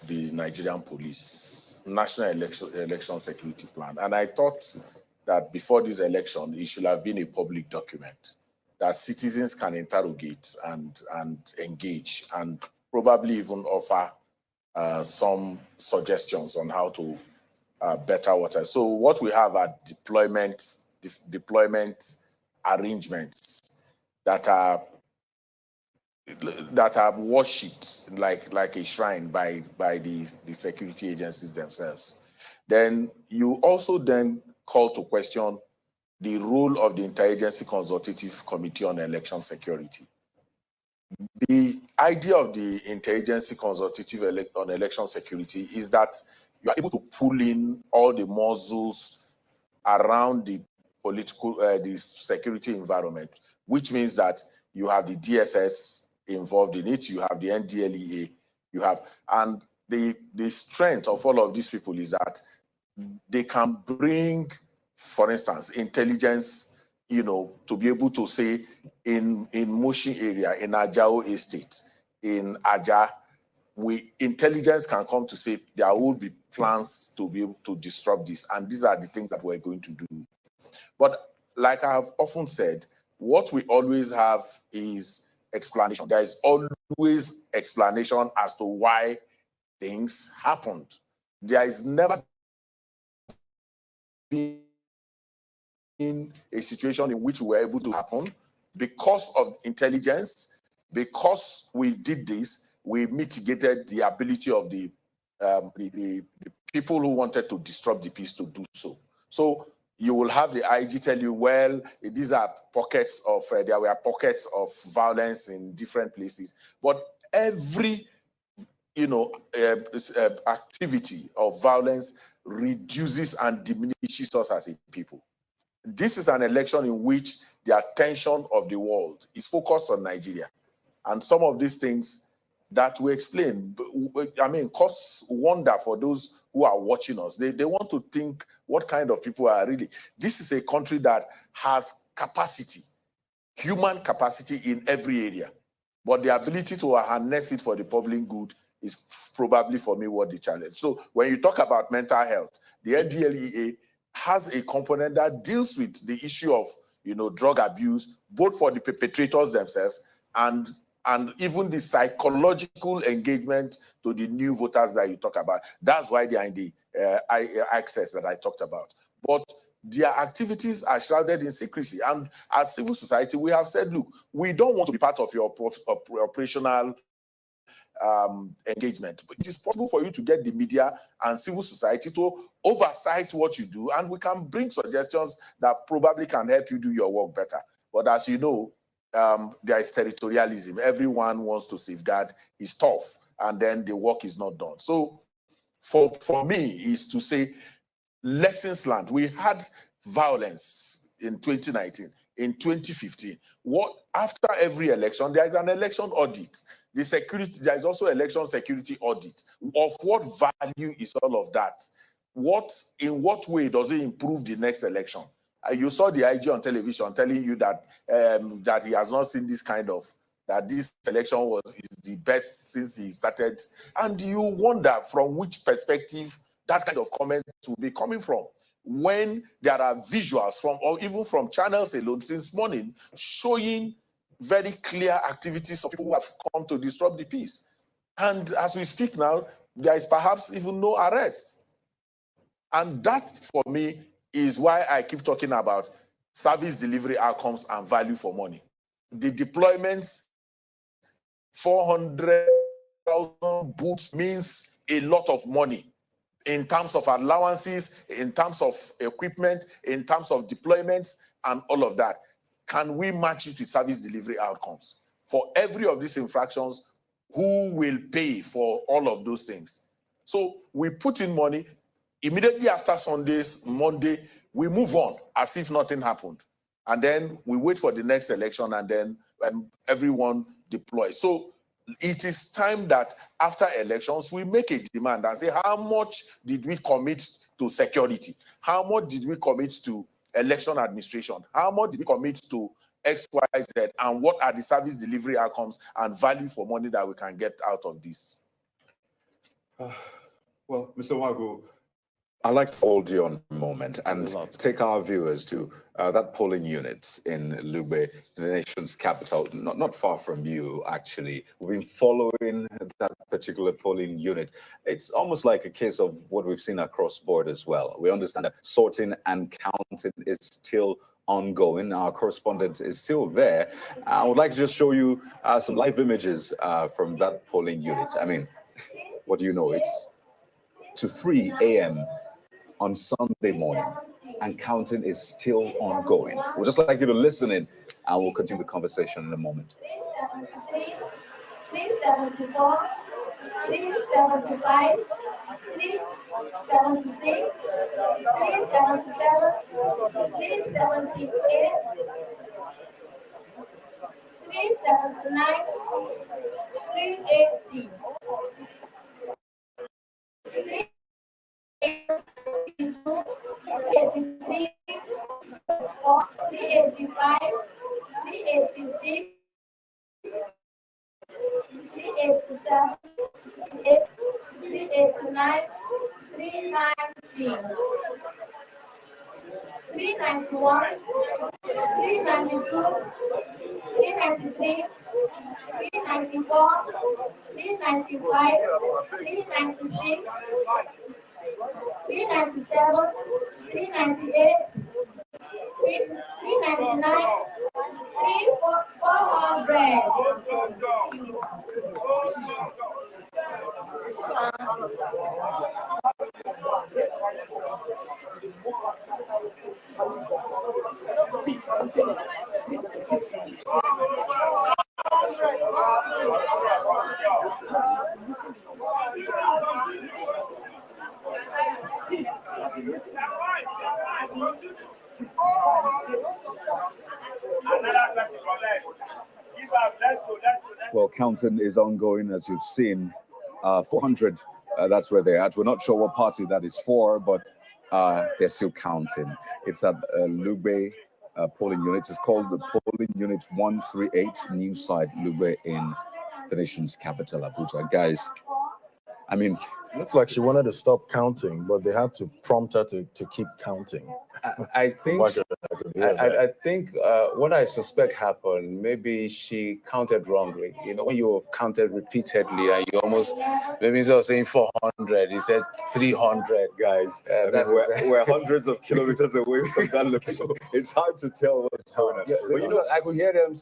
the Nigerian police, National Election Security Plan. And I thought that before this election, it should have been a public document that citizens can interrogate and engage, and probably even offer some suggestions on how to better water. So what we have are deployment arrangements that are worshipped like a shrine by the security agencies themselves. Then you also then call to question the role of the Interagency Consultative Committee on Election Security. The idea of the Interagency Consultative on Election Security is that you are able to pull in all the muscles around the political, the security environment which means that you have the DSS involved in it, you have the NDLEA, you have, and the strength of all of these people is that they can bring, for instance, intelligence, to be able to say in Moshi area, in Ajao Estate, in Aja, intelligence can come to say there will be plans to be able to disrupt this, and these are the things that we're going to do. But like I have often said, what we always have is explanation. There is always explanation as to why things happened. There is never been a situation in which we were able to happen because of intelligence. Because we did this, we mitigated the ability of the people who wanted to disrupt the peace to do so. So you will have the IG tell you, well, these are pockets of, there were pockets of violence in different places. But every, activity of violence reduces and diminishes us as a people. This is an election in which the attention of the world is focused on Nigeria. And some of these things that we explain, cause wonder for those who are watching us. They want to think what kind of people are really. This is a country that has capacity, human capacity in every area. But the ability to harness it for the public good is probably, for me, what the challenge. So when you talk about mental health, the NDLEA has a component that deals with the issue of, drug abuse, both for the perpetrators themselves and even the psychological engagement to the new voters that you talk about. That's why they are in the access that I talked about. But their activities are shrouded in secrecy. And as civil society, we have said, look, we don't want to be part of your operational engagement. But it is possible for you to get the media and civil society to oversight what you do, and we can bring suggestions that probably can help you do your work better. But as you know, there is territorialism. Everyone wants to safeguard his stuff, and then the work is not done. So for me is to say, lessons learned. We had violence in 2019, in 2015. After every election, there is an election audit. There is also election security audit. Of what value is all of that? In what way does it improve the next election? You saw the IG on television telling you that that he has not seen this kind of, that this election is the best since he started. And you wonder from which perspective that kind of comment will be coming from, when there are visuals from, or even from channels alone since morning, showing very clear activities of people who have come to disrupt the peace. And as we speak now, there is perhaps even no arrests. And that, for me, is why I keep talking about service delivery outcomes and value for money. The deployments, 400,000 boots means a lot of money in terms of allowances, in terms of equipment, in terms of deployments, and all of that. Can we match it with service delivery outcomes? For every of these infractions, who will pay for all of those things? So we put in money. Immediately after Monday, we move on as if nothing happened. And then we wait for the next election, and then everyone deploys. So it is time that after elections, we make a demand and say, how much did we commit to security? How much did we commit to election administration? How much did we commit to X, Y, Z? And what are the service delivery outcomes and value for money that we can get out of this? Well, Mr. Wagu, I'd like to hold you on a moment and take our viewers to that polling unit in Lugbe, the nation's capital, not far from you, actually. We've been following that particular polling unit. It's almost like a case of what we've seen across board as well. We understand that sorting and counting is still ongoing. Our correspondent is still there. I would like to just show you some live images from that polling unit. I mean, what do you know? It's to 3 a.m. on Sunday morning, and counting is still ongoing. We'd just like you to listen in, and we'll continue the conversation in a moment. 374, 375, 376, 377, 378, 379, 380. 383, 385, 386, 387, 389, 390, 391, 392, 393, 394, 395, 396, 397, 398, 399, 400. Well, counting is ongoing, as you've seen. 400, that's where they're at. We're not sure what party that is for, but they're still counting. It's at Lugbe polling unit. It's called the polling unit 138, new site, Lugbe, in the nation's capital, Abuja. Guys, I mean, it looked like she wanted to stop counting, but they had to prompt her to keep counting. I think what I suspect happened, maybe she counted wrongly. You know, when you have counted repeatedly and you almost, maybe instead of saying 400, he said 300, guys. We're hundreds of kilometers away from that location. It's hard to tell what's going on. Yeah, but you know, I could hear them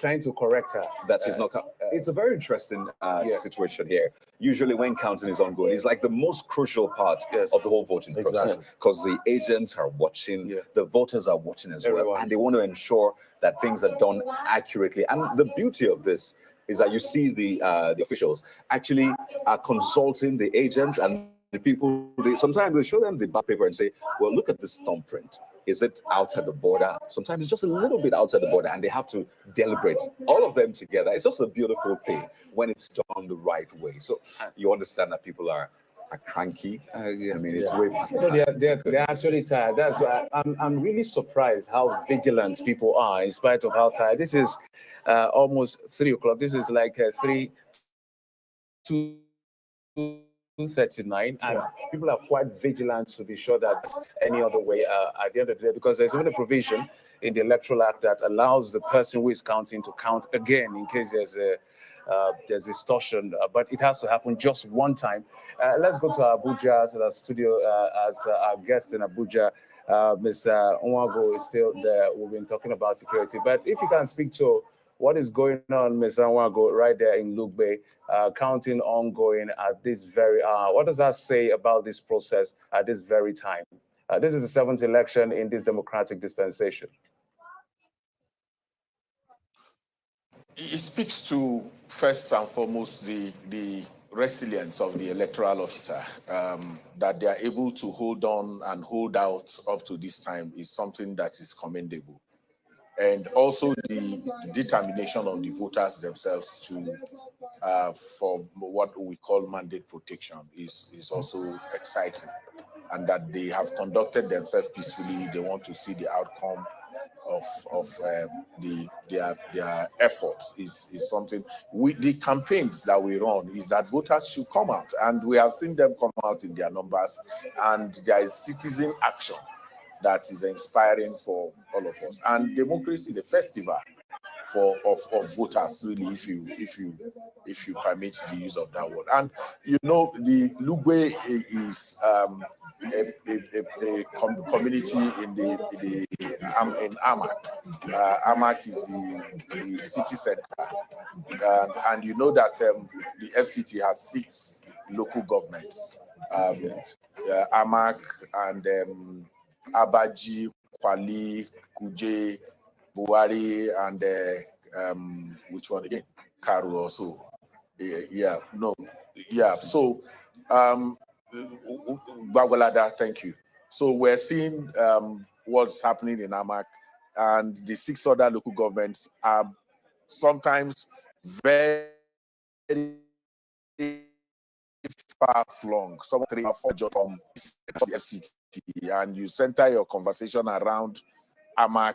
trying to correct her. That she's not. It's a very interesting situation here. Usually when counting is ongoing, it's like the most crucial part of the whole voting process, because the agents are watching, the voters are watching as well, and they want to ensure that things are done accurately. And the beauty of this is that you see the officials actually are consulting the agents and the people. Sometimes they show them the back paper and say, well, look at this thumbprint. Is it outside the border? Sometimes it's just a little bit outside the border, and they have to deliberate all of them together. It's just a beautiful thing when it's done the right way. So you understand that people are cranky. I mean, it's way past no, they're actually tired. That's why I'm really surprised how vigilant people are in spite of how tired. This is almost 3 o'clock. This is like 2:39, and people are quite vigilant to be sure that any other way at the end of the day, because there's even a provision in the Electoral Act that allows the person who is counting to count again in case there's distortion, but it has to happen just one time. Let's go to Abuja, to the studio, as our guest in Abuja. Mr. Nwago is still there. We've been talking about security, but if you can speak to what is going on, Mr. Nwago, right there in Lugbe, counting ongoing at this very hour. What does that say about this process at this very time? This is the 7th election in this democratic dispensation. It speaks to, first and foremost, the resilience of the electoral officer, that they are able to hold on and hold out up to this time is something that is commendable. And also the determination of the voters themselves to for what we call mandate protection is also exciting, and that they have conducted themselves peacefully. They want to see the outcome of their efforts is something. The campaigns that we run is that voters should come out, and we have seen them come out in their numbers, and there is citizen action that is inspiring for all of us. And democracy is a festival of voters, really, if you permit the use of that word. And you know, the Lugbe is a community in Amak. Amak is the city center, and you know that the FCT has 6 local governments, Amak and Abaji, Kwali, Kuje, Buhari, and which one again? Karu also. So Bagwalada, thank you. So we're seeing what's happening in Amak, and the 6 other local governments are sometimes very far-flung, some 3 or 4 jobs from the FCT, and you center your conversation around Amak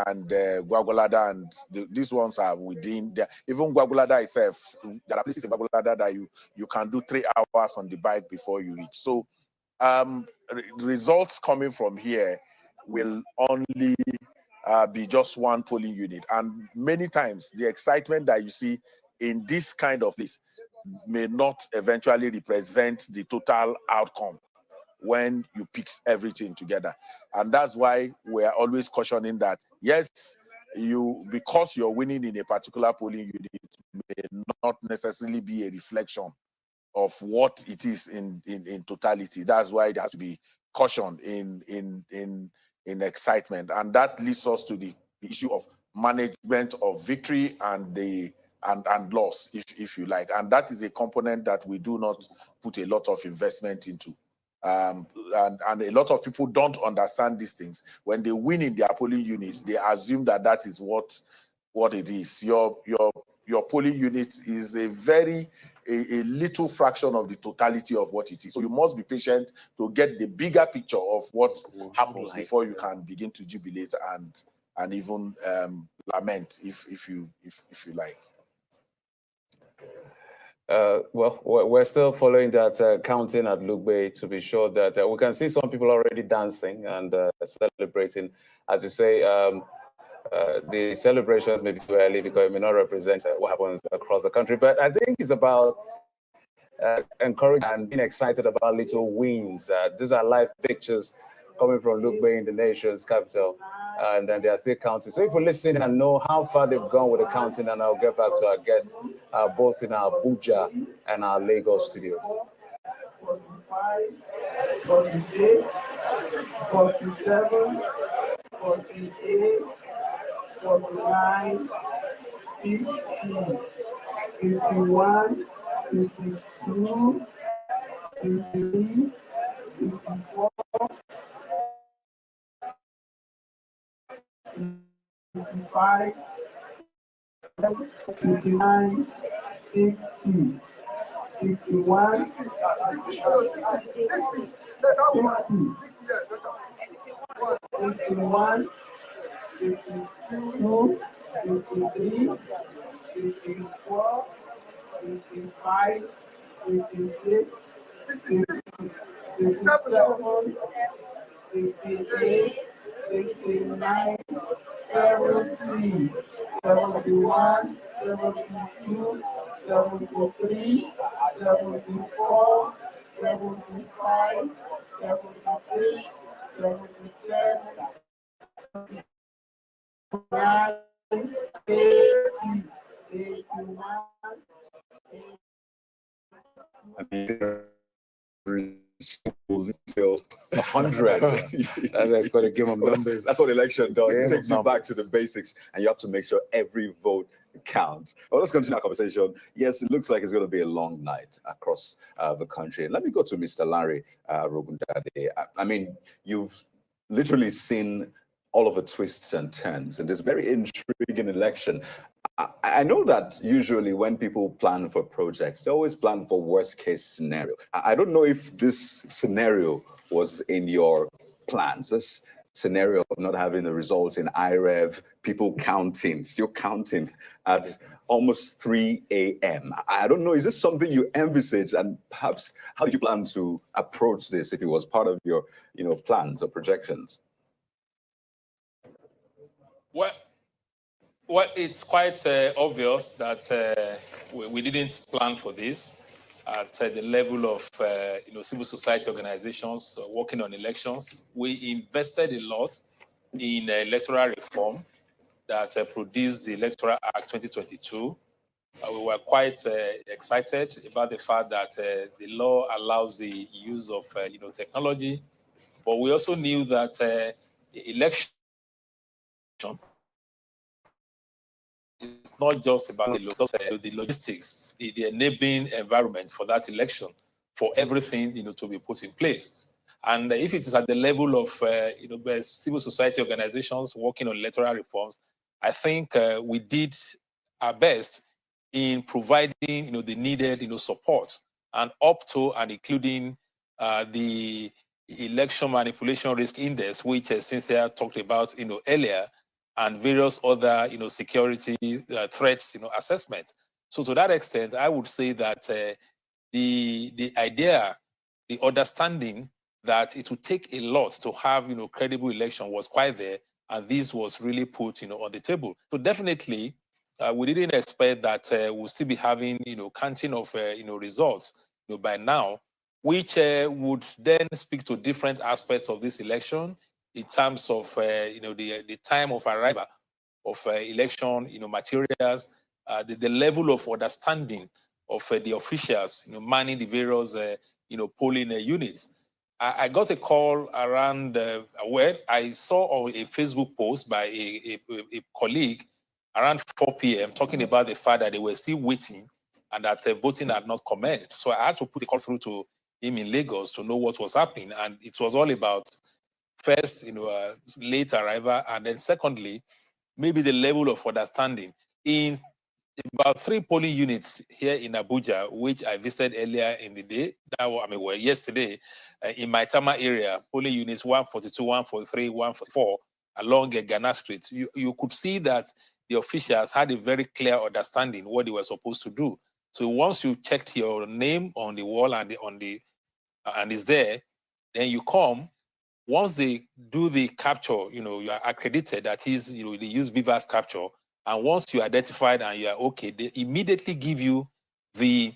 and Gwagwalada, and these ones are within there. Even Gwagwalada itself, there are places in Gwagwalada that you can do 3 hours on the bike before you reach. So results coming from here will only be just one polling unit, and many times the excitement that you see in this kind of place may not eventually represent the total outcome when you piece everything together. And that's why we are always cautioning that, yes, because you're winning in a particular polling unit may not necessarily be a reflection of what it is in totality. That's why it has to be cautioned in excitement. And that leads us to the issue of management of victory and loss, if you like. And that is a component that we do not put a lot of investment into. And a lot of people don't understand these things. When they win in their polling unit, they assume that is what it is. Your polling unit is a little fraction of the totality of what it is. So you must be patient to get the bigger picture of what happens before you can begin to jubilate and even lament, if you like. Well, we're still following that counting at Lugbe to be sure that we can see some people already dancing and celebrating. As you say, the celebrations may be too early because it may not represent what happens across the country. But I think it's about encouraging and being excited about little wins. These are live pictures coming from Lugbe in the nation's capital, and then they are still counting. So if you listen and know how far they've gone with the counting, and I'll get back to our guests, both in our Abuja and our Lagos studios. 45, 46, 47, 48, 49, 50, 51, 52, 53, 54, 55, 59, 60, 61, 61, 62, 63, 64, 65, 66, 67, 68, 69, 70, 71, 72, 73, 74, 75, 76, 77, 79, 80, 81, Until 100. That's got a game of numbers. That's what election does. Game It takes of you back to the basics, and you have to make sure every vote counts. Well, let's continue our conversation. Yes, it looks like it's going to be a long night across the country. Let me go to Mr. Larry Rogundade. I mean, you've literally seen all of the twists and turns in this very intriguing election. I know that usually when people plan for projects, they always plan for worst case scenario. I don't know if this scenario was in your plans, this scenario of not having the results in IREV, people counting, still counting at almost 3 a.m. I don't know, is this something you envisaged, and perhaps how did you plan to approach this if it was part of your plans or projections? Well, it's quite obvious that we didn't plan for this at the level of civil society organizations working on elections. We invested a lot in electoral reform that produced the Electoral Act 2022. We were quite excited about the fact that the law allows the use of technology, but we also knew that the election it's not just about the logistics, the enabling environment for that election, for everything to be put in place. And if it is at the level of civil society organizations working on electoral reforms, I think we did our best in providing, the needed, support, and up to and including the election manipulation risk index, which Cynthia talked about, earlier, and various other, security threats, assessments. So to that extent, I would say that the idea, the understanding that it would take a lot to have, credible election was quite there, and this was really put, on the table. So definitely, we didn't expect that we'll still be having, counting of, results, by now, which would then speak to different aspects of this election in terms of, the time of arrival of election, materials, the level of understanding of the officials, manning the various, polling units. I got a call around where I saw on a Facebook post by a colleague around 4 p.m. talking about the fact that they were still waiting and that voting had not commenced. So I had to put a call through to him in Lagos to know what was happening. And it was all about, first, late arrival, and then secondly, maybe the level of understanding. In about 3 polling units here in Abuja, which I visited earlier in the day, yesterday, in my Tama area, polling units 142, 143, 144, along Ghana Street, you could see that the officials had a very clear understanding what they were supposed to do. So once you checked your name on the wall and it's there, then you come. Once they do the capture, you are accredited, that is, they use BVAS capture. And once you're identified and you are okay, they immediately give you the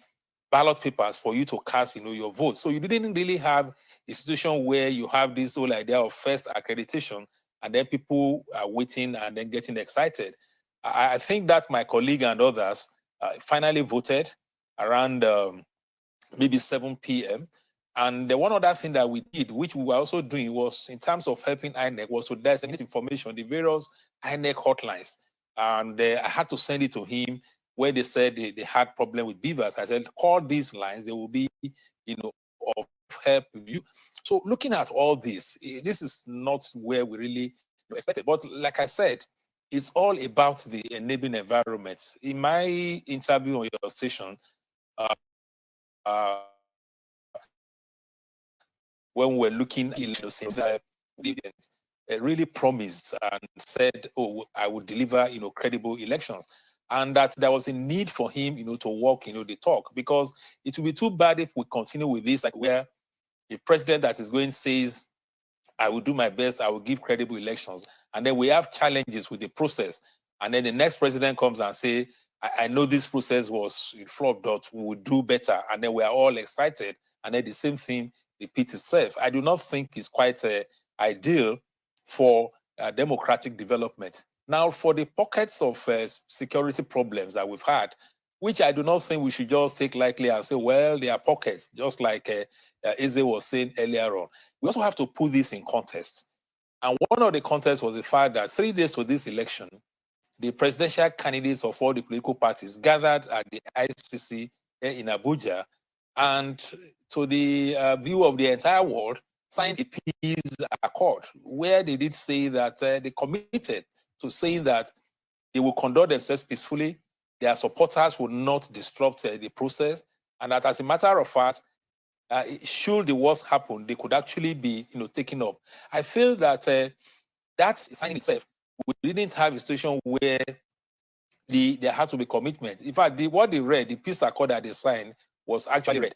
ballot papers for you to cast, your vote. So you didn't really have a situation where you have this whole idea of first accreditation and then people are waiting and then getting excited. I think that my colleague and others finally voted around maybe 7 p.m. And the one other thing that we did, which we were also doing, was in terms of helping INEC, was to disseminate information, the various INEC hotlines. And I had to send it to him where they said they had problem with BVAS. I said, call these lines, they will be, of help with you. So looking at all this is not where we really expected. But like I said, it's all about the enabling environment. In my interview on your station, when we're looking at dividends, really promised and said, "Oh, I would deliver, credible elections," and that there was a need for him, to walk, the talk, because it would be too bad if we continue with this, like where a president that is going says, "I will do my best, I will give credible elections," and then we have challenges with the process, and then the next president comes and say, I know this process was flawed, but we will do better," and then we are all excited, and then the same thing repeats itself. I do not think it's quite ideal for democratic development. Now, for the pockets of security problems that we've had, which I do not think we should just take lightly and say, well, they are pockets, just like Eze was saying earlier on. We also have to put this in context. And one of the contexts was the fact that 3 days to this election, the presidential candidates of all the political parties gathered at the ICC in Abuja, and to the view of the entire world, signed a peace accord where they did say that they committed to saying that they will conduct themselves peacefully, their supporters will not disrupt the process, and that as a matter of fact, should the worst happen, they could actually be taken up. I feel that that sign itself, we didn't have a situation where there has to be commitment. In fact, what they read, the peace accord that they signed, was actually read.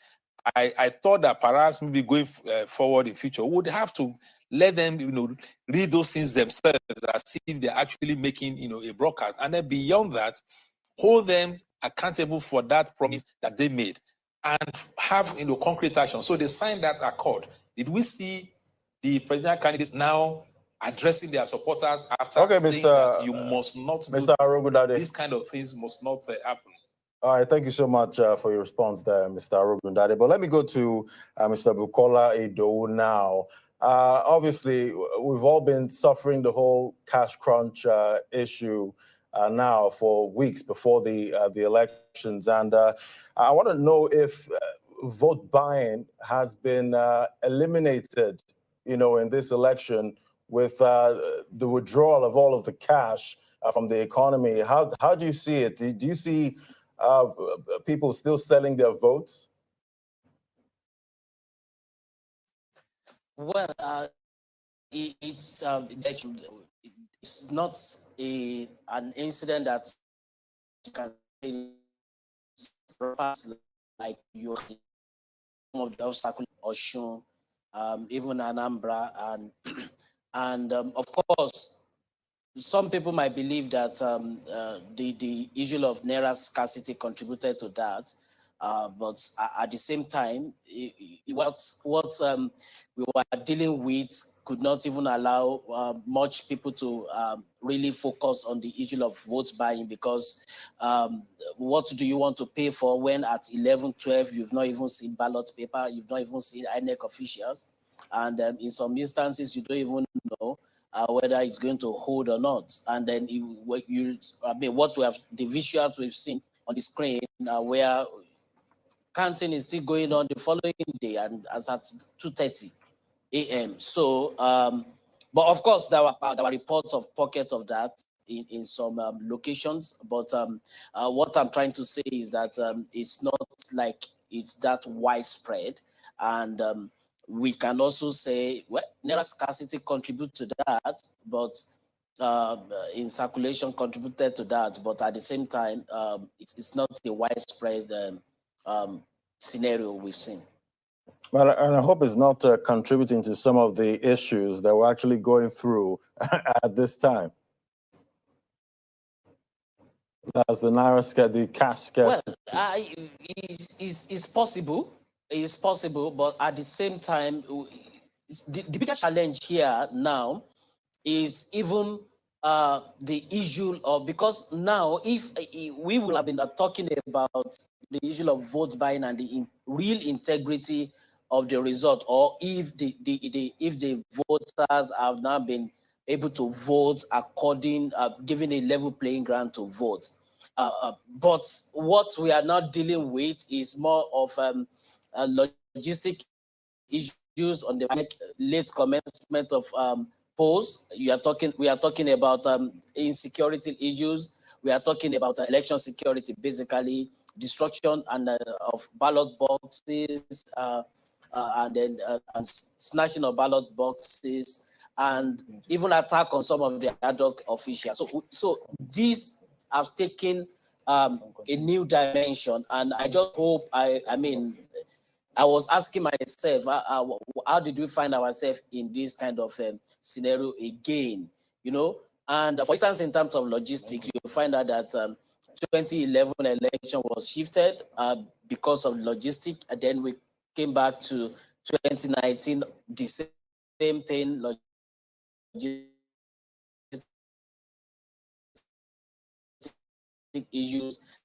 I thought that perhaps maybe going forward in future, we would have to let them, read those things themselves as if they're actually making, a broadcast. And then beyond that, hold them accountable for that promise that they made and have, concrete action. So they signed that accord. Did we see the presidential candidates now addressing their supporters after saying that you must not Mr. Arogundade, these kind of things must not happen? All right, thank you so much for your response there, Mr. Arogundade. But let me go to Mr. Bukola Edo now. Obviously, we've all been suffering the whole cash crunch issue now for weeks before the elections. And I want to know if vote buying has been eliminated, in this election with the withdrawal of all of the cash from the economy. How do you see it? Do you see people still selling their votes? Well, it's not an incident that you can say like you of the obstacle Oshun, even Anambra, and of course, some people might believe that the issue of Naira scarcity contributed to that, but at the same time, what we were dealing with could not even allow much people to really focus on the issue of vote buying, because what do you want to pay for when at 11, 12, you've not even seen ballot paper, you've not even seen INEC officials, and in some instances, you don't even know whether it's going to hold or not. And then what we have, the visuals we've seen on the screen where counting is still going on the following day and as at 2:30 a.m. So, but of course, there were reports of pockets of that in some locations. But what I'm trying to say is that it's not like it's that widespread. And we can also say, well, Naira scarcity contribute to that, but in circulation contributed to that. But at the same time, it's not a widespread scenario we've seen. Well, and I hope it's not contributing to some of the issues that we're actually going through at this time. That's the Naira, the cash scarcity. Well, it's possible. It's possible, but at the same time, the bigger challenge here now is even the issue of, because now if we will have been talking about the issue of vote buying and the real integrity of the result, or if the voters have now been able to vote according, given a level playing ground to vote. But what we are now dealing with is more of logistic issues on the late commencement of polls. We are talking about insecurity issues. We are talking about election security, basically destruction and of ballot boxes, and then snatching of ballot boxes, and even attack on some of the ad hoc officials. So these have taken a new dimension, and I just hope, I was asking myself, how did we find ourselves in this kind of scenario again, you know? And for instance, in terms of logistics, you find out that 2011 election was shifted because of logistics, and then we came back to 2019, the same thing, logistic issues.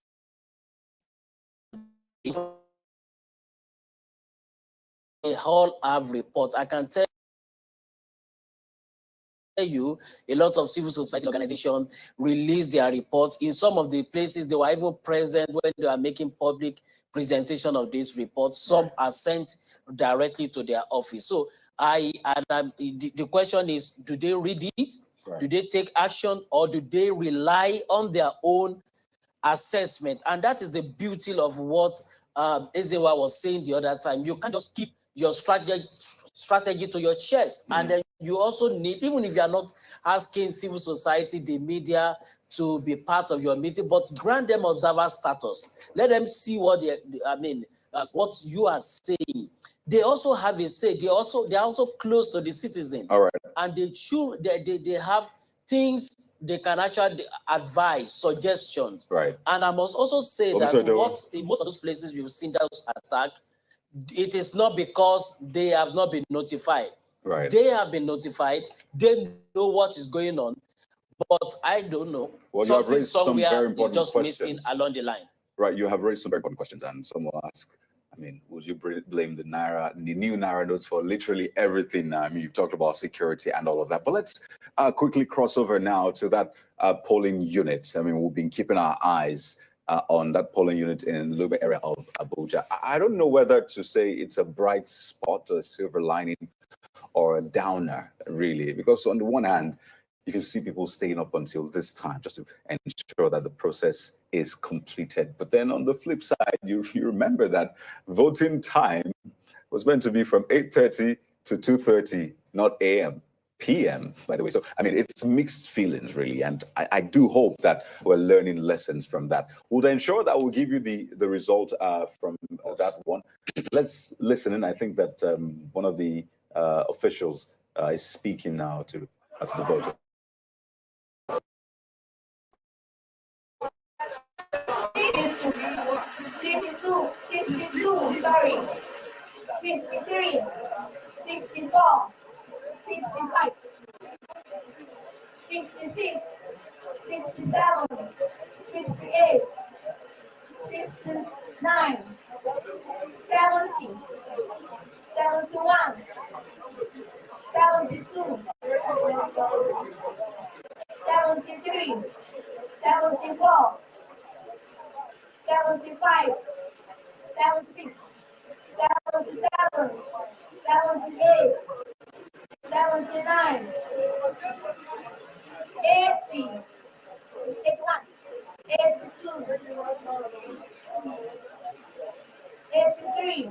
They all have reports. I can tell you a lot of civil society organizations released their reports. In some of the places, they were even present when they are making public presentation of these reports. Some are sent directly to their office. So the question is, do they read it? Right. Do they take action, or do they rely on their own assessment? And that is the beauty of what Ezewa was saying the other time. You can't just keep your strategy to your chest. And then you also need, even if you are not asking civil society, the media to be part of your meeting, but grant them observer status. Let them see what what you are saying. They also have a say. They're also close to the citizen. All right. And they have things they can actually advise, suggestions. Right. And I must also say that in most of those places you've seen those attacks, it is not because they have not been notified. Right. They have been notified. They know what is going on, but I don't know. Well, you have raised some very important just questions. missing along the line. Right. You have raised some very important questions, and someone asked, would you blame the new Naira notes for literally everything? You've talked about security and all of that, but let's quickly cross over now to that polling unit. We've been keeping our eyes on that polling unit in the Lugbe area of Abuja. I don't know whether to say it's a bright spot, a silver lining, or a downer, really, because on the one hand, you can see people staying up until this time just to ensure that the process is completed. But then on the flip side, you remember that voting time was meant to be from 8:30 to 2:30, not a.m. p.m., by the way. So, I mean, it's mixed feelings, really. And I do hope that we're learning lessons from that. We'll ensure that we'll give you the result from that one. Let's listen in. I think that one of the officials is speaking now to the voter. 62, sorry. 63, 64, 65, 66, 67, 68, 69, 70, 71, 72, 73, 74, 75, 76, 77, 78, 79, 80, 81, 82, 83,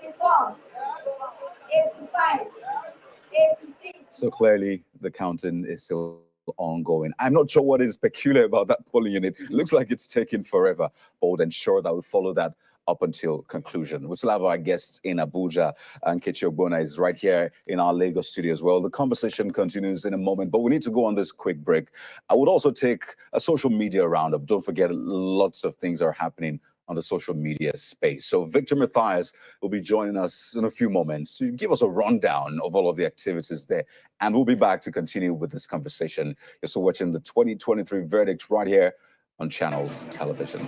84, 85, 86. So clearly the counting is still ongoing. I'm not sure what is peculiar about that polling unit. It looks like it's taking forever, but we'll ensure that we follow that up until conclusion. We still have our guests in Abuja, and Nkechi Ogbonna is right here in our Lagos studio as well. The conversation continues in a moment, but we need to go on this quick break. I would also take a social media roundup. Don't forget, lots of things are happening on the social media space. So Victor Matthias will be joining us in a few moments to give us a rundown of all of the activities there. And we'll be back to continue with this conversation. You're still watching the 2023 verdict right here on Channels Television.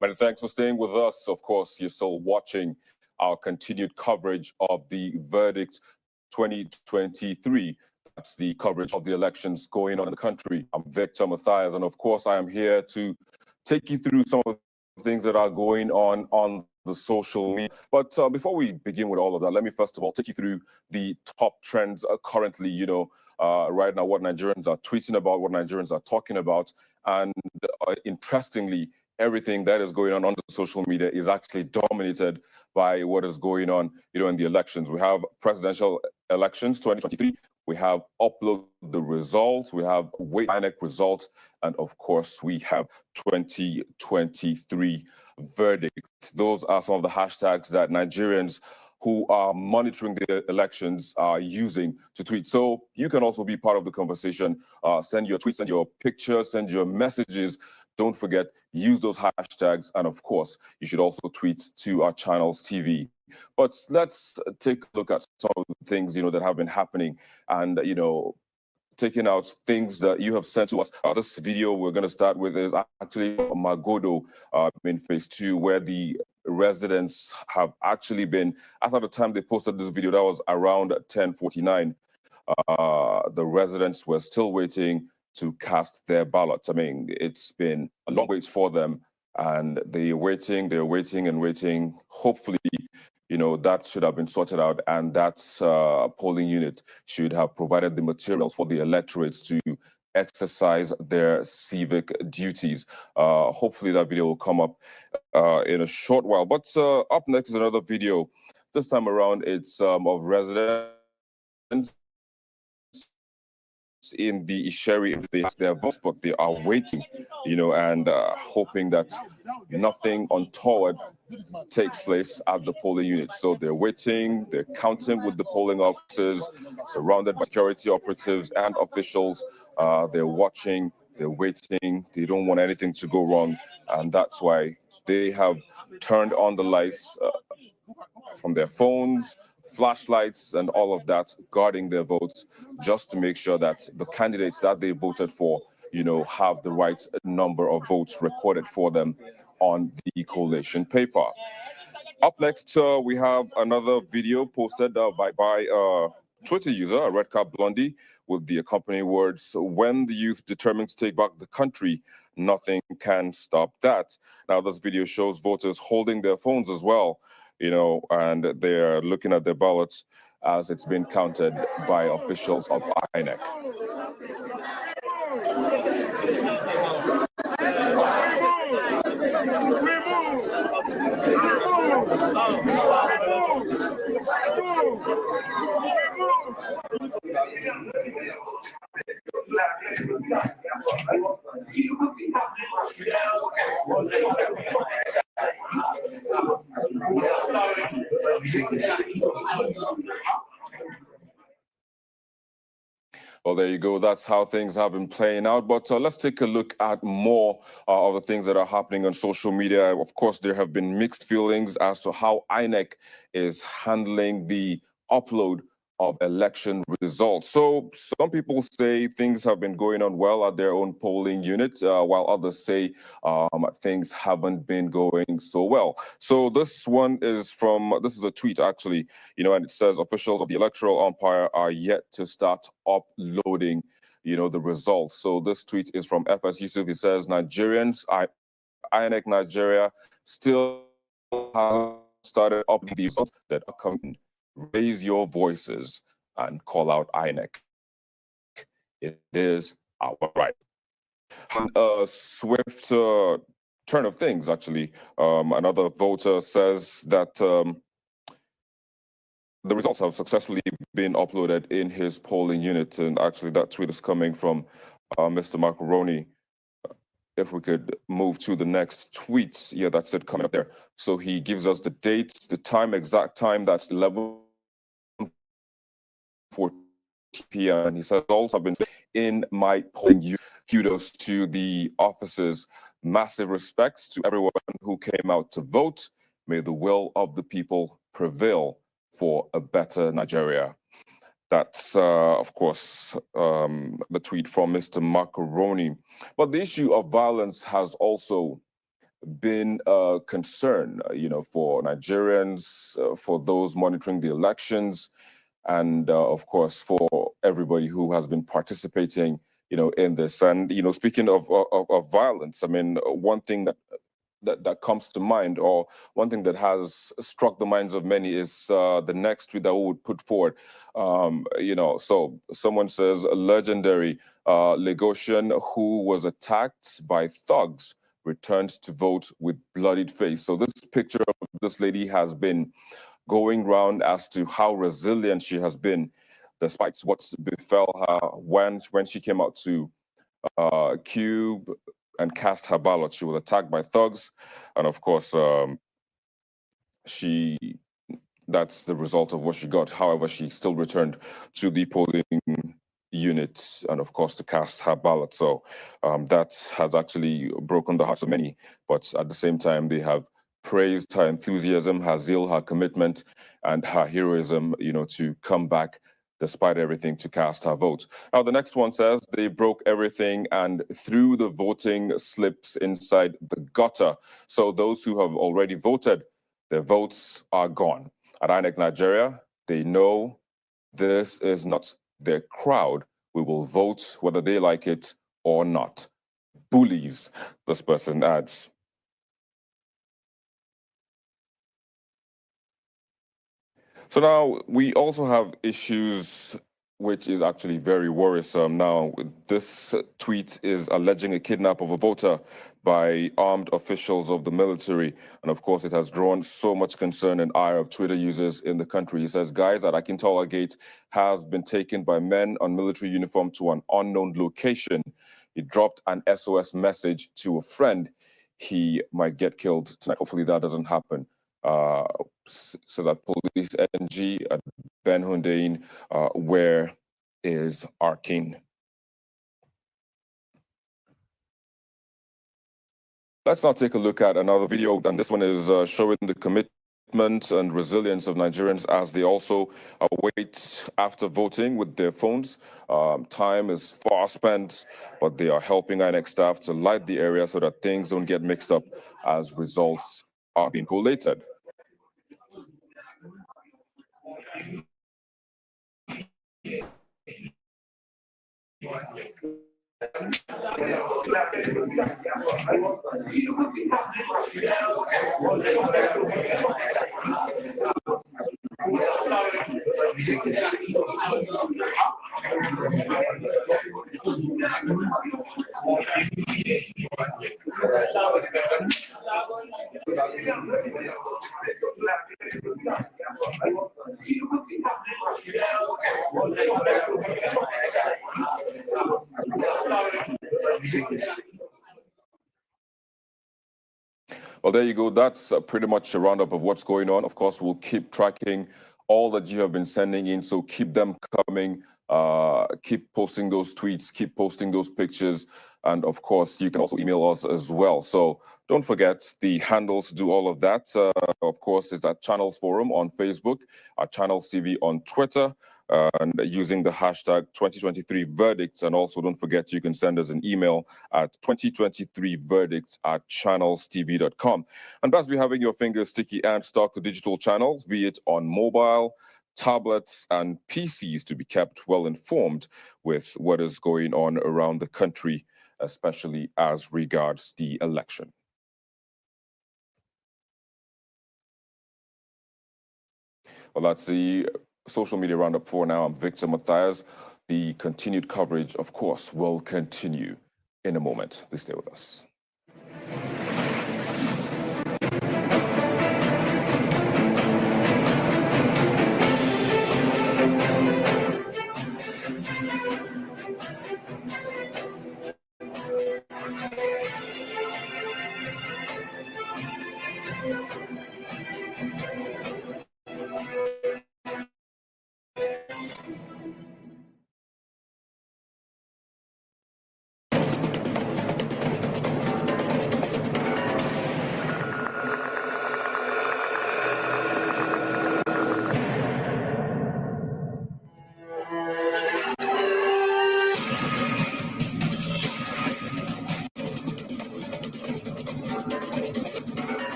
Many thanks for staying with us. Of course, you're still watching our continued coverage of the verdict 2023. That's the coverage of the elections going on in the country. I'm Victor Matthias, and of course, I am here to take you through some of the things that are going on the social media. But before we begin with all of that, let me first of all take you through the top trends currently, right now, what Nigerians are tweeting about, what Nigerians are talking about. And interestingly, everything that is going on the social media is actually dominated by what is going on, in the elections. We have presidential elections 2023. We have upload the results. We have wait INEC results. And of course, we have 2023 verdicts. Those are some of the hashtags that Nigerians who are monitoring the elections are using to tweet. So you can also be part of the conversation. Send your tweets, send your pictures, send your messages. Don't forget, use those hashtags. And of course, you should also tweet to our channels TV. But let's take a look at some of the things, that have been happening and, taking out things that you have sent to us. This video we're going to start with is actually Magodo in phase 2, where the residents have actually been, as at the time they posted this video, that was around 10:49. The residents were still waiting to cast their ballots. I mean, it's been a long wait for them, and they're waiting and waiting. Hopefully, that should have been sorted out, and that polling unit should have provided the materials for the electorates to exercise their civic duties. Hopefully that video will come up in a short while. But up next is another video. This time around, it's of residents in the Isheri. Their votes, but they are waiting, and hoping that nothing untoward takes place at the polling unit. So they're waiting, they're counting with the polling officers, surrounded by security operatives and officials. They're watching, they're waiting, they don't want anything to go wrong. And that's why they have turned on the lights from their phones, flashlights, and all of that, guarding their votes, just to make sure that the candidates that they voted for, have the right number of votes recorded for them on the collation paper. Up next, we have another video posted by Twitter user, Redcap Blondie, with the accompanying words, "When the youth determined to take back the country, nothing can stop that." Now, this video shows voters holding their phones as well, and they're looking at their ballots as it's been counted by officials of INEC. Well, there you go. That's how things have been playing out. But let's take a look at more of the things that are happening on social media. Of course, there have been mixed feelings as to how INEC is handling the upload of election results. So some people say things have been going on well at their own polling unit, while others say things haven't been going so well. So this is a tweet actually, and it says officials of the electoral umpire are yet to start uploading, the results. So this tweet is from FS Yusuf. He says, Nigerians, INEC Nigeria still hasn't started uploading the results that are coming. Raise your voices and call out INEC. It is our right. A swift turn of things, actually. Another voter says that the results have successfully been uploaded in his polling unit. And actually, that tweet is coming from Mr. Macaroni. If we could move to the next tweet. Yeah, that's it coming up there. So he gives us the dates, the time, exact time, that's 11:40 p.m. And he says, also have been in my polling unit. Kudos to the officers. Massive respects to everyone who came out to vote. May the will of the people prevail for a better Nigeria. That's, of course, the tweet from Mr. Macaroni. But the issue of violence has also been a concern, for Nigerians, for those monitoring the elections, and of course for everybody who has been participating, in this. And speaking of violence, I mean, one thing that comes to mind, or one thing that has struck the minds of many, is the next tweet that we would put forward. So someone says, a legendary Lagosian who was attacked by thugs returns to vote with bloodied face. So this picture of this lady has been going round as to how resilient she has been, despite what befell her when she came out to Cube and cast her ballot. She was attacked by thugs, and of course, that's the result of what she got. However, she still returned to the polling units and, of course, to cast her ballot. So that has actually broken the hearts of many. But at the same time, they have praised her enthusiasm, her zeal, her commitment, and her heroism, to come back despite everything to cast her vote. Now, the next one says they broke everything and threw the voting slips inside the gutter. So those who have already voted, their votes are gone. At INEC Nigeria, they know this is not their crowd. We will vote whether they like it or not. Bullies, this person adds. So now we also have issues which is actually very worrisome. Now, this tweet is alleging a kidnap of a voter by armed officials of the military. And of course, it has drawn so much concern and ire of Twitter users in the country. He says, guys at Akintola Gate has been taken by men on military uniform to an unknown location. He dropped an SOS message to a friend. He might get killed tonight. Hopefully that doesn't happen. Says that police NG at Ben Hundein, where is Arkin? Let's now take a look at another video, and this one is showing the commitment and resilience of Nigerians as they also await after voting with their phones. Time is far spent, but they are helping INEC staff to light the area so that things don't get mixed up as results are being collated. Well, there you go. That's pretty much a roundup of what's going on. Of course, we'll keep tracking all that you have been sending in, so keep them coming. Keep posting those tweets, keep posting those pictures, and of course, you can also email us as well. So don't forget the handles to do all of that. Of course, it's at Channels Forum on Facebook, at Channels TV on Twitter, and using the hashtag 2023verdicts. And also don't forget, you can send us an email at 2023verdicts@channelstv.com. And best be having your fingers sticky and stuck to digital channels, be it on mobile, tablets, and PCs, to be kept well informed with what is going on around the country, especially as regards the election. Well, that's the social media roundup for now. I'm Victor Matthias. The continued coverage, of course, will continue in a moment. Please stay with us.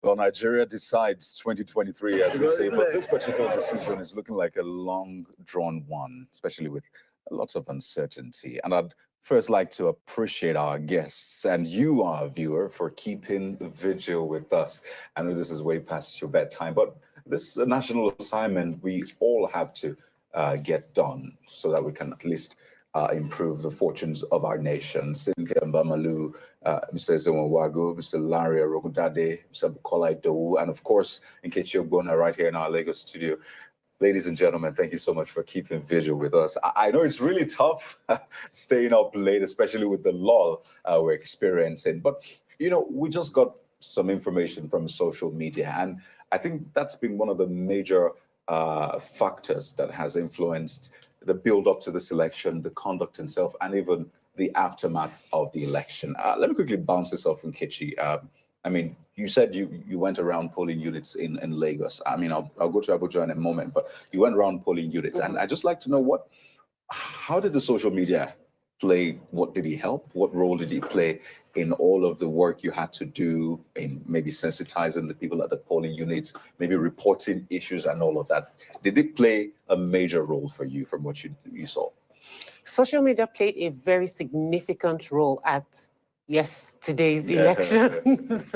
Well, Nigeria decides 2023, as we say, but this particular decision is looking like a long-drawn one, especially with lots of uncertainty. And I'd first like to appreciate our guests and you, our viewer, for keeping vigil with us. I know this is way past your bedtime, but this is a national assignment we all have to get done so that we can at least improve the fortunes of our nation. Cynthia Mbamalu, Mr. Ezenwawagu, Mr. Larry Rogudade, Mr. Bukola Idowu, and of course, Nkechi Ogbonna right here in our Lagos studio. Ladies and gentlemen, thank you so much for keeping vigil with us. I know it's really tough staying up late, especially with the lull we're experiencing. But, you know, we just got some information from social media, and I think that's been one of the major factors that has influenced the build up to this election, the conduct itself, and even the aftermath of the election. Let me quickly bounce this off from Nkechi. I mean, you said you went around polling units in Lagos. I mean, I'll go to Abuja in a moment, but you went around polling units, and I'd just like to know how did the social media play? What did he help? What role did he play in all of the work you had to do in maybe sensitizing the people at the polling units, maybe reporting issues and all of that? Did it play a major role for you from what you saw? Social media played a very significant role at, yes, today's elections.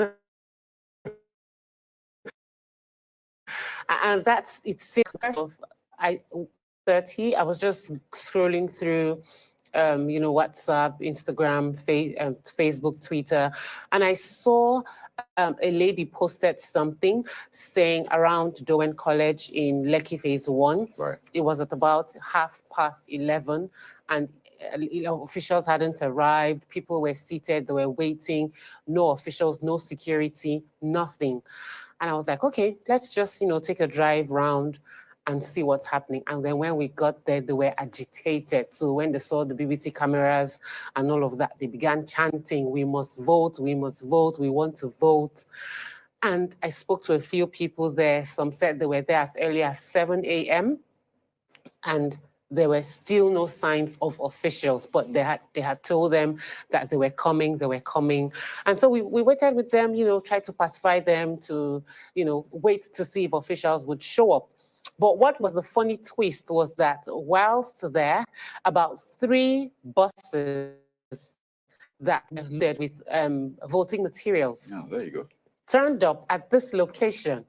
And that's, it's 6:30. I was just scrolling through you know, WhatsApp, Instagram, Facebook, Twitter, and I saw a lady posted something saying around Dowen College in Lekki Phase 1. Right. It was at about 11:30, and you know, officials hadn't arrived. People were seated, they were waiting. No officials, no security, nothing. And I was like, okay, let's just, you know, take a drive round and see what's happening. And then when we got there, they were agitated. So when they saw the BBC cameras and all of that, they began chanting, we must vote, we must vote, we want to vote. And I spoke to a few people there. Some said they were there as early as 7 a.m. and there were still no signs of officials, but they had told them that they were coming. And so we waited with them, you know, tried to pacify them to, you know, wait to see if officials would show up. But what was the funny twist was that whilst there, about 3 buses that were loaded with voting materials there you go. turned up at this location.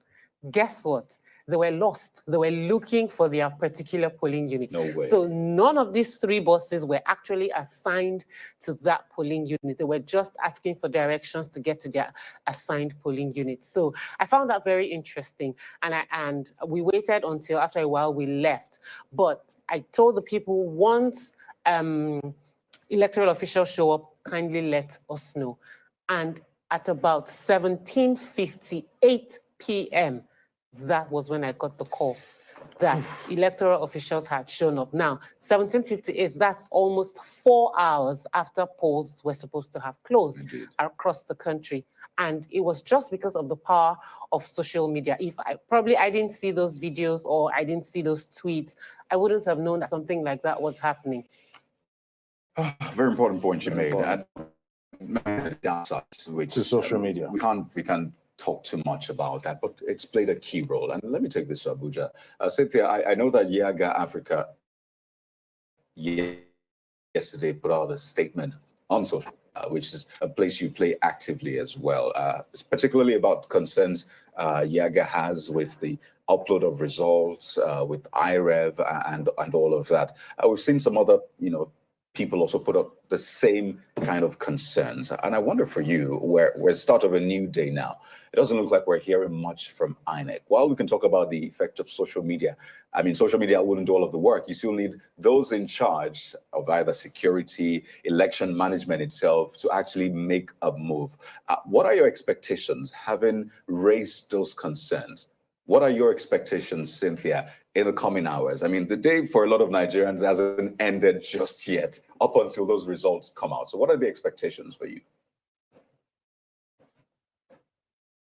Guess what? They were lost. They were looking for their particular polling unit. No way. So none of these 3 buses were actually assigned to that polling unit. They were just asking for directions to get to their assigned polling unit. So I found that very interesting. And we waited until after a while we left. But I told the people, once electoral officials show up, kindly let us know. And at about 17:58 p.m., that was when I got the call that electoral officials had shown up. Now, 17:58, that's almost 4 hours after polls were supposed to have closed across the country. And it was just because of the power of social media. If I didn't see those videos or I didn't see those tweets, I wouldn't have known that something like that was happening. Very important point you made. And downsides, which to social media. We can't talk too much about that, but it's played a key role. And let me take this to Abuja. Cynthia, I know that Yiaga Africa yesterday put out a statement on social, which is a place you play actively as well, particularly about concerns Yiaga has with the upload of results, with IREV and all of that. We've seen some other, you know, people also put up the same kind of concerns. And I wonder for you, we're at the start of a new day now. It doesn't look like we're hearing much from INEC. While we can talk about the effect of social media, I mean, social media wouldn't do all of the work. You still need those in charge of either security, election management itself to actually make a move. What are your expectations, having raised those concerns? What are your expectations, Cynthia, in the coming hours? I mean, the day for a lot of Nigerians hasn't ended just yet, up until those results come out. So what are the expectations for you?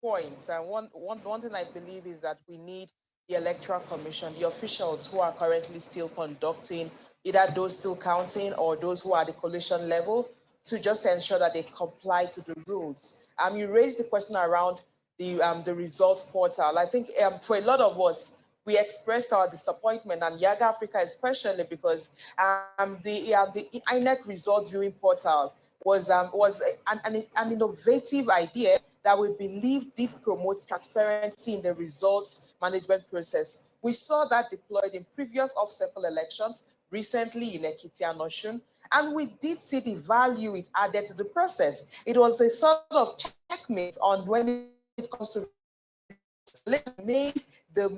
Points. And one thing I believe is that we need the Electoral Commission, the officials who are currently still conducting either those still counting or those who are at the collation level, to just ensure that they comply to the rules. You raised the question around the results portal. I think for a lot of us, we expressed our disappointment, and Yaga Africa especially, because the INEC results viewing portal was an innovative idea that we believe did promote transparency in the results management process. We saw that deployed in previous off-cycle elections, recently in Ekiti and Osun, and we did see the value it added to the process. It was a sort of checkmate on when it comes to made the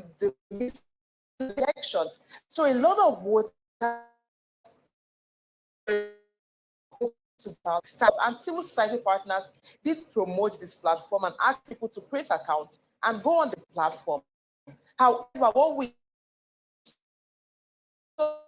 elections. So a lot of what and civil society partners did promote this platform and ask people to create accounts and go on the platform. However, what we saw,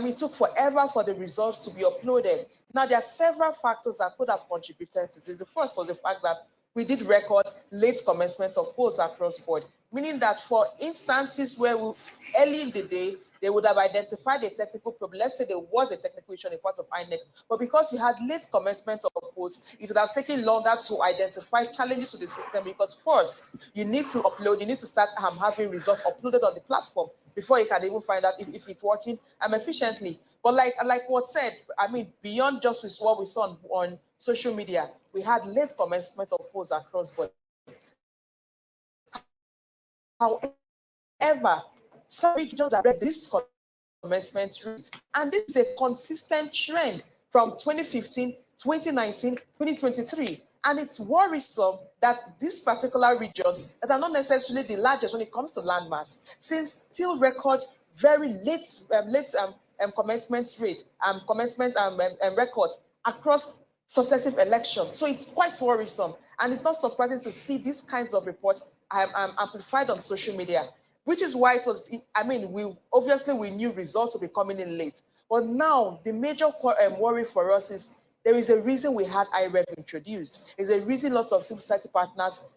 it took forever for the results to be uploaded. Now, there are several factors that could have contributed to this. The first was the fact that we did record late commencement of polls across board, meaning that for instances where early in the day, they would have identified a technical problem. Let's say there was a technical issue in part of INEC, but because you had late commencement of polls, it would have taken longer to identify challenges to the system, because first, you need to upload, you need to start having results uploaded on the platform before you can even find out if it's working efficiently. But like what said, beyond just what we saw on social media, we had late commencement of polls across board. However, some regions are this commencement rate, and this is a consistent trend from 2015, 2019, 2023. And it's worrisome that these particular regions that are not necessarily the largest when it comes to landmass, still record very late commencement rate commencement records across successive elections. So it's quite worrisome, and it's not surprising to see these kinds of reports amplified on social media. Which is why it was, we knew results would be coming in late. But now, the major worry for us is there is a reason we had IREV introduced. There's a reason lots of civil society partners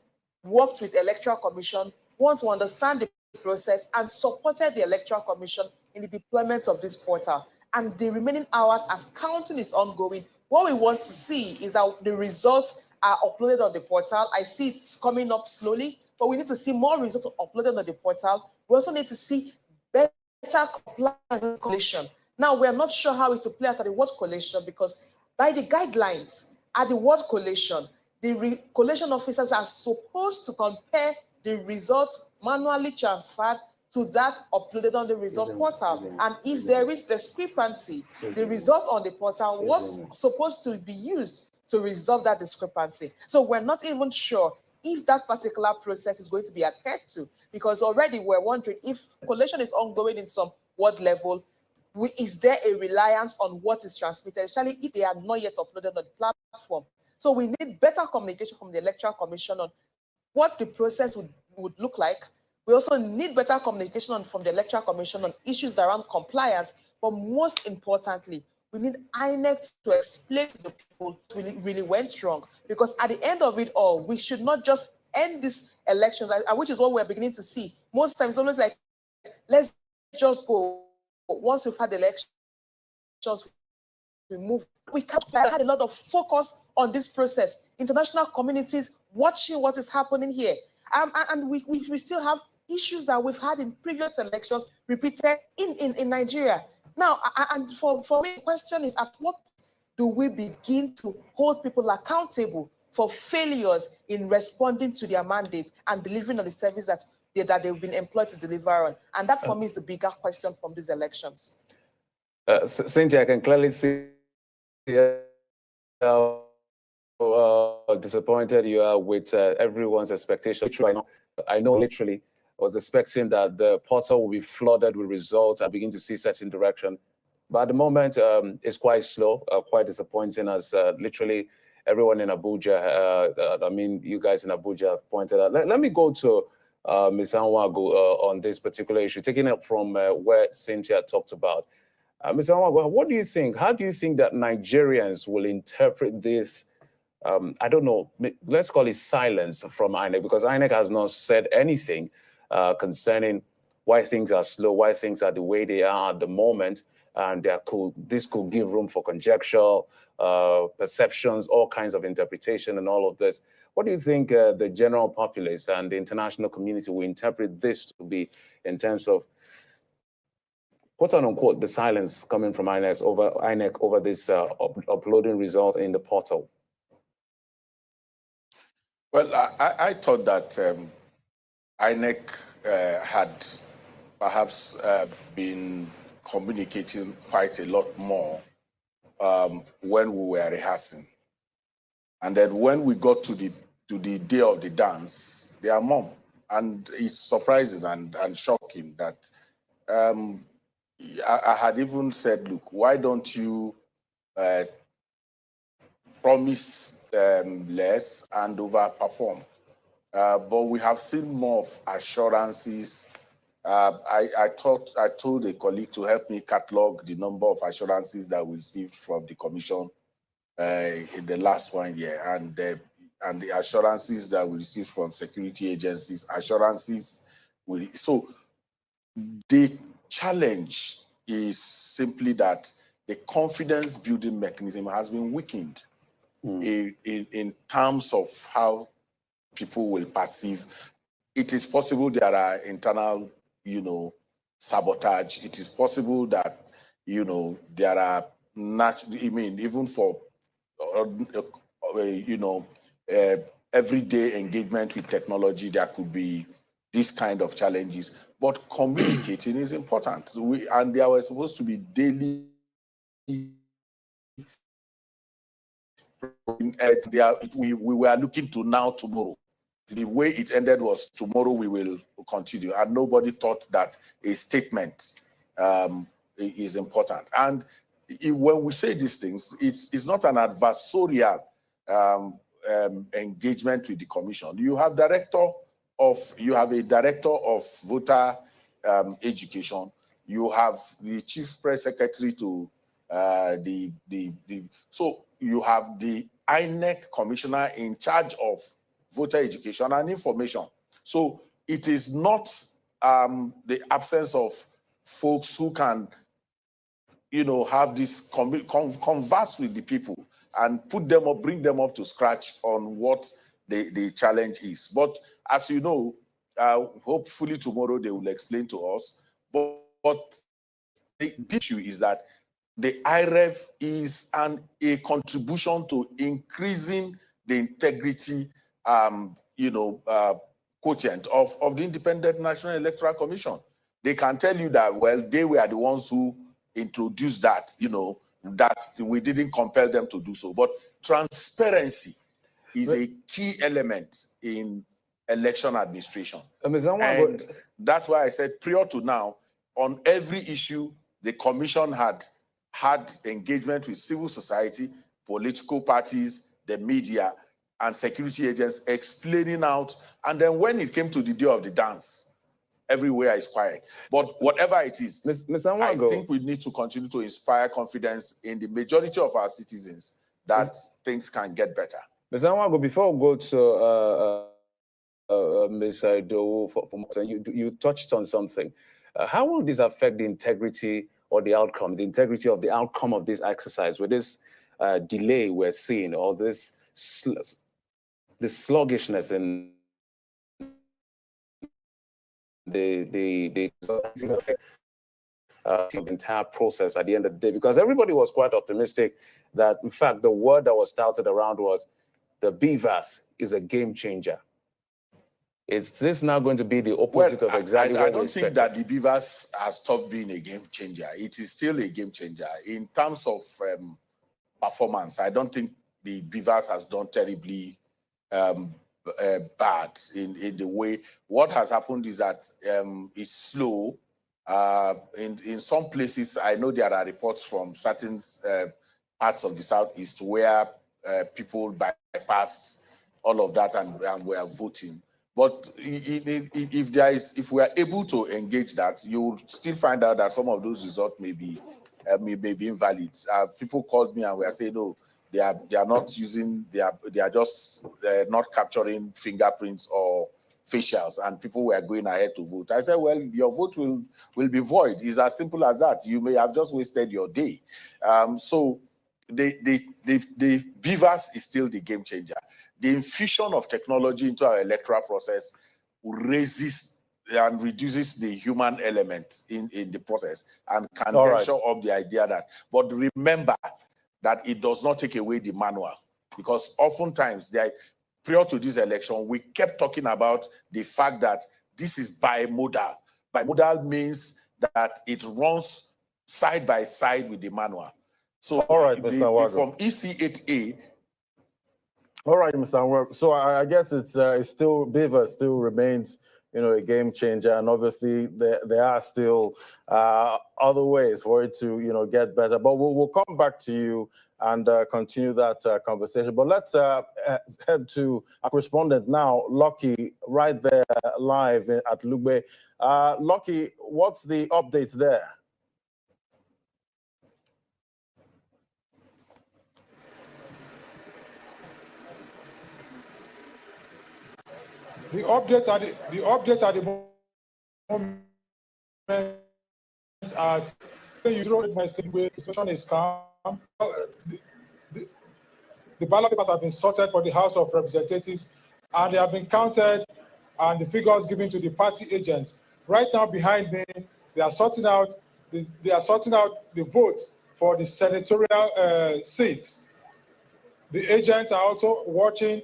worked with the Electoral Commission, want to understand the process, and supported the Electoral Commission in the deployment of this portal. And the remaining hours, as counting is ongoing, what we want to see is that the results are uploaded on the portal. I see it's coming up slowly, but we need to see more results uploaded on the portal. We also need to see better compliance collation. Now, we're not sure how it will play out at the word collation, because by the guidelines at the word collation, the collation officers are supposed to compare the results manually transferred to that uploaded on the result portal. And if there is discrepancy, the result on the portal was supposed to be used to resolve that discrepancy. So we're not even sure if that particular process is going to be adhered to, because already we're wondering if collation is ongoing in some ward level, is there a reliance on what is transmitted, especially if they are not yet uploaded on the platform? So we need better communication from the Electoral Commission on what the process would look like. We also need better communication from the Electoral Commission on issues around compliance, but most importantly, we need INEC to explain to the people really went wrong, because at the end of it all, we should not just end these elections, which is what we're beginning to see. Most times, almost like, let's just go. Once we've had the elections, we move. We had a lot of focus on this process. International communities watching what is happening here. And we still have issues that we've had in previous elections repeated in Nigeria. Now, and for me, the question is, at what do we begin to hold people accountable for failures in responding to their mandate and delivering on the service that they've been employed to deliver on? And that, for me, is the bigger question from these elections. Cynthia, I can clearly see how disappointed you are with everyone's expectation. I know literally I was expecting that the portal will be flooded with results and begin to see certain direction. But at the moment, it's quite slow, quite disappointing, as literally everyone in Abuja, you guys in Abuja have pointed out. Let me go to Ms. Anwagu on this particular issue, taking it from where Cynthia talked about. Ms. Anwagu, what do you think? How do you think that Nigerians will interpret this I don't know, let's call it silence from INEC, because INEC has not said anything concerning why things are slow, why things are the way they are at the moment. And this could give room for conjecture, perceptions, all kinds of interpretation and all of this. What do you think the general populace and the international community will interpret this to be in terms of, quote unquote, the silence coming from INEC over this uploading result in the portal? Well, I thought that INEC had perhaps been communicating quite a lot more when we were rehearsing. And then when we got to the day of the dance, they are mum. And it's surprising and shocking that I had even said, look, why don't you promise less and overperform? But we have seen more of assurances. I told a colleague to help me catalog the number of assurances that we received from the Commission in the last 1 year, and the assurances that we received from security agencies, assurances. So the challenge is simply that the confidence building mechanism has been weakened in terms of how people will perceive. It is possible there are internal, sabotage. It is possible that, there are even for, everyday engagement with technology, there could be this kind of challenges. But communicating is important. And there were supposed to be daily. We were looking to now tomorrow. The way it ended was tomorrow we will continue, and nobody thought that a statement is important. And when we say these things, it's not an adversarial engagement with the Commission. You have a director of voter education. You have the chief press secretary to so you have the INEC commissioner in charge of voter education and information. So it is not the absence of folks who can, have this converse with the people and put them up, bring them up to scratch on what the challenge is. But as you know, hopefully tomorrow they will explain to us. But the issue is that the IREV is a contribution to increasing the integrity, quotient of the Independent National Electoral Commission. They can tell you that, well, they were the ones who introduced that, that we didn't compel them to do so. But transparency is a key element in election administration. And that's why I said prior to now, on every issue, the Commission had engagement with civil society, political parties, the media, and security agents explaining out. And then when it came to the day of the dance, everywhere is quiet. But whatever it is, I think we need to continue to inspire confidence in the majority of our citizens that things can get better. Ms. Anwago, before we go to Ms. Doe, you touched on something. How will this affect the integrity or the outcome, the integrity of the outcome of this exercise with this delay we're seeing, or this sluggishness in the entire process at the end of the day? Because everybody was quite optimistic that, in fact, the word that was touted around was the BVAS is a game changer. Is this now going to be the opposite of exactly what I don't think that the BVAS has stopped being a game changer. It is still a game changer. In terms of performance, I don't think the BVAS has done terribly bad in the way. What has happened is that it's slow. In some places, I know there are reports from certain parts of the Southeast where people bypassed all of that and were voting. But if we are able to engage that, you will still find out that some of those results may be invalid. People called me and were saying, no, They are not using, they are just not capturing fingerprints or facials, and people were going ahead to vote. I said, well, your vote will be void. It's as simple as that. You may have just wasted your day. So the BVAS is still the game changer. The infusion of technology into our electoral process raises and reduces the human element in the process, and can then show up the idea that, but remember that it does not take away the manual, because oftentimes prior to this election, we kept talking about the fact that this is bimodal. Bimodal means that it runs side by side with the manual. So Mr. Nwagu. from EC8A. All right, Mr. Nwagu. So I guess it's still, BVAS still remains, a game changer, and obviously there are still other ways for it to, get better. But we'll come back to you and continue that conversation. But let's head to our correspondent now, Lucky, right there live at Lugbe. Lucky, what's the updates there? The updates at the moment at the situation is calm. The ballot papers have been sorted for the House of Representatives, and they have been counted, and the figures given to the party agents. Right now, behind me, they are sorting out the votes for the senatorial seats. The agents are also watching.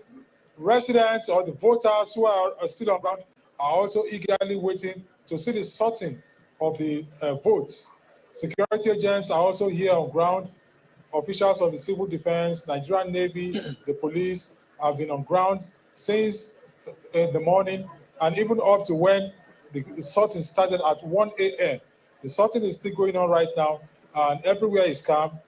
Residents or the voters who are still on ground are also eagerly waiting to see the sorting of the votes. Security agents are also here on ground. Officials of the Civil Defense, Nigerian Navy, the police have been on ground since the morning, and even up to when the sorting started at 1 a.m. The sorting is still going on right now, and everywhere is calm.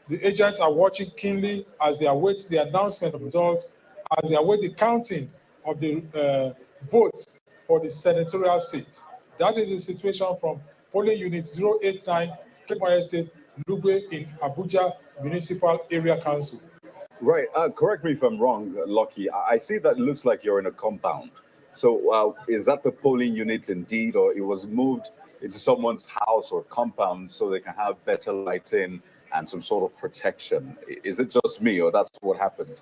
The agents are watching keenly as they await the announcement of results, as they await the counting of the votes for the senatorial seats. That is the situation from polling unit 089, Tremor Estate, Lugbe in Abuja Municipal Area Council. Right. Correct me if I'm wrong, Lucky. I see that it looks like you're in a compound. So is that the polling unit indeed, or it was moved into someone's house or compound so they can have better lighting and some sort of protection? Is it just me, or that's what happened?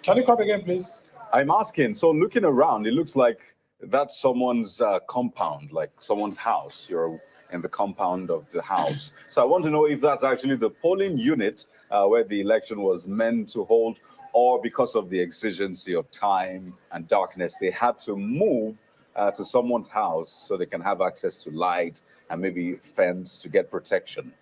Can you come again, please? I'm asking, so looking around, it looks like that's someone's compound, like someone's house. You're in the compound of the house. So I want to know if that's actually the polling unit where the election was meant to hold, or because of the exigency of time and darkness, they had to move to someone's house so they can have access to light and maybe fence to get protection.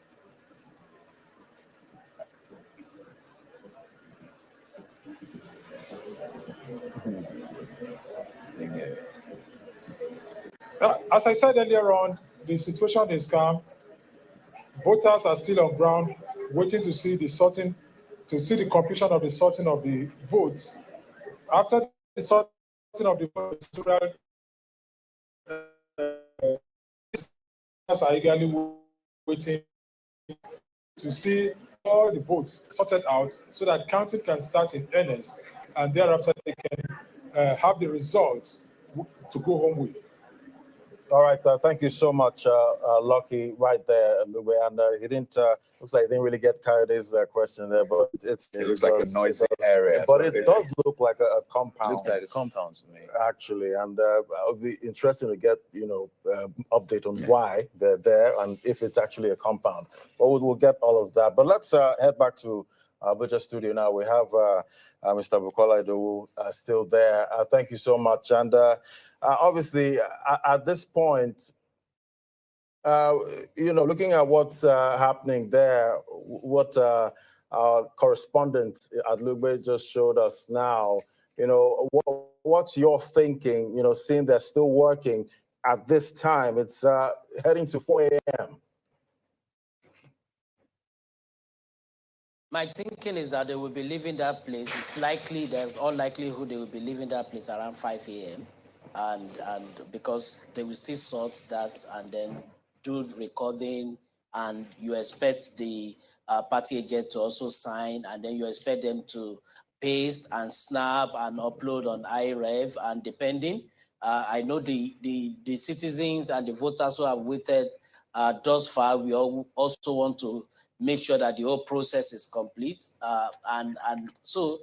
As I said earlier on, the situation is calm. Voters are still on ground, waiting to see the sorting, to see the completion of the sorting of the votes. After the sorting of the votes, are eagerly waiting to see all the votes sorted out so that counting can start in earnest, and thereafter they can have the results to go home with. All right, thank you so much, Lucky, right there. And he didn't, looks like he didn't really get Coyote's question there, but it looks like a noisy area. But it does look like a compound. It looks like a compound to me. Actually, and it'll be interesting to get, update on why they're there and if it's actually a compound. But we'll get all of that. But let's head back to Abuja studio now. We have Mr. Bukola Idowu still there. Thank you so much. And obviously, at this point, looking at what's happening there, what our correspondent at Lugbe just showed us now, what's your thinking, seeing they're still working at this time? It's heading to 4 a.m. My thinking is that they will be leaving that place. It's likely, there's all likelihood they will be leaving that place around 5 a.m. and because they will still sort that and then do recording, and you expect the party agent to also sign, and then you expect them to paste and snap and upload on iRev, and depending. I know the citizens and the voters who have waited thus far, we also want to make sure that the whole process is complete. And so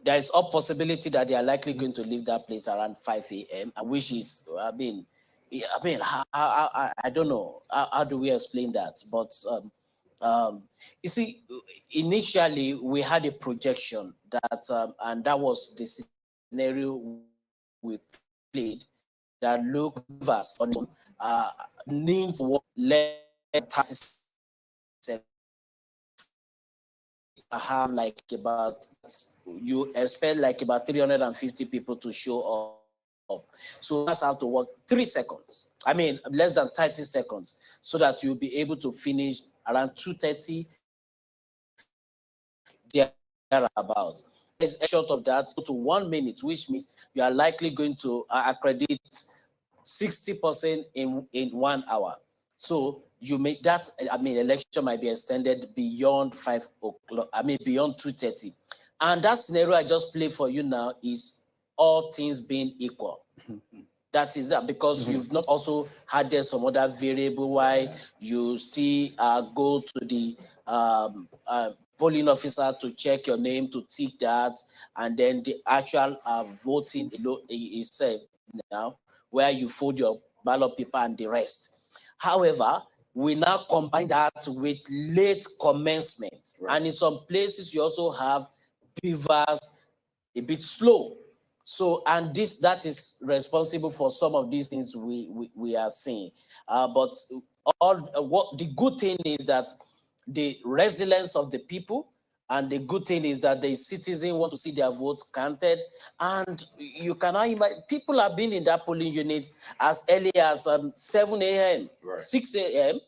there is a possibility that they are likely going to leave that place around 5 a.m., which is, I don't know. How do we explain that? But you see, initially we had a projection that, and that was the scenario we played, that look us need to work less 30 seconds. Have like about, you expect like about 350 people to show up. So that's how to work 3 seconds. I mean, less than 30 seconds, so that you'll be able to finish around 2:30 thereabout. It's short of that, go to 1 minute, which means you are likely going to accredit 60% in 1 hour. So you make that, election might be extended beyond 5 o'clock, beyond 2:30. And that scenario I just played for you now is all things being equal. That is that, because you've not also had there some other variable why you still go to the polling officer to check your name, to tick that, and then the actual voting itself now, where you fold your ballot paper and the rest. However, we now combine that with late commencement. Right. And in some places, you also have beavers a bit slow. So, and that is responsible for some of these things we are seeing. But what the good thing is that the resilience of the people, and the good thing is that the citizens want to see their votes counted. And you cannot imagine, people have been in that polling unit as early as 7 a.m., right. 6 a.m.,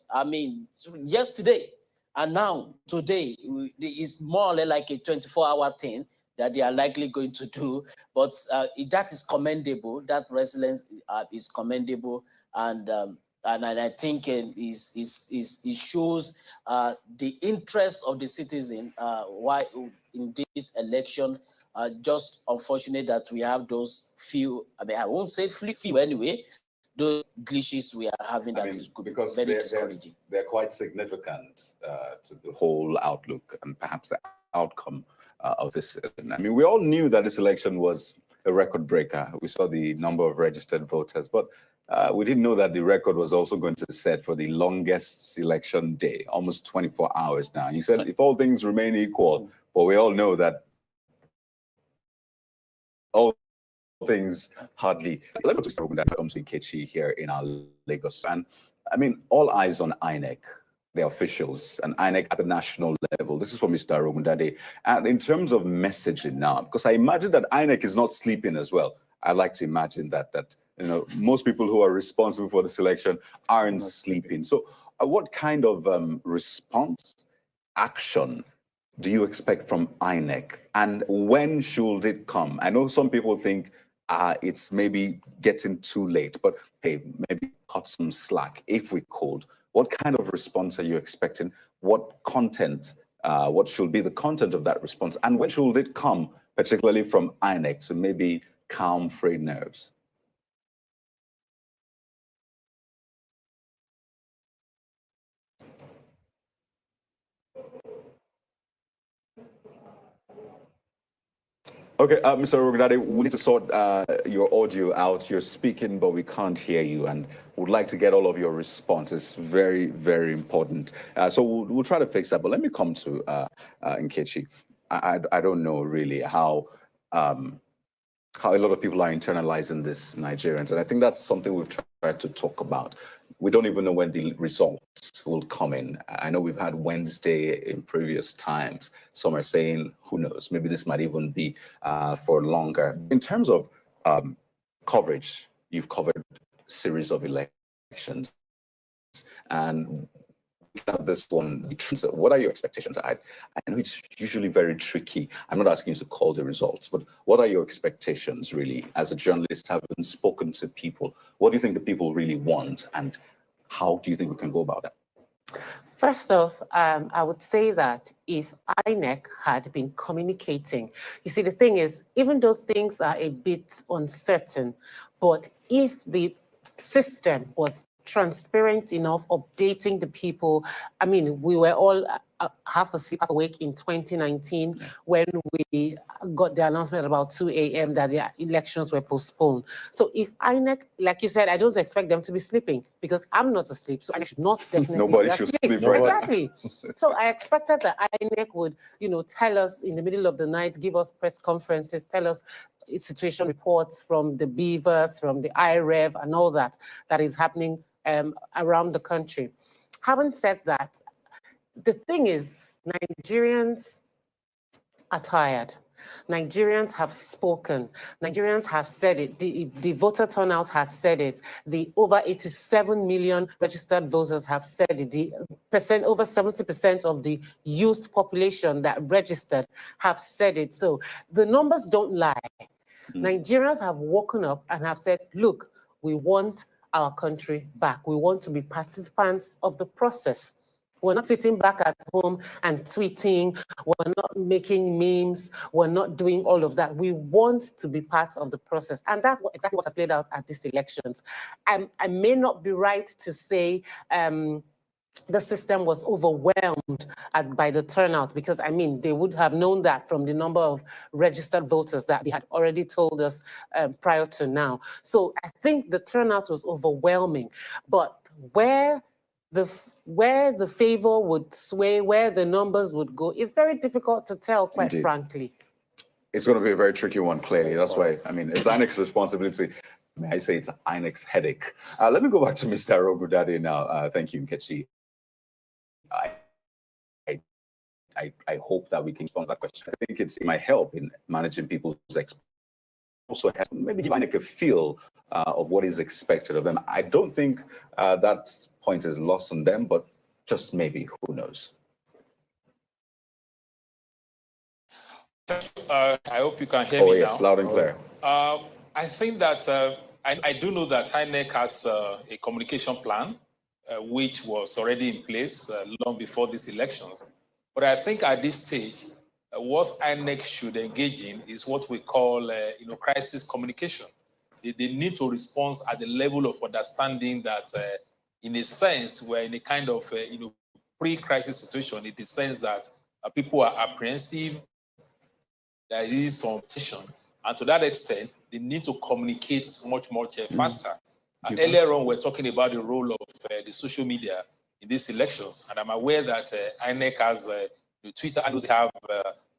yesterday. And now, today, it's more or less like a 24-hour thing that they are likely going to do. But that is commendable. That resilience is commendable. And I think it shows the interest of the citizen. Why in this election, just unfortunate that we have those few, I won't say few anyway, those glitches we are having that is because very discouraging. They're quite significant to the whole outlook and perhaps the outcome of this. We all knew that this election was a record breaker. We saw the number of registered voters, but we didn't know that the record was also going to set for the longest election day, almost 24 hours now. You said if all things remain equal, but we all know that all things hardly. Let me just open that comes to Nkechi here in our Lagos. And all eyes on INEC, the officials, and INEC at the national level. This is for Mr. Arogundade. And in terms of messaging now, because I imagine that INEC is not sleeping as well. I like to imagine that most people who are responsible for the selection aren't sleeping. So what kind of response, action do you expect from INEC? And when should it come? I know some people think it's maybe getting too late, but hey, maybe cut some slack if we could. What kind of response are you expecting? What content, what should be the content of that response? And when should it come, particularly from INEC, to maybe calm frayed nerves? Okay, Mr. Arogundade, we need to sort your audio out. You're speaking, but we can't hear you, and would like to get all of your responses. Very, very important. So we'll try to fix that. But let me come to Nkechi. I don't know really how a lot of people are internalizing this, Nigerians, and I think that's something we've tried to talk about. We don't even know when the results will come in. I know we've had Wednesday in previous times. Some are saying, who knows, maybe this might even be for longer. In terms of coverage, you've covered a series of elections. And at this one, what are your expectations? I know it's usually very tricky. I'm not asking you to call the results, but what are your expectations really as a journalist, having spoken to people? What do you think the people really want, and how do you think we can go about that? First off, I would say that if INEC had been communicating, you see, the thing is, even though things are a bit uncertain, but if the system was transparent enough, updating the people. I mean, we were all half asleep, half awake in 2019 when we got the announcement about 2 a.m. that the elections were postponed. So if INEC, like you said, I don't expect them to be sleeping because I'm not asleep, so I should not definitely Nobody be should asleep. sleep right now. Exactly. So I expected that INEC would, tell us in the middle of the night, give us press conferences, tell us situation reports from the Beavers, from the IREV and all that is happening around the country. Having said that, the thing is, Nigerians are tired. Nigerians have spoken. Nigerians have said it. The voter turnout has said it. The over 87 million registered voters have said it. The over 70% of the youth population that registered have said it. So the numbers don't lie. Nigerians have woken up and have said, look, we want our country back. We want to be participants of the process. We're not sitting back at home and tweeting. We're not making memes. We're not doing all of that. We want to be part of the process. And that's exactly what has played out at these elections. I may not be right to say the system was overwhelmed by the turnout, because I mean, they would have known that from the number of registered voters that they had already told us prior to now. So I think the turnout was overwhelming, but where the favor would sway, where the numbers would go, it's very difficult to tell, quite frankly. It's going to be a very tricky one, clearly. That's why, I mean, it's INEC's responsibility. May I say it's INEC's headache. Let me go back to Mr. Rogudade now. Thank you, Nkechi. I hope that we can respond to that question. I think it might help in managing people's expectations. Also, maybe give INEC a feel of what is expected of them. I don't think that point is lost on them, but just maybe, who knows? I hope you can hear me now. Oh, yes, loud and clear. I think that I do know that INEC has a communication plan, which was already in place long before these elections. But I think at this stage, what INEC should engage in is what we call, crisis communication. They need to respond at the level of understanding that, in a sense, we're in a kind of, pre-crisis situation, in the sense that people are apprehensive, there is some tension, and to that extent, they need to communicate much faster. Earlier on, we're talking about the role of the social media in these elections, and I'm aware that INEC has Twitter and they have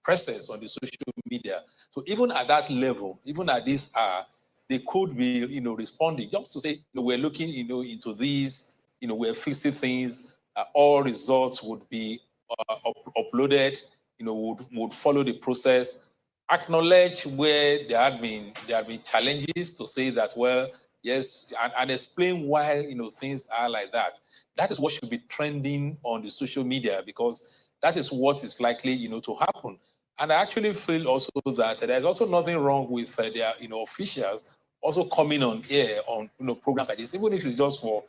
presence on the social media. So even at that level, even at this hour, they could be, responding just to say, we're looking, into these, we're fixing things. All results would be uploaded. Would follow the process. Acknowledge where there have been challenges to say that, well, yes, and explain why things are like that. That is what should be trending on the social media, because that is what is likely to happen. And I actually feel also that there's also nothing wrong with their officials also coming on air on programs like this, even if it's just for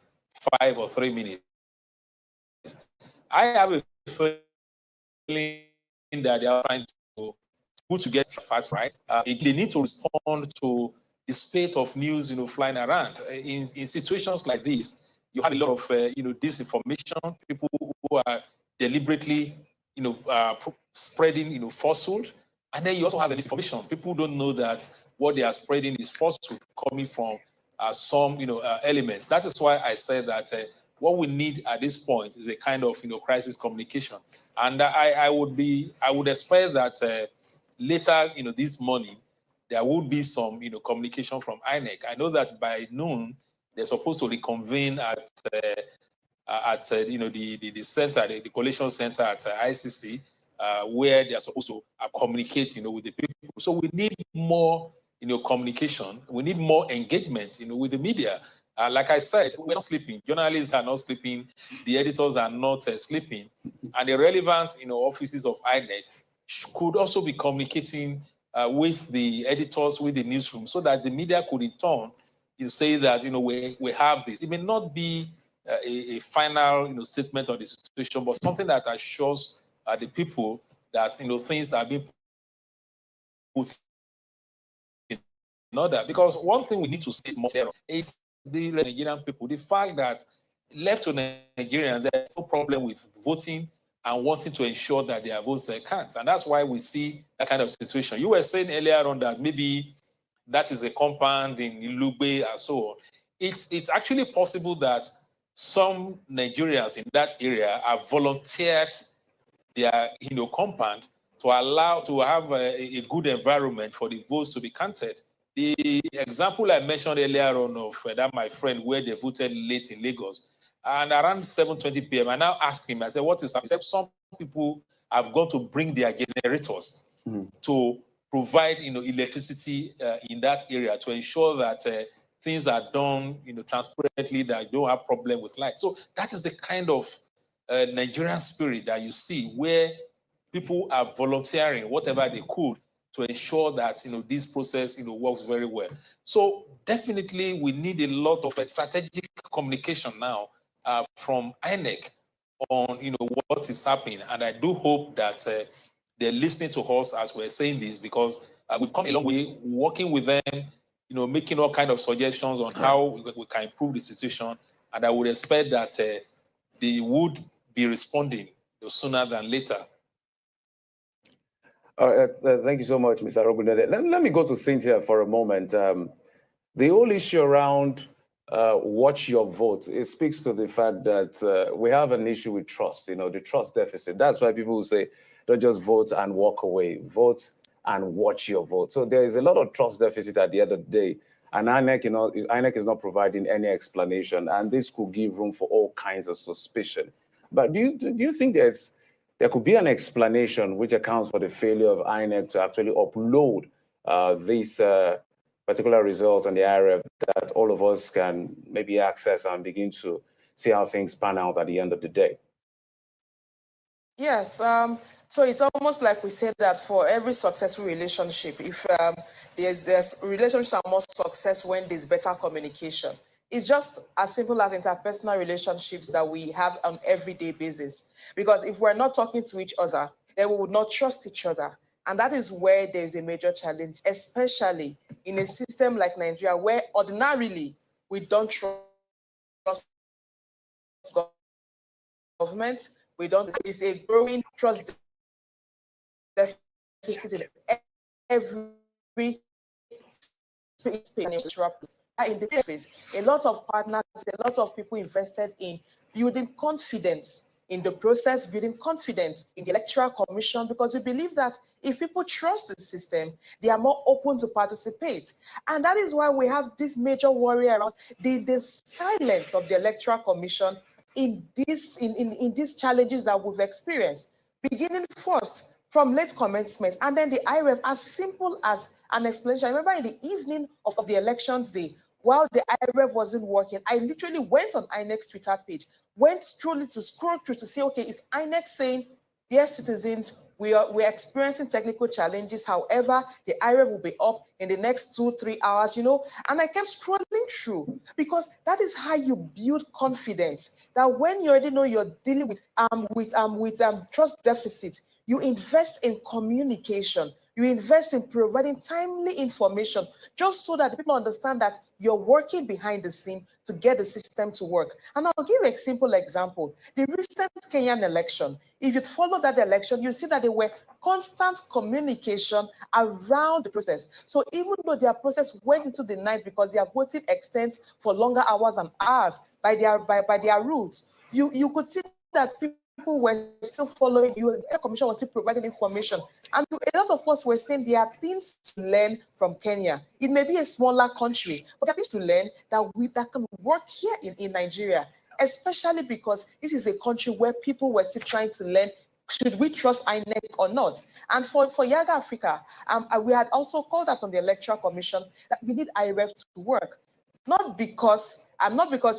5 or 3 minutes. I have a feeling that they are trying to put together fast, right? They need to respond to the spate of news, flying around. In situations like this, you have a lot of, disinformation, people who are deliberately, spreading, falsehood. And then you also have the disinformation. People don't know that what they are spreading is falsehood coming from some, elements. That is why I said that what we need at this point is a kind of, crisis communication. And I would expect that later, this morning, there would be some, communication from INEC. I know that by noon, they're supposed to reconvene at the center, the collation center at ICC, where they are supposed to communicate, with the people. So we need more, communication. We need more engagement, with the media. Like I said, we're not sleeping. Journalists are not sleeping. The editors are not sleeping. And the relevant, offices of INEC could also be communicating with the editors, with the newsroom, so that the media could in turn say that, we have this. It may not be a final, statement on the situation, but something that assures the people that, things are being put in order. Because one thing we need to say more is the Nigerian people, the fact that left to Nigerians, there's no problem with voting and wanting to ensure that their votes count. And that's why we see that kind of situation. You were saying earlier on that maybe that is a compound in Ilugbe and so on. It's actually possible that some Nigerians in that area have volunteered their compound to allow to have a good environment for the votes to be counted. The example I mentioned earlier on of that my friend where they voted late in Lagos, and around 7:20 p.m. I now asked him, I said, what is happening? He said, some people have gone to bring their generators to provide electricity in that area to ensure that things are done transparently, that you don't have problem with light. So that is the kind of Nigerian spirit that you see, where people are volunteering whatever they could to ensure that this process works very well. So definitely we need a lot of strategic communication now from INEC on what is happening, and I do hope that they're listening to us as we're saying this, because we've come a long way working with them, making all kind of suggestions on how we can improve the situation, and I would expect that they would be responding sooner than later. All right, thank you so much, Mr. Rogunede. Let me go to Cynthia for a moment. The whole issue around watch your vote, it speaks to the fact that we have an issue with trust, the trust deficit. That's why people say, don't just vote and walk away, vote and watch your vote. So there is a lot of trust deficit at the end of the day. And INEC is not providing any explanation, and this could give room for all kinds of suspicion. But do you think there could be an explanation which accounts for the failure of INEC to actually upload these particular results on the IRF that all of us can maybe access and begin to see how things pan out at the end of the day? Yes, so it's almost like we said that for every successful relationship, if there's relationships are more success when there's better communication. It's just as simple as interpersonal relationships that we have on everyday basis. Because if we're not talking to each other, then we would not trust each other. And that is where there's a major challenge, especially in a system like Nigeria, where ordinarily we don't trust government. We don't. It's a growing trust deficit in every space. In the place, a lot of partners, a lot of people invested in building confidence in the process, building confidence in the Electoral Commission, because we believe that if people trust the system, they are more open to participate. And that is why we have this major worry around the silence of the Electoral Commission in these challenges that we've experienced, beginning first from late commencement, and then the IRF, as simple as an explanation. I remember in the evening of the elections day, while the IRF wasn't working, I literally went on INEC's Twitter page, went truly to scroll through to say, okay, is INEC saying, dear citizens, we're experiencing technical challenges. However, the IRF will be up in the next 2-3 hours, and I kept scrolling through, because that is how you build confidence, that when you already know you're dealing with trust deficit, you invest in communication. You invest in providing timely information, just so that people understand that you're working behind the scene to get the system to work. And I'll give you a simple example. The recent Kenyan election, if you follow that election, you see that there were constant communication around the process. So even though their process went into the night because their voting extends for longer hours and hours by their rules, you could see that people were still following you. The commission was still providing information. And a lot of us were saying there are things to learn from Kenya. It may be a smaller country, but there are things to learn that can work here in Nigeria, especially because this is a country where people were still trying to learn, should we trust INEC or not? And for Yaga Africa, we had also called up on the Electoral Commission that we need IRF to work. not because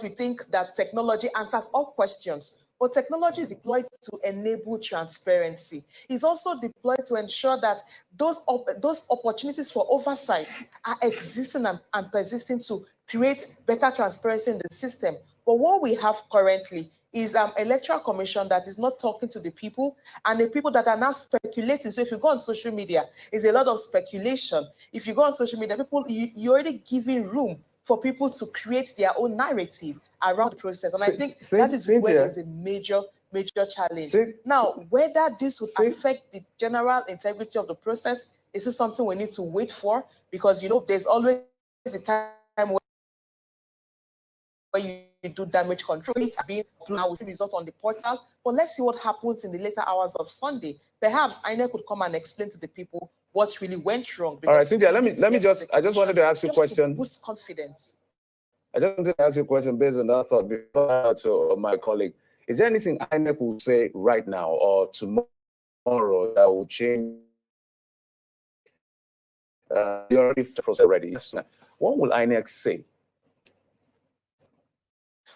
we think that technology answers all questions, but technology is deployed to enable transparency. It's also deployed to ensure that those opportunities for oversight are existing and persisting to create better transparency in the system. But what we have currently is an electoral commission that is not talking to the people, and the people that are now speculating. So if you go on social media, it's a lot of speculation. If you go on social media, you're already giving room for people to create their own narrative around the process. And I think that is where there's a major challenge. Now, whether this would affect the general integrity of the process, this is something we need to wait for, because, you know, there's always a time where you do damage control. It's being now with the result on the portal. But let's see what happens in the later hours of Sunday. Perhaps INEC could come and explain to the people what really went wrong. All right, Cynthia, I just wanted to ask you a question. To boost confidence. I just wanted to ask you a question based on that thought before to my colleague. Is there anything INEC will say right now or tomorrow that will change the process already? What will INEC say?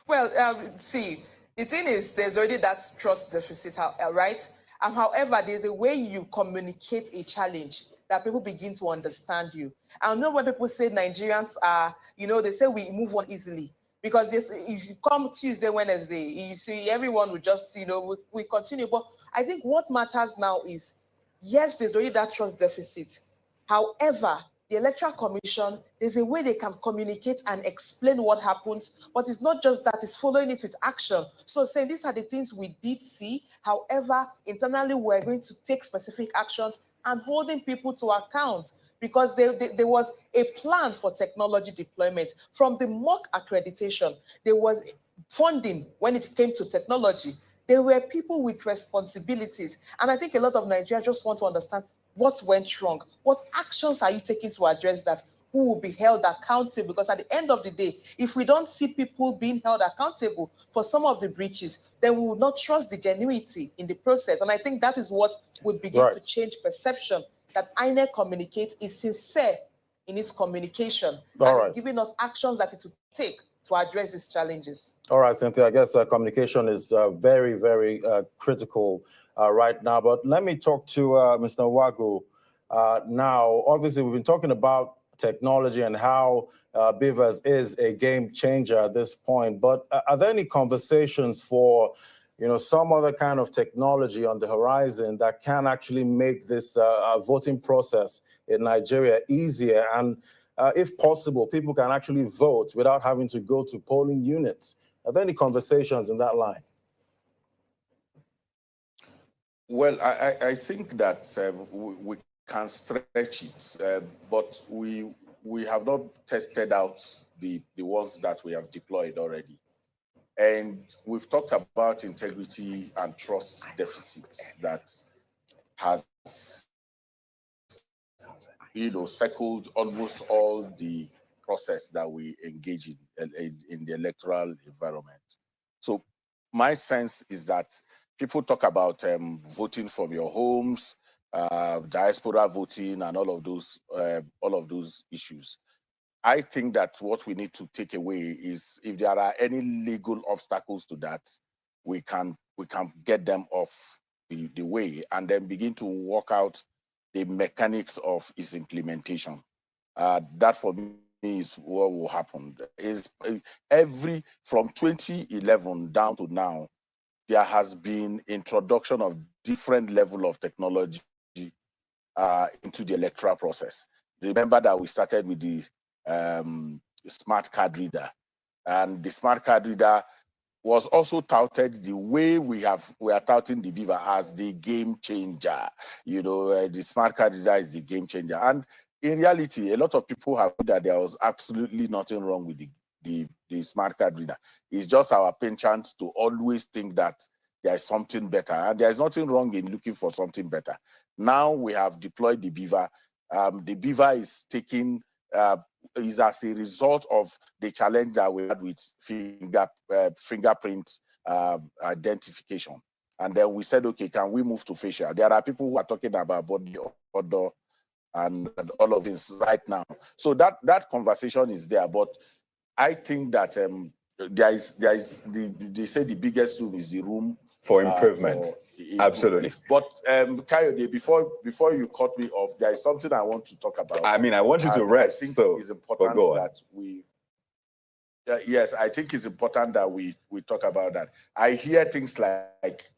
Well, see, the thing is, there's already that trust deficit, right? And however, there's a way you communicate a challenge that people begin to understand you. I know when people say Nigerians are, you know, they say we move on easily. Because if you come Tuesday, Wednesday, you see everyone will just, you know, we continue. But I think what matters now is, yes, there's already that trust deficit. However, the Electoral Commission, there's a way they can communicate and explain what happens, but it's not just that, it's following it with action. So saying these are the things we did see, however, internally we're going to take specific actions and holding people to account, because there was a plan for technology deployment. From the mock accreditation, there was funding when it came to technology. There were people with responsibilities. And I think a lot of Nigerians just want to understand what went wrong. What actions are you taking to address that? Who will be held accountable? Because at the end of the day, if we don't see people being held accountable for some of the breaches, then we will not trust the genuinity in the process. And I think that is what would begin to change perception, that INEC communicates, is sincere in its communication, and giving us actions that it will take to address these challenges. All right, Cynthia, I guess communication is very, very critical right now. But let me talk to Mr. Nwagu now. Obviously, we've been talking about technology and how BVAS is a game changer at this point. But are there any conversations for, you know, some other kind of technology on the horizon that can actually make this voting process in Nigeria easier? And if possible, people can actually vote without having to go to polling units. Are there any conversations in that line? Well, I think that we can stretch it, but we have not tested out the ones that we have deployed already. And we've talked about integrity and trust deficit that has, you know, circled almost all the process that we engage in the electoral environment. So my sense is that people talk about voting from your homes, diaspora voting, and all of those issues. I think that what we need to take away is, if there are any legal obstacles to that, we can get them off the way, and then begin to work out the mechanics of its implementation. That for me is what will happen. Is from 2011 down to now, there has been introduction of different level of technology into the electoral process. Remember that we started with the smart card reader, and the smart card reader was also touted the way we are touting the BVAS as the game changer. You know, the smart card reader is the game changer. And in reality, a lot of people have heard that there was absolutely nothing wrong with the smart card reader. It's just our penchant to always think that there is something better, and there is nothing wrong in looking for something better. Now we have deployed the BVAS. The BVAS is taking is as a result of the challenge that we had with fingerprint identification. And then we said, okay, can we move to facial? There are people who are talking about body odor and all of this right now. So that conversation is there, but I think that they say the biggest room is the room for improvement. Absolutely. But Kayode, before you cut me off, there is something I want to talk about. I mean, I want you to rest. I think so it's important go on. that we. Yes, I think it's important that we talk about that. I hear things like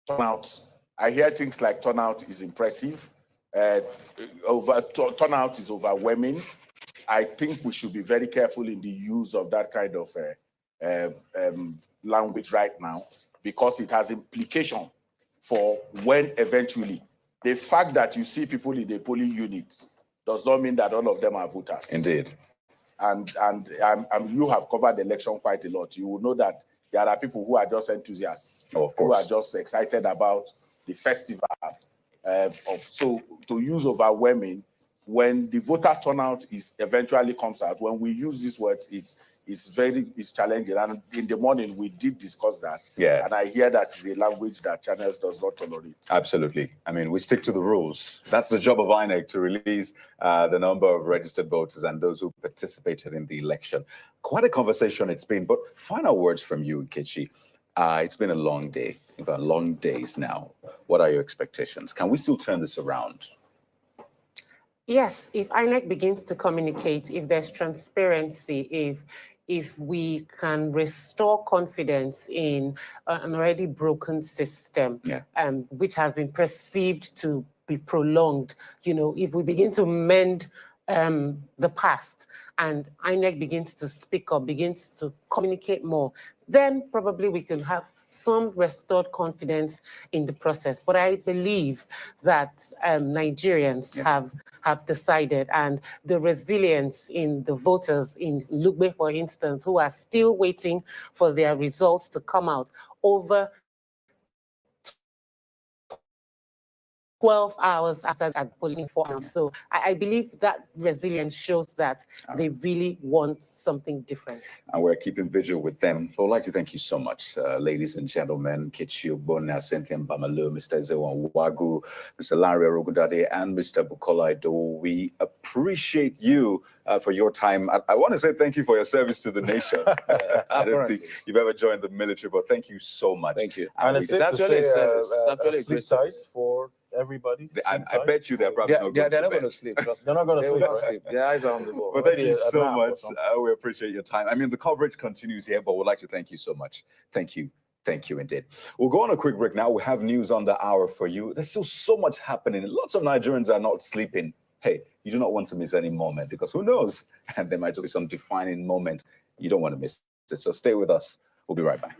turnout. I hear things like turnout is impressive. Turnout is overwhelming. I think we should be very careful in the use of that kind of language right now, because it has implication for when eventually the fact that you see people in the polling units does not mean that all of them are voters. Indeed. And you have covered the election quite a lot. You will know that there are people who are just enthusiasts, of course, who are just excited about the festival. So to use overwhelming, when the voter turnout eventually comes out, when we use these words, it's challenging. And in the morning we did discuss that. Yeah. And I hear that is a language that Channels does not tolerate. Absolutely. I mean, we stick to the rules. That's the job of INEC, to release the number of registered voters and those who participated in the election. Quite a conversation it's been, but final words from you, Nkechi. It's been a long day, long days now. What are your expectations? Can we still turn this around? Yes, if INEC begins to communicate, if there's transparency, if we can restore confidence in an already broken system, which has been perceived to be prolonged, if we begin to mend the past and INEC begins to speak up, begins to communicate more, then probably we can have some restored confidence in the process. But I believe that Nigerians have decided, and the resilience in the voters in Lugbe, for instance, who are still waiting for their results to come out over 12 hours after that polling 4 hours. So I believe that resilience shows that they really want something different. And we're keeping vigil with them. So I'd like to thank you so much, ladies and gentlemen, Nkechi Ogbonna, Cynthia Mbamalu, Mr. Ezewan Wagu, Mr. Larry Orogundade, and Mr. Bukola Idowu. We appreciate you for your time. I want to say thank you for your service to the nation. I don't think you've ever joined the military, but thank you so much. Thank you. And it's safe to say sleep tight for everybody. I bet you they're probably not going to sleep. They're not going to sleep. They're not going to sleep. Right? Their eyes are on the ball. But thank you so much. We appreciate your time. I mean, the coverage continues here, but we'd like to thank you so much. Thank you. Thank you indeed. We'll go on a quick break now. We have news on the hour for you. There's still so much happening. Lots of Nigerians are not sleeping. Hey, you do not want to miss any moment, because who knows? And there might just be some defining moment you don't want to miss it. So stay with us. We'll be right back.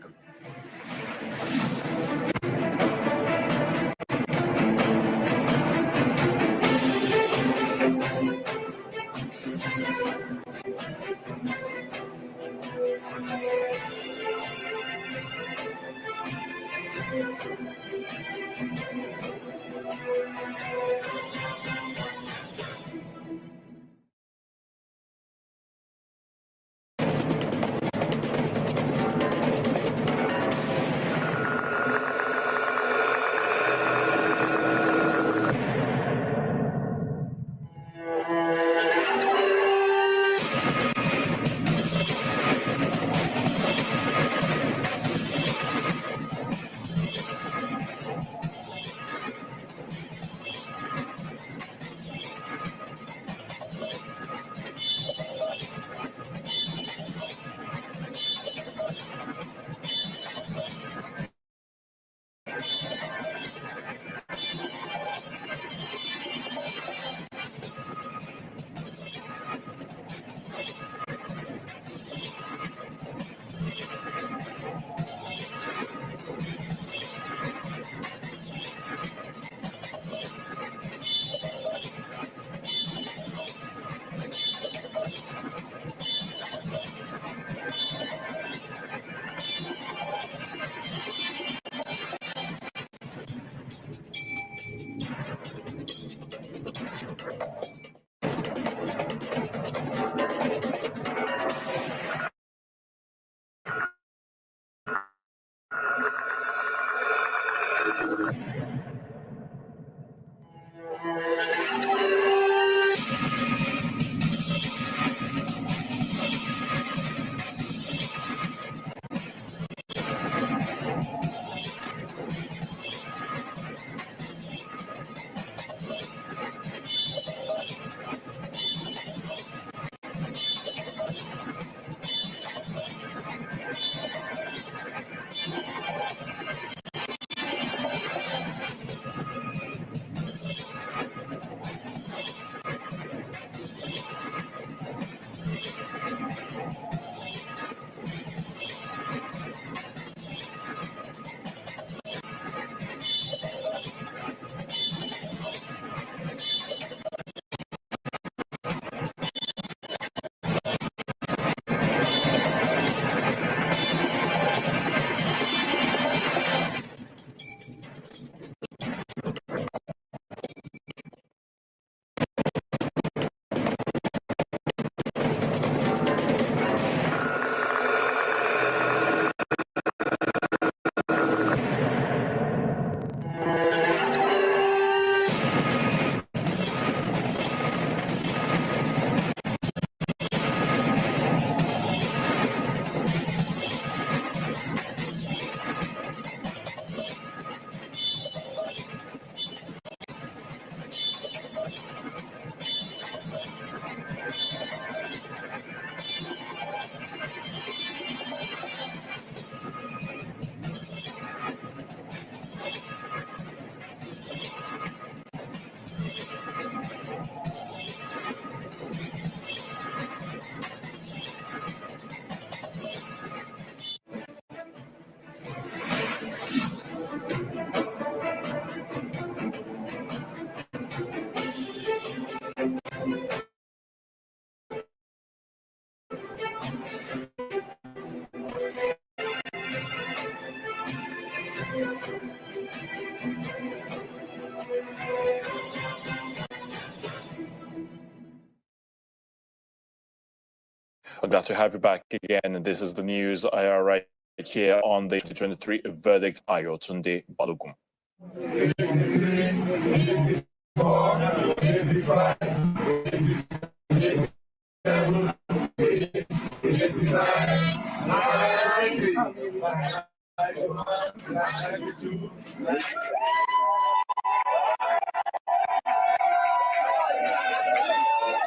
I'm glad to have you back again. And this is the news right here on the 2023 verdict. Ayotunde Balogun.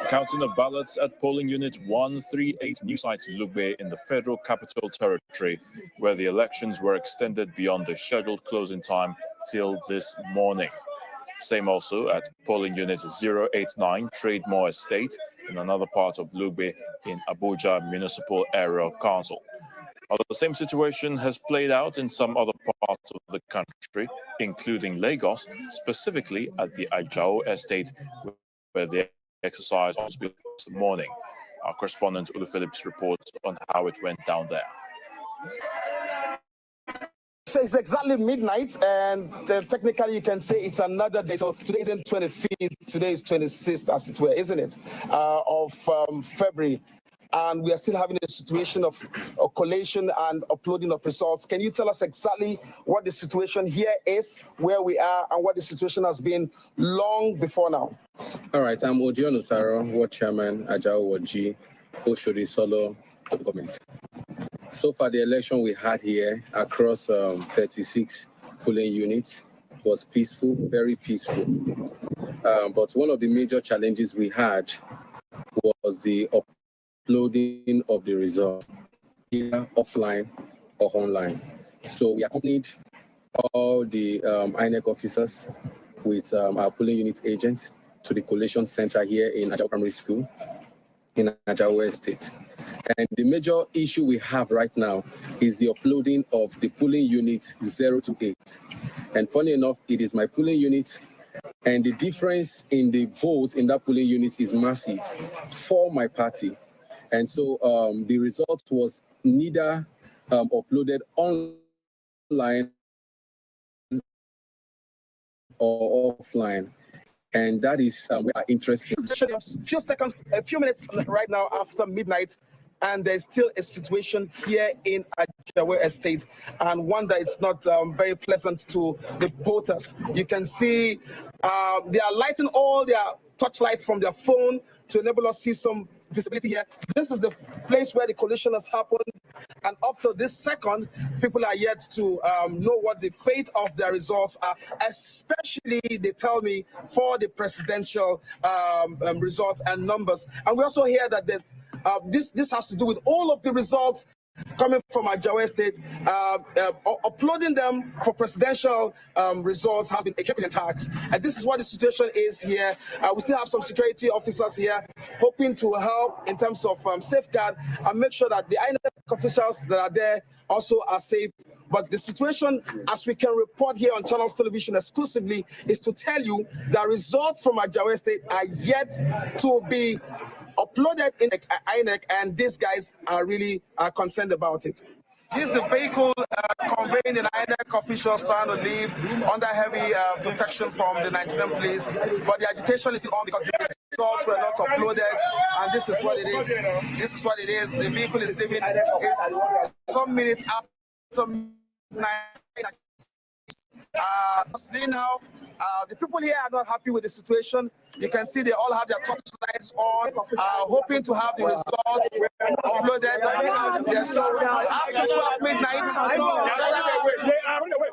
Counting of ballots at polling unit 138, new site Lugbe in the Federal Capital Territory, where the elections were extended beyond the scheduled closing time till this morning. Same also at polling unit 089, Trademore Estate, in another part of Lugbe in Abuja Municipal Area Council. Although the same situation has played out in some other parts of the country, including Lagos, specifically at the Ajao Estate, where the exercise was this morning. Our correspondent Ulu Phillips reports on how it went down there. So it's exactly midnight, and technically you can say it's another day. So today isn't 25th, today is 26th, as it were, isn't it, of February. And we are still having a situation of collation and uploading of results. Can you tell us exactly what the situation here is, where we are, and what the situation has been long before now? All right, I'm Odion Osaro, Ward Chairman, Ajao Waji, Oshodi Solo government. So far, the election we had here across 36 polling units was peaceful, very peaceful. But one of the major challenges we had was the uploading of the result, either offline or online. So we accompanied all the INEC officers with our polling unit agents to the collation center here in Ajao Primary School in Ajao Estate. And the major issue we have right now is the uploading of the polling units 0 to 8. And funny enough, it is my polling unit, and the difference in the vote in that polling unit is massive for my party. And so the result was neither uploaded online or offline. And that is where our interest is. A few minutes right now after midnight, and there's still a situation here in Ajao Estate, and one that it's not very pleasant to the voters. You can see they are lighting all their touchlights from their phone to enable us to see some visibility here. This is the place where the collision has happened, and up to this second, people are yet to know what the fate of their results are, especially, they tell me, for the presidential results and numbers. And we also hear that this has to do with all of the results coming from Ajao Estate. Uploading them for presidential results has been a crippling tax. And this is what the situation is here. We still have some security officers here hoping to help in terms of safeguard and make sure that the INEC officials that are there also are safe. But the situation, as we can report here on Channels Television exclusively, is to tell you that results from Ajao Estate are yet to be uploaded in INEC, and these guys are really concerned about it. This is the vehicle conveying the INEC officials trying to leave under heavy protection from the Nigerian police, but the agitation is still on because the results were not uploaded, and this is what it is. This is what it is. The vehicle is leaving. It's some minutes after 9. Now, the people here are not happy with the situation. You can see they all have their torchlights on, hoping to have the results uploaded. Yeah, so after 12 midnight, they are on the way.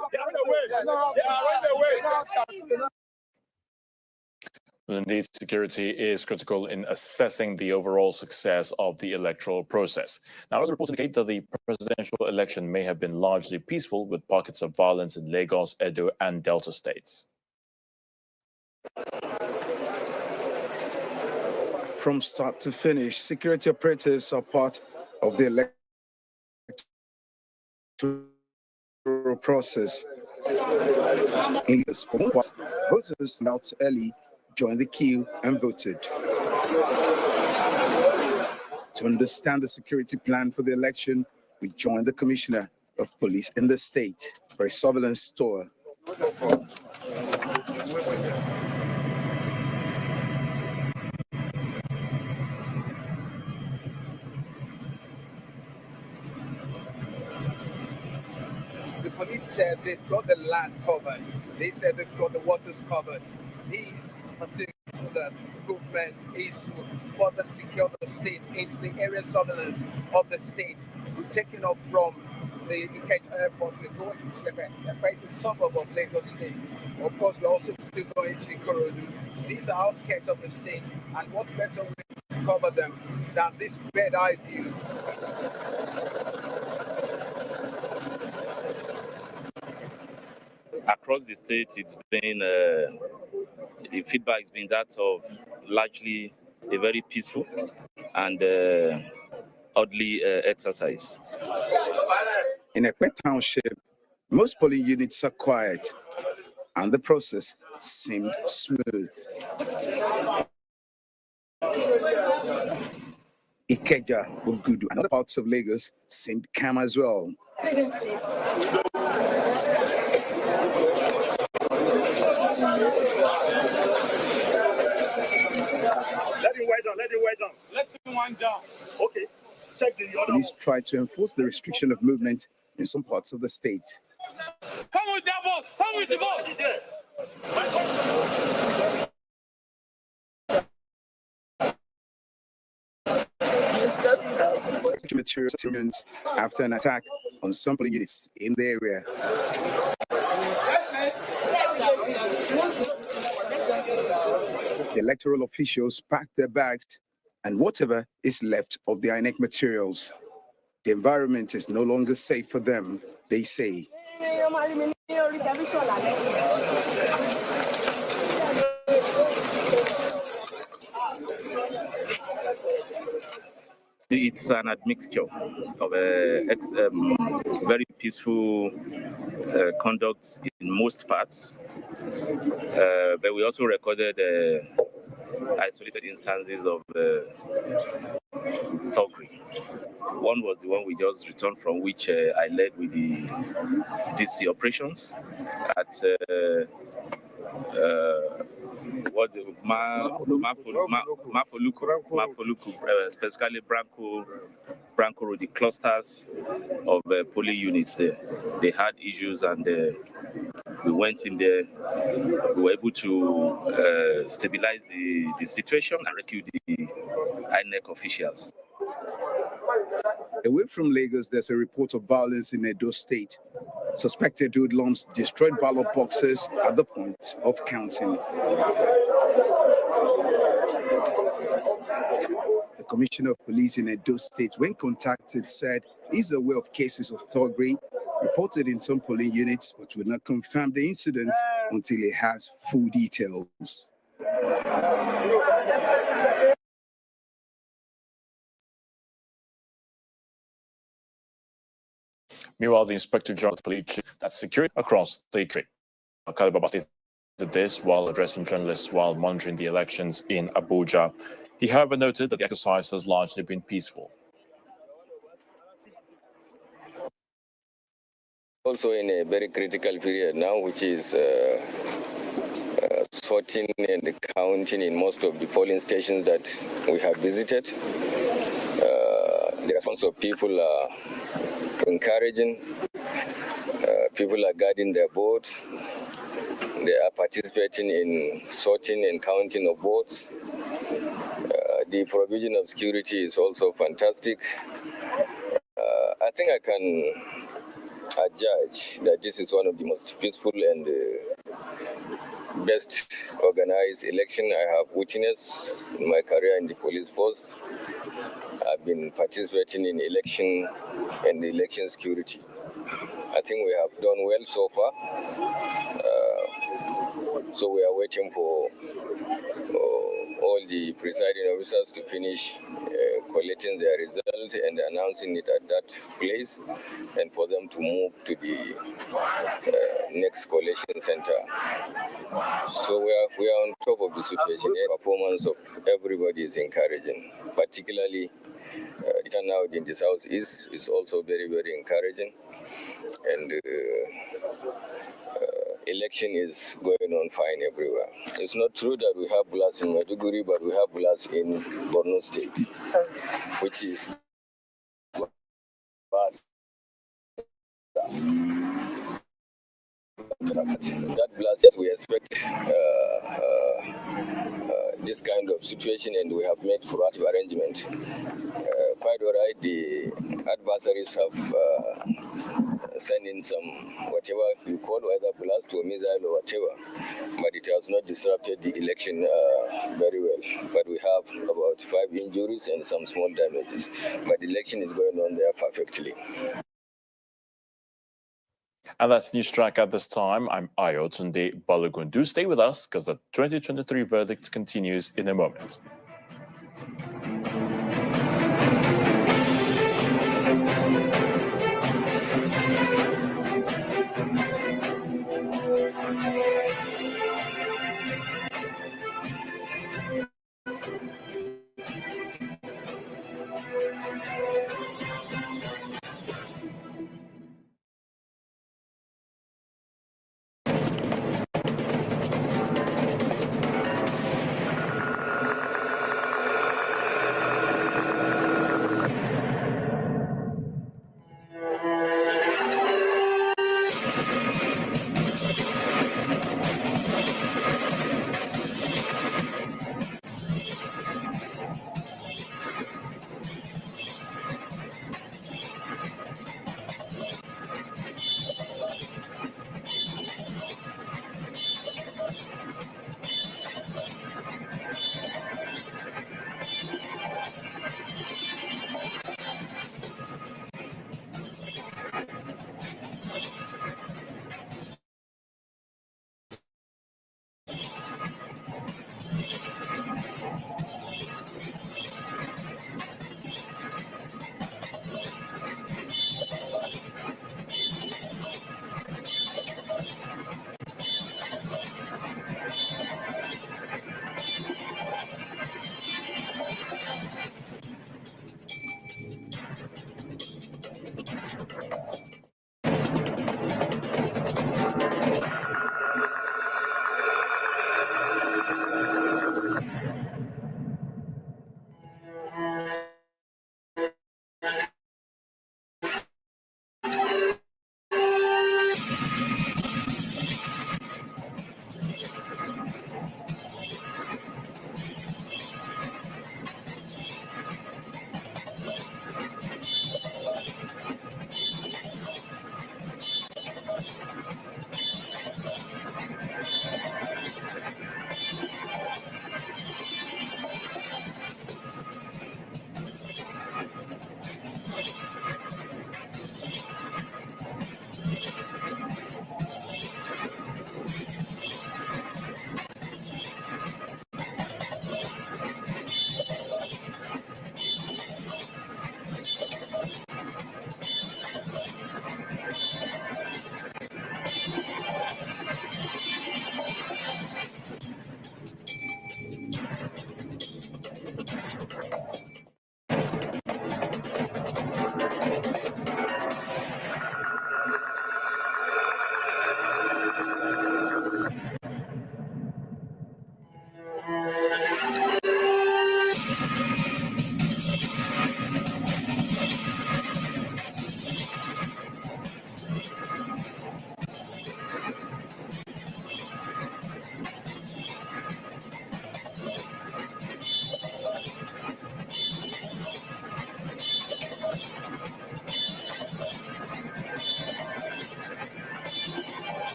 Indeed, security is critical in assessing the overall success of the electoral process. Now, other reports indicate that the presidential election may have been largely peaceful, with pockets of violence in Lagos, Edo, and Delta states. From start to finish, security operatives are part of the electoral process. In this form, voters out early joined the queue and voted. To understand the security plan for the election, we joined the Commissioner of Police in the state for a surveillance tour. police said they've got the land covered. They said they've got the waters covered. These particular movement is to further secure the state. It's the area surveillance of the state. We've taken up from the Ikeja airport. We're going to Yepe. Yepe is a suburb of Lagos State. Of course, we're also still going to Ikorodu. These are outskirts of the state, and what better way to cover them than this bird-eye view? Across the state, it's been the feedback has been that of largely a very peaceful and orderly exercise. In Ekpe Township, most polling units are quiet, and the process seemed smooth. Ikeja, Ogudu, and other parts of Lagos seemed calm as well. Let him wait down. Let him wind down. Okay. Check the other. Police tried to enforce the restriction of movement in some parts of the state. Come with that boss. Come with the boss. Materials after an attack on some polling units in the area. The electoral officials packed their bags and whatever is left of the INEC materials. The environment is no longer safe for them, they say. It's an admixture of very peaceful conduct in most parts, but we also recorded isolated instances of thuggery. One was the one we just returned from, which I led with the DC operations at Mafoluku, specifically Branco Road, the clusters of polling units there. They had issues, and we went in there. We were able to stabilize the situation and rescue the INEC officials. Away from Lagos, there's a report of violence in Edo State. Suspected hoodlums destroyed ballot boxes at the point of counting. The Commissioner of Police in Edo State, when contacted, said he's aware of cases of thuggery reported in some polling units, but will not confirm the incident until he has full details. Meanwhile, the Inspector General of Police that security across the country. Kalibaba stated this while addressing journalists while monitoring the elections in Abuja. He, however, noted that the exercise has largely been peaceful. Also in a very critical period now, which is sorting and counting in most of the polling stations that we have visited. The response of people are encouraging. People are guarding their votes. They are participating in sorting and counting of votes. The provision of security is also fantastic. I think I can judge that this is one of the most peaceful and best organized election I have witnessed in my career in the police force. I've been participating in election and election security. I think we have done well so far. So we are waiting for all the presiding officers to finish collecting their result and announcing it at that place, and for them to move to the next collation center. So we are on top of the situation. The performance of everybody is encouraging, particularly the turnout in the southeast is also very, very encouraging, and election is going on fine everywhere. It's not true that we have bullets in Maiduguri, but we have bullets in Borno State, which is That blast, we expect this kind of situation, and we have made proactive arrangement. Quite all right, the adversaries have sent in some whatever you call, whether blast or missile or whatever, but it has not disrupted the election very well. But we have about 5 injuries and some small damages, but the election is going on there perfectly. And that's News Track at this time. I'm Ayo Tunde Balogun. Do stay with us because the 2023 verdict continues in a moment.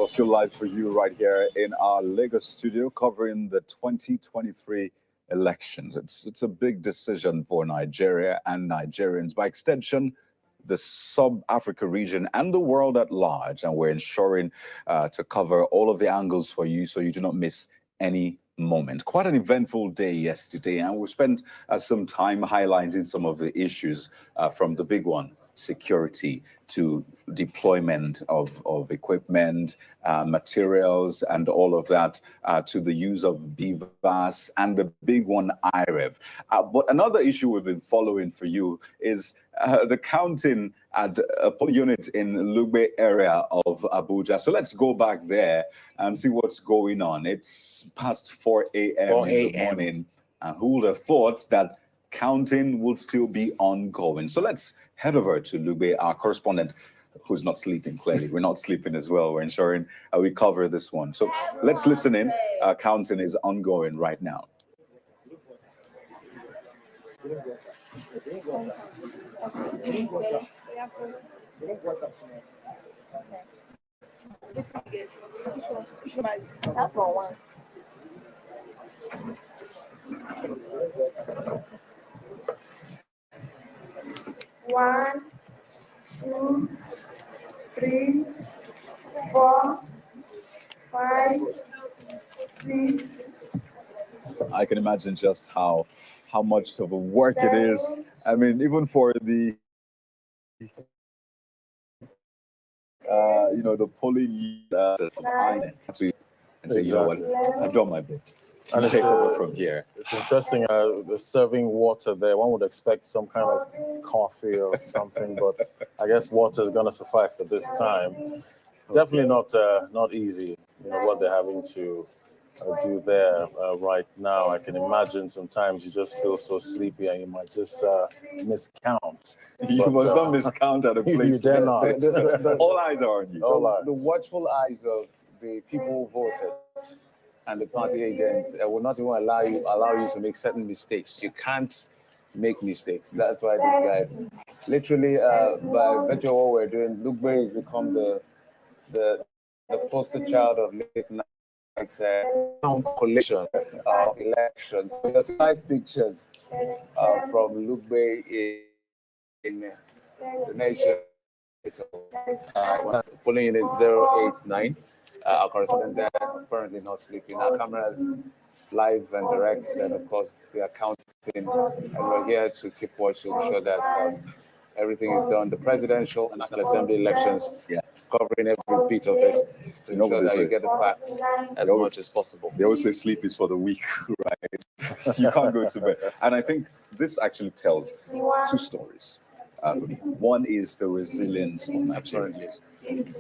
course, still live for you right here in our Lagos studio covering the 2023 elections. It's a big decision for Nigeria and Nigerians, by extension, the sub-Africa region and the world at large. And we're ensuring to cover all of the angles for you so you do not miss any moment. Quite an eventful day yesterday, and we spent some time highlighting some of the issues from the big one, security, to deployment of equipment, materials, and all of that, to the use of BVAS, and the big one, IREV. But another issue we've been following for you is the counting at a polling unit in Lugbe area of Abuja. So let's go back there and see what's going on. It's past 4 a.m. in the morning, and who would have thought that counting would still be ongoing? So let's head over to Lugbe, our correspondent, who's not sleeping, clearly. We're not sleeping as well. We're ensuring we cover this one. So let's listen in. Counting is ongoing right now. One, 2, 3, 4, 5, 6. I can imagine just how much of a work it is. I mean, even for the the polling and say, you know what, I've done my bit. And take over from here. It's interesting, they're serving water there. One would expect some kind of coffee or something, but I guess water is going to suffice at this time. Definitely not easy, what they're having to do there right now. I can imagine sometimes you just feel so sleepy and you might just miscount. You must not miscount at a place. You dare not. All eyes are on you. The watchful eyes of the people who voted and the party agents will not even allow you to make certain mistakes. You can't make mistakes. That's why this guy, literally, by virtue of what we're doing, Lugbe has become the poster child of late night collection of elections. So there's 5 pictures from Lugbe in the nation. Polling unit 089. Our correspondent there currently not sleeping. Our cameras live and direct, and of course they are counting, and we're here to keep watch to ensure that everything is done. The presidential and National Assembly elections, covering every bit of it to ensure that you get the facts as much as possible. They always say sleep is for the weak, right? You can't go to bed. And I think this actually tells 2 stories. One is the resilience of Nigerians.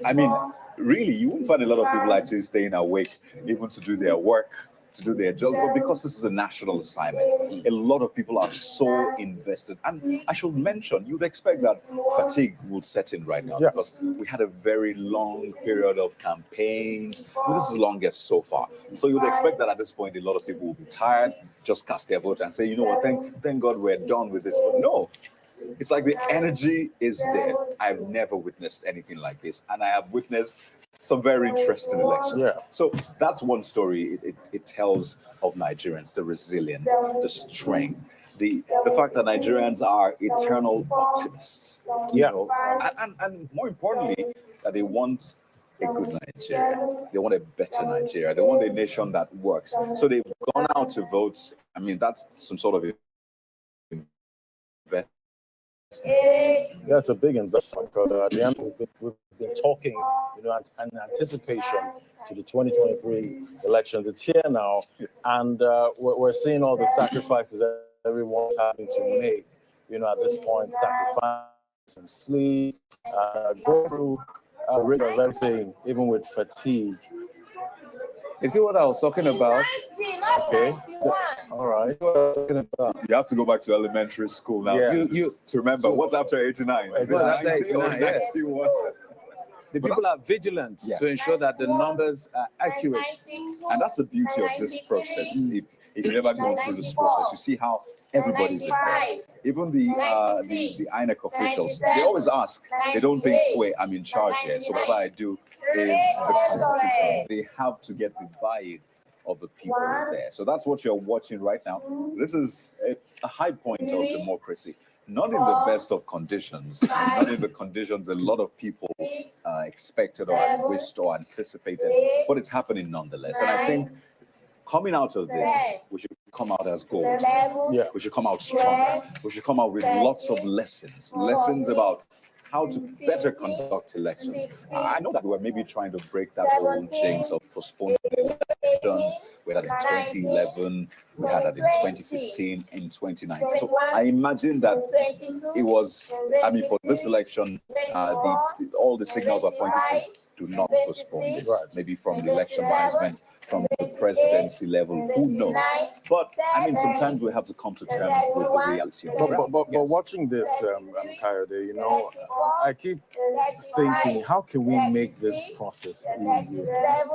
I mean, really, you won't find a lot of people actually staying awake even to do their work, to do their jobs, but because this is a national assignment, a lot of people are so invested. And I should mention, you'd expect that fatigue would set in right now because we had a very long period of campaigns. This is the longest so far. So you'd expect that at this point, a lot of people will be tired, just cast their vote and say, you know what, thank God we're done with this. But no. It's like the energy is there. I've never witnessed anything like this. And I have witnessed some very interesting elections. So that's one story. It tells of Nigerians, the resilience, the strength, the fact that Nigerians are eternal optimists. And more importantly, that they want a good Nigeria. They want a better Nigeria. They want a nation that works. So they've gone out to vote. I mean, that's some sort of investment. Yeah, it's a big investment because at the end we've been talking, in anticipation to the 2023 elections. It's here now, and we're seeing all the sacrifices that everyone's having to make. At this point, sacrifice and sleep, go through rid of everything, even with fatigue. You see what I was talking about? Okay. All right. You have to go back to elementary school now to remember what's after 89. What's after 89, yes. the people are vigilant to ensure that the numbers are accurate. And that's the beauty of this process. If you've ever gone through this process, you see how everybody's involved. Even the INEC officials, they always ask. They don't think, wait, I'm in charge here. So whatever I do is the constitution. They have to get the buy-in of the people there. So that's what you're watching right now. This is a high point of democracy. Not in the best of conditions, not in the conditions a lot of people expected or wished or anticipated, but it's happening nonetheless. And I think coming out of this, we should come out as gold. Yeah. We should come out stronger. We should come out with lots of lessons about how to better conduct elections. I know that we're maybe trying to break that whole chains of postponing elections. We had that in 2011, we had that in 2015, in 2019. So I imagine that it was, I mean, for this election, all the signals are pointing to do not postpone this. Maybe from the election management, from the presidency level, who knows? But I mean, sometimes we have to come to terms with the reality of it. But watching this, Kayode, you know, I keep thinking, how can we make this process easier?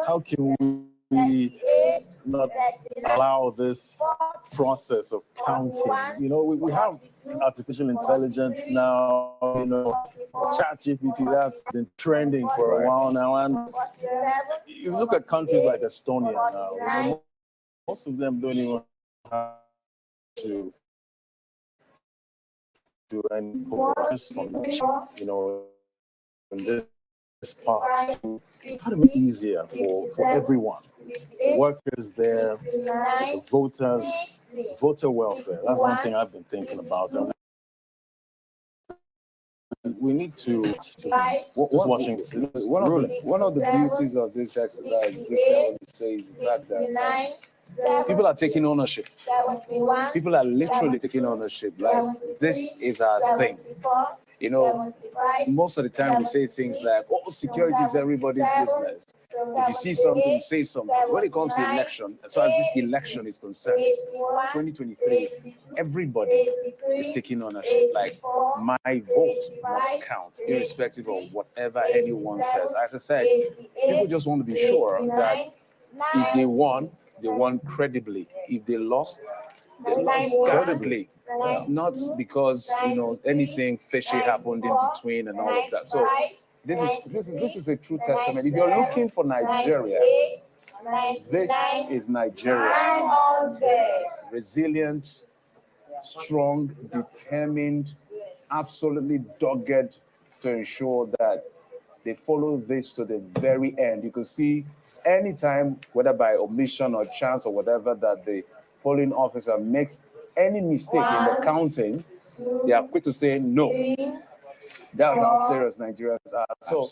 How can we not allow this process of counting? You know, we have artificial intelligence now, you know, ChatGPT, that's been trending for a while now. And you look at countries like Estonia now, you know, most of them don't even have to do any process from, you know, in this part to make it easier for everyone. Workers there, the voters, voter welfare. That's one thing I've been thinking about. And we need to just watching this. One of the beauties of this exercise, I would say, is the fact that people are taking ownership. People are literally taking ownership. Like, this is our thing. You know, most of the time we say things like, oh, security is everybody's business. If you see something, say something. When it comes to election, as far as this election is concerned, 2023, everybody is taking ownership. Like, my vote must count, irrespective of whatever anyone says. As I said, people just want to be sure that if they won credibly. If they lost credibly. Not because, you know, anything fishy happened in between and all of that. So this is a true testament. If you're looking for Nigeria, this is Nigeria. Resilient, strong, determined, absolutely dogged to ensure that they follow this to the very end. You can see anytime, whether by omission or chance or whatever, that the polling officer makes any mistake in the counting, they are quick to say no. That's how serious Nigerians are. So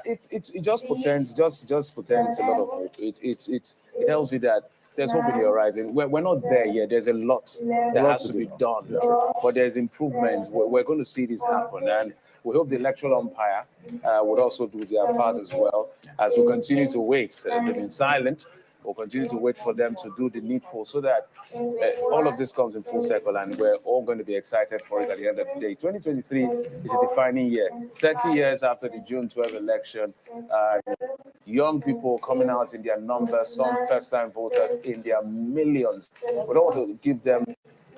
this, it just portends a lot of hope. It tells you that there's hope in the horizon. We're not there yet. There's a lot that has to be done, but there's improvement. We're going to see this happen, and we hope the electoral umpire would also do their part as well, as we continue to wait. They've been silent. We'll continue to wait for them to do the needful so that all of this comes in full circle, and we're all going to be excited for it at the end of the day. 2023 is a defining year. 30 years after the June 12 election, young people coming out in their numbers, some first-time voters in their millions. We don't want to give them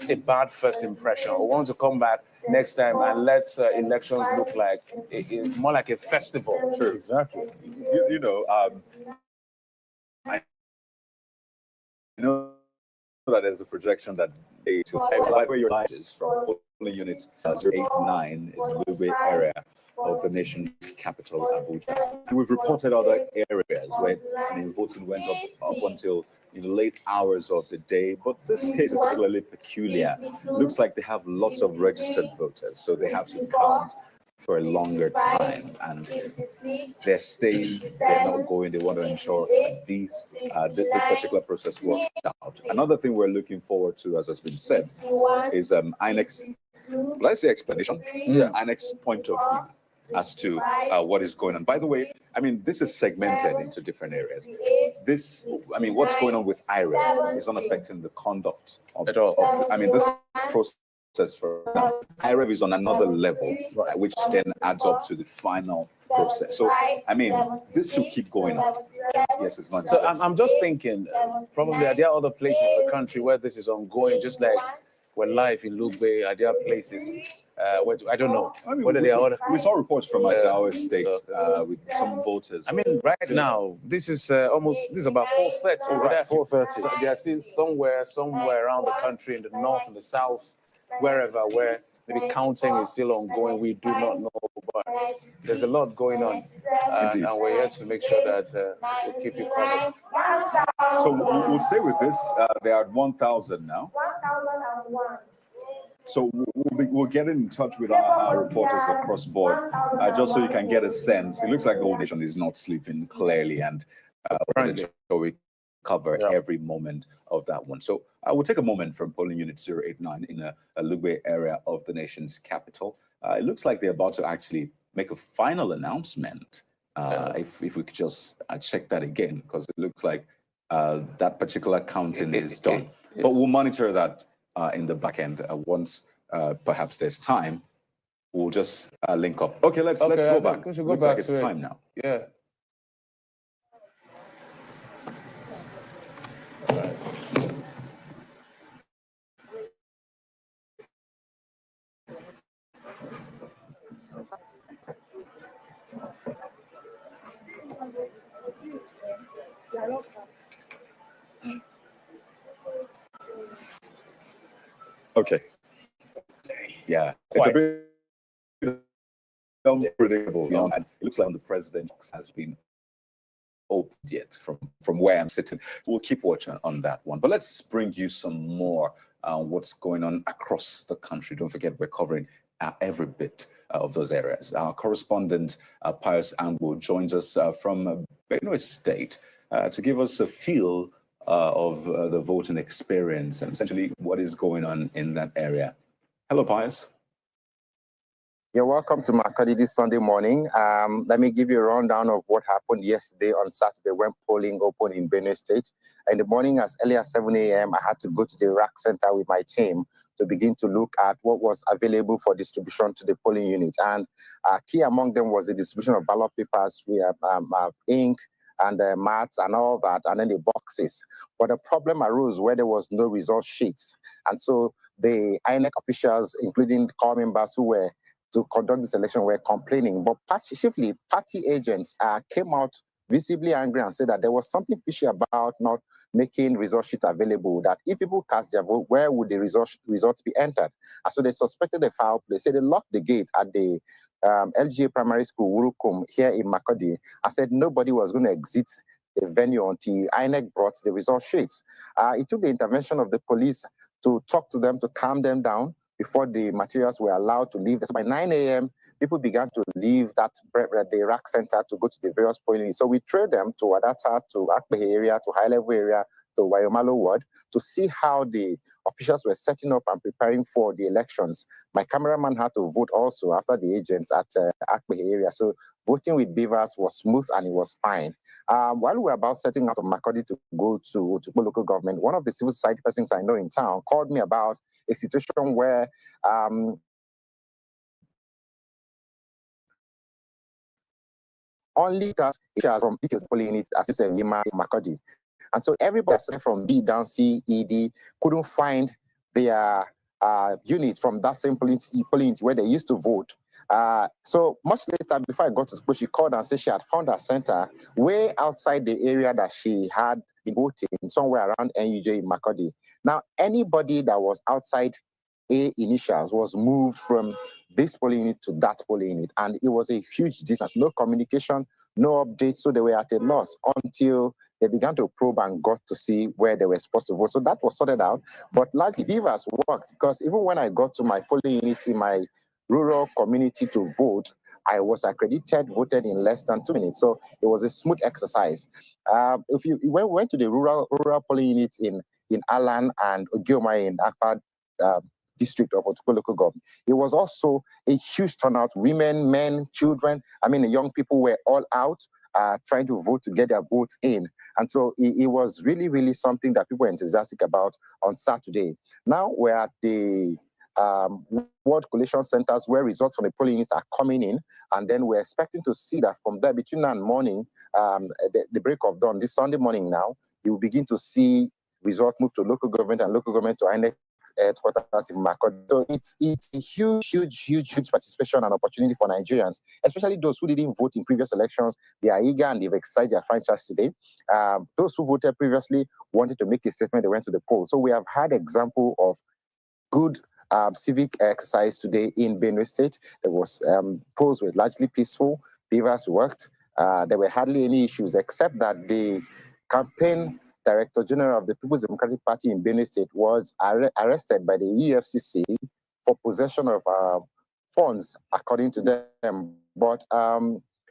a bad first impression. We want to come back next time and let elections look like more like a festival. Sure, exactly. You know, I know that there's a projection that they to where your light is from polling unit 089 in the Lugbe area of the nation's capital, Abuja. And we've reported other areas where voting went up until in the late hours of the day, but this case is particularly peculiar. Looks like they have lots of registered voters, so they have to count for a longer time, and they're staying, they're not going, they want to ensure that this particular process works out. Another thing we're looking forward to, as has been said, is INEC's, let's say, explanation, INEC's point of view as to what is going on. By the way, I mean, this is segmented into different areas. This, I mean, what's going on with IREV is not affecting the conduct of, I mean, this process process for IREV is on another level, which then adds up to the final process. So, I mean, this should keep going on. Yes, it's not. So I'm just thinking, probably there are other places in the country where this is ongoing, just like we're live in Lugbe. Are there places? I don't know. I mean, Whether they are other, we saw reports from our state with some voters. I mean, right now, this is about 4:30. Right, 4:30. So they are still somewhere around the country, in the north and the south, wherever, where maybe counting is still ongoing. We do not know, but there's a lot going on, and we're here to make sure that we keep you covered. So we'll stay with this. They are at 1,000 now. 1,001. So we'll get in touch with our reporters across board, just so you can get a sense. It looks like the whole nation is not sleeping clearly, and we cover every moment of that one. So I will take a moment from polling unit 089 in a Lugbe area of the nation's capital. It looks like they're about to actually make a final announcement. If we could just check that again, because it looks like that particular counting is done. But we'll monitor that in the back end. Once perhaps there's time, we'll just link up. Okay, let's go back. We should go Looks back like it's to it. time now. Yeah. Okay. Yeah, it's a bit unpredictable. You know, and it looks like the president has been opened yet from where I'm sitting. We'll keep watching on that one. But let's bring you some more what's going on across the country. Don't forget, we're covering every bit of those areas. Our correspondent, Pius Angbo, joins us from Benue State to give us a feel of the voting experience and essentially what is going on in that area. Hello, Pius. You're welcome to Makadi this Sunday morning. Let me give you a rundown of what happened yesterday on Saturday when polling opened in Benue State. In the morning, as early as 7 a.m., I had to go to the rack center with my team to begin to look at what was available for distribution to the polling unit. And key among them was the distribution of ballot papers. We have ink and mats and all that, and then the boxes. But the problem arose where there was no result sheets. And so the INEC officials, including the core members who were to conduct this election, were complaining. But chiefly, party agents came out visibly angry and said that there was something fishy about not making result sheets available, that if people cast their vote, where would the results be entered? And so they suspected a foul play. So they locked the gate at the LGA Primary School, Wurukum, here in Makodi, and said nobody was going to exit the venue until INEC brought the result sheets. It took the intervention of the police to talk to them, to calm them down before the materials were allowed to leave. So by 9 a.m., people began to leave the rack center to go to the various polling. So we trailed them to Wadata, to Akbehe area, to High Level area, to Wayomalo ward, to see how the officials were setting up and preparing for the elections. My cameraman had to vote also after the agents at Akbehe area. So voting with beavers was smooth and it was fine. While we were about setting out of Makodi to go to local government, one of the civil society persons I know in town called me about a situation where only from details polling unit as in Yima Makodi. And so everybody from B down C, E, D couldn't find their unit from that same polling unit where they used to vote. So much later, before I got to school, she called and said she had found her center way outside the area that she had been voting, somewhere around NUJ in Makodi. Now, anybody that was outside A initials was moved from this polling unit to that polling unit, and it was a huge distance, no communication, no updates, so they were at a loss until they began to probe and got to see where they were supposed to vote. So that was sorted out, but largely beavers worked, because even when I got to my polling unit in my rural community to vote, I was accredited, voted in less than 2 minutes. So it was a smooth exercise. If you went to the rural polling units in Alan and Ogioma in Akpa district of Otukpo local government, it was also a huge turnout. Women, men, children, the young people were all out trying to vote, to get their votes in. And so it was really, really something that people were enthusiastic about on Saturday. Now we're at the ward collation centers where results from the polling units are coming in. And then we're expecting to see that from there, between now and morning, the break of dawn, this Sunday morning now, you will begin to see results move to local government and local government to INEC headquarters in Makurdi. So it's a huge participation and opportunity for Nigerians, especially those who didn't vote in previous elections. They are eager and they've exercised their franchise today. Those who voted previously wanted to make a statement, they went to the poll. So we have had example of good civic exercise today in Benue State. There was polls were largely peaceful. Beavers worked. There were hardly any issues except that the campaign Director General of the People's Democratic Party in Benue State was arrested by the EFCC for possession of funds, according to them. But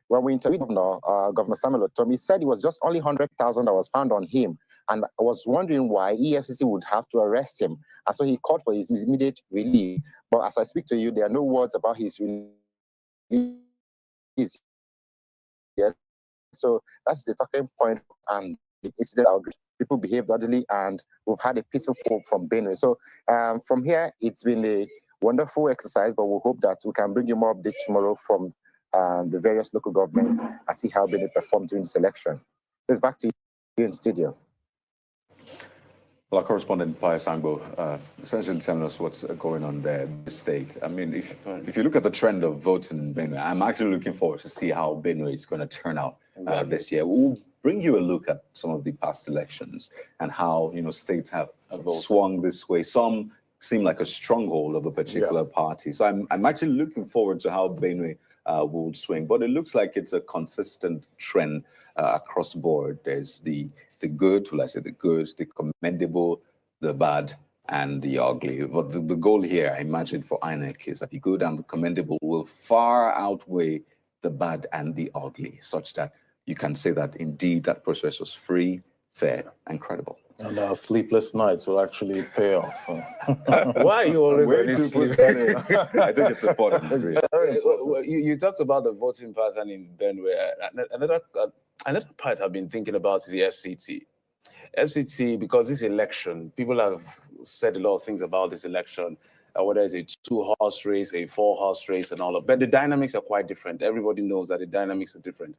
when we interviewed Governor Samuel Otom, he said it was just only 100,000 that was found on him, and I was wondering why EFCC would have to arrest him. And so he called for his immediate release. But as I speak to you, there are no words about his release yet. So that's the talking point, and the incident. People behaved orderly, and we've had a peaceful poll from Benue. So from here, it's been a wonderful exercise, but we hope that we can bring you more updates tomorrow from the various local governments and see how Benue performed during this election. So it's back to you in studio. Well, our correspondent, Pius Angbo, essentially telling us what's going on there in the state. I mean, if you look at the trend of voting in Benue, I'm actually looking forward to see how Benue is going to turn out this year. We'll bring you a look at some of the past elections and how, states have swung this way. Some seem like a stronghold of a particular party. So I'm actually looking forward to how Benue will swing. But it looks like it's a consistent trend across the board. There's the good, will I say the good, the commendable, the bad, and the ugly. But the goal here, I imagine, for INEC is that the good and the commendable will far outweigh the bad and the ugly, such that you can say that indeed that process was free, fair, and credible. And our sleepless nights will actually pay off. Why are you always on this sleep? I think it's important. You talked about the voting pattern in Benue. Another part I've been thinking about is the FCT. FCT, because this election, people have said a lot of things about this election, whether it's a 2-horse race, a 4-horse race, and all of that. But the dynamics are quite different. Everybody knows that the dynamics are different.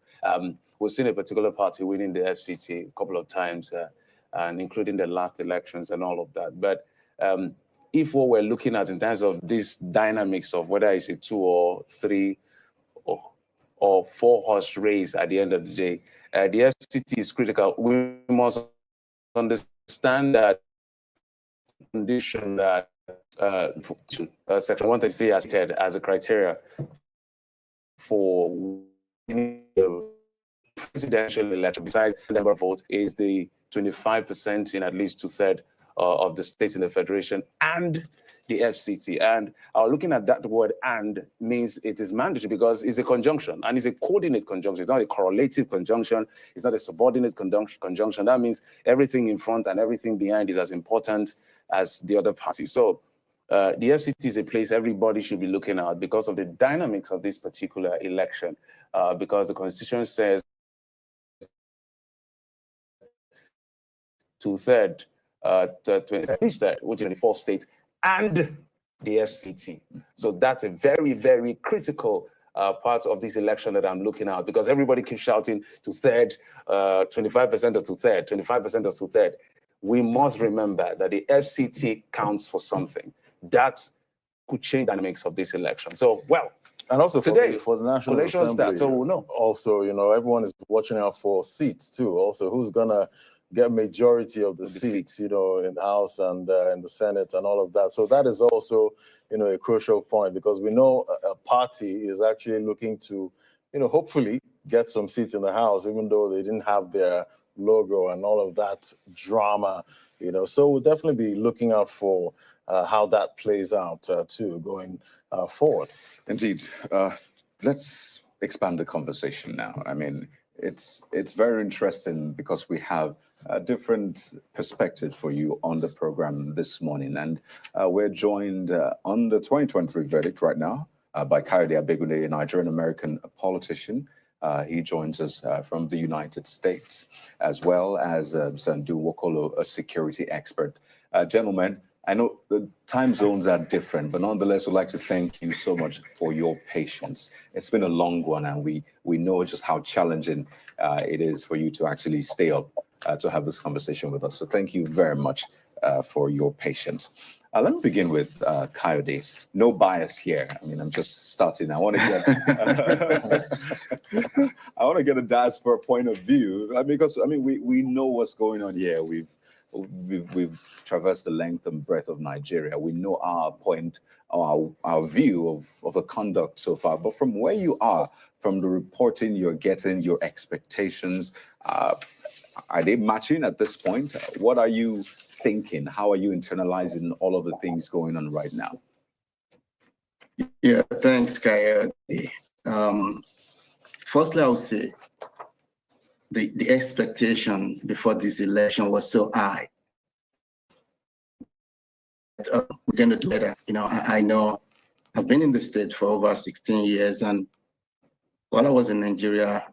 We've seen a particular party winning the FCT a couple of times, and including the last elections and all of that. But if what we're looking at in terms of these dynamics of whether it's a 2 or 3 or 4-horse race at the end of the day, the FCT is critical. We must understand that condition that Section 133 has said as a criteria for winning the presidential election, besides the number of votes, is the 25% in at least 2/3 of the states in the federation and the FCT. And looking at that word "and" means it is mandatory because it's a conjunction, and it's a coordinate conjunction. It's not a correlative conjunction. It's not a subordinate conjunction. That means everything in front and everything behind is as important as the other party. So the FCT is a place everybody should be looking at because of the dynamics of this particular election, because the Constitution says 2/3, which is 24 states, and the FCT. So that's a very, very critical part of this election that I'm looking at, because everybody keeps shouting 2/3, 25% of 2/3, 25% of 2/3. We must remember that the FCT counts for something. That could change the dynamics of this election. So, and also today, for the National Assembly, so we'll know. Also, everyone is watching out for seats too. Also, who's gonna get majority of the seats, in the House and in the Senate and all of that. So that is also, a crucial point, because we know a party is actually looking to, hopefully get some seats in the House, even though they didn't have their logo and all of that drama, So we'll definitely be looking out for how that plays out too, going forward. Indeed. Let's expand the conversation now. I mean, it's very interesting because we have a different perspective for you on the program this morning. And we're joined on the 2023 verdict right now by Kayode Abegunde, a Nigerian-American politician. He joins us from the United States, as well as Sandu Wokolo, a security expert. Gentlemen, I know the time zones are different, but nonetheless, we'd like to thank you so much for your patience. It's been a long one, and we know just how challenging it is for you to actually stay up to have this conversation with us. So thank you very much for your patience. Let me begin with Kayode. No bias here. I mean, I'm just starting. I want to get I want to get a diaspora point of view because I mean we know what's going on here. We've traversed the length and breadth of Nigeria. We know our point, our view of the conduct so far. But from where you are, from the reporting you're getting, your expectations, are they matching at this point? What are you thinking? How are you internalizing all of the things going on right now? Yeah, thanks, Kayode. Firstly, I would say the expectation before this election was so high. We're going to do better. You know, I know I've been in the state for over 16 years, and while I was in Nigeria,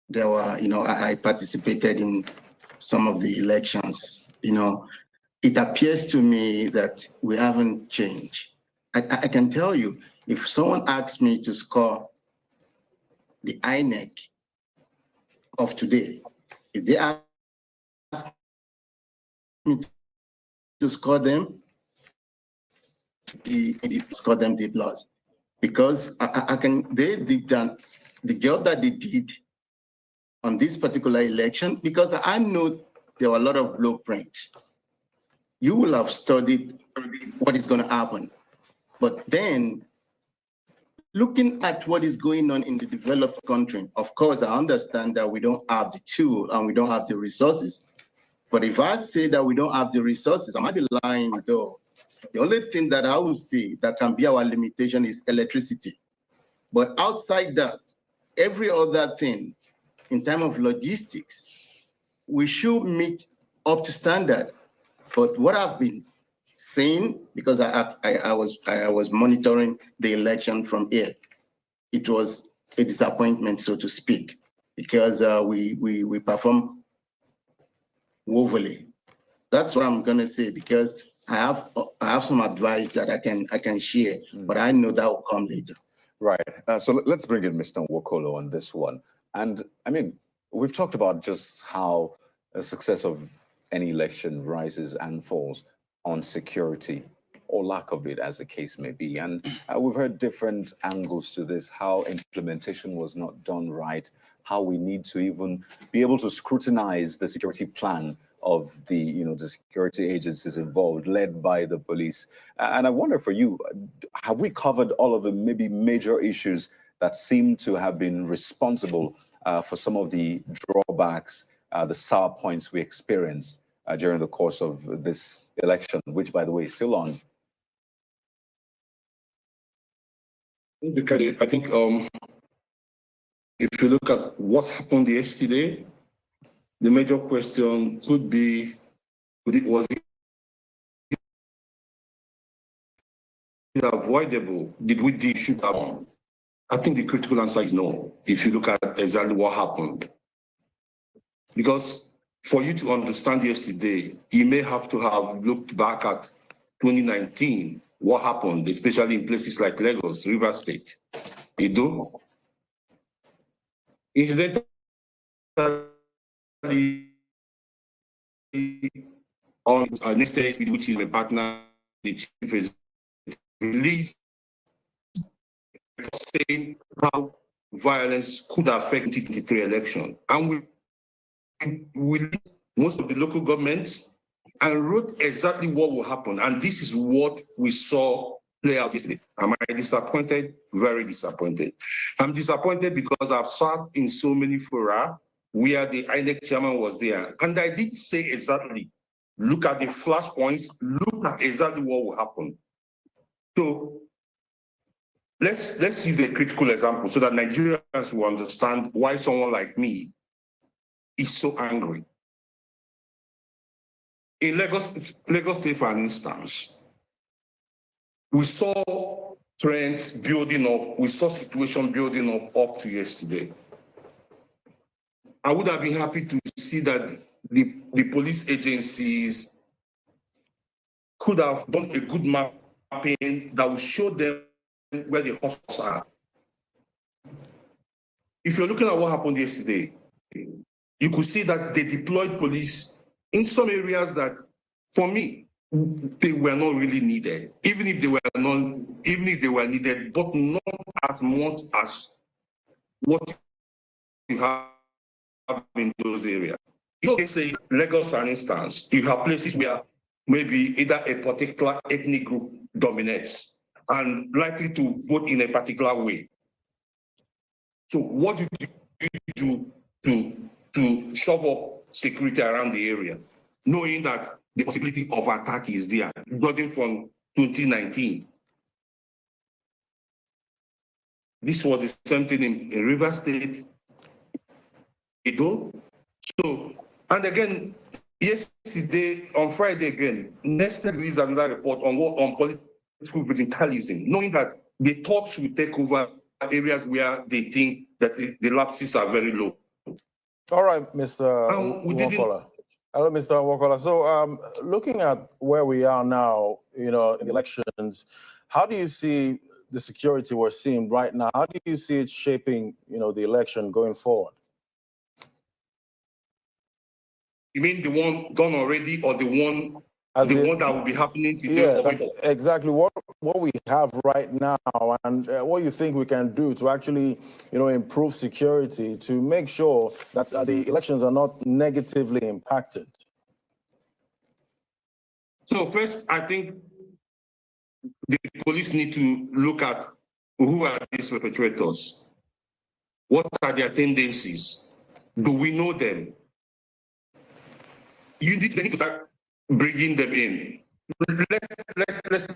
there were, you know, I participated in some of the elections. You know, it appears to me that we haven't changed. I can tell you, if someone asks me to score the INEC of today, if they ask me to score them, score them D+, because I can, they did that, the job that they did on this particular election, because I know there were a lot of blueprints. You will have studied what is going to happen, but then looking at what is going on in the developed country, of course, I understand that we don't have the tool and we don't have the resources. But if I say that we don't have the resources, I might be lying though. The only thing that I will see that can be our limitation is electricity. But outside that, every other thing in terms of logistics, we should meet up to standard. But what I've been saying, because I was monitoring the election from here, it was a disappointment, so to speak, because we performed woefully. That's what I'm gonna say, because I have some advice that I can share, but I know that will come later. Right. So let's bring in Mr. Nwokolo on this one. And I mean, we've talked about just how the success of any election rises and falls on security or lack of it, as the case may be. And we've heard different angles to this, how implementation was not done right, how we need to even be able to scrutinize the security plan of the, the security agencies involved, led by the police. And I wonder for you, have we covered all of the maybe major issues that seem to have been responsible for some of the drawbacks, the sour points we experienced during the course of this election, which, by the way, is still on? I think if you look at what happened yesterday, the major question could be, was it avoidable? Did we de-issue that one? I think the critical answer is no, if you look at exactly what happened. Because for you to understand yesterday, you may have to have looked back at 2019, what happened, especially in places like Lagos, River State, Edo. Incidentally, on an state which is a partner, the chief is released saying how violence could affect the 2023 election. And we most of the local governments and wrote exactly what will happen. And this is what we saw play out yesterday. Am I disappointed? Very disappointed. I'm disappointed because I've sat in so many fora where the INEC chairman was there. And I did say exactly, look at the flashpoints, look at exactly what will happen. So let's use a critical example so that Nigerians will understand why someone like me is so angry. In Lagos State, for instance, we saw trends building up, we saw situation building up to yesterday. I would have been happy to see that the police agencies could have done a good mapping that will show them where the hotspots are. If you're looking at what happened yesterday, you could see that they deployed police in some areas that, for me, they were not really needed. Even if they were needed, but not as much as what you have in those areas. You can say Lagos, for instance, you have places where maybe either a particular ethnic group dominates and likely to vote in a particular way. So what do you do to shove up security around the area, knowing that the possibility of attack is there, starting from 2019? This was the same thing in Rivers State, Edo. So, and again, yesterday, on Friday again, Nestle released another report on political vigilantism, knowing that the thoughts will take over areas where they think that the lapses are very low. All right, Mr. Nwaokolo. Hello, Mr. Nwaokolo. So, looking at where we are now, in elections, how do you see the security we're seeing right now? How do you see it shaping, the election going forward? You mean the one done already, or the one that will be happening today? Yes, exactly. What we have right now, and what you think we can do to actually, improve security to make sure that the elections are not negatively impacted. So first, I think the police need to look at who are these perpetrators. What are their tendencies? Do we know them? They need to start bringing them in. Let's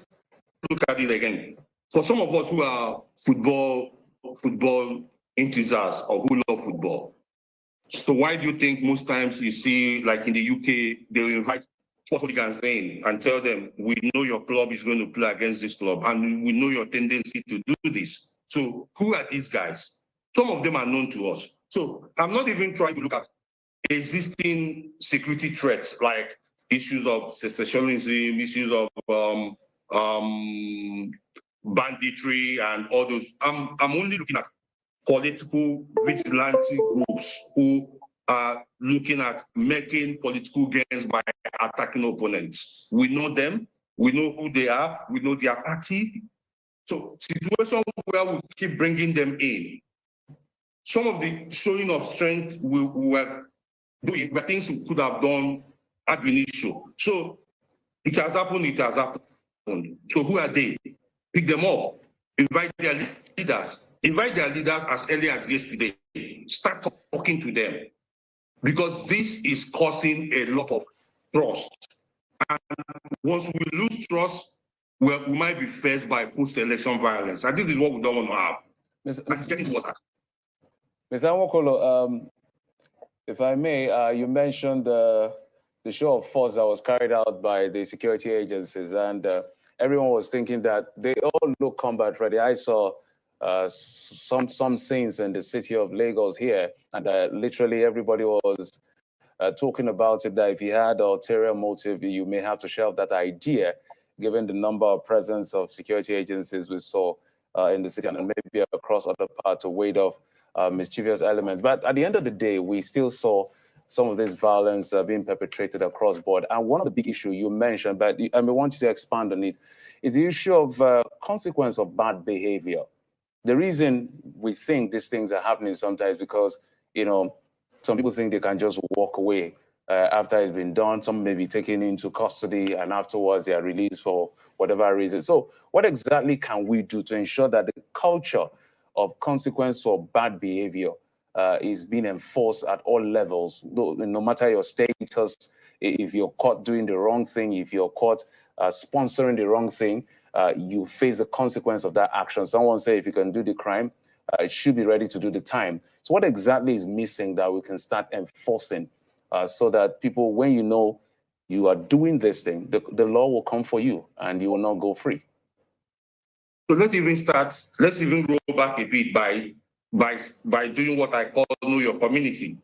look at it again. For some of us who are football enthusiasts or who love football, so why do you think most times you see, like in the UK, they'll invite sports hooligans in and tell them, we know your club is going to play against this club and we know your tendency to do this. So who are these guys? Some of them are known to us. So I'm not even trying to look at existing security threats like issues of secessionism, issues of banditry and all those. I'm only looking at political vigilante groups who are looking at making political gains by attacking opponents. We know them, we know who they are, we know their party. So situation where we keep bringing them in. Some of the showing of strength we were doing were things we could have done at initial. So it has happened, it has happened. So who are they? Pick them up, invite their leaders as early as yesterday. Start talking to them, because this is causing a lot of trust. And once we lose trust, we might be faced by post-election violence. I think this is what we don't want to have. It's getting towards that. Mr. Nwaokolo, if I may, you mentioned the show of force that was carried out by the security agencies, and everyone was thinking that they all look combat ready. I saw some scenes in the city of Lagos here, and literally everybody was talking about it, that if you had an ulterior motive, you may have to shelve that idea, given the number of presence of security agencies we saw in the city and maybe across other parts to ward off mischievous elements. But at the end of the day, we still saw some of this violence being perpetrated across board. And one of the big issues you mentioned, but I may want you to expand on it, is the issue of consequence of bad behavior. The reason we think these things are happening sometimes because, some people think they can just walk away after it's been done. Some may be taken into custody and afterwards they are released for whatever reason. So what exactly can we do to ensure that the culture of consequence for bad behavior is being enforced at all levels, no matter your status? If you're caught doing the wrong thing, if you're caught sponsoring the wrong thing, you face the consequence of that action. Someone say if you can do the crime, it should be ready to do the time. So what exactly is missing that we can start enforcing so that people, when you know you are doing this thing, the law will come for you and you will not go free? So let's even go back a bit by doing what I call know your community.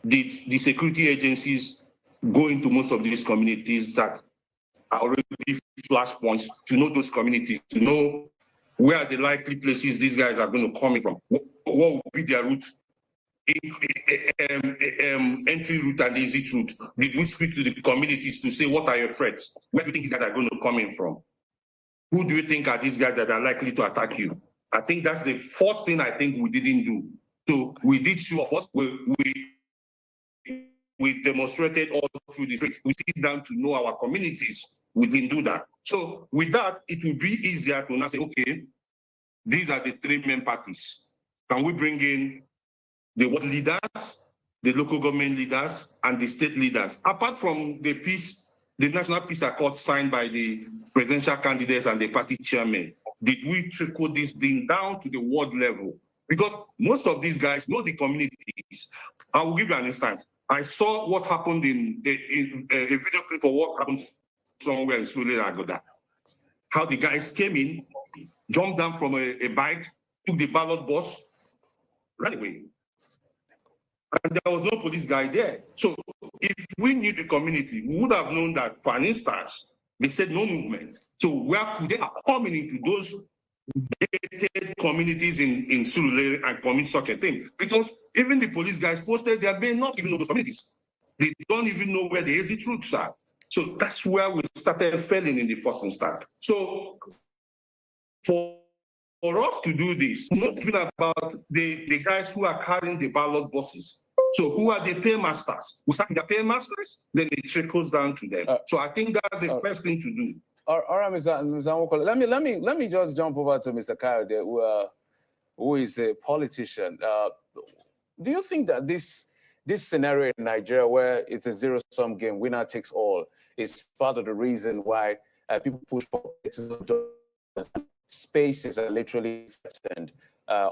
Did the security agencies go into most of these communities that are already flashpoints to know those communities, to know where are the likely places these guys are going to come in from, what will be their route, entry route and exit route. Did we speak to the communities to say, what are your threats? Where do you think these guys are going to come in from? Who do you think are these guys that are likely to attack you? I think that's the first thing I think we didn't do. So we did show, of course, we demonstrated all through the streets. We sit down to know our communities. We didn't do that. So with that, it will be easier to now say, okay, these are the three main parties. Can we bring in the world leaders, the local government leaders, and the state leaders? Apart from the National Peace Accord signed by the presidential candidates and the party chairman, did we trickle this thing down to the world level? Because most of these guys know the communities. I will give you an instance. I saw what happened in a video clip of what happened somewhere in Sulele Agoda. How the guys came in, jumped down from a bike, took the ballot box, ran away. And there was no police guy there. So if we knew the community, we would have known that, for instance, they said no movement. So where could they have come into those gated communities in Sulele and commit such a thing? Because even the police guys posted, they may not even know those communities. They don't even know where the exit routes are. So that's where we started failing in the first instance. So for us to do this, not even about the guys who are carrying the ballot boxes. So who are the paymasters? We start with the paymasters, then it trickles down to them. So I think that's the best thing to do. All right, Mr. Nwokolo. Let me just jump over to Mr. Kayode, who is a politician. Do you think that this scenario in Nigeria, where it's a zero-sum game, winner takes all, is part of the reason why people push for spaces are literally threatened?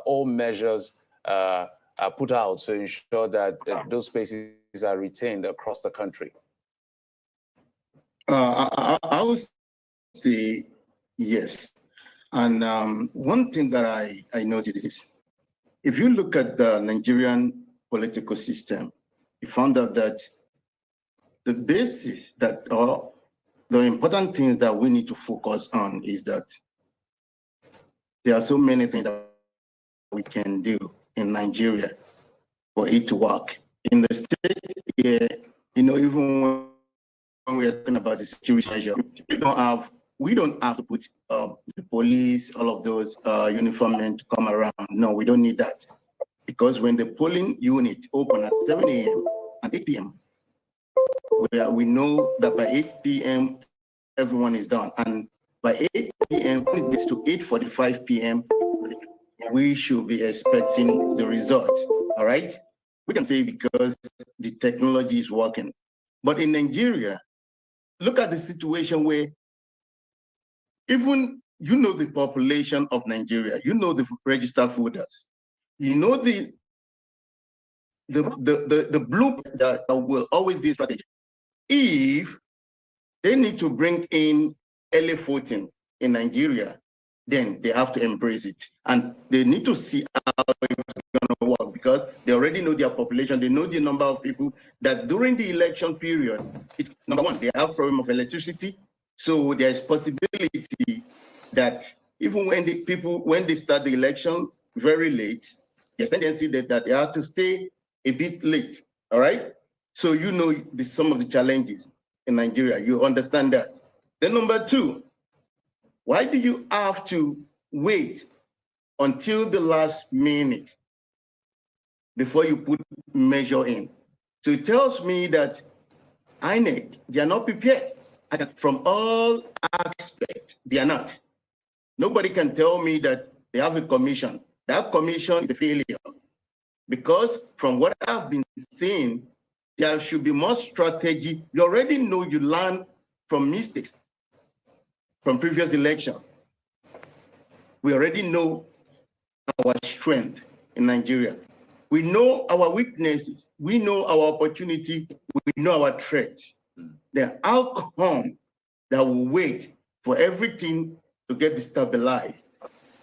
All measures are put out to ensure that those spaces are retained across the country. I would say yes. And one thing that I noticed is, if you look at the Nigerian political system, you found out that the basis that, or the important things that we need to focus on is that there are so many things that we can do in Nigeria for it to work. In the state here, even when we are talking about the security measure, we don't have to put the police, all of those uniform men to come around. No, we don't need that. Because when the polling unit open at 7 a.m. and 8 p.m., we know that by 8 p.m., everyone is done. And by 8 p.m., when it gets to 8:45 p.m., we should be expecting the results, all right? We can say because the technology is working. But in Nigeria, look at the situation where even, the population of Nigeria, the registered voters, the blueprint that will always be a strategy. If they need to bring in early voting in Nigeria, then they have to embrace it. And they need to see how it's going to work, because they already know their population. They know the number of people that during the election period, it's number one, they have problem of electricity. So there's possibility that even when they start the election very late, there's tendency that they have to stay a bit late, all right? So some of the challenges in Nigeria, you understand that. Then number two, why do you have to wait until the last minute before you put measure in? So it tells me that INEC, they are not prepared. From all aspects, they are not. Nobody can tell me that they have a commission. That commission is a failure. Because from what I've been seeing, there should be more strategy. You already know you learn from mistakes from previous elections. We already know our strength in Nigeria. We know our weaknesses. We know our opportunity. We know our threat. The outcome that we wait for everything to get destabilized.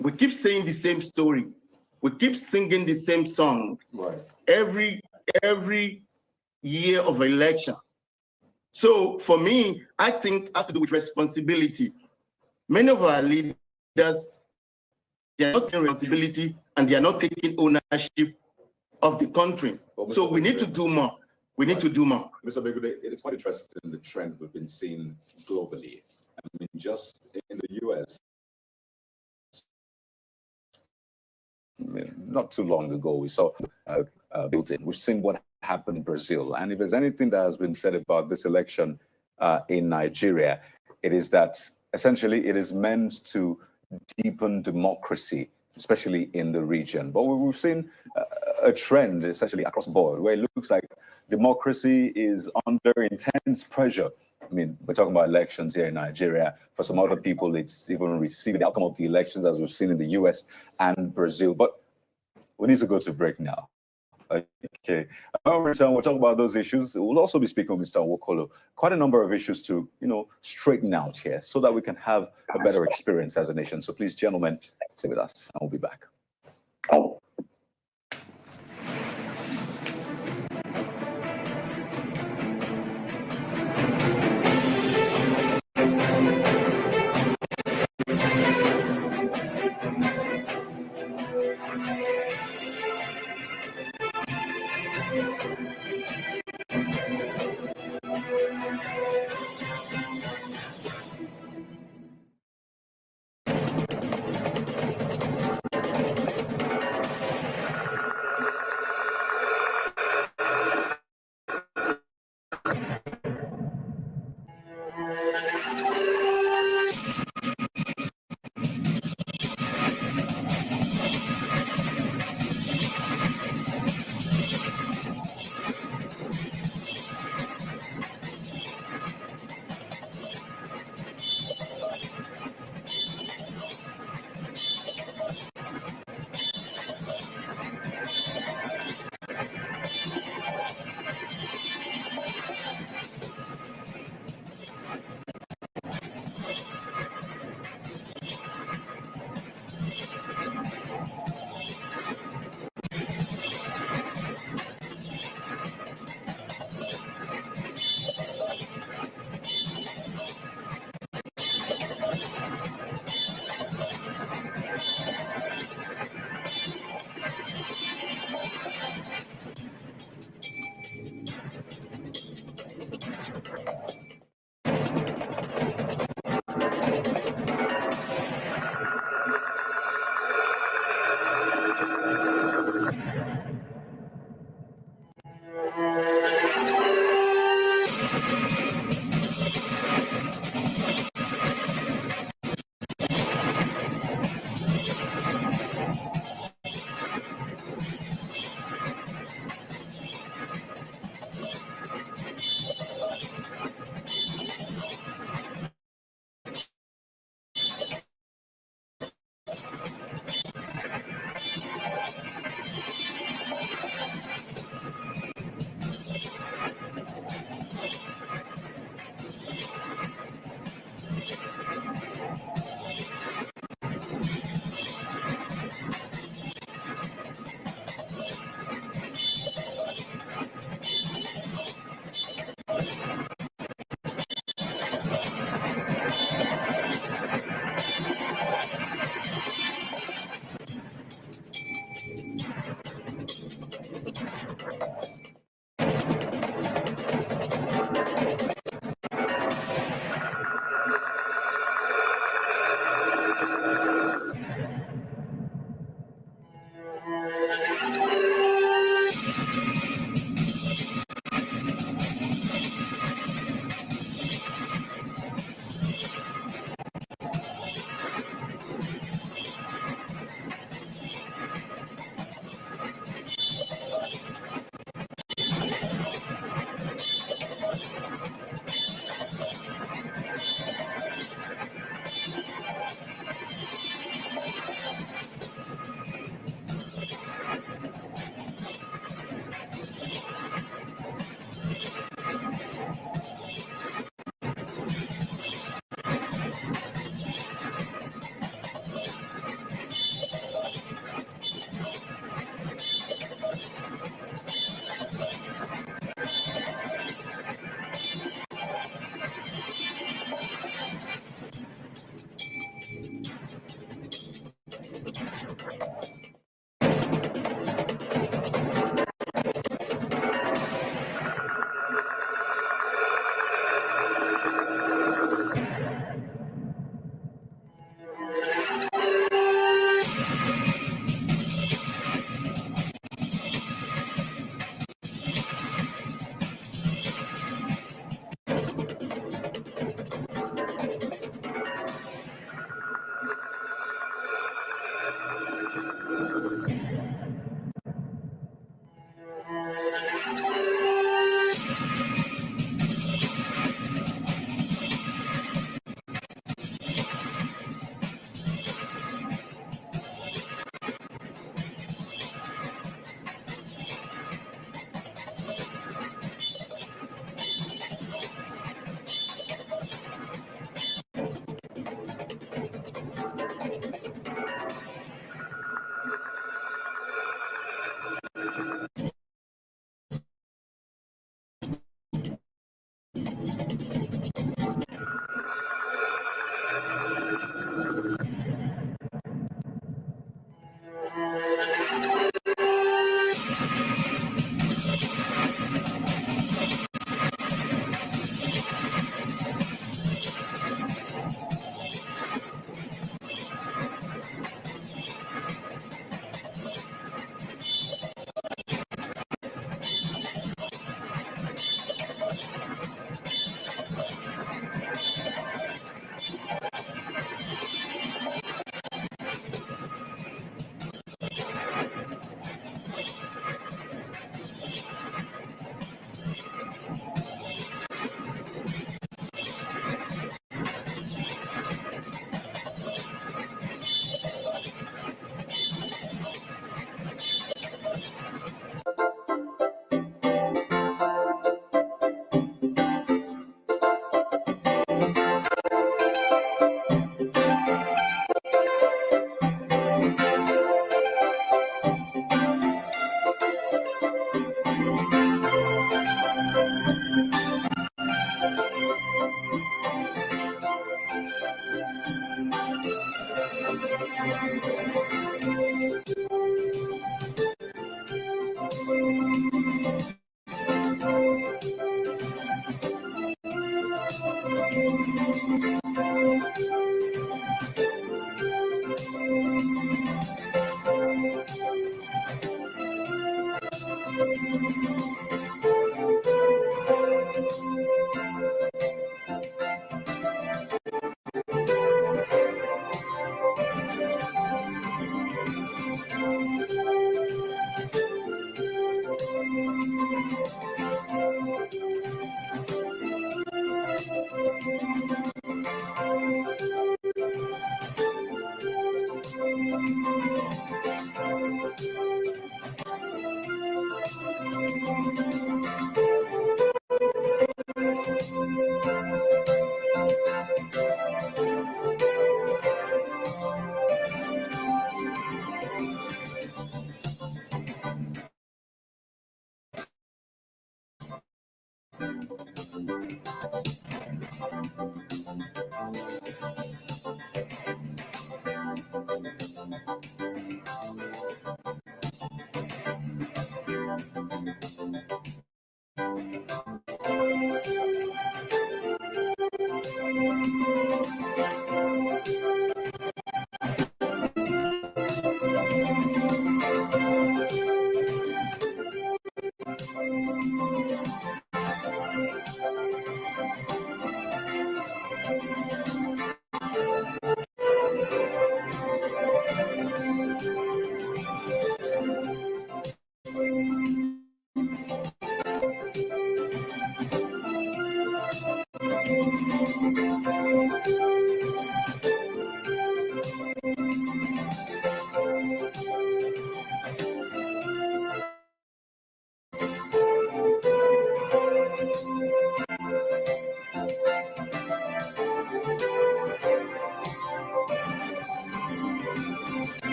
We keep saying the same story. We keep singing the same song. Right. Every year of election. So for me, I think it has to do with responsibility. Many of our leaders, they are not taking responsibility and they are not taking ownership of the country. So we need to do more. We need to do more. Mr. Begude, it's quite interesting the trend we've been seeing globally. I mean, just in the US, not too long ago, we saw built in. We've seen what happened in Brazil. And if there's anything that has been said about this election in Nigeria, it is that essentially it is meant to deepen democracy, especially in the region. But we've seen a trend essentially across the board where it looks like democracy is under intense pressure. I mean, we're talking about elections here in Nigeria. For some other people, it's even receiving the outcome of the elections, as we've seen in the US and Brazil. But we need to go to break now. Okay. When we return, we'll talk about those issues. We'll also be speaking with Mr. Nwokolo. Quite a number of issues to, straighten out here so that we can have a better experience as a nation. So please, gentlemen, stay with us, and we'll be back.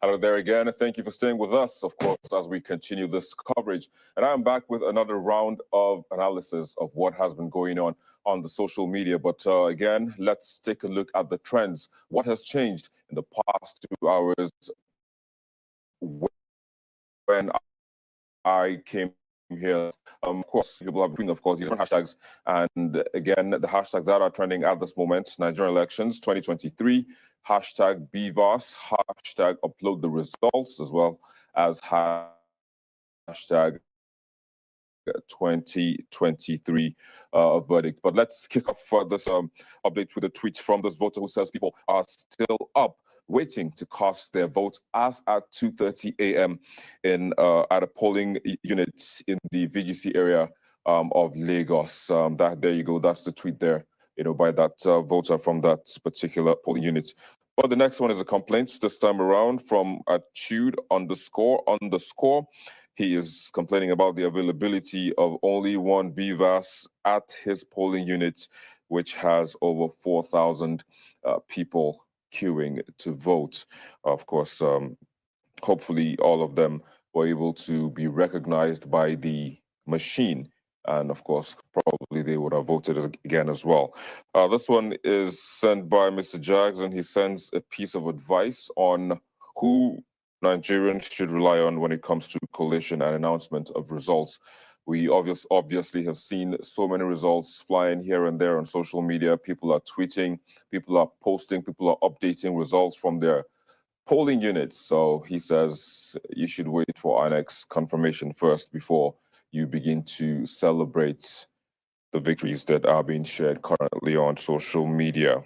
Hello there again. Thank you for staying with us, of course, as we continue this coverage. And I'm back with another round of analysis of what has been going on the social media. But again, let's take a look at the trends. What has changed in the past 2 hours when I came here? Of course, people have been, of course, different hashtags. And again, the hashtags that are trending at this moment: Nigerian elections 2023, hashtag BVAS, hashtag upload the results, as well as hashtag 2023 verdict. But let's kick off this update with a tweet from this voter who says people are still up waiting to cast their vote as at 2:30 a.m. in at a polling unit in the VGC area of Lagos. There you go. That's the tweet there, by that voter from that particular polling unit. But the next one is a complaint, this time around from @Tude__. He is complaining about the availability of only one BVAS at his polling unit, which has over 4,000 people queuing to vote. Of course, hopefully all of them were able to be recognized by the machine. And of course, probably they would have voted again as well. This one is sent by Mr. Jags, and he sends a piece of advice on who Nigerians should rely on when it comes to collation and announcement of results. We obviously have seen so many results flying here and there on social media. People are tweeting, people are posting, people are updating results from their polling units. So he says you should wait for INEC's confirmation first before you begin to celebrate the victories that are being shared currently on social media.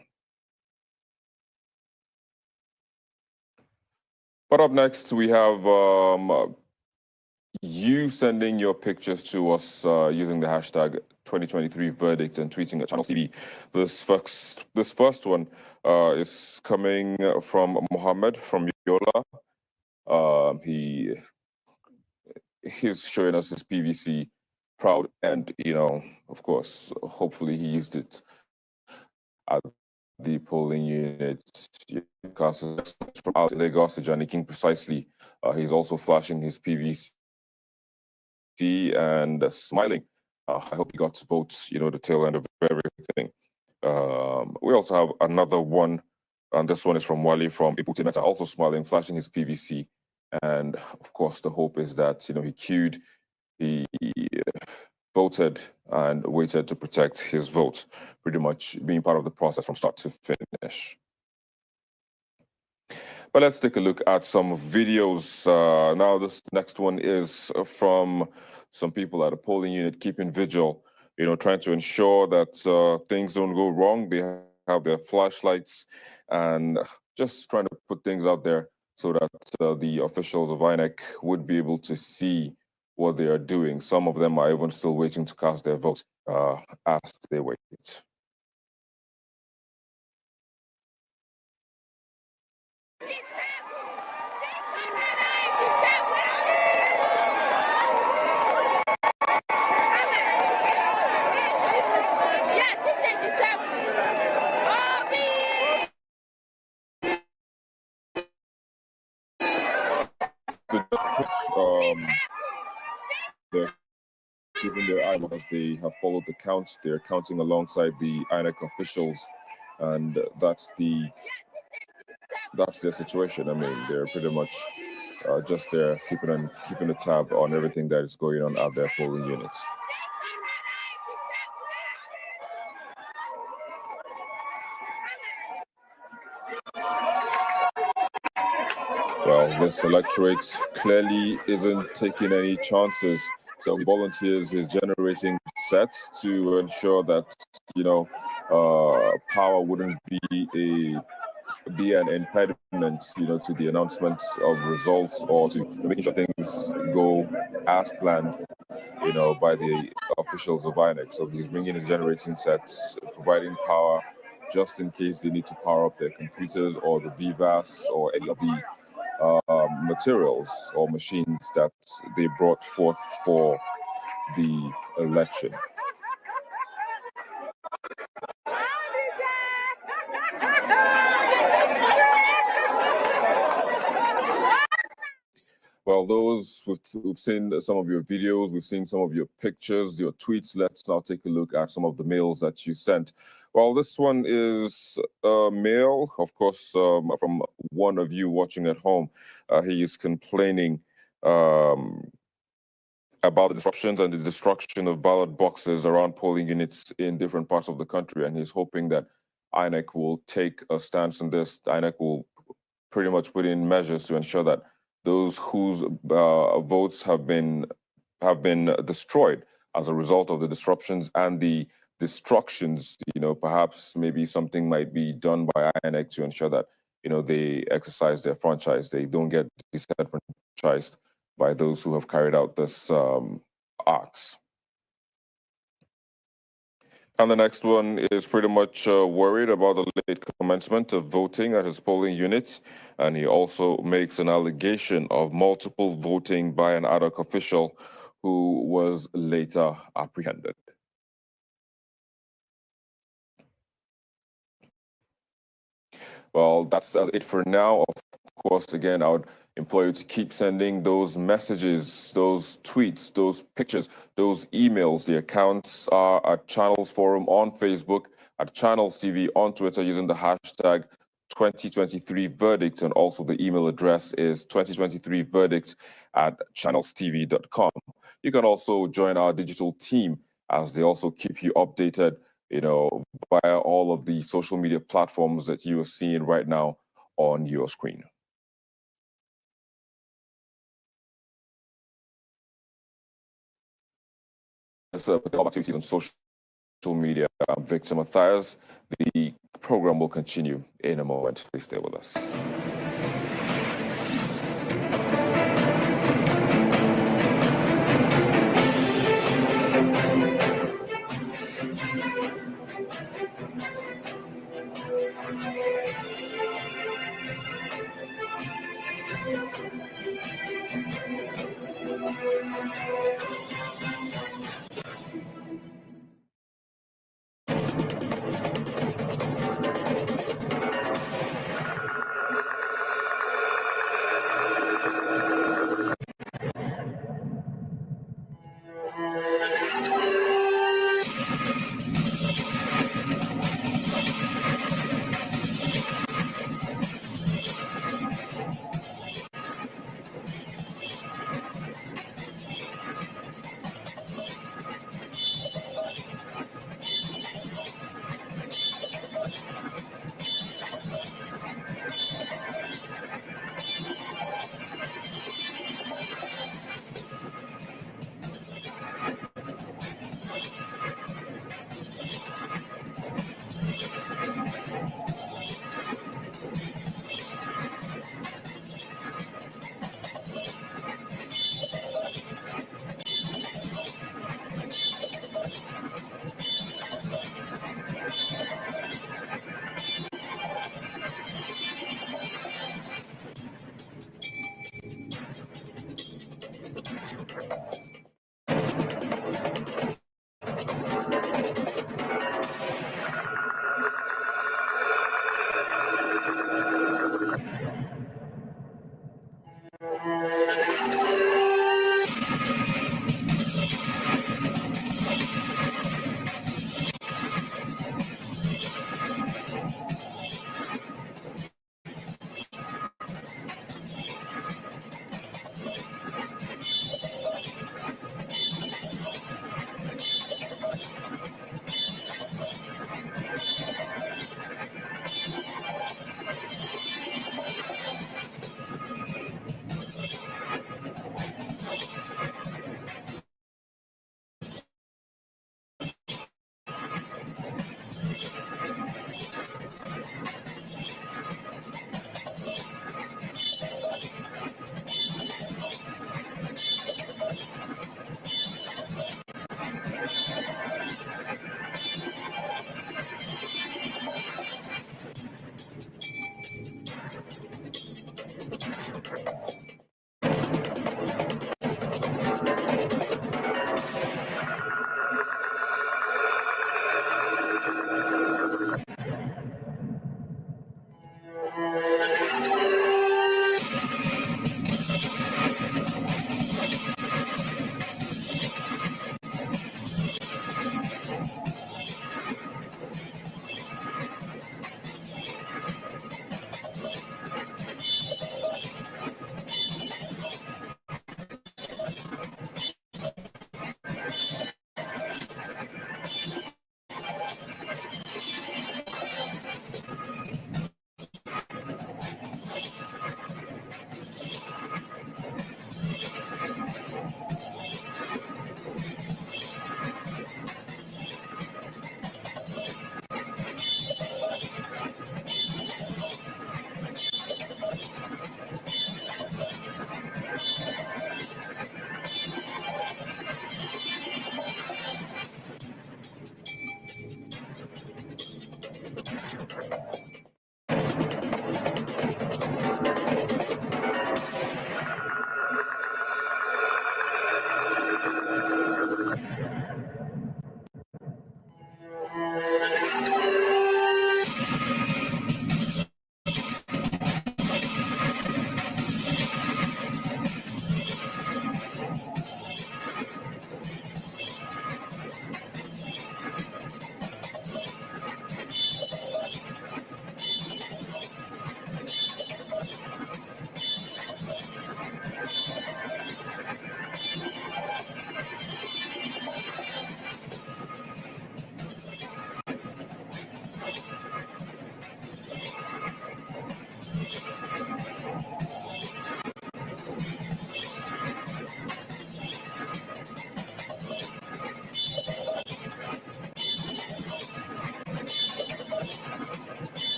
But up next, we have you sending your pictures to us using the hashtag 2023 verdict and tweeting at Channels TV. This first one is coming from Mohammed from Yola. He's showing us his PVC, proud, and of course, hopefully he used it at the polling unit. From out Lagos to Johnny King precisely. He's also flashing his PVC and smiling. I hope he got to vote, the tail end of everything. We also have another one, and this one is from Wale from Iputi Meta, also smiling, flashing his PVC. And of course, the hope is that, he queued, he voted and waited to protect his vote, pretty much being part of the process from start to finish. But let's take a look at some videos. Now, this next one is from some people at a polling unit keeping vigil, trying to ensure that things don't go wrong. They have their flashlights and just trying to put things out there so that the officials of INEC would be able to see what they are doing. Some of them are even still waiting to cast their votes as they wait. They're keeping their eye on as they have followed the counts. They're counting alongside the INEC officials, and that's their situation. I mean, they're pretty much just there keeping a tab on everything that is going on at their polling units. Well, this electorate clearly isn't taking any chances. So he volunteers his generating sets to ensure that, power wouldn't be an impediment, to the announcement of results or to making sure things go as planned, by the officials of INEC. So he's bringing his generating sets, providing power just in case they need to power up their computers or the BVAS or any of the materials or machines that they brought forth for the election. Well, those who've seen some of your videos, we've seen some of your pictures, your tweets. Let's now take a look at some of the mails that you sent. Well, this one is a mail, of course, from one of you watching at home. He is complaining about the disruptions and the destruction of ballot boxes around polling units in different parts of the country. And he's hoping that INEC will take a stance on this. INEC will pretty much put in measures to ensure that those whose votes have been destroyed as a result of the disruptions and the destructions, perhaps maybe something might be done by INEC to ensure that, they exercise their franchise. They don't get disenfranchised by those who have carried out this acts. And the next one is pretty much worried about the late commencement of voting at his polling unit. And he also makes an allegation of multiple voting by an ad hoc official who was later apprehended. Well, that's it for now. Of course, again, I would implore you to keep sending those messages, those tweets, those pictures, those emails. The accounts are at Channels Forum on Facebook, at Channels TV on Twitter using the hashtag 2023verdict, and also the email address is 2023verdict@channelstv.com. You can also join our digital team as they also keep you updated, via all of the social media platforms that you are seeing right now on your screen. Activities on social media. I'm Victor Matthias. The program will continue in a moment. Please stay with us.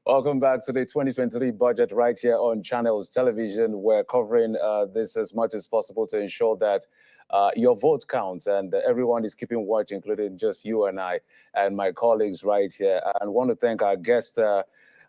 Welcome back to the 2023 budget right here on Channels Television. We're covering this as much as possible to ensure that your vote counts, and everyone is keeping watch, including just you and I and my colleagues right here. And want to thank our guest, Mr.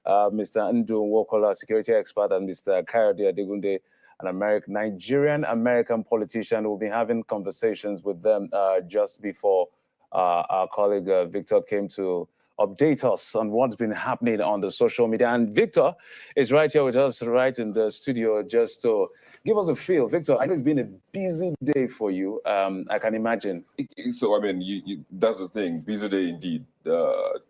Ndu Wokola, security expert, and Mr. Kayode Adegunde, an Nigerian-American politician. We'll be having conversations with them just before our colleague Victor came to update us on what's been happening on the social media. And Victor is right here with us, right in the studio, just to give us a feel. Victor, I know it's been a busy day for you, I can imagine. So, I mean, that's the thing, busy day indeed.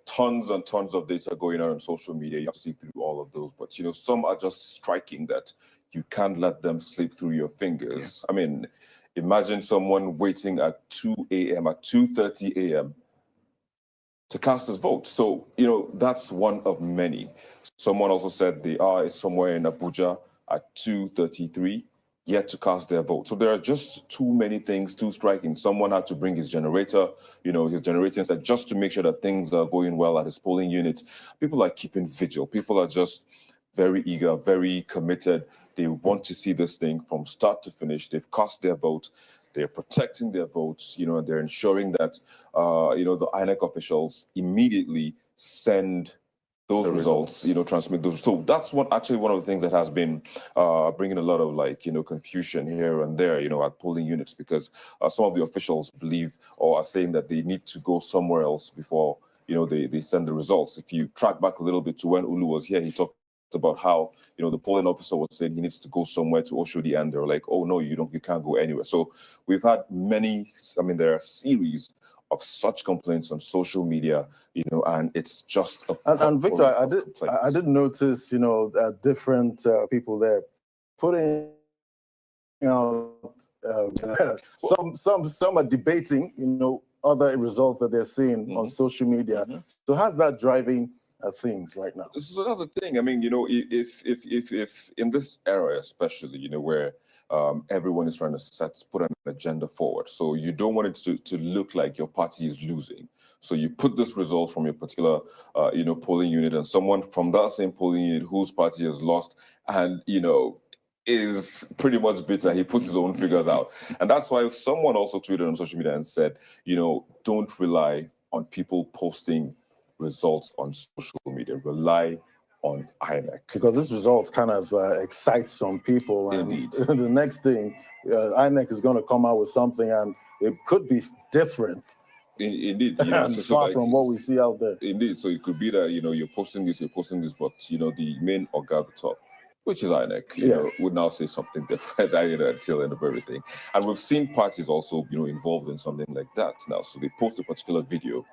Tons and tons of data going on social media. You have to see through all of those. But, some are just striking that you can't let them slip through your fingers. Yeah. I mean, imagine someone waiting at 2 a.m., at 2:30 a.m., to cast his vote. So, that's one of many. Someone also said they are somewhere in Abuja at 2:33, yet to cast their vote. So there are just too many things, too striking. Someone had to bring his generator, his generating set, just to make sure that things are going well at his polling unit. People are keeping vigil. People are just very eager, very committed. They want to see this thing from start to finish. They've cast their vote. They're protecting their votes, and they're ensuring that, the INEC officials immediately send those results, transmit those. So that's one of the things that has been bringing a lot of confusion here and there, at polling units, because some of the officials believe or are saying that they need to go somewhere else before, they send the results. If you track back a little bit to when Ulu was here, he talked about how the polling officer was saying he needs to go somewhere to Oshodi, and they're like, oh no, you can't go anywhere. So we've had there are a series of such complaints on social media, and it's just and Victor, I did notice different people there putting out some are debating other results that they're seeing on social media. So how's that driving things right now? So that's the thing. I mean, if in this era, especially, where everyone is trying to put an agenda forward, so you don't want it to look like your party is losing. So you put this result from your particular, polling unit, and someone from that same polling unit whose party has lost, and is pretty much bitter. He puts his own figures out, and that's why someone also tweeted on social media and said, don't rely on people posting results on social media. Rely on INEC. Because this results kind of excite some people. And indeed. The next thing, INEC is going to come out with something, and it could be different. Indeed. Far from what we see out there. Indeed. So it could be that, you're posting this, but, the main organ at the top, which is INEC, would now say something different until end of everything. And we've seen parties also, involved in something like that now. So they post a particular video,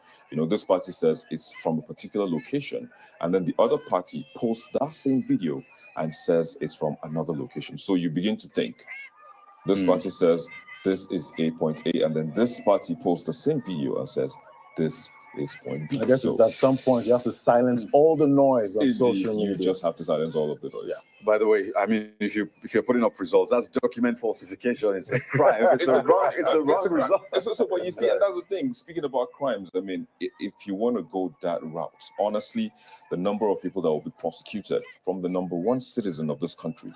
this party says it's from a particular location, and then the other party posts that same video and says it's from another location. So you begin to think, this party says this is A point A, and then this party posts the same video and says this is point B. I guess it's at some point you have to silence all the noise on social media. You just have to silence all of the noise. Yeah. By the way, I mean, if you're putting up results, that's document falsification. It's a crime. It's a wrong result. So, but you see, and that's the thing. Speaking about crimes, I mean, if you want to go that route, honestly, the number of people that will be prosecuted from the number one citizen of this country,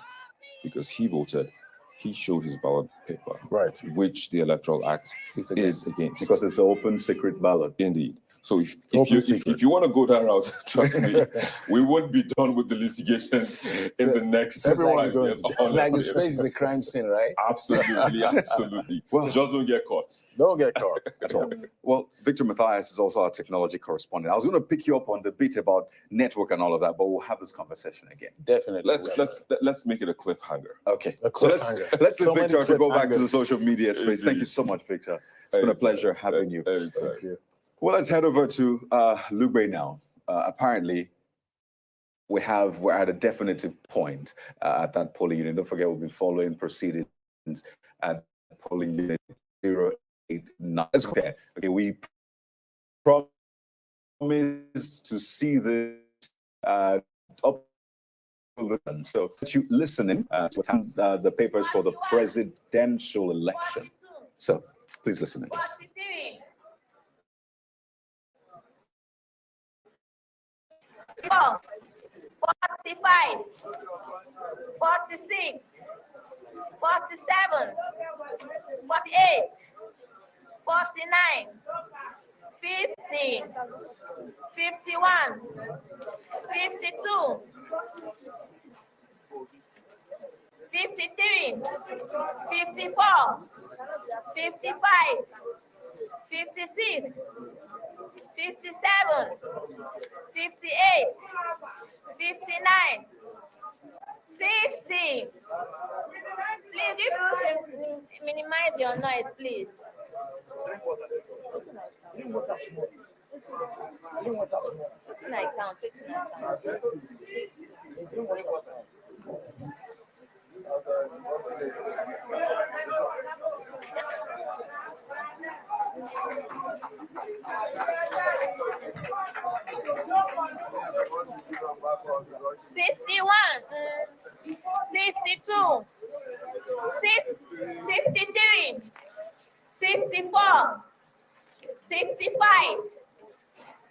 because he voted, he showed his ballot paper, right, which the Electoral Act is against. Because it's an open, secret ballot. Indeed. So if you want to go that route, trust me, we won't be done with the litigation in the next 5 years. It's like the space is a crime scene, right? Absolutely, absolutely. Well, just don't get caught. Don't get caught at all. Well, Victor Matthias is also our technology correspondent. I was going to pick you up on the bit about network and all of that, but we'll have this conversation again. Definitely. Let's make it a cliffhanger. Okay. So let's let Victor to go back to the social media space. Thank you so much, Victor. It's been a pleasure having you. Thank you. Well, let's head over to Lugbe now. Apparently, we're at a definitive point at that polling unit. Don't forget, we'll be following proceedings at polling unit 089. Let's go there. Okay, we promise to see this up So you listening to the papers for the presidential election. So please listen in. 45, 46, 47, 48, 49, 50, 51, 52, 53, 54, 55, 56, 57, 58, 59, 60. Please, you people should minimize your noise, please. I count. 61, 62, 63, 64, 65,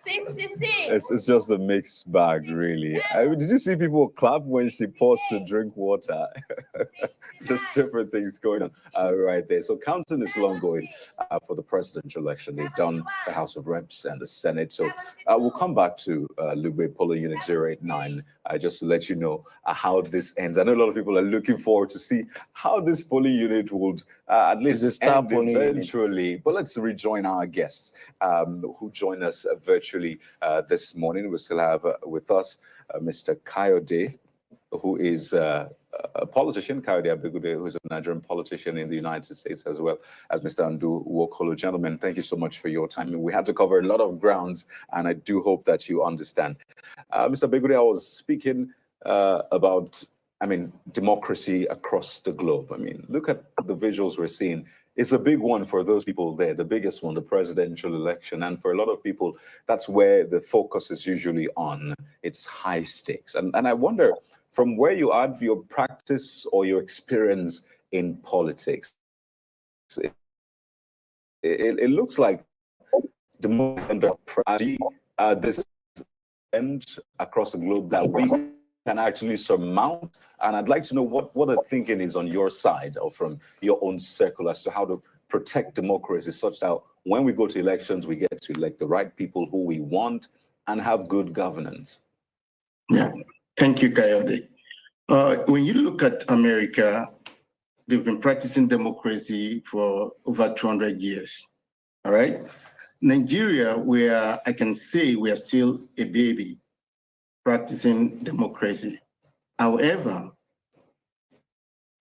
66. It's just a mixed bag, really. Did you see people clap when she paused to drink water? Just different things going on right there. So counting is long going for the presidential election. They've done the House of Reps and the Senate. So we'll come back to Lugbe Polling Unit 089 just to let you know how this ends. I know a lot of people are looking forward to see how this polling unit would at least end eventually. But let's rejoin our guests who join us virtually this morning. We still have with us Mr. Kayode, who is a politician, Kayode Abegude, who is a Nigerian politician in the United States, as well as Mr. Andu Wokolo. Gentlemen, thank you so much for your time. We had to cover a lot of grounds, and I do hope that you understand. Mr. Abegude, I was speaking about, democracy across the globe. Look at the visuals we're seeing. It's a big one for those people there, the biggest one, the presidential election. And for a lot of people, that's where the focus is usually on. It's high stakes. And I wonder, from where you add your practice or your experience in politics, it looks like the movement of this end across the globe that we can actually surmount. And I'd like to know what the thinking is on your side or from your own circle as to how to protect democracy such that when we go to elections, we get to elect the right people who we want and have good governance. Yeah, thank you, Kayode. When you look at America, they've been practicing democracy for over 200 years, all right? Nigeria, where I can say we are still a baby practicing democracy. However,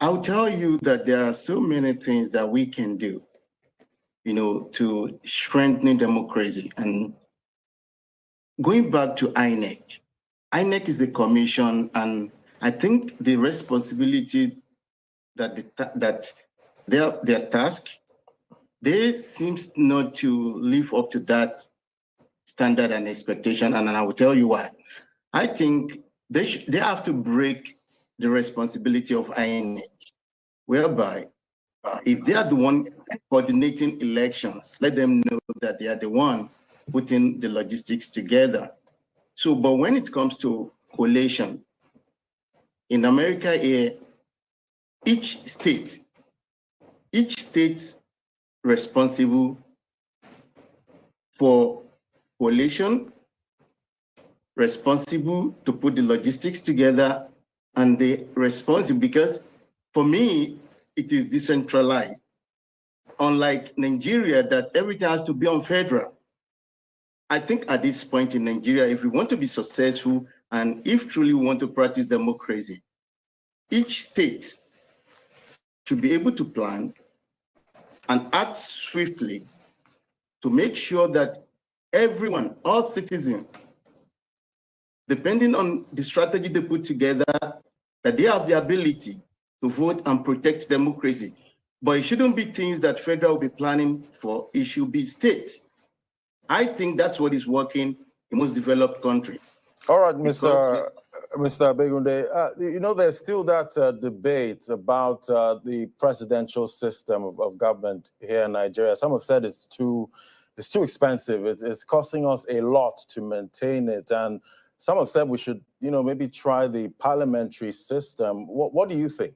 I'll tell you that there are so many things that we can do, to strengthen democracy. And going back to INEC, INEC is a commission, and I think the responsibility that their task, they seems not to live up to that standard and expectation, and I will tell you why. I think they have to break the responsibility of INEC, whereby if they are the one coordinating elections, let them know that they are the one putting the logistics together. So, but when it comes to collation, in America here, each state responsible for collation, responsible to put the logistics together, and they responsible because for me, it is decentralized. Unlike Nigeria, that everything has to be on federal. I think at this point in Nigeria, if we want to be successful and if truly we want to practice democracy, each state should be able to plan and act swiftly to make sure that everyone, all citizens, depending on the strategy they put together, that they have the ability to vote and protect democracy. But it shouldn't be things that federal will be planning for, it should be state. I think that's what is working in most developed countries. All right, Mr. Mr. Begunde, you know, there's still that debate about the presidential system of government here in Nigeria. Some have said it's too expensive. It's costing us a lot to maintain it. And some have said we should, you know, maybe try the parliamentary system. What do you think?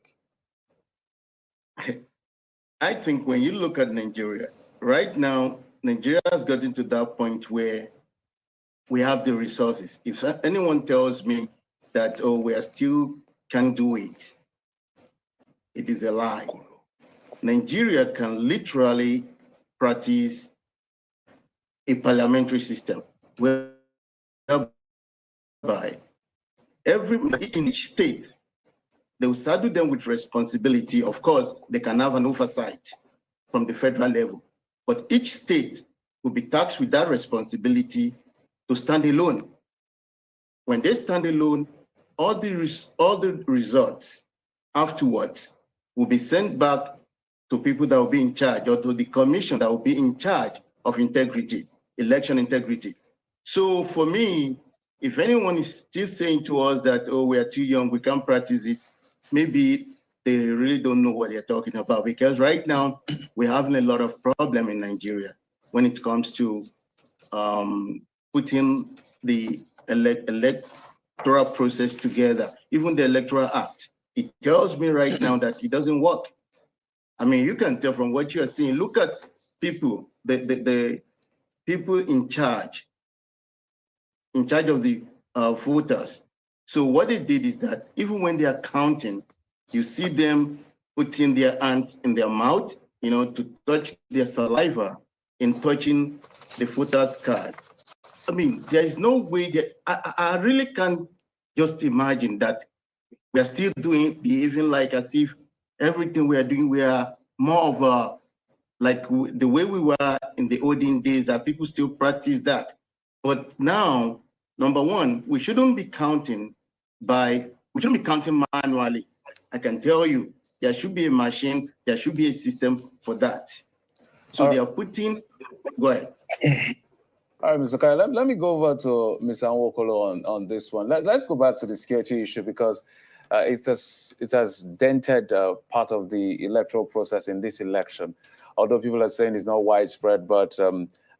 I think when you look at Nigeria, right now, Nigeria has gotten to that point where we have the resources. If anyone tells me that, oh, we are still can't do it, it is a lie. Nigeria can literally practice a parliamentary system whereby in each state, they will saddle them with responsibility. Of course, they can have an oversight from the federal level, but each state will be tasked with that responsibility to stand alone. When they stand alone, all the results afterwards will be sent back to people that will be in charge, or to the commission that will be in charge of integrity, election integrity. So for me, if anyone is still saying to us that, oh, we are too young, we can't practice it, maybe they really don't know what they're talking about, because right now we're having a lot of problem in Nigeria when it comes to putting the electoral process together. Even the Electoral Act, it tells me right now that it doesn't work. I mean, you can tell from what you are seeing. Look at people, the people in charge of the voters. So what they did is that even when they are counting, you see them putting their hands in their mouth, you know, to touch their saliva in touching the voter's card. I mean, there is no way that I really can't just imagine that we are still behaving like as if everything we are doing, we are more of a, like the way we were in the olden days, that people still practice that. But now, number one, we shouldn't be counting manually. I can tell you, there should be a machine, there should be a system for that. So they are putting, go ahead. All right, Mr. Kaya, let me go over to Ms. Anwokolo on this one. Let's go back to the security issue, because it has dented part of the electoral process in this election. Although people are saying it's not widespread, but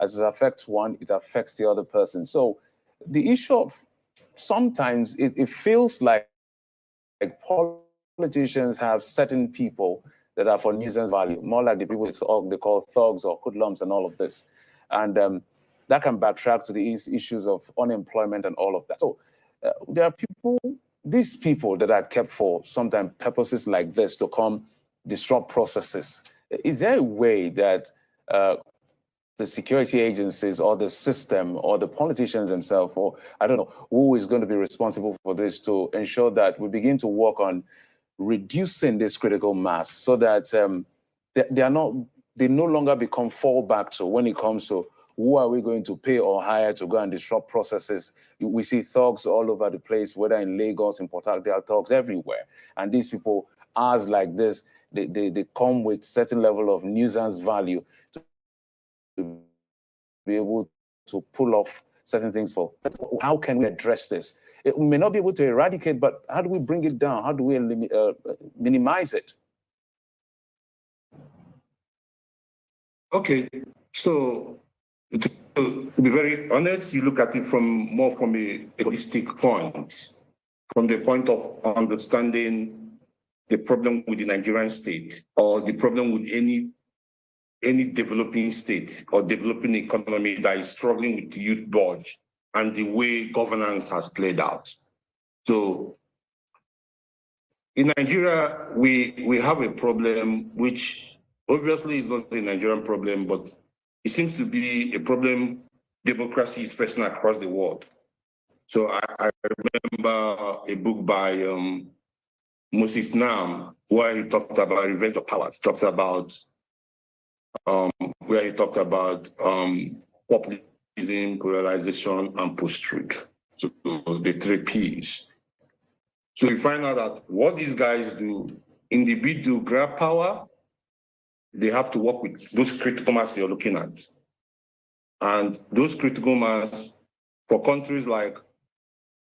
as it affects one, it affects the other person. So the issue of sometimes it feels like politicians have certain people that are for nuisance value, more like the people they call thugs or hoodlums and all of this. And that can backtrack to the issues of unemployment and all of that. So there are these people that are kept for sometimes purposes like this to come disrupt processes. Is there a way that the security agencies or the system or the politicians themselves, or I don't know, who is going to be responsible for this, to ensure that we begin to work on reducing this critical mass so that they no longer become fallback to when it comes to who are we going to pay or hire to go and disrupt processes? We see thugs all over the place, whether in Lagos, in Port Harcourt, there are thugs everywhere. And these people, as like this, they come with certain level of nuisance value to be able to pull off certain things for. How can we address this? We may not be able to eradicate, but how do we bring it down? How do we minimize it? Okay, so to be very honest, you look at it more from a holistic point, from the point of understanding the problem with the Nigerian state, or the problem with any developing state or developing economy that is struggling with the youth bulge and the way governance has played out. So in Nigeria, we have a problem which obviously is not a Nigerian problem, but it seems to be a problem democracy is facing across the world. So I remember a book by Moses Nam, where he talked about revenge of power. He talked about populism, polarization, and post-truth. So the 3 Ps. So you find out that what these guys do, in the bid to grab power, they have to work with those critical mass you're looking at. And those critical mass, for countries like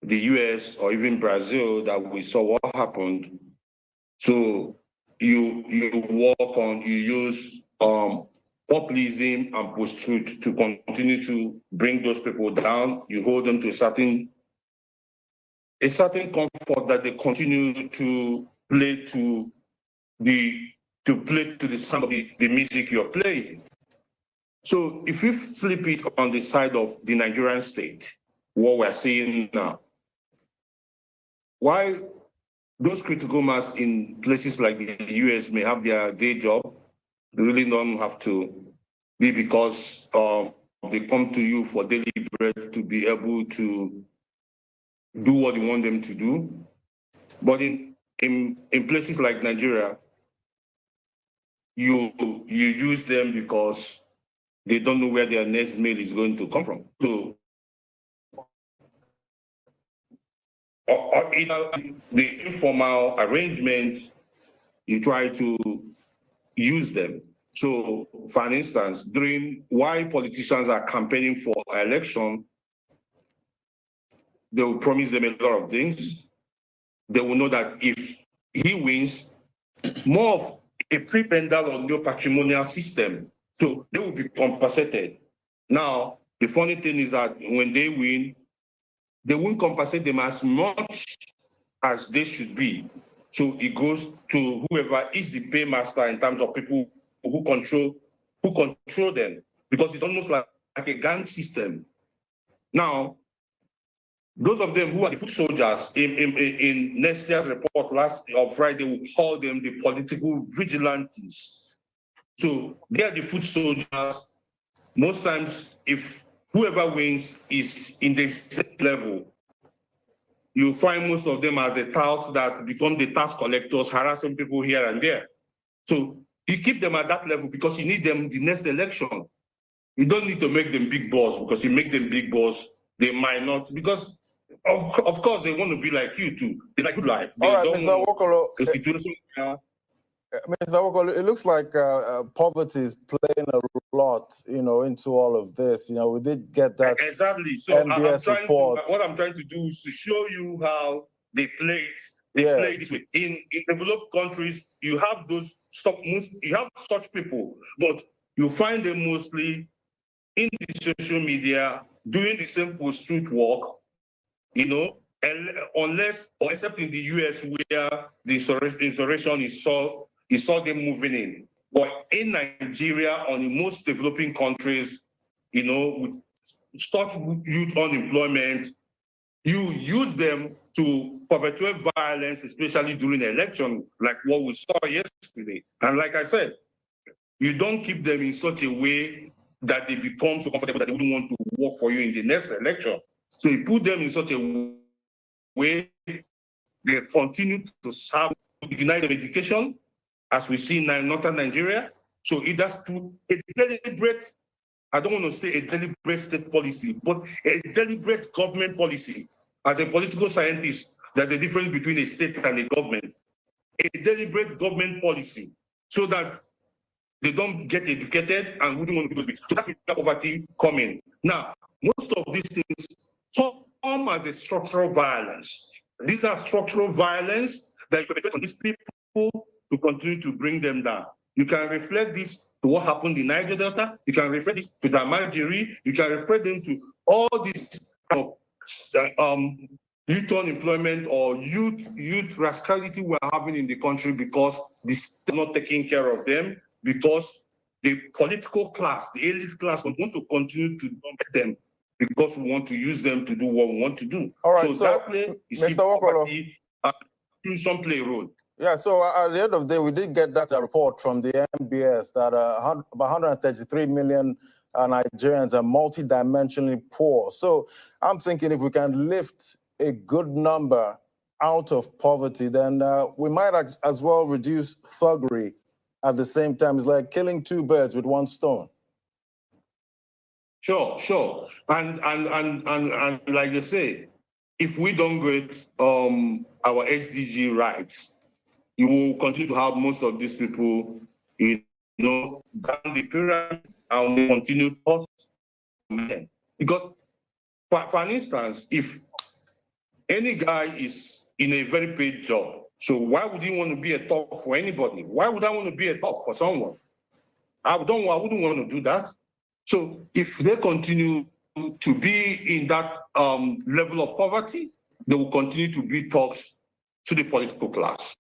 the US or even Brazil that we saw what happened. So you use populism and post-truth to continue to bring those people down. You hold them to a certain comfort that they continue to play to the sound of the music you're playing. So if we flip it on the side of the Nigerian state, what we're seeing now, why those critical mass in places like the US may have their day job, they really don't have to be because they come to you for daily bread to be able to do what you want them to do. But in places like Nigeria, you use them because they don't know where their next meal is going to come from. So the informal arrangements, you try to use them. So, for instance, while politicians are campaigning for election, they will promise them a lot of things. They will know that if he wins, more of a prebendal or neo-patrimonial system, so they will be compensated. Now, the funny thing is that when they win, they won't compensate them as much as they should be. So it goes to whoever is the paymaster in terms of people who control them, because it's almost like a gang system. Now, those of them who are the foot soldiers in next year's report Friday, we call them the political vigilantes. So they are the foot soldiers. Most times, if whoever wins is in the same level, you find most of them as the touts that become the tax collectors, harassing people here and there. So you keep them at that level because you need them the next election. You don't need to make them big boss, because you make them big boss, they might not, because of course they want to be like you too. They like good life. They All right, don't Mr. want Wokolo, the situation. Mr. Wokolo, it looks like poverty is playing a lot, into all of this. We did get that exactly. So MBS report. what I'm trying to do is to show you how they play it. Play this way. In developed countries, you have you have such people, but you find them mostly in the social media doing the same post-truth work, unless or except in the US where the insurrection is saw them moving in. But in Nigeria, or in most developing countries, with such youth unemployment, you use them to perpetuate violence, especially during the election, like what we saw yesterday. And like I said, you don't keep them in such a way that they become so comfortable that they wouldn't want to work for you in the next election. So you put them in such a way they continue to serve, to deny them education, as we see in northern Nigeria. So it does to a deliberate, I don't want to say a deliberate state policy, but a deliberate government policy. As a political scientist, there's a difference between a state and a government. A deliberate government policy, so that they don't get educated and wouldn't want to do those bits. So that's where poverty coming. Now, most of these things come as a structural violence. These are structural violence that you perpetrate on these people to continue to bring them down. You can reflect this to what happened in Niger Delta. You can reflect this to the Almajiri. You can refer them to all these youth unemployment or youth rascality we're having in the country because the state is not taking care of them, because the political class, the elite class, we want to continue to dump them because we want to use them to do what we want to do. All right, so that play, you see, poverty, inclusion play a role. Yeah, so at the end of the day, we did get that report from the MBS that about 133 million Nigerians are multidimensionally poor. So I'm thinking if we can lift a good number out of poverty, then we might as well reduce thuggery at the same time. It's like killing two birds with one stone. Sure. And like they say, if we don't get our SDG rights, you will continue to have most of these people, down the pyramid and continue to cost. Because, for instance, if Any guy is in a very paid job. So why would he want to be a top for anybody? Why would I want to be a top for someone? I wouldn't want to do that. So if they continue to be in that level of poverty, they will continue to be thugs to the political class.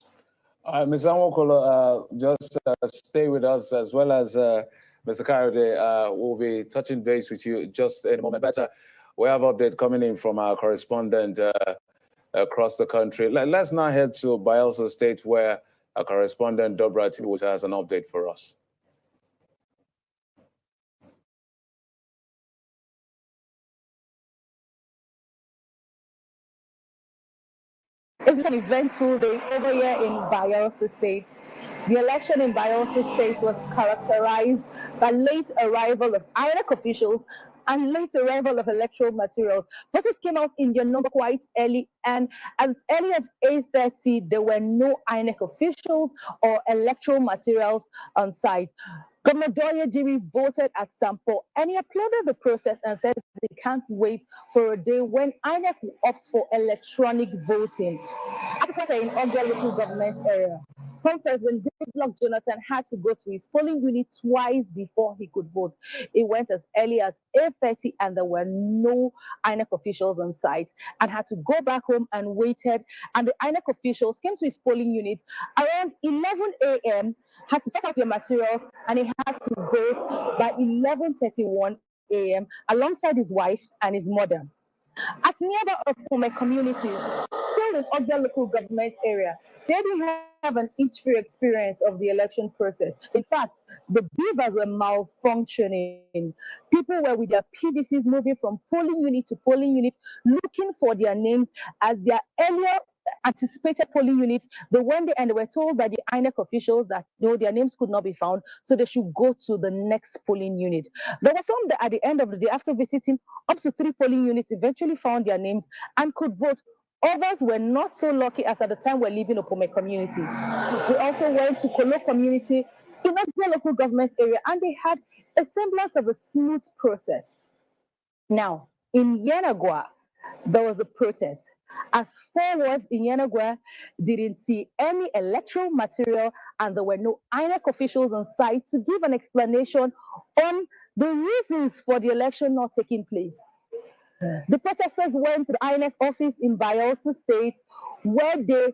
Ms. Anwokolo, just stay with us, as well as Mr. Kayode. We'll be touching base with you just in a moment. But we have update coming in from our correspondent across the country. Let's now head to Bayelsa State, where our correspondent Dobra Tibuta has an update for us. It's been an eventful day over here in Bayelsa State. The election in Bayelsa State was characterized by late arrival of INEC officials and late arrival of electoral materials. Voters came out in their number quite early, and as early as 8:30, there were no INEC officials or electoral materials on site. Governor Doye Jiri voted at Sampo, and he applauded the process and says he can't wait for a day when INEC will opt for electronic voting. At in Ogya local government area, former President Goodluck Jonathan had to go to his polling unit twice before he could vote. It went as early as 8:30, and there were no INEC officials on site, and had to go back home and waited. And the INEC officials came to his polling unit around 11 a.m., had to set out their materials, and he had to vote by 11:31 a.m. alongside his wife and his mother. At nearby Opome community, still in Ogya local government area, they didn't have an inch-free experience of the election process. In fact, the beavers were malfunctioning. People were with their PVCs moving from polling unit to polling unit, looking for their names as their earlier anticipated polling units. They went there and they were told by the INEC officials that no, their names could not be found, so they should go to the next polling unit. There were some that at the end of the day, after visiting up to 3 polling units, eventually found their names and could vote. Others were not so lucky, as at the time we're leaving Opome community. We also went to Kolo community in a local government area, and they had a semblance of a smooth process. Now, in Yenagoa, there was a protest, as 4 wards in Yenagoa didn't see any electoral material, and there were no INEC officials on site to give an explanation on the reasons for the election not taking place. The protesters went to the INEC office in Bayelsa State, where they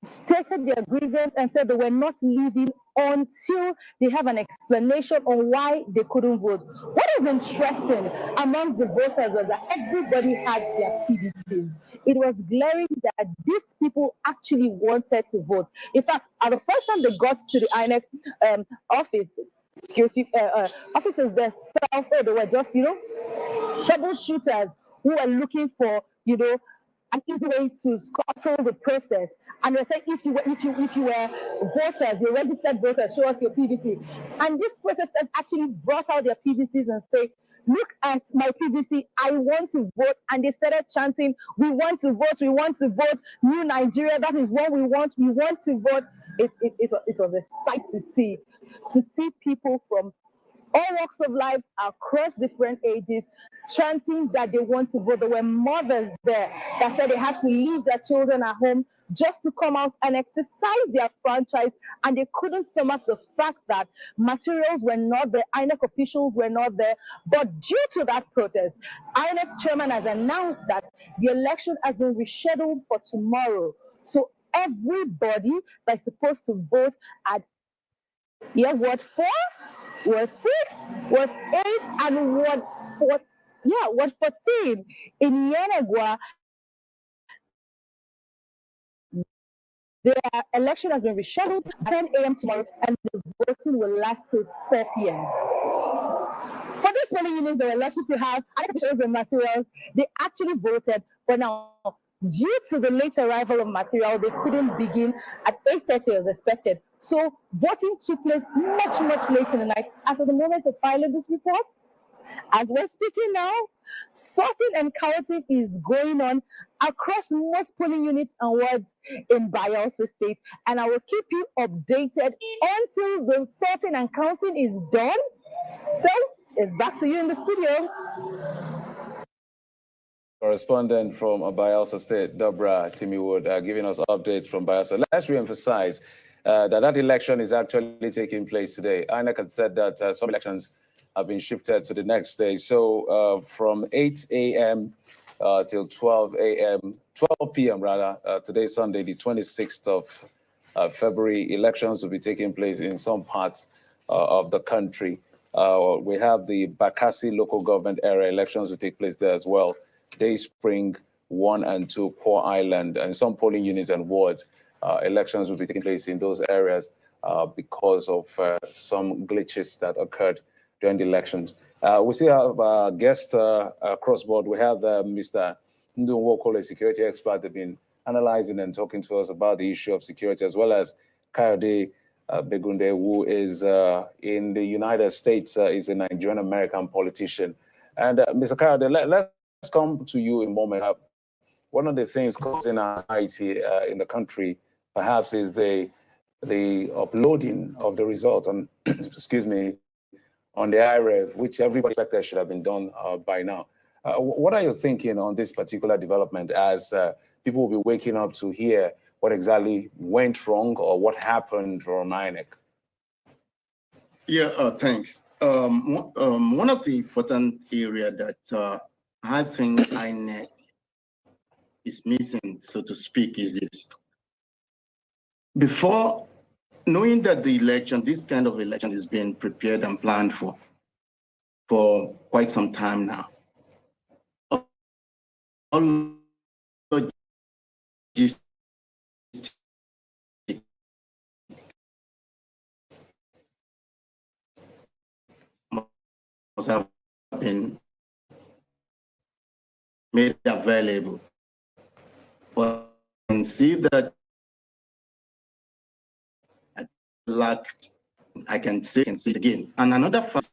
stated their grievance and said they were not leaving until they have an explanation on why they couldn't vote. What is interesting amongst the voters was that everybody had their PVCs. It was glaring that these people actually wanted to vote. In fact, at the first time they got to the INEC office, security officers themselves, they were just, troubleshooters who were looking for, an easy way to scuttle the process. And they said, if you were voters, your registered voters, show us your PVC. And these protesters actually brought out their PVCs and said, look at my PVC, I want to vote. And they started chanting, we want to vote, we want to vote, New Nigeria, that is what we want to vote. It was a sight to see people from all walks of life across different ages chanting that they want to vote. There were mothers there that said they had to leave their children at home just to come out and exercise their franchise, and they couldn't stomach the fact that materials were not there, INEC officials were not there. But due to that protest, INEC chairman has announced that the election has been rescheduled for tomorrow. So everybody that's supposed to vote at Ward 4, Ward 6, Ward 8, and Ward 14 in Yenagoa, the election has been rescheduled at 10 a.m. tomorrow, and the voting will last till 4 p.m. For these polling units that were lucky to have officials and materials, they actually voted, but now, due to the late arrival of material, they couldn't begin at 8:30 as expected. So voting took place much late in the night. As of the moment of filing this report, as we're speaking now, sorting and counting is going on across most polling units and wards in Bayelsa State, and I will keep you updated until the sorting and counting is done. So it's back to you in the studio. correspondent from Bayelsa State, Deborah Timiwood, giving us updates from Bayelsa. Let's re-emphasize that election is actually taking place today. INEC has said that some elections have been shifted to the next day. So from 8 a.m. Till 12 p.m. rather, today, Sunday, the 26th of February, elections will be taking place in some parts of the country. We have the Bakassi local government area elections will take place there as well. Day Spring 1 and 2, Poor Island, and some polling units and wards. Elections will be taking place in those areas because of some glitches that occurred during the elections. We still have guests across board. We have Mr. Ndunwokole, a security expert. They've been analyzing and talking to us about the issue of security, as well as Kayode Begunde, who is in the United States, is a Nigerian-American politician. And Mr. Kayode, let's come to you in a moment. One of the things causing anxiety in the country, perhaps, is the uploading of the results on, excuse me, on the IREV, which everybody expected should have been done by now. What are you thinking on this particular development as people will be waking up to hear what exactly went wrong or what happened from INEC? Yeah, thanks. One of the important areas that I think INEC is missing, so to speak, is this. Before knowing that the election, this kind of election is being prepared and planned for quite some time now. All logistics must have been made available. But you can see that I can say it again. And another fact